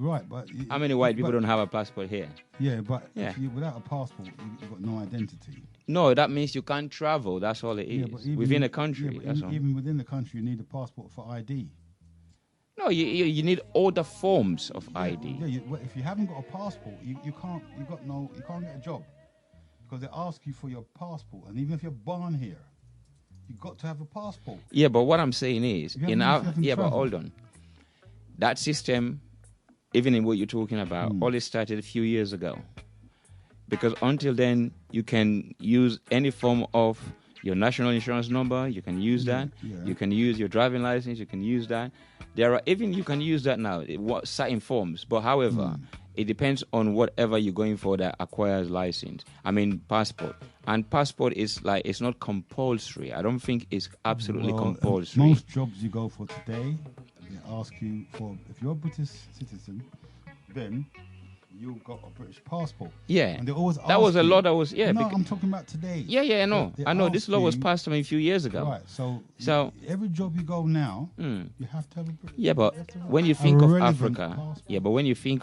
how many white people don't have a passport here? Yeah, but if you, without a passport, you've got no identity. No, that means you can't travel. That's all it is. Within a country. Even within the country, you need a passport for ID. No, you need all the forms of ID. Yeah, if you haven't got a passport, you can't get a job, because they ask you for your passport, and even if you're born here, you've got to have a passport. Yeah, but what I'm saying is, but hold on. That system, even in what you're talking about, only started a few years ago, because until then you can use any form of your national insurance number. You can use that. Yeah. You can use your driving license. You can use that. You can use that now, certain forms. But however, it depends on whatever you're going for that acquires license. I mean, passport. And passport is it's not compulsory. I don't think it's absolutely compulsory. Most jobs you go for today, they ask you for, if you're a British citizen, then you've got a British passport. Yeah. And they always that was a law that was, No, I'm talking about today. Yeah, I know. I know this law was passed a few years ago. Right, so every job you go now, you have to have a British. Yeah, but when you think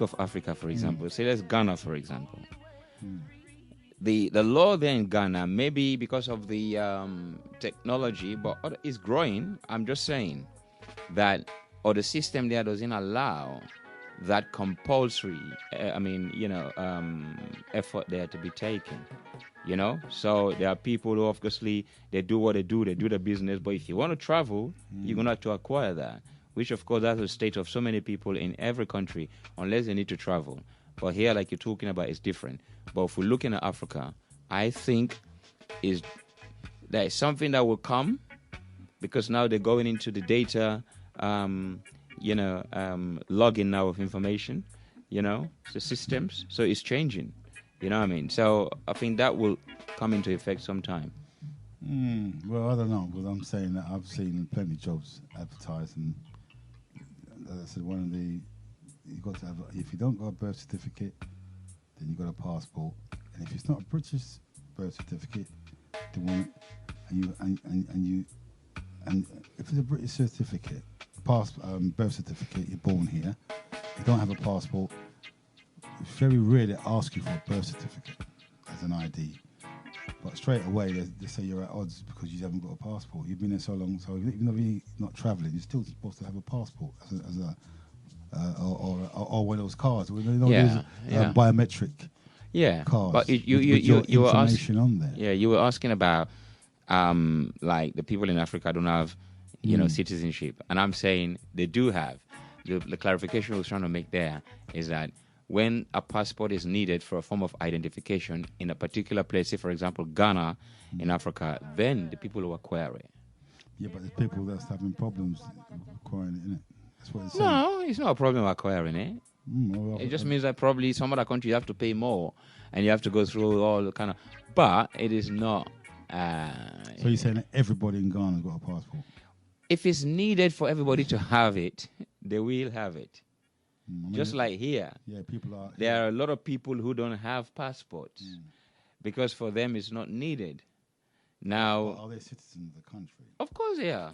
of Africa, for example, say let's Ghana, for example. The law there in Ghana, maybe because of the technology, but it's growing. I'm just saying that, or the system there doesn't allow that compulsory, effort there to be taken, So there are people who obviously, they do what they do the business, but if you want to travel, you're going to have to acquire that, which of course that's the state of so many people in every country, unless they need to travel. But here, like you're talking about, it's different. But if we're looking at Africa, I think there is something that will come, because now they're going into the data, logging now of information, the systems. So it's changing, you know what I mean? So I think that will come into effect sometime. Well, I don't know, because I'm saying that I've seen plenty of jobs advertised, and as I said, you've got to have, if you don't got a birth certificate, then you've got a passport. And if it's not a British birth certificate, they want and if it's a British certificate, birth certificate, you're born here, you don't have a passport, it's very rare they ask you for a birth certificate as an ID. But straight away, they say you're at odds because you haven't got a passport. You've been there so long, so even though you're not travelling, you're still supposed to have a passport or one of those cards. Biometric. Yeah, cards. But you were asking on there. Yeah, you were asking about like the people in Africa don't have citizenship, and I'm saying they do have. The clarification I was trying to make there is that when a passport is needed for a form of identification in a particular place, say for example Ghana in Africa, then the people will acquire it. Yeah, but the people that's having problems acquiring it, innit? That's what it's saying. No, it's not a problem acquiring it. It just means that probably some other country you have to pay more and you have to go through all the kind of... But it is not... So you're saying that everybody in Ghana has got a passport? If it's needed for everybody to have it, they will have it. Just like here. Yeah, there are a lot of people who don't have passports because for them it's not needed. Now... Well, are they citizens of the country? Of course they are.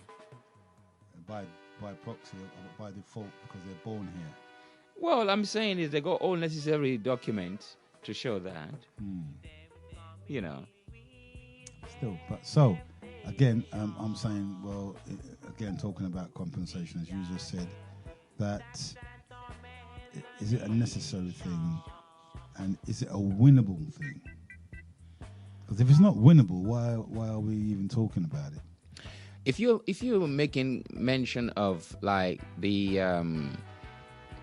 By proxy or by default because they're born here? Well, I'm saying is they got all necessary documents to show that. You know. Still, but so, again, I'm saying, well, again, talking about compensation, as you just said, that is it a necessary thing and is it a winnable thing? Because if it's not winnable, why are we even talking about it? If you're making mention of like the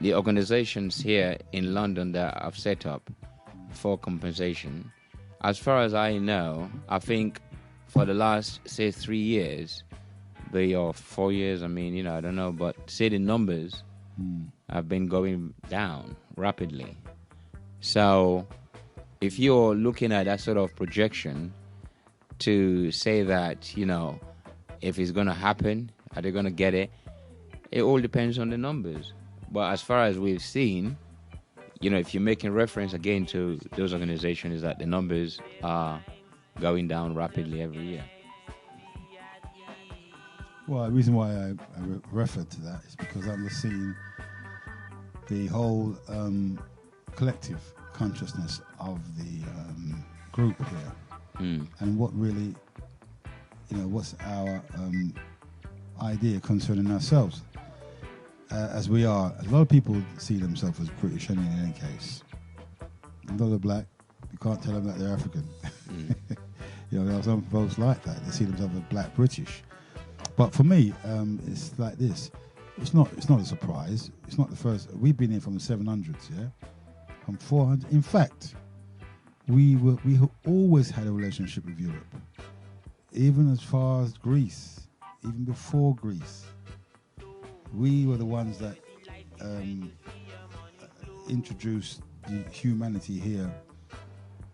organizations here in London that I've set up for compensation, as far as I know, I think for the last, say, 3 years, or 4 years, I mean, I don't know, but say the numbers have been going down rapidly. So if you're looking at that sort of projection to say that, if it's going to happen, are they going to get it? It all depends on the numbers. But as far as we've seen, if you're making reference again to those organizations, is that the numbers are going down rapidly every year. Well, the reason why I referred to that is because I'm seeing the whole collective consciousness of the group here. And what really, what's our idea concerning ourselves. As we are, a lot of people see themselves as British in any case. Although they're black, you can't tell them that they're African. There are some folks like that. They see themselves as black British. But for me, it's like this. It's not a surprise. It's not the first. We've been here from the 700s, yeah? From 400. In fact, we always had a relationship with Europe. Even as far as Greece, even before Greece. We were the ones that introduced the humanity here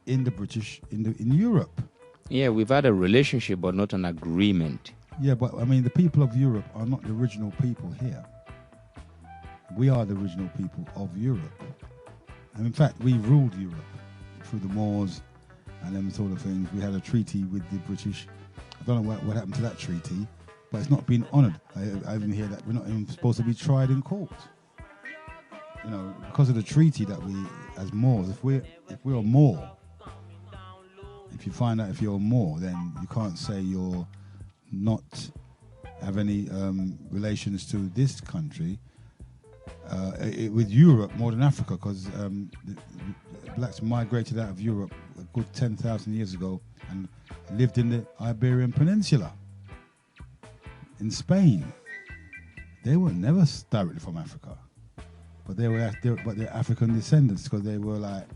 in the British, in Europe. Yeah, we've had a relationship, but not an agreement. Yeah, but I mean, the people of Europe are not the original people here. We are the original people of Europe. And in fact, we ruled Europe through the Moors and them sort of things. We had a treaty with the British. I don't know what happened to that treaty, but it's not been honoured. I even hear that we're not even supposed to be tried in court. Because of the treaty that we, as Moors, if we're a Moor, if you find out if you're a Moor, then you can't say you're not have any relations to this country with Europe more than Africa, because the blacks migrated out of Europe a good 10,000 years ago and lived in the Iberian Peninsula. In Spain, they were never directly from Africa, but they're African descendants because they were like,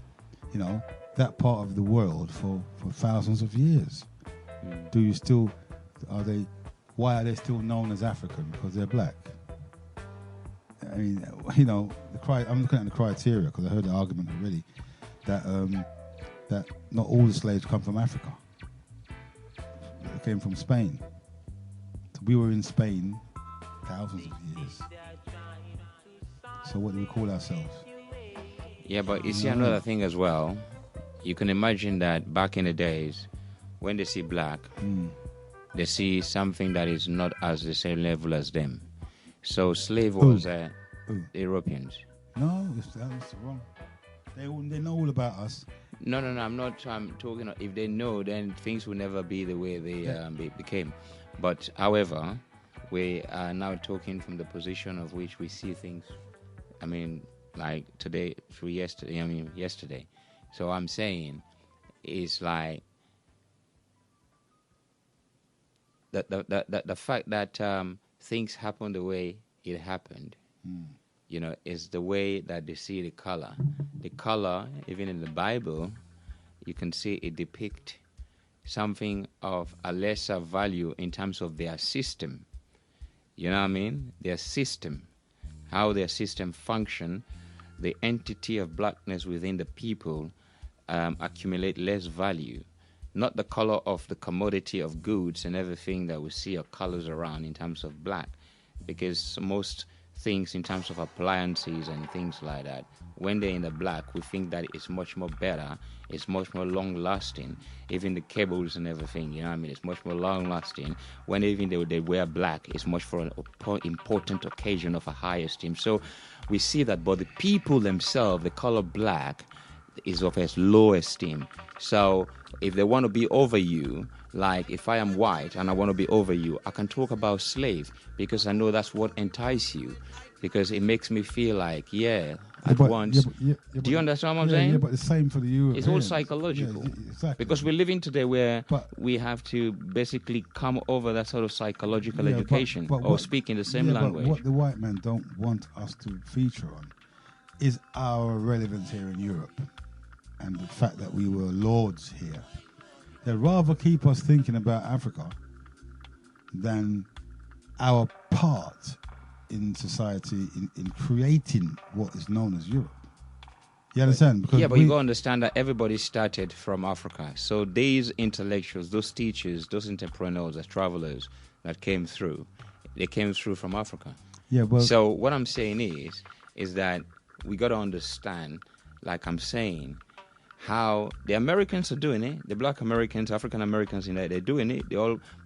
that part of the world for thousands of years. Why are they still known as African? Because they're black. I mean, I'm looking at the criteria because I heard the argument already that not all the slaves come from Africa. They came from Spain. So we were in Spain thousands of years. So what do we call ourselves? Yeah, but you see another thing as well. You can imagine that back in the days, when they see black, they see something that is not as the same level as them. So slave was Europeans. No, that's wrong. They know all about us. No. I'm not talking. If they know, then things will never be the way they became. But however, we are now talking from the position of which we see things. I mean, like today through yesterday. Yesterday. So I'm saying, it's like the fact that things happen the way it happened. Is the way that they see the color. The color, even in the Bible, you can see it depict something of a lesser value in terms of their system. You know what I mean? Their system, how their system function, the entity of blackness within the people accumulate less value. Not the color of the commodity of goods and everything that we see of colors around in terms of black, because most things in terms of appliances and things like that, when they're in the black, we think that it's much more better, it's much more long lasting. Even the cables and everything, you know what I mean, it's much more long lasting. When even they wear black, it's much for an important occasion of a high esteem. So we see that, but the people themselves, the color black is of a low esteem. So if they want to be over you, like if I am white and I want to be over you, I can talk about slave because I know that's what entices you, because it makes me feel like, do you understand what I'm saying? Yeah, but the same for the Europeans. It's all psychological. Yeah, exactly. Because we're living today where we have to basically come over that sort of psychological education or speak in the same language. But what the white men don't want us to feature on is our relevance here in Europe and the fact that we were lords here. They'd rather keep us thinking about Africa than our part in society in creating what is known as Europe. You understand? Because you got to understand that everybody started from Africa. So these intellectuals, those teachers, those entrepreneurs, those travelers that came through, they came through from Africa. Yeah, well, so what I'm saying is that we got to understand, like I'm saying, how the Americans are doing it. The black Americans, African Americans, they're doing it.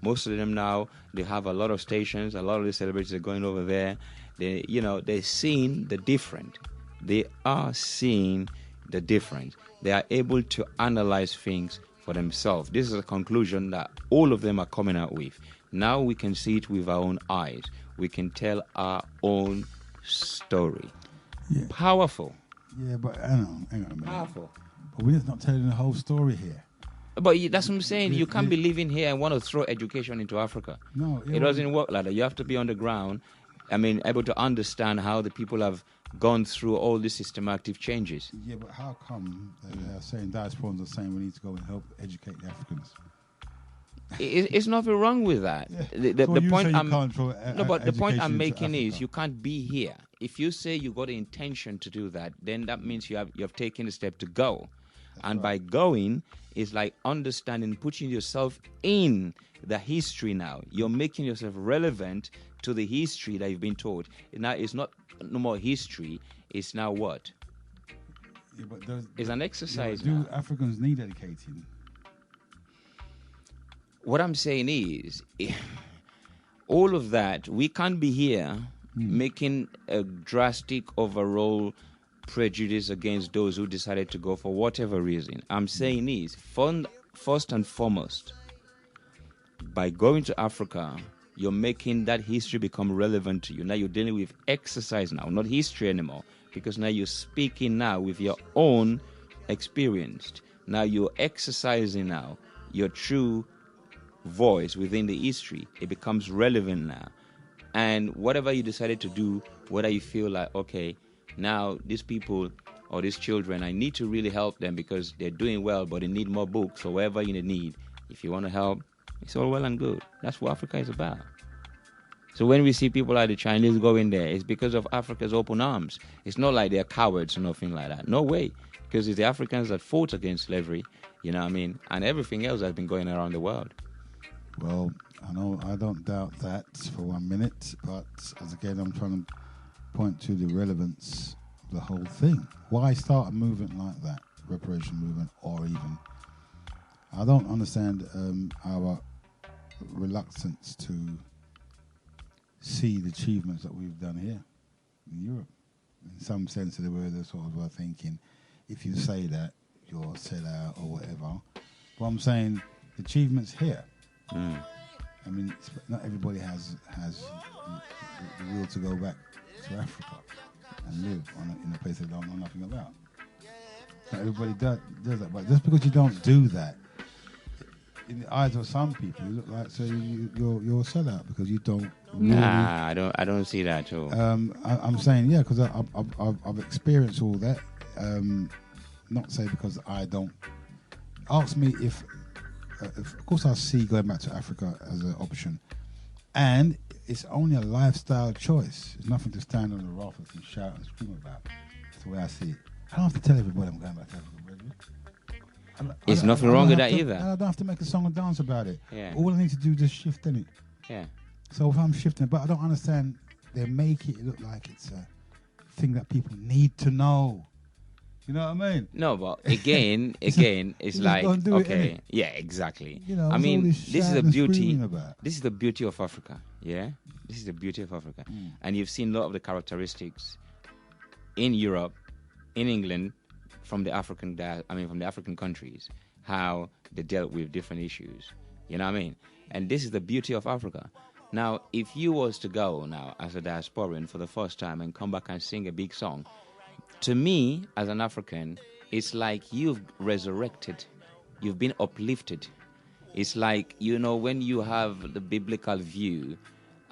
Most of them now, they have a lot of stations. A lot of the celebrities are going over there. They're seeing the different. They are seeing the difference. They are able to analyze things for themselves. This is a conclusion that all of them are coming out with. Now we can see it with our own eyes. We can tell our own story. Yeah. Powerful. Yeah, but hang on a minute. Powerful. But we're just not telling the whole story here. But that's what I'm saying. You can't be living here and want to throw education into Africa. No. It doesn't work like that. You have to be on the ground, able to understand how the people have gone through all these systematic changes. Yeah, but how come they're saying diasporans are saying we need to go and help educate the Africans? It's nothing wrong with that. Yeah. The point I'm making is you can't be here. If you say you got the intention to do that, then that means you have taken a step to go. And by going, it's like understanding, putting yourself in the history now. You're making yourself relevant to the history that you've been taught. Now it's no more history. It's now what? Yeah, but it's an exercise do now. Africans need educating? What I'm saying is, all of that, we can't be here making a drastic overall prejudice against those who decided to go for whatever reason. I'm saying is, first and foremost, by going to Africa, you're making that history become relevant to you. Now you're dealing with exercise now, not history anymore, because now you're speaking now with your own experience. Now you're exercising now your true voice within the history. It becomes relevant now. And whatever you decided to do, whether you feel like, okay, now these people or these children, I need to really help them because they're doing well, but they need more books or whatever you need. If you want to help, it's all well and good. That's what Africa is about. So when we see people like the Chinese going there, it's because of Africa's open arms. It's not like they're cowards or nothing like that. No way. Because it's the Africans that fought against slavery, you know what I mean? And everything else that's been going around the world. Well, I don't doubt that for 1 minute, but as again, I'm trying to point to the relevance of the whole thing. Why start a movement like that, reparation movement, or even? I don't understand our reluctance to see the achievements that we've done here in Europe. In some sense of the word, they're sort of thinking, if you say that, you're a sellout or whatever. But I'm saying the achievements here. I mean, not everybody has the will to go back to Africa and live in a place they don't know nothing about. Not everybody does that, but just because you don't do that, in the eyes of some people, you look like you're a sellout because you don't. Really, nah, I don't see that at all. I'm saying because I've experienced all that. Not say because I don't. Ask me if of course I see going back to Africa as an option, and it's only a lifestyle choice. It's nothing to stand on the rafters and shout and scream about. That's the way I see it. I don't have to tell everybody I'm going back to Africa, brother. There's nothing wrong with that either. I don't have to make a song and dance about it. Yeah. All I need to do is just shift in it. Yeah. So if I'm shifting, but I don't understand, they make it look like it's a thing that people need to know. You know what I mean? No, but again, it's like, okay, yeah, exactly. You know, I mean, this is the beauty. About. This is the beauty of Africa. Yeah, this is the beauty of Africa, and you've seen a lot of the characteristics in Europe, in England, from the African countries, how they dealt with different issues. You know what I mean? And this is the beauty of Africa. Now, if you was to go now as a diasporan for the first time and come back and sing a big song, to me, as an African, it's like you've resurrected. You've been uplifted. It's like, you know, when you have the biblical view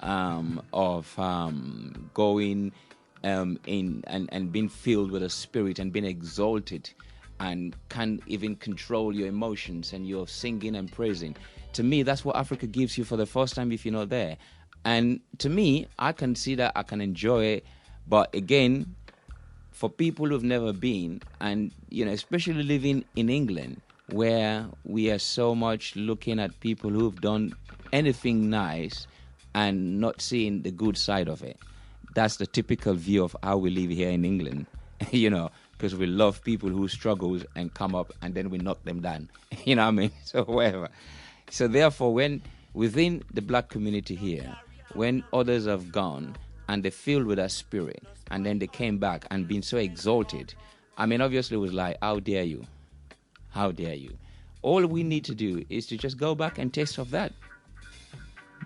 of going in and being filled with the Spirit and being exalted and can even control your emotions and you're singing and praising. To me, that's what Africa gives you for the first time if you're not there. And to me, I can see that, I can enjoy it. But again, for people who've never been, and you know, especially living in England, where we are so much looking at people who've done anything nice and not seeing the good side of it. That's the typical view of how we live here in England, you know, because we love people who struggles and come up and then we knock them down, you know what I mean? So whatever. So therefore, when within the black community here, when others have gone and they filled with that spirit, and then they came back and been so exalted, I mean, obviously it was like, how dare you? How dare you? All we need to do is to just go back and taste of that.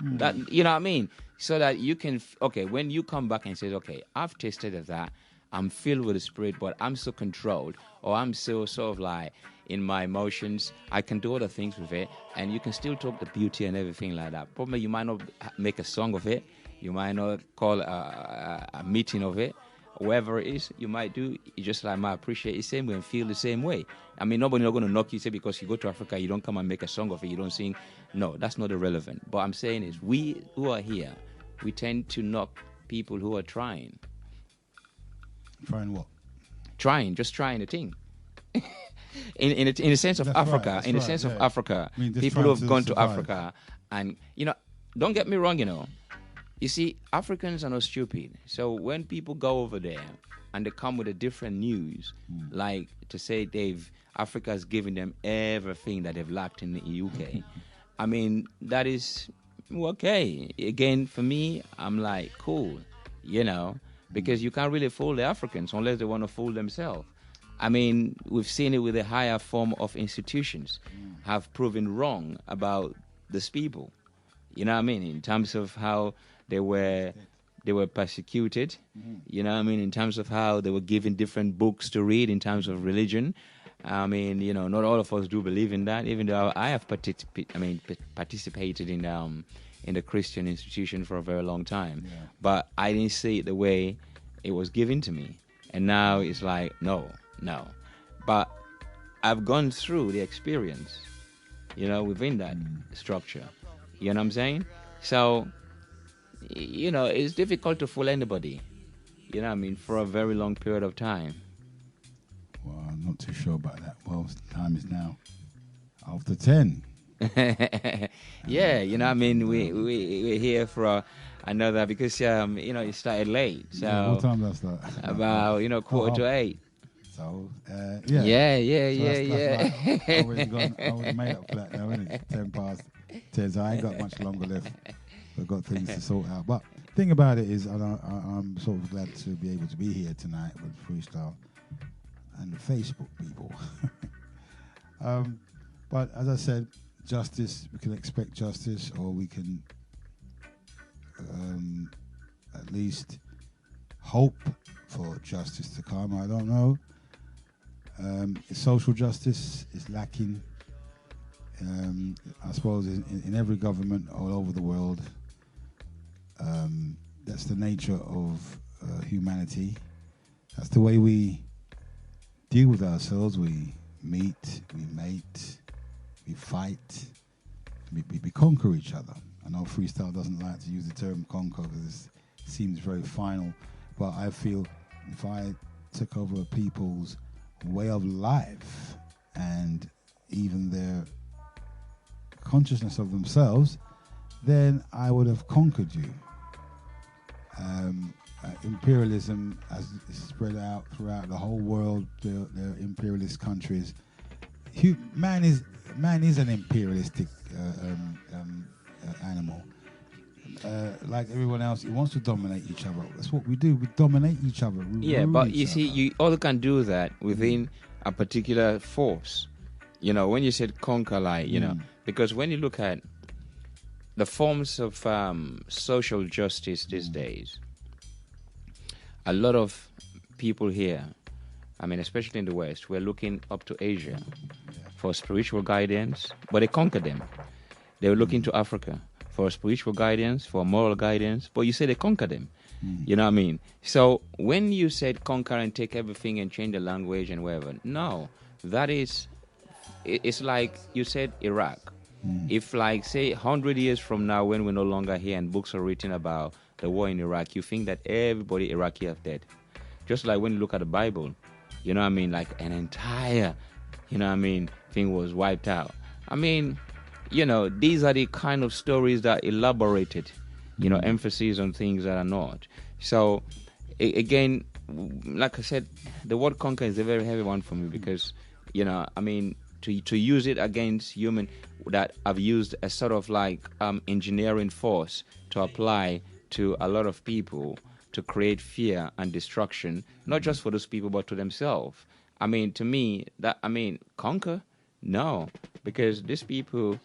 That, you know what I mean? So that you can, okay, when you come back and say, okay, I've tasted of that, I'm filled with the spirit, but I'm so controlled, or I'm so sort of like in my emotions, I can do other things with it, and you can still talk the beauty and everything like that. Probably you might not make a song of it, you might not call a meeting of it, whatever it is, you might do. You just like might appreciate it the same way and feel the same way. I mean, nobody's not going to knock you, say because you go to Africa, you don't come and make a song of it, you don't sing. No, that's not irrelevant. But I'm saying is, we who are here, we tend to knock people who are trying. Trying what? Just trying a thing. in a sense of Africa, right, in the sense of Africa, I mean, people who have gone to Africa, and you know, don't get me wrong, you know. You see, Africans are not stupid. So when people go over there and they come with a different news, like to say Africa's giving them everything that they've lacked in the UK, I mean, that is okay. Again, for me, I'm like, cool, you know, because you can't really fool the Africans unless they want to fool themselves. I mean, we've seen it with a higher form of institutions have proven wrong about these people. You know what I mean? In terms of how they were persecuted, you know what I mean, in terms of how they were given different books to read in terms of religion. I mean, you know, not all of us do believe in that, even though I have participated in the Christian institution for a very long time. Yeah. But I didn't see it the way it was given to me. And now it's like, no. But I've gone through the experience, you know, within that structure. You know what I'm saying? So, you know, it's difficult to fool anybody, you know what I mean, for a very long period of time. Well, I'm not too sure about that. Well, time is now after 10. Yeah, you know what I mean, we're here for another, because, you know, it started late. So yeah, what time does that start? About, you know, 7:45. So, yeah. So that's like, I would have made up for that now, isn't it? 10 past. Tez, I ain't got much longer left. I've got things to sort out. But thing about it is, I'm sort of glad to be able to be here tonight with Freestyle and the Facebook people. But as I said, justice, we can expect justice, or we can at least hope for justice to come. I don't know. Social justice is lacking. I suppose in every government all over the world. That's the nature of humanity. That's the way we deal with ourselves. We meet, we mate, we fight, we conquer each other. I know Freestyle doesn't like to use the term conquer because it seems very final, but I feel if I took over people's way of life and even their consciousness of themselves, then I would have conquered you. Imperialism has spread out throughout the whole world. The imperialist countries. Man is an imperialistic animal. Like everyone else, he wants to dominate each other. That's what we do. We dominate each other. But you see, you all can do that within a particular force. You know, when you said conquer, like, you know, because when you look at the forms of social justice these days, a lot of people here, I mean, especially in the West, we're looking up to Asia for spiritual guidance, but they conquer them. They were looking to Africa for spiritual guidance, for moral guidance, but you say they conquer them. You know what I mean? So when you said conquer and take everything and change the language and whatever, no, that is, it's like you said Iraq. If, like, say, 100 years from now, when we're no longer here and books are written about the war in Iraq, you think that everybody Iraqi are dead. Just like when you look at the Bible, you know what I mean, like an entire, you know what I mean, thing was wiped out. I mean, you know, these are the kind of stories that elaborated, you know, emphasis on things that are not. So, again, like I said, the word conquer is a very heavy one for me because, you know, I mean, to use it against human that have used a sort of like engineering force to apply to a lot of people to create fear and destruction, not just for those people but to themselves. I mean, to me, conquer? No, because these people,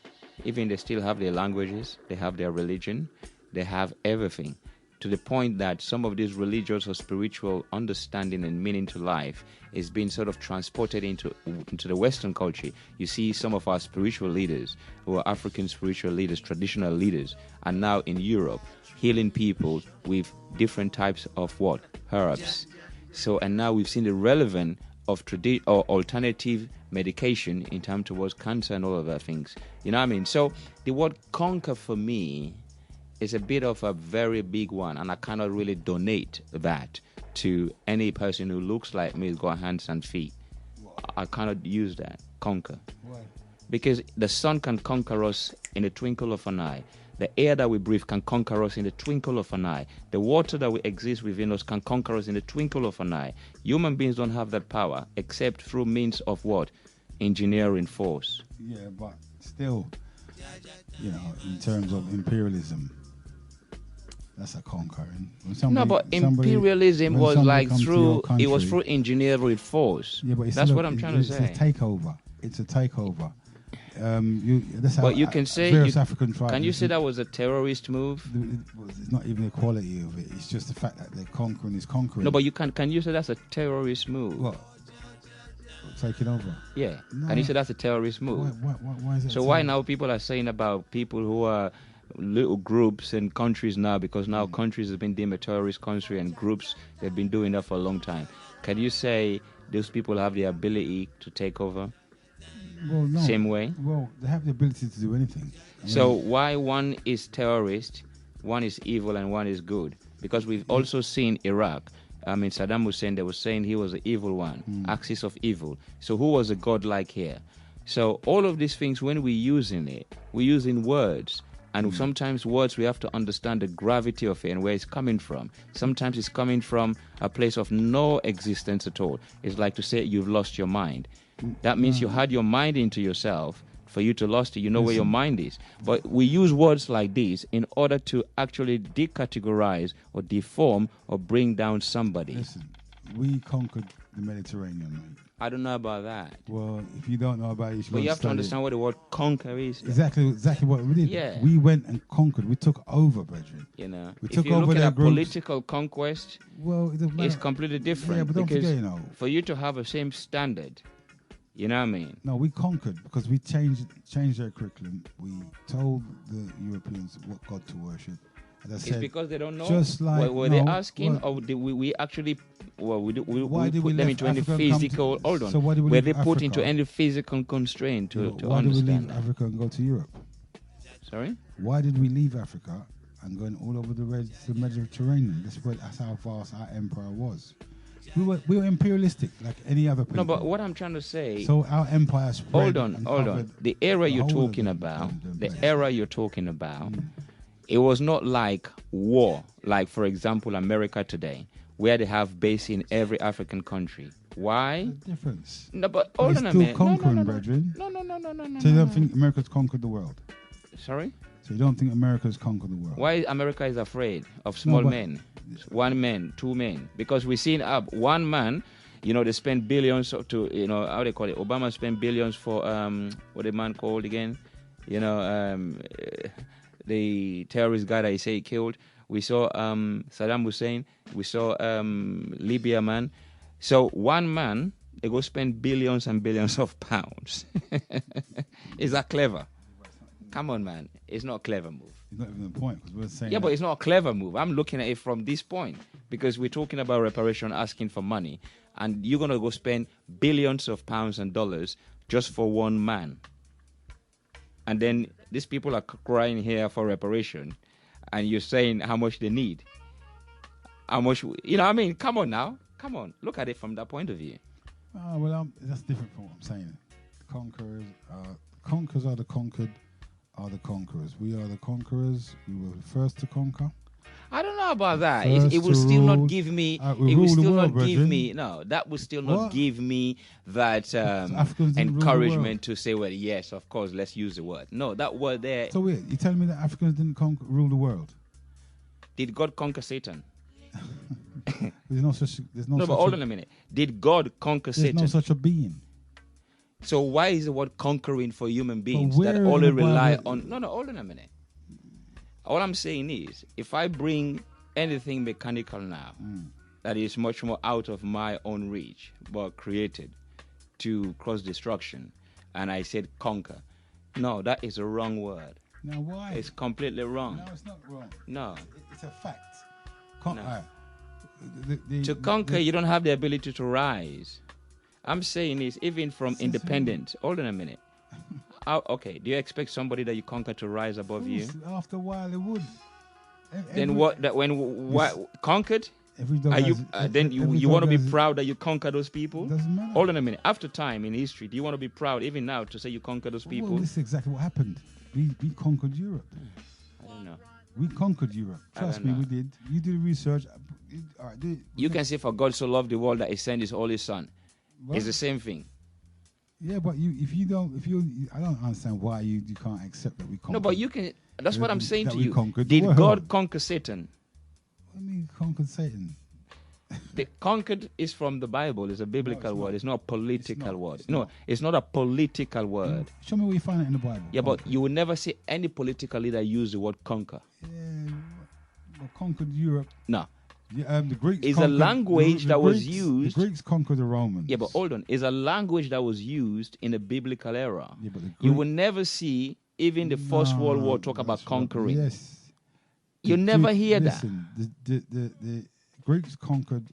even they still have their languages, they have their religion, they have everything, to the point that some of this religious or spiritual understanding and meaning to life is being sort of transported into the Western culture. You see some of our spiritual leaders, who are African spiritual leaders, traditional leaders, are now in Europe healing people with different types of what? Herbs. So, and now we've seen the relevance of alternative medication in terms towards cancer and all of that things. You know what I mean? So the word conquer for me is a bit of a very big one, and I cannot really donate that to any person who looks like me, who's got hands and feet. I cannot use that, conquer. Why? Because the sun can conquer us in a twinkle of an eye. The air that we breathe can conquer us in the twinkle of an eye. The water that we exist within us can conquer us in the twinkle of an eye. Human beings don't have that power except through means of what? Engineering force. Yeah, but still, you know, in terms of imperialism, that's a conquering. No, but imperialism was like through, it was through engineering force. Yeah, but that's what I'm trying to say. It's a takeover. It's a takeover. But you can say, African tribes, can you say that was a terrorist move? It's not even the quality of it. It's just the fact that they're conquering is conquering. No, but can you say that's a terrorist move? What? Taking over? Yeah. No. Can you say that's a terrorist move? Why is it? So why now people are saying about people who are little groups and countries now, because now countries have been deemed a terrorist country and groups, they've been doing that for a long time. Can you say those people have the ability to take over? Well, no. Same way? Well, they have the ability to do anything. So why one is terrorist, one is evil, and one is good? Because we've also seen Iraq. I mean, Saddam Hussein, they were saying he was the evil one, axis of evil. So who was a godlike here? So all of these things, when we're using it, we're using words. And sometimes words, we have to understand the gravity of it and where it's coming from. Sometimes it's coming from a place of no existence at all. It's like to say you've lost your mind. That means you had your mind into yourself for you to lost it. You know where your mind is. But we use words like this in order to actually decategorize or deform or bring down somebody. Listen, we conquered the Mediterranean, mate. I don't know about that. Well, if you don't know about it, you have to understand what the word conquer is. Exactly what we did. Yeah. We went and conquered. We took over, brethren. You know, we if took you over look their at groups. Political conquest, well, it's completely different. Yeah, but don't because forget, for you to have the same standard, you know what I mean? No, we conquered because we changed their curriculum. We told the Europeans what God to worship. As I said, it's because they don't know. Just like were they asking, or did we actually? Well, we put them into any physical. Hold on. So why did we were leave they Africa? put into any physical constraint to why understand? Why did we leave Africa and go to Europe? Sorry. Why did we leave Africa and go all over the Mediterranean? That's how vast our empire was. We were imperialistic like any other people. No, but what I'm trying to say. So our empire spread. Hold on. The era you're talking about. It was not like war, like, for example, America today, where they have base in every African country. Why? The difference. No, but hold on a Still minute. conquering, brethren. No. So you don't think America's conquered the world? Sorry? So you don't think America's conquered the world? Why America is afraid of small men? 1 man, 2 men. Because we've seen one man, they spend billions to, how they call it? Obama spent billions for, what the man called again? The terrorist guy that he say he killed. We saw Saddam Hussein. We saw Libya man. So one man, they go spend billions and billions of pounds. Is that clever? Come on, man. It's not a clever move. It's not even the point because we're saying. Yeah, but it's not a clever move. I'm looking at it from this point because we're talking about reparation, asking for money, and you're gonna go spend billions of pounds and dollars just for one man. And then these people are crying here for reparation, and you're saying how much they need. How much, come on now. Come on. Look at it from that point of view. Oh, well, that's different from what I'm saying. Conquerors are the conquered, are the conquerors. We are the conquerors. We were the first to conquer. I don't know about that. It will still not give me. It will still not give me. No, that will still not give me that encouragement to say, well, yes, of course, let's use the word. No, that word there. So wait, you telling me that Africans didn't rule the world? Did God conquer Satan? There's no such. But hold on a minute. Did God conquer Satan? There's no such a being. So why is the word conquering for human beings that only rely on? No, hold on a minute. All I'm saying is, if I bring anything mechanical now that is much more out of my own reach, but created to cause destruction, and I said conquer, no, that is a wrong word. Now why? It's completely wrong. No, it's not wrong. No. It's a fact. To conquer, you don't have the ability to rise. I'm saying is, even from independence. Hold on a minute. Okay, do you expect somebody that you conquer to rise above you? After a while, it would. Then what? That when conquered? Are you then you want to be proud that you conquer those people? Doesn't matter. Hold on a minute. After time in history, do you want to be proud even now to say you conquer those people? Well, this is exactly what happened. We conquered Europe. I don't know. We conquered Europe. Trust me, we did. You did research. You can say, for God so loved the world that He sent His only Son. What? It's the same thing. Yeah, but I don't understand why you can't accept that we conquered. No, but you can. That's what I'm saying to you. Did God conquer Satan? What do you mean conquered Satan? The conquered is from the Bible. It's a biblical word. It's not a political word. No, it's not a political word. Show me where you find it in the Bible. Yeah, but you will never see any political leader use the word conquer. Yeah, but conquered Europe. No. Yeah, the Greeks is a language that was used. The Greeks conquered the Romans. Yeah, but hold on. It's a language that was used in the biblical era. Yeah, but you will never see even the First World War talk about conquering. Yes. You never hear that. The Greeks conquered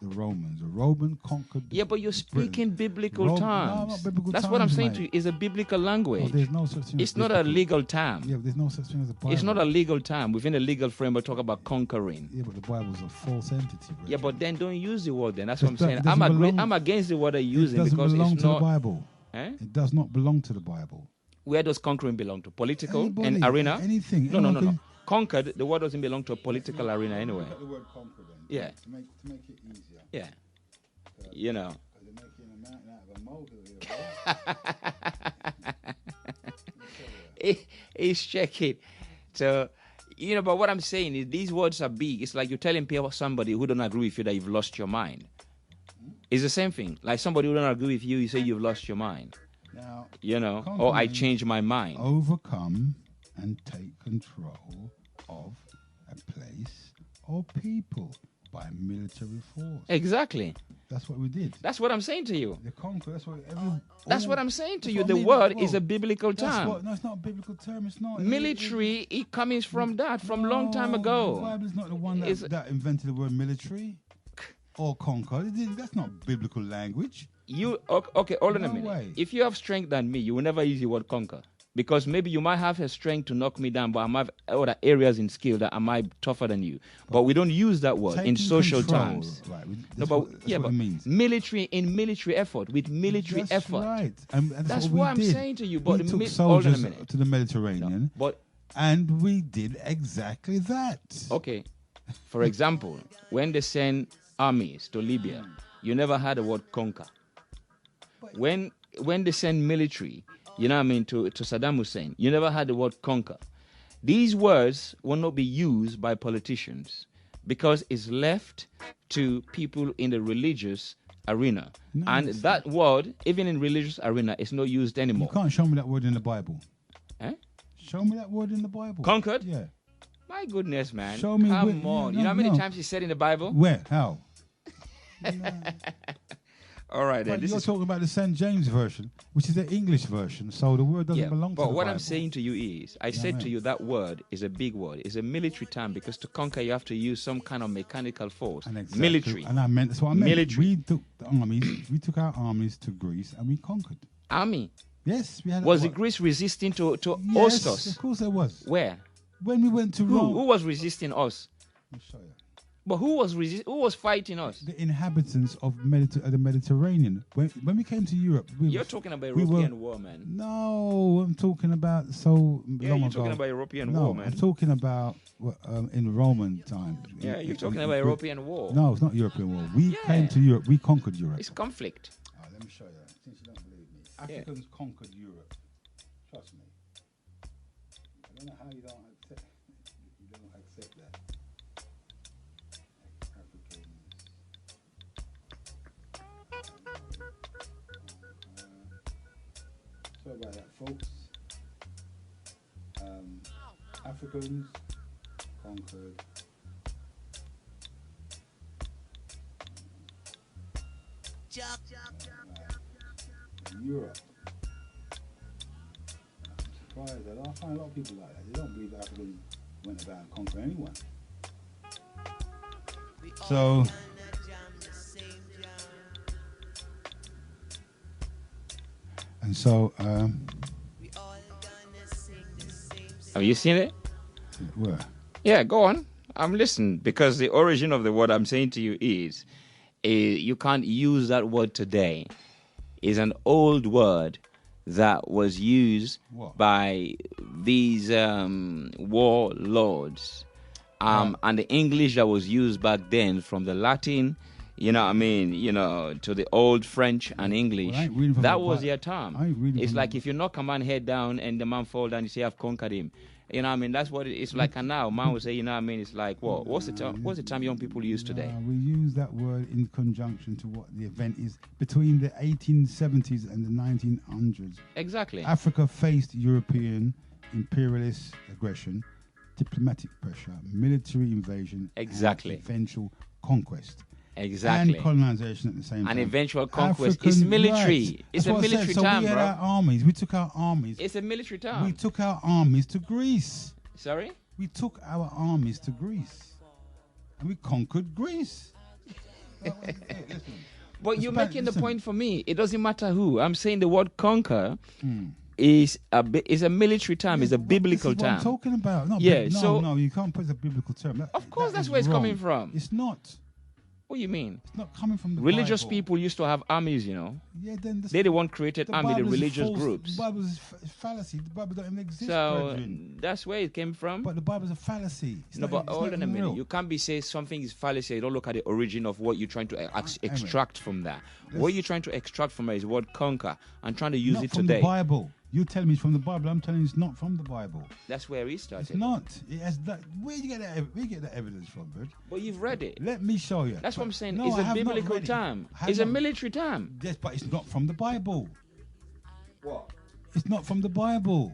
the Romans. The Romans conquered. Yeah, but you're speaking biblical terms. No, not biblical That's terms, what I'm saying mate. to you. It's a biblical language. There's no such thing. It's not a legal term. Yeah, but there's no such thing as a Bible. It's not a legal term. Within a legal framework, talk about conquering. Yeah, but the Bible's a false entity. Bro. Yeah, but then don't use the word. Then that's what I'm saying. I'm against the word they're using because it doesn't belong it's to not the Bible. Eh? It does not belong to the Bible. Where does conquering belong to? Political Anybody, and arena? Anything. No. Conquered, the word doesn't belong to a political arena anyway. Look at the word conquer then. Yeah. To make it easier. Yeah. You know. They're making a mountain out of a molehill here, He's checking. So, but what I'm saying is these words are big. It's like you're telling people, somebody who don't agree with you, that you've lost your mind. It's the same thing. Like somebody who don't agree with you, you say you've lost your mind. Now, or I changed my mind. Overcome and take control of a place or people by military force. Exactly. That's what we did. That's what I'm saying to you. The conquer. That's what I'm saying to you. The word is a biblical term. No, it's not a biblical term. It's not. Military, it comes from that, from long time ago. The Bible is not the one that invented the word military or conquer. That's not biblical language. Okay, hold on a minute. Way. If you have strength than me, you will never use the word conquer. Because maybe you might have a strength to knock me down, but I might have other areas in skill that I might be tougher than you. But we don't use that word in social terms. Right. That's what it means. Military effort, with military effort. Right. And that's what I'm saying to you. But we took soldiers to the Mediterranean, and we did exactly that. Okay. For example, when they send armies to Libya, you never had the word conquer. When they send military, to Saddam Hussein, you never had the word conquer. These words will not be used by politicians because it's left to people in the religious arena. No, and that word, even in religious arena, is not used anymore. You can't show me that word in the Bible. Show me that word in the Bible. Conquered? Yeah. My goodness, man. Show me. Come on. You know how many times he said in the Bible? Where? How? All right, then. You're talking about the St. James version, which is the English version, so the word doesn't belong to the Bible. But what I'm saying to you is, I said to you that word is a big word. It's a military term because to conquer you have to use some kind of mechanical force. Military. And that's what I meant. Military. We took our armies to Greece and we conquered. Army? Yes, we had. Was Greece resisting to host us? Yes, of course it was. Where? When we went to Rome. Who was resisting us? I'll show you. But who was fighting us? The inhabitants of the Mediterranean. When we came to Europe, you're talking about European war, man. No, I'm talking about long ago. You're talking about European war, man. I'm talking about in Roman times. Yeah, you're talking about European war. No, it's not European war. We came to Europe. We conquered Europe. It's conflict. Let me show you. Since you don't believe me, Africans conquered Europe. Trust me. I don't know how you don't accept that. Sorry about that, folks. Africans conquered Europe. I'm surprised that I find a lot of people like that. They don't believe Africans went about and conquered anyone. So and so have you seen it? Where? Yeah, go on. I'm listening because the origin of the word I'm saying to you is you can't use that word today. It's an old word that was used by these warlords. And the English that was used back then from the Latin, to the old French and English, that was their term. It's like if you knock a man head down and the man fall down, you say, I've conquered him. That's what it's like. And now, man will say, it's like, what's the term young people use today? We use that word in conjunction to what the event is between the 1870s and the 1900s. Exactly. Africa faced European imperialist aggression, diplomatic pressure, military invasion, exactly, and eventual conquest. Exactly. And colonization at the same time. And eventual conquest is military. Right. It's a military term, we had our armies. We took our armies. It's a military term. We took our armies to Greece. Sorry? We took our armies to Greece. And we conquered Greece. But you're making the point for me. It doesn't matter who. I'm saying the word conquer is a military term. It's a biblical term. What I'm talking about. No, you can't put a biblical term. Of course, that's where it's coming from. It's not. What do you mean? It's not coming from the religious Bible. People used to have armies, Yeah, then they're the one created army, the religious groups. The Bible is fallacy. The Bible doesn't even exist. So that's where it came from. But the Bible is a fallacy. But hold on a minute. You can't be saying something is fallacy. You don't look at the origin of what you're trying to extract from that. What you're trying to extract from it is the word conquer and trying to use not it from today. The Bible. You tell me it's from the Bible. I'm telling you it's not from the Bible. That's where it started. It's not. It has that. Where do you get that? Where you get that evidence from, bud? But you've read it. Let me show you. That's what I'm saying. No, It's a biblical term. It's a military term. Yes, but it's not from the Bible. What? It's not from the Bible.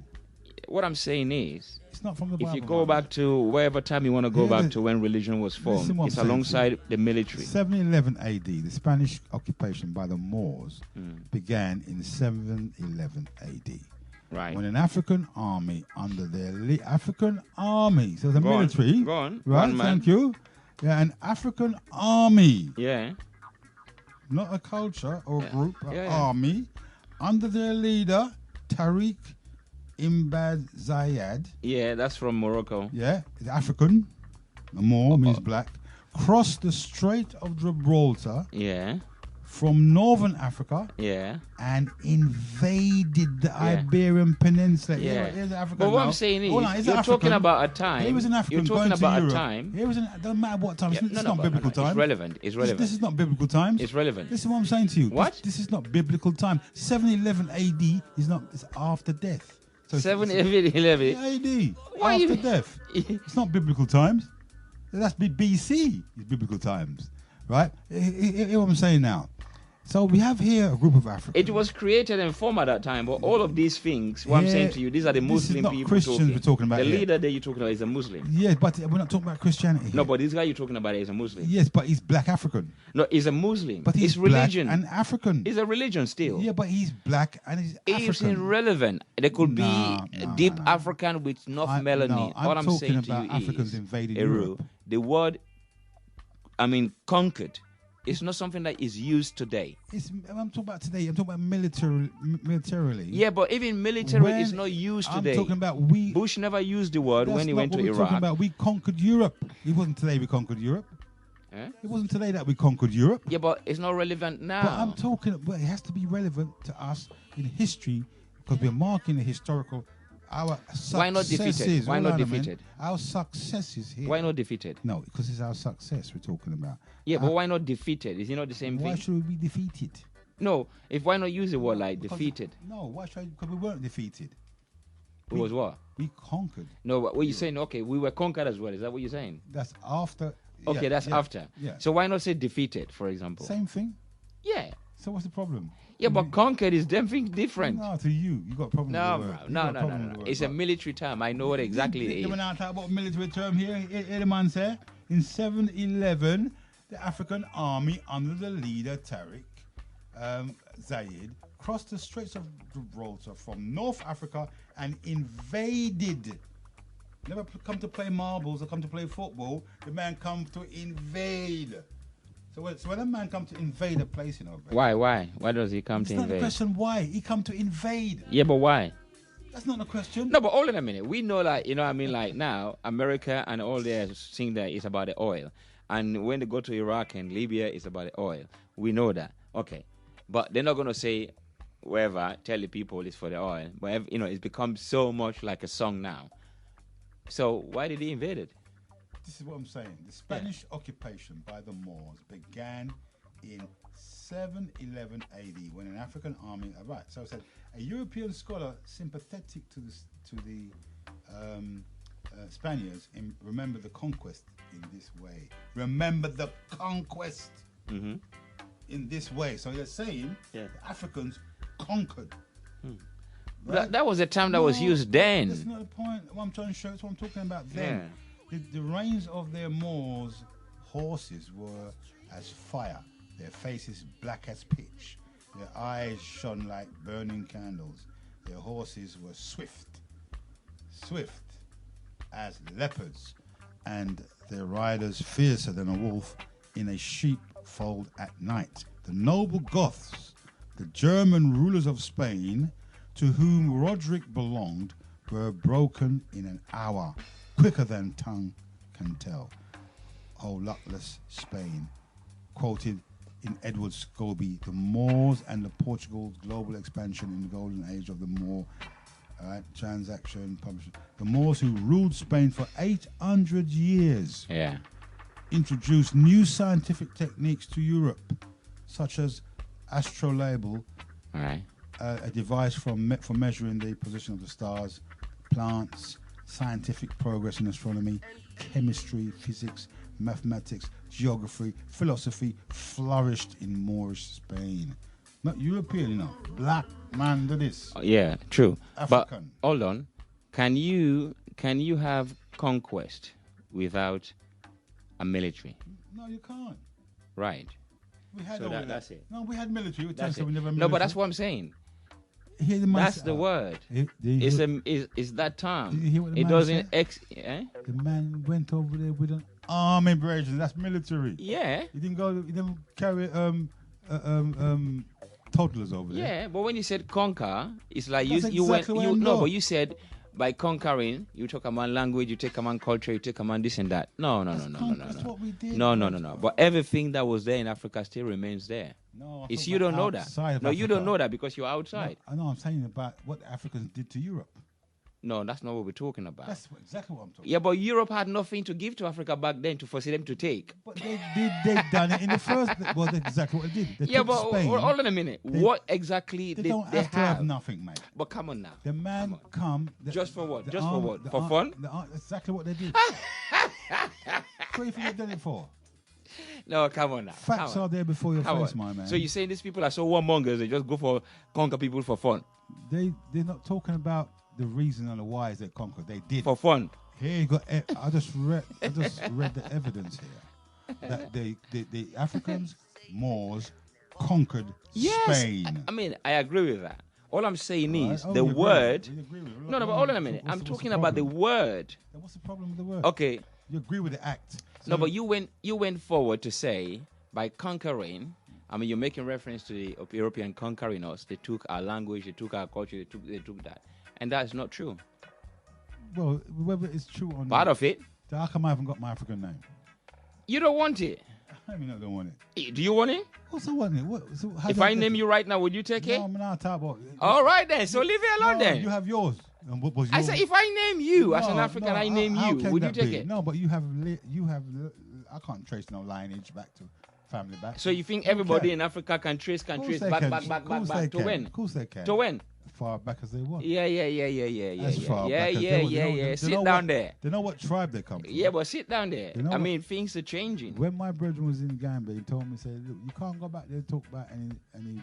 What I'm saying is, it's not from the Bible. If you go back to wherever time you want to go back to when religion was formed, it's alongside the military. 711 AD, the Spanish occupation by the Moors began in 711 AD. Right. When an African army under their African army, so the military. Go on. Right, thank you. Yeah, an African army. Yeah. Not a culture or a group, an army under their leader, Tariq Ibn Zayed. Yeah, that's from Morocco. Yeah, it's African. Moor means black. Crossed the Strait of Gibraltar. Yeah. From northern Africa. Yeah. And invaded the Iberian Peninsula. Yeah. Here's Africa. But what I'm saying is, you're talking about a time. Here was an African. You're talking about a time. Here was an. Doesn't matter what time. It's not biblical time. It's relevant. It's relevant. This is not biblical times. It's relevant. This is what I'm saying to you. What? This is not biblical time. 711 AD is not. It's after death. So 711 AD. After death. It's not biblical times. That's BC. It's biblical times, right? Hear what I'm saying now. So we have here a group of Africans. It was created and formed at that time, but all of these things, what I'm saying to you, these are the Muslim people Christians we're talking about. The here. leader that you're talking about is a Muslim. Yes, but we're not talking about Christianity here. No, but this guy you're talking about is a Muslim. Yes, but he's black African. No, he's a Muslim. But he's religion. Black and African. It's a religion still. Yeah, but he's black and he's African. It's irrelevant. There could be deep African with enough melanin. I'm what I'm saying to you Africans is, invaded Heru, Europe. The word, conquered. It's not something that is used today. I'm talking about today. I'm talking about militarily. Yeah, but even military is not used today. I'm talking about Bush never used the word when he went to Iraq. Talking about. We conquered Europe. It wasn't today we conquered Europe. It wasn't today that we conquered Europe. Yeah, but it's not relevant now. But I'm talking. But it has to be relevant to us in history because we're marking the historical. Our successes. Why not defeated? Why not defeated? Our successes here. Why not defeated? No, because it's our success we're talking about. Yeah, but why not defeated? Is it not the same thing? Why should we be defeated? No, why not use the word like defeated? No, why should because we weren't defeated. It was what? We conquered. No, but what you're saying, okay, we were conquered as well. Is that what you're saying? That's after. Okay, that's after. Yeah. So why not say defeated, for example? Same thing. Yeah. So what's the problem? Yeah, but conquered is definitely different. No, to you got a problem with the word. No. It's a military term. I know what exactly it is. When I talk about military term here, here the man say, in 711, the African army under the leader Tariq Zayed crossed the Straits of Gibraltar from North Africa and invaded. Never come to play marbles or come to play football. The man come to invade. So when a man comes to invade a place, Why? Why does he come to invade? It's not the question why. He come to invade. Yeah, but why? That's not the question. No, but hold on a minute. We know, like now, America and all their thing there is about the oil. And when they go to Iraq and Libya, it's about the oil. We know that. Okay. But they're not going to say, wherever, tell the people it's for the oil. But, it's become so much like a song now. So why did he invade it? This is what I'm saying. The Spanish occupation by the Moors began in 711 AD when an African army arrived. So I said a European scholar sympathetic to the Spaniards remember the conquest in this way. Remember the conquest in this way. So they're saying the Africans conquered. Right? That was a term that was used then. That's not the point. What I'm trying to show is what I'm talking about then. The reins of their Moors' horses were as fire, their faces black as pitch, their eyes shone like burning candles, their horses were swift as leopards, and their riders fiercer than a wolf in a sheepfold at night. The noble Goths, the German rulers of Spain, to whom Roderick belonged, were broken in an hour, quicker than tongue can tell. O luckless Spain, quoted in Edward Scobie, the Moors and the Portugal's global expansion in the golden age of the Moor transaction publishing. The Moors who ruled Spain for 800 years introduced new scientific techniques to Europe, such as astrolabe a device for measuring the position of the stars, plants, scientific progress in astronomy, chemistry, physics, mathematics, geography, philosophy flourished in Moorish Spain. Not European, black man did this. Yeah, true. African. But hold on, can you have conquest without a military? No, you can't. Right. We had so that's it. No, we had military. We that's it. We never military. No, but that's what I'm saying. That's the word. It's that term. It doesn't The man went over there with an army operation. That's military. Yeah. He didn't carry toddlers over there. Yeah, but when you said conquer, it's like but you said by conquering, you talk about language, you take about culture, you take about this and that. No. That's what we did. No. But everything that was there in Africa still remains there. No, it's you don't know that. No, you don't know that because you're outside. No, I know. I'm saying about what the Africans did to Europe. No, that's not what we're talking about. That's exactly what I'm talking about. Yeah, but Europe had nothing to give to Africa back then to force them to take. But they done it in the first place. Well, that's exactly what they did. They took Spain. Hold on a minute. What exactly they don't have to have nothing, mate. But come on now. The man come. Just for what? Just for what? For fun? Exactly what they did. What do you think they've done it for? No, come on now. Facts are there before your face, my man. So you're saying these people are so warmongers, they just go for conquer people for fun? They're not talking about the reason and the why they conquered. They did for fun. Here you got. I just read the evidence here that the Africans, Moors, conquered Spain. I mean, I agree with that. All I'm saying is the word. No, but hold on a minute. I'm talking about the word. Then what's the problem with the word? Okay. You agree with the act. No, but you went forward to say by conquering. I mean, you're making reference to the European conquering us. They took our language, they took our culture, they took that, and that's not true. Well, whether it's true or not, part of it. How come I haven't got my African name? You don't want it. I mean, I don't want it. Do you want it? What's I want it? If I name you right now, would you take it? No, I'm not talking about it. All right then. So leave it alone then. You have yours. I said, if I name you as an African, I name you. Would you take it? No, but you have. I can't trace no lineage back to family back. So you think everybody in Africa can trace back to when? Of course they can. To when? Far back as they want. Yeah. As far back as they want. Sit down there. They know what tribe they come from. Yeah, but sit down there. I mean, things are changing. When my brother was in Gambia, he told me, said, look, you can't go back there and talk about any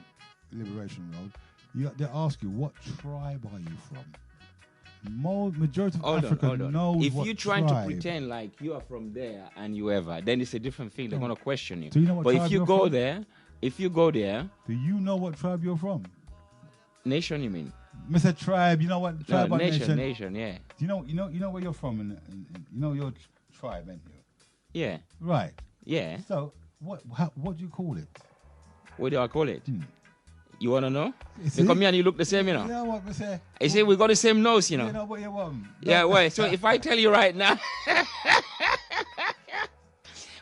liberation road. They ask you, what tribe are you from? Majority of Africa knows if what you're trying to pretend like you are from there and you ever, then it's a different thing. They're going to question you. Do you know what but tribe if you go there, do you know what tribe you're from? Nation, you mean? Mr. Tribe, you know what tribe? No, nation, yeah. Do you know where you're from? You know your tribe, ain't you? Yeah. Right. Yeah. So what do you call it? What do I call it? You want to know? Because me and you look the same, you know. You know what we say? I say we got the same nose, you know. You know what you want? Yeah, well, so if I tell you right now,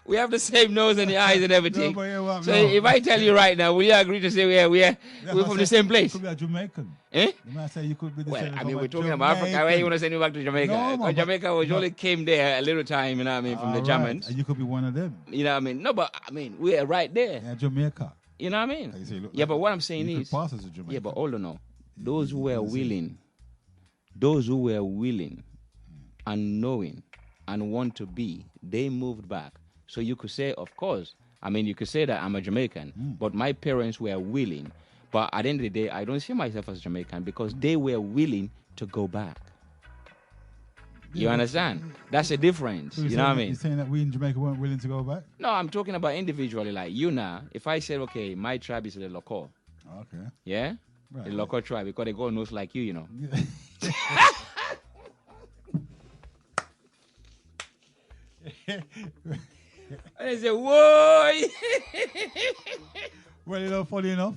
we have the same nose and the eyes and everything. So if I tell you right now, will you agree to say we're from the same place? You could be a Jamaican. Eh? You might say you could be the same. I mean, we're talking about Africa. Where you want to send me back to Jamaica? No, Jamaica only came there a little time, you know what I mean, from the Germans. And you could be one of them. You know what I mean? No, but I mean, we're right there. Yeah, Jamaica. You know what I mean? Yeah, but what I'm saying is, yeah, but hold on, those who were willing, and knowing and want to be, they moved back. So you could say, of course, I mean, you could say that I'm a Jamaican, but my parents were willing. But at the end of the day, I don't see myself as Jamaican because they were willing to go back. You understand? That's a difference. You know what I mean? You're saying that we in Jamaica weren't willing to go back? No, I'm talking about individually. Like you now, if I said, okay, my tribe is the Loco. Okay. Yeah? Right. The Loco tribe, because they got nose like you know. And I say, whoa! Well, you know, funny enough,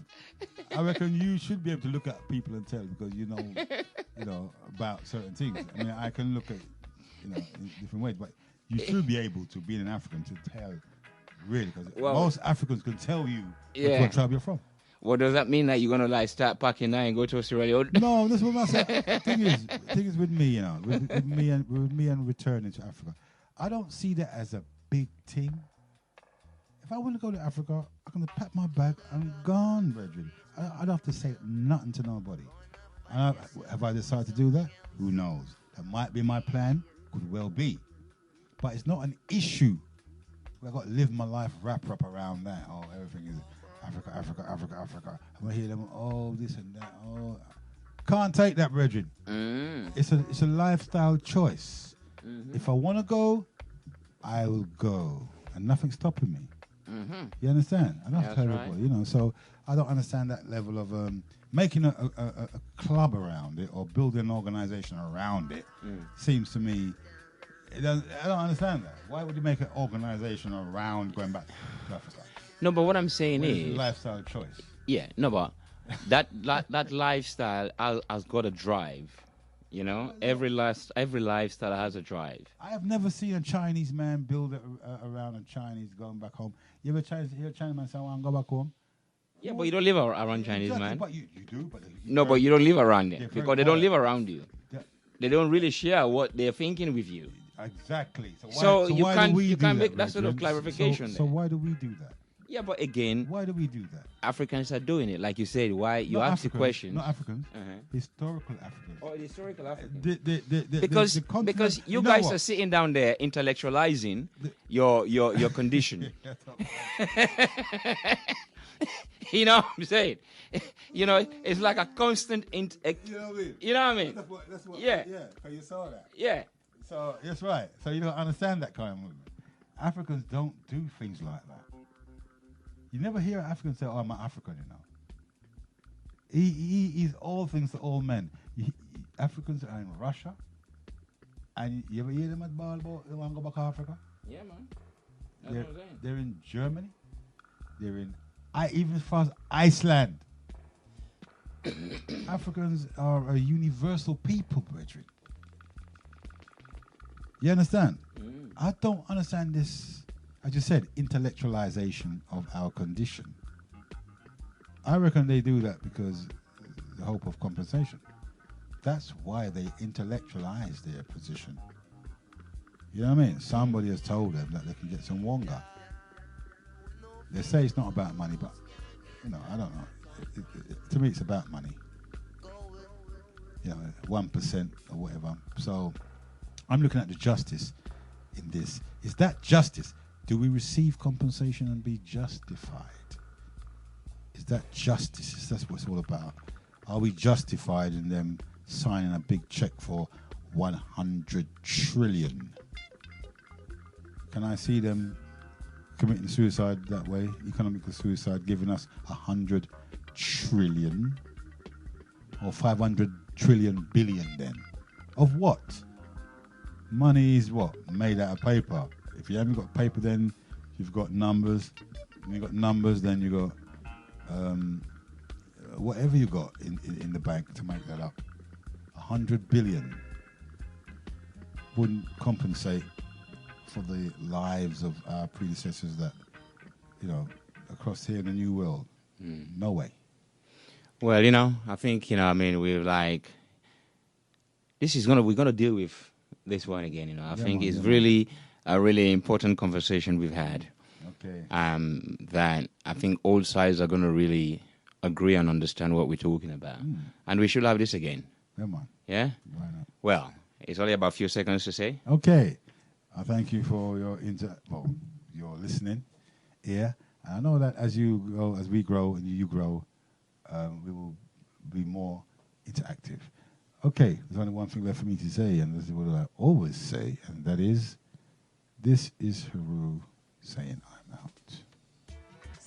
I reckon you should be able to look at people and tell because you know about certain things. I mean, I can look at, in different ways, but you should be able to, being an African, to tell really because most Africans can tell you what tribe you're from. Well, does that mean that you're gonna like start packing now and go to Australia? No, that's what I'm saying. Thing is with me, with me and returning to Africa, I don't see that as a big thing. If I want to go to Africa, I'm going to pack my bag and gone, brethren. I don't have to say nothing to nobody. Have I decided to do that? Who knows? That might be my plan. Could well be. But it's not an issue. I've got to live my life wrap up around that. Oh, everything is Africa, Africa, Africa, Africa. I'm going to hear them, oh, this and that. Oh, can't take that, brethren. It's a lifestyle choice. If I want to go, I will go. And nothing's stopping me. You understand? And that's terrible, right. You know. So I don't understand that level of making a club around it or building an organization around it. Seems to me, I don't understand that. Why would you make an organization around going back to Africa? No, but what I'm saying is lifestyle choice. Yeah, no, but that lifestyle has got a drive. You know, every lifestyle has a drive. I have never seen a Chinese man build around a Chinese going back home. You ever hear a Chinese man say, I want to go back home? Yeah, but you don't live around Chinese, exactly, man. But you do. But no, but you don't live around them because they don't live around you. Yeah. They don't really share what they're thinking with you. Exactly. So you can't make that sort of clarification. So why do we do that? Yeah, but again, why do we do that? Africans are doing it, like you said. Why you ask the question? Not Africans, historical Africans. Oh, historical Africans. Because you guys are sitting down there intellectualizing your condition. You know what I'm saying? You know, it's like a constant. You know what I mean? You know what I mean? That's what, yeah. Because you saw that. Yeah. So that's right. So you don't understand that kind of movement. Africans don't do things like that. You never hear an African say, "Oh, I'm an African," you know. He is all things to all men. Africans are in Russia, and you ever hear them at ball about they want to go back to Africa? Yeah, man. That's what I'm saying. They're in Germany. They're in even as far as Iceland. Africans are a universal people, brethren. You understand? I don't understand this. As you said, intellectualization of our condition. I reckon they do that because the hope of compensation. That's why they intellectualize their position. You know what I mean? Somebody has told them that they can get some wonga. They say it's not about money, but, you know, I don't know. To me, it's about money. You know, 1% or whatever. So I'm looking at the justice in this. Is that justice? Do we receive compensation and be justified? Is that justice? That's what it's all about. Are we justified in them signing a big check for 100 trillion? Can I see them committing suicide that way? Economical suicide, giving us 100 trillion or 500 trillion billion then? Of what? Money is what? Made out of paper. If you haven't got paper, then you've got numbers. When you've got numbers, then you got whatever you got in the bank to make that up. 100 billion wouldn't compensate for the lives of our predecessors that, you know, across here in the new world. No way. Well, you know, I think, you know, I mean, we're like, we're gonna deal with this one again. You know, I think it's really a really important conversation we've had. Okay. That I think all sides are going to really agree and understand what we're talking about. And we should have this again. Come on. Yeah? Why not? Well, it's only about a few seconds to say. Okay. I thank you for your your listening here. And I know that as we grow and you grow, we will be more interactive. Okay, there's only one thing left for me to say, and this is what I always say, and that is, this is Heru saying I'm out.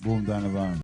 Boom, down the van.